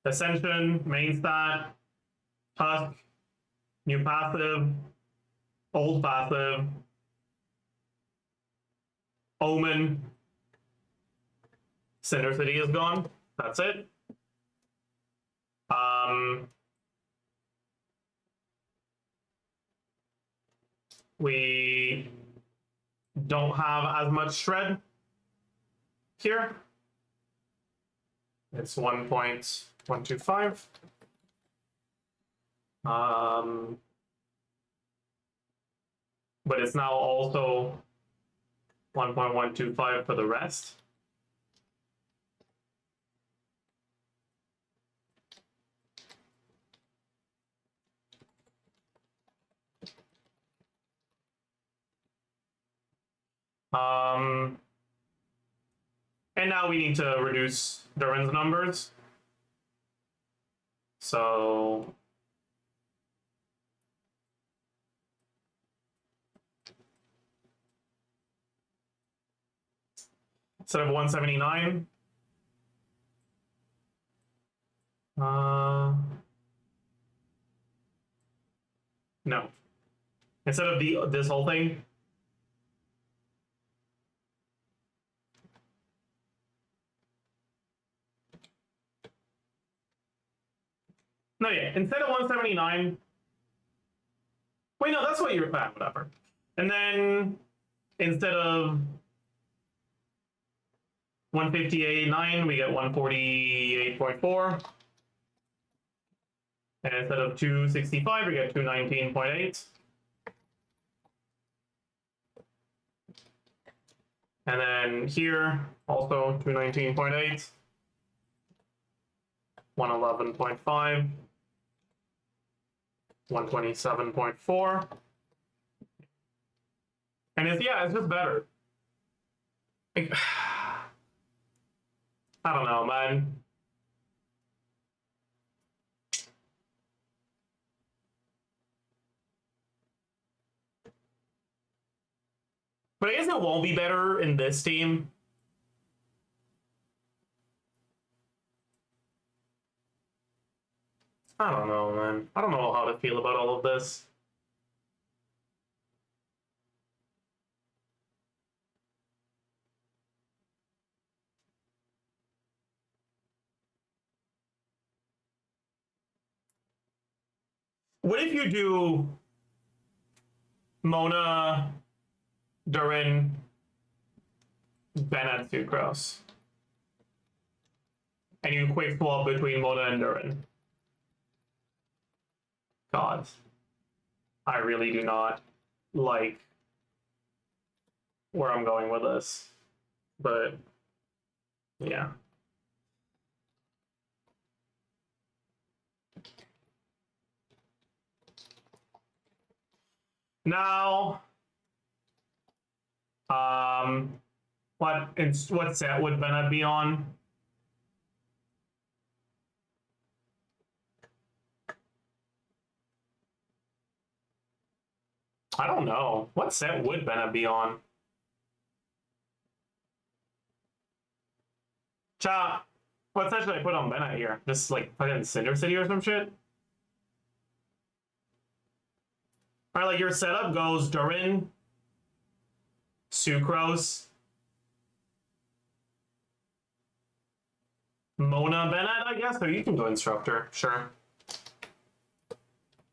Ascension, main stat, Tusk, new passive, old passive, Omen, Cinder City is gone. That's it. We don't have as much shred here. It's 1.125. But it's now also 1.125 for the rest. And now we need to reduce Durin's numbers. So instead of 179, no. Instead of this whole thing, no, yeah. Instead of 179, wait, no, that's what you're at, whatever. And then instead of 158.9, we get 148.4. And instead of 265, we get 219.8. And then here, also 219.8, 111.5, 127.4. And it's, yeah, it's just better. Like, I don't know, man. But I guess it won't be better in this team. I don't know, man. I don't know how to feel about all of this. What if you do Mona, Durin, Bennett, Sucrose? And you quick swap between Mona and Durin? God. I really do not like where I'm going with this. But, yeah. Now, what set would Bennett be on? I don't know. What set would Bennett be on? Chat, what set should I put on Bennett here? Just like fucking Cinder City or some shit? Alright, like your setup goes Durin, Sucrose, Mona, Bennett, I guess, or you can go Instructor, sure.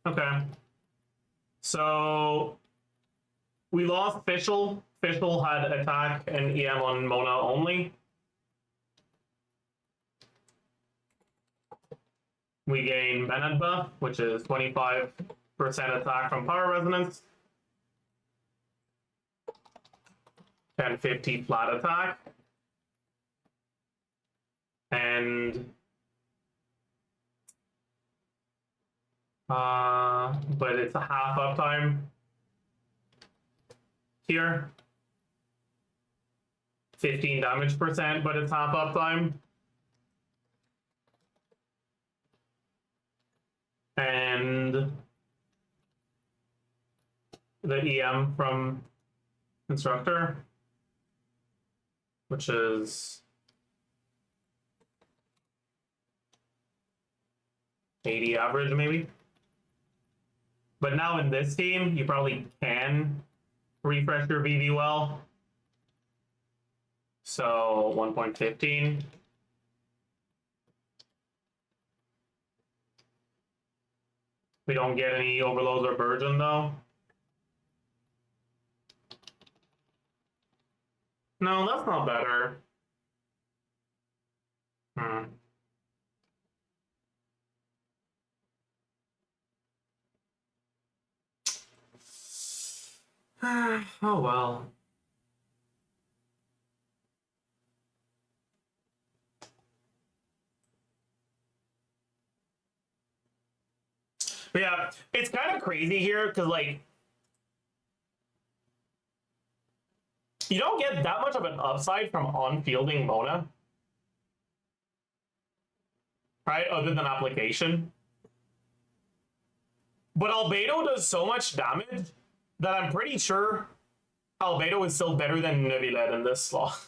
Okay. So we lost Fischl. Fischl had attack and EM on Mona only. We gain Bennett buff, which is 25% attack from Power Resonance. And 50 flat attack. And but it's a half uptime here. 15 damage percent, but it's half uptime. And the EM from Instructor, which is 80 average maybe. But now in this team, you probably can refresh your VV well. So 1.15. We don't get any overloads or burgeon though. No, that's not better. Oh well. But yeah, it's kind of crazy here because like you don't get that much of an upside from on-fielding Mona, right? Other than application. But Albedo does so much damage that I'm pretty sure Albedo is still better than Neuvillette in this slot.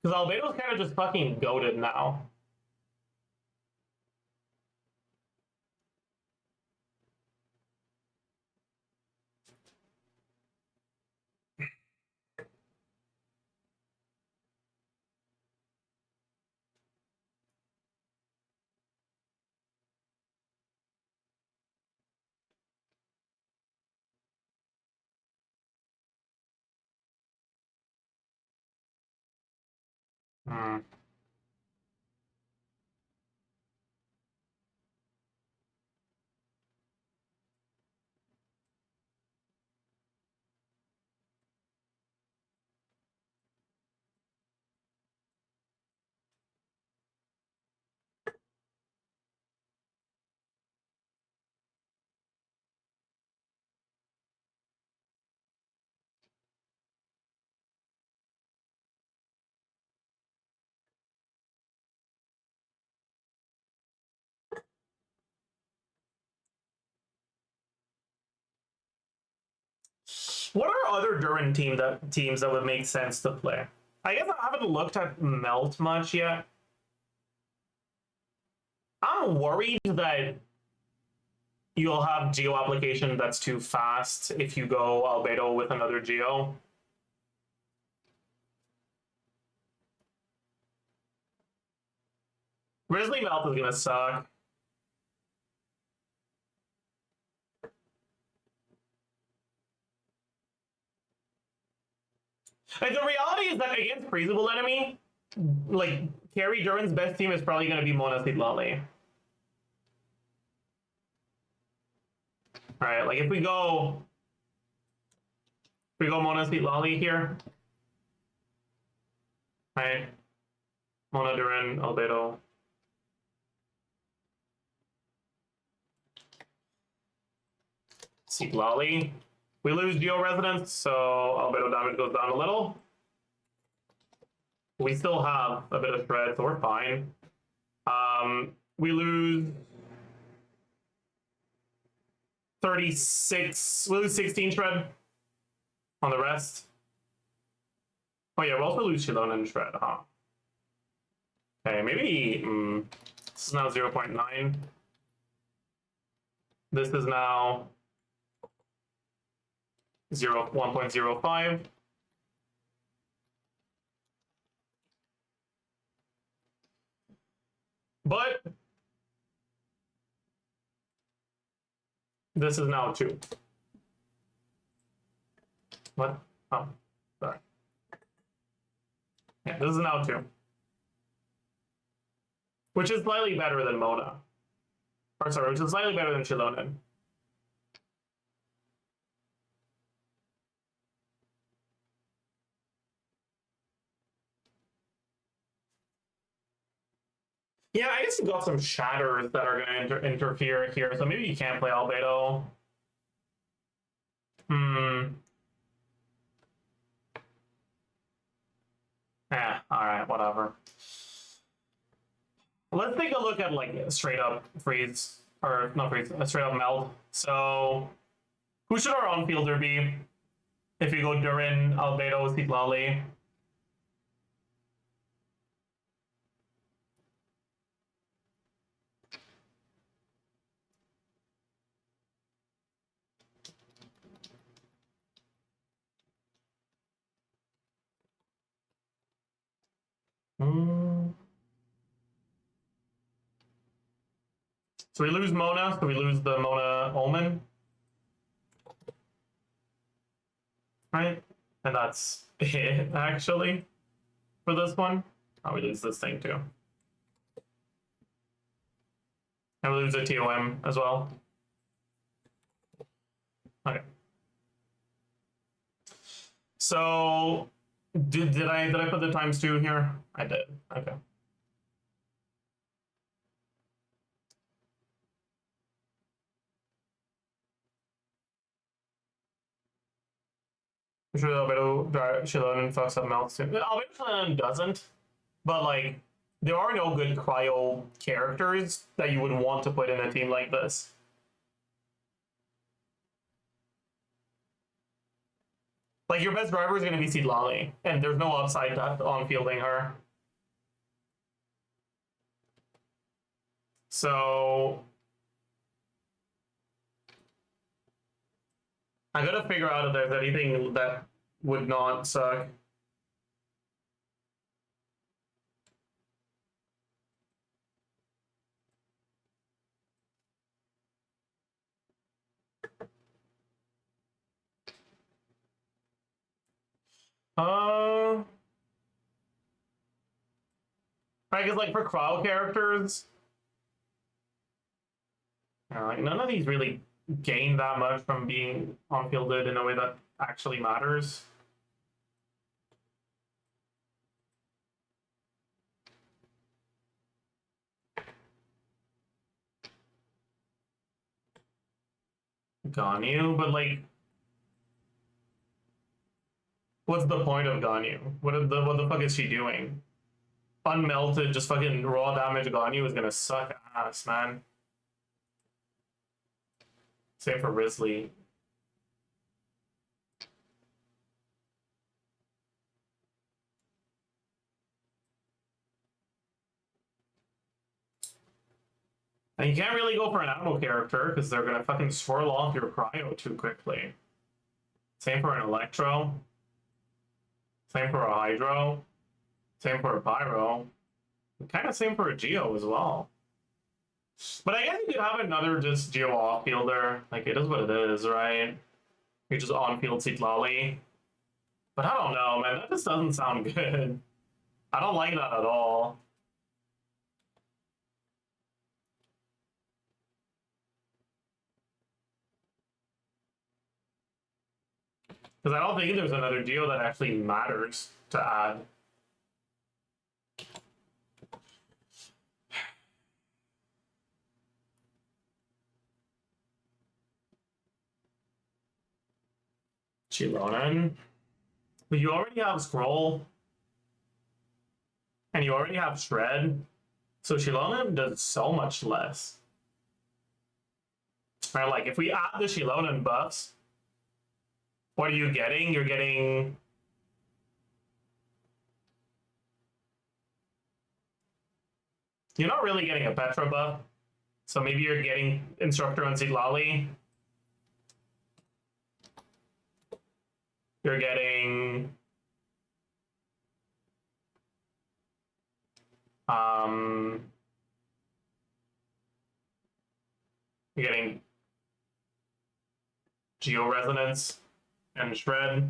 Because Albedo's kind of just fucking goated now. Hmm. What are other Durin teams that would make sense to play? I guess I haven't looked at Melt much yet. I'm worried that you'll have Geo application that's too fast if you go Albedo with another Geo. Grizzly Melt is gonna suck. Like, the reality is that against freezable enemy, like, carry Durin's best team is probably gonna be Mona Lali. Alright, like if we go Mona Lali here. Right. Mona Durin, Albedo. Lali. We lose Geo Resonance, so Albedo damage goes down a little. We still have a bit of shred, so we're fine. We lose 36, we lose 16 shred on the rest. Oh yeah, we also lose Shilon and shred, huh? Okay, maybe this is now 0.9. This is now 1.05. But this is now 2. What? Oh, sorry. Yeah, this is now 2. Which is slightly better than Mona. Or sorry, which is slightly better than Chilonen. Yeah, I guess you got some shatters that are going to interfere here, so maybe you can't play Albedo. Yeah, alright, whatever. Let's take a look at like straight up freeze, or not freeze, straight up melt. So, who should our on-fielder be? If you go Durin, Albedo, Sitlali. So we lose Mona, so we lose the Mona Omen. Right? And that's it, actually, for this one. Oh, we lose this thing too. And we lose a TOM as well. Okay. So did I put the ×2 here? I did. Okay. I'm sure Albedo Shilonen fucks up Mouth soon. Albedo Shilonen doesn't, but like, there are no good cryo characters that you would want to put in a team like this. Like, your best driver is going to be Seedlali, and there's no upside on fielding her. So I gotta figure out if there's anything that would not suck. I guess like for crowd characters, like none of these really gain that much from being on-fielded in a way that actually matters. Ganyu, but like, what's the point of Ganyu? What the fuck is she doing? Unmelted, just fucking raw damage Ganyu is gonna suck ass, man. Same for Risley. And you can't really go for an animal character because they're gonna fucking swirl off your cryo too quickly. Same for an Electro. Same for a Hydro. Same for a Pyro. Kind of same for a Geo as well. But I guess you could have another just Geo off-fielder. Like, it is what it is, right? You just on-field Seedlali. But I don't know, man. That just doesn't sound good. I don't like that at all. Because I don't think there's another Geo that actually matters to add. Chilonen. But you already have Scroll. And you already have Shred. So Shilonen does so much less. Right, like, if we add the Shilonen buffs, what are you getting? You're getting... You're not really getting a Petra buff. So maybe you're getting Instructor on Seedlali. You're getting... You're getting Geo Resonance and Shred.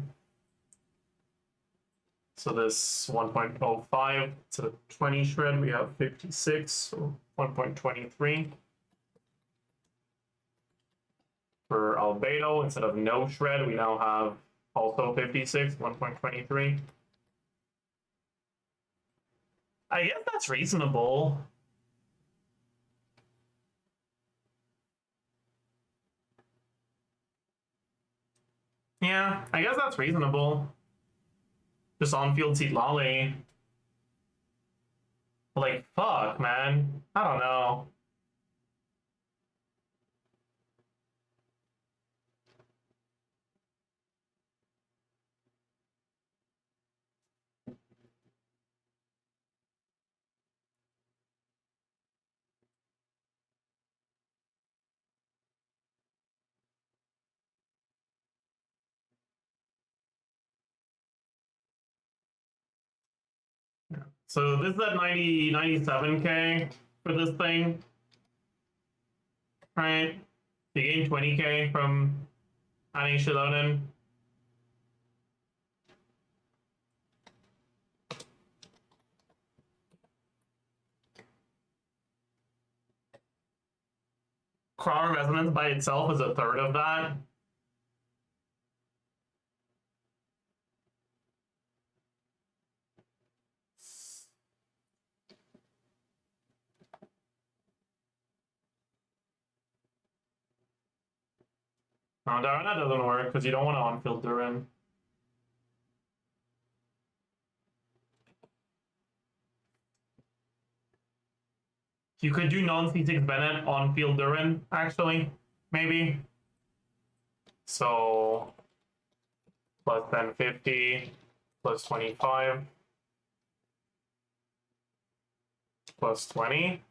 So this 1.05 to 20 Shred, we have 56, so 1.23. For Albedo, instead of no Shred, we now have also 56, 1.23. I guess that's reasonable. Yeah, I guess that's reasonable. Just on-field Seedlali. Like, fuck, man. I don't know. So this is at 97K for this thing. Right? You gain 20K from adding Shilonen. Crowd Resonance by itself is a third of that. No, that doesn't work because you don't want to on-field Durin. You could do non-C6 Bennett on field Durin, actually, maybe. So plus 1050, plus 25, plus 20.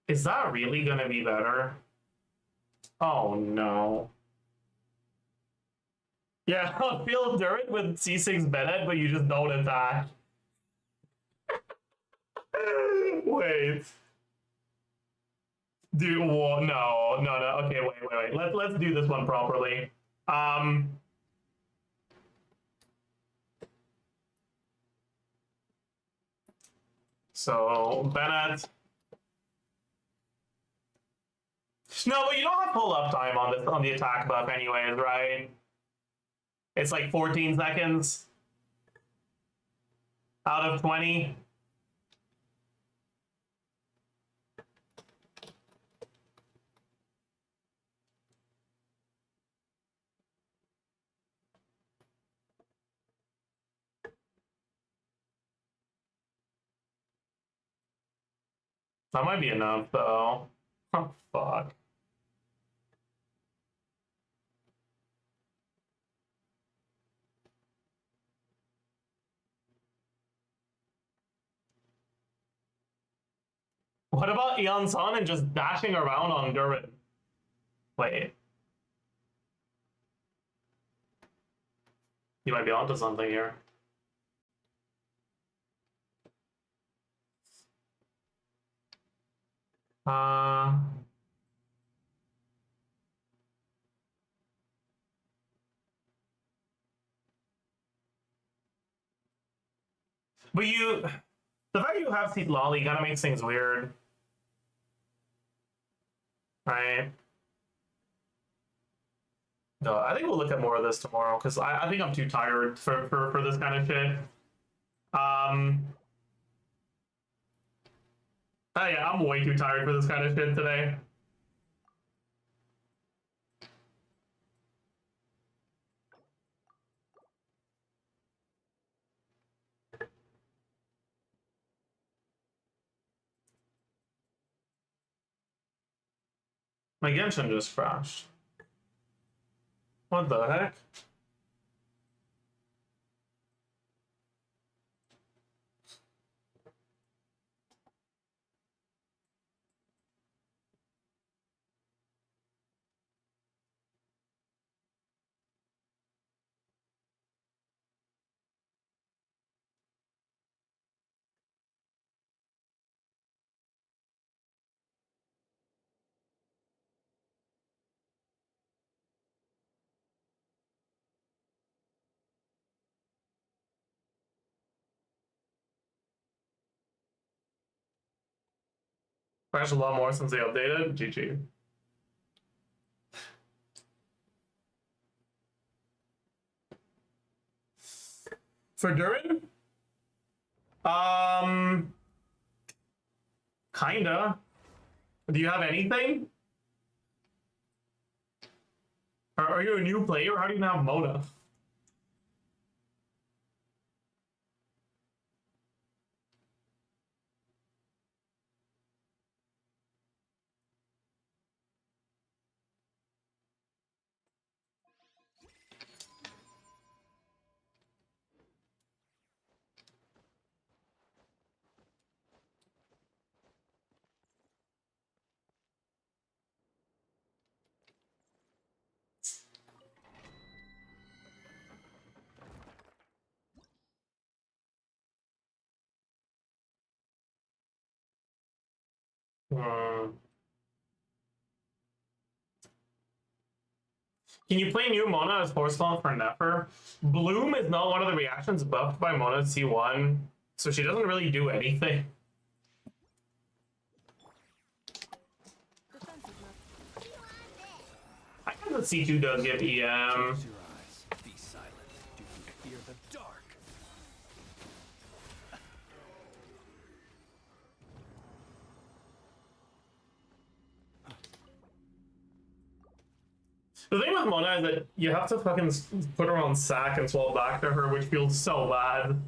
Is that really gonna be better? Oh no. Yeah, I'll field Durin with C6 Bennett, but you just don't attack. Wait. Dude, whoa, no. Okay, wait. Let's do this one properly. So Bennett. No, but you don't have pull up time on this on the attack buff anyways, right? It's like 14 seconds out of 20. That might be enough though. Oh, fuck. What about Eon Sun and just dashing around on Durin? Wait. You might be onto something here. But the fact you have Seat Lolly kind of makes things weird. Right? No, I think we'll look at more of this tomorrow because I think I'm too tired for this kind of shit. Oh yeah, I'm way too tired for this kind of shit today. My Genshin just crashed. What the heck? Crashed a lot more since they updated. GG. For Durin? Kinda. Do you have anything? Are you a new player? How do you have Mona? Can you play new Mona as Force Law for Nefer? Bloom is not one of the reactions buffed by Mona C1, so she doesn't really do anything. I guess the C2 does give EM. Be silent. Do you fear the dark? The thing with Mona is that you have to fucking put her on sack and swap back to her, which feels so bad.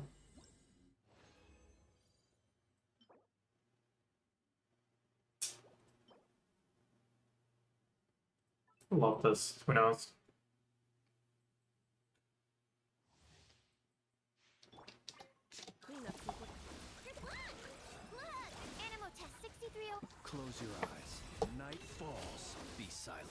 Love this. Who knows? Close your eyes. Night falls. Be silent.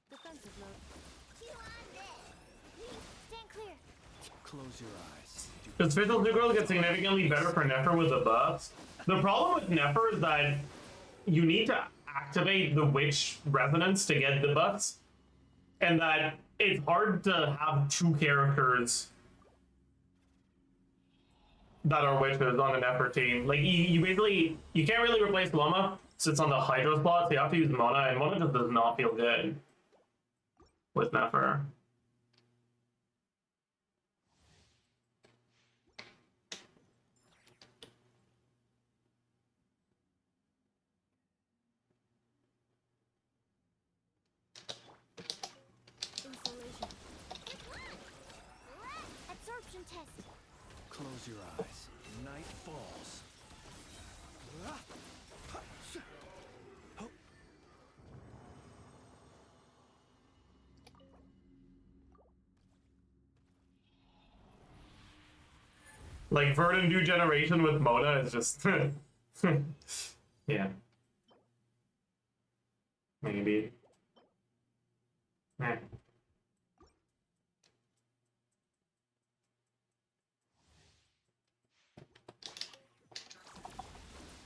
Defensive load. Stand clear. Close your eyes. Does Fizzle's new girl get significantly better for Nefer with the buffs? The problem with Nefer is that you need to activate the witch resonance to get the buffs, and that it's hard to have two characters that are witches on an Nefer team. Like you basically you can't really replace Loma, sits on the Hydro spot, so you have to use Mona, and Mona just does not feel good with Nefer. Insulation. Absorption test. Close your eyes. Night falls. Like Verdant New Generation with Mona is just yeah. Maybe. Eh.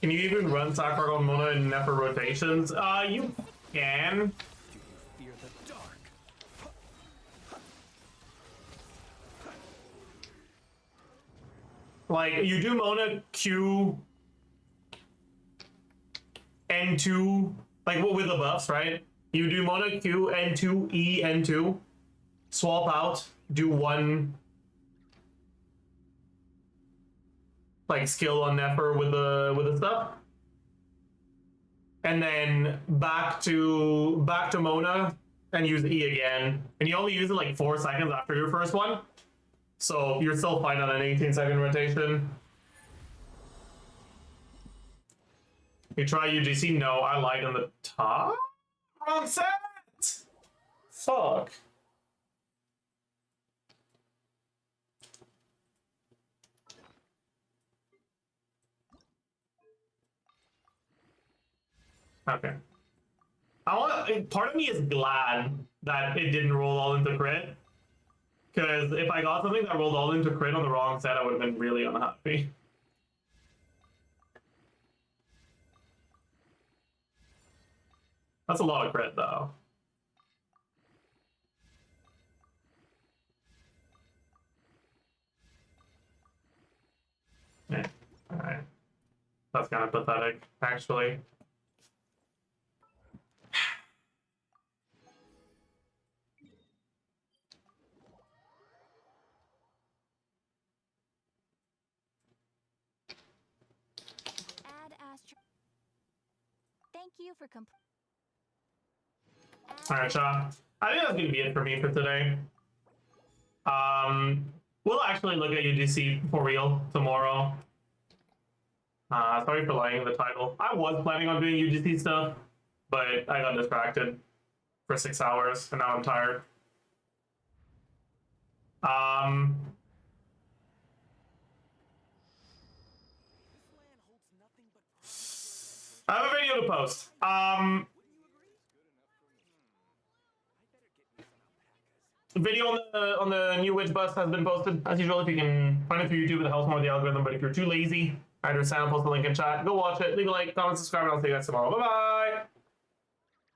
Can you even run Sackbark on Mona in Nefer rotations? You can. Do you fear the dark? Like, you do Mona Q N2, like with the buffs, right? You do Mona Q N2 E N2, swap out, do one like skill on Nefer with the stuff, and then back to Mona and use E again, and you only use it like 4 seconds after your first one. So you're still fine on an 18-second rotation. You try UGC? No, I lied on the top. Wrong set! Fuck. Okay. Part of me is glad that it didn't roll all into crit. Because if I got something that rolled all into crit on the wrong set, I would have been really unhappy. That's a lot of crit, though. Yeah, alright. That's kind of pathetic, actually. Thank you for Alright, Shaw. I think that's gonna be it for me for today. We'll actually look at UGC for real tomorrow. Sorry for lying in the title. I was planning on doing UGC stuff, but I got distracted for 6 hours, and now I'm tired. I have a video to post. Video on the new witch bus has been posted. As usual, if you can find it through YouTube, it helps more with the algorithm. But if you're too lazy, I understand. I'll post the link in chat. Go watch it. Leave a like, comment, subscribe, and I'll see you guys tomorrow. Bye bye.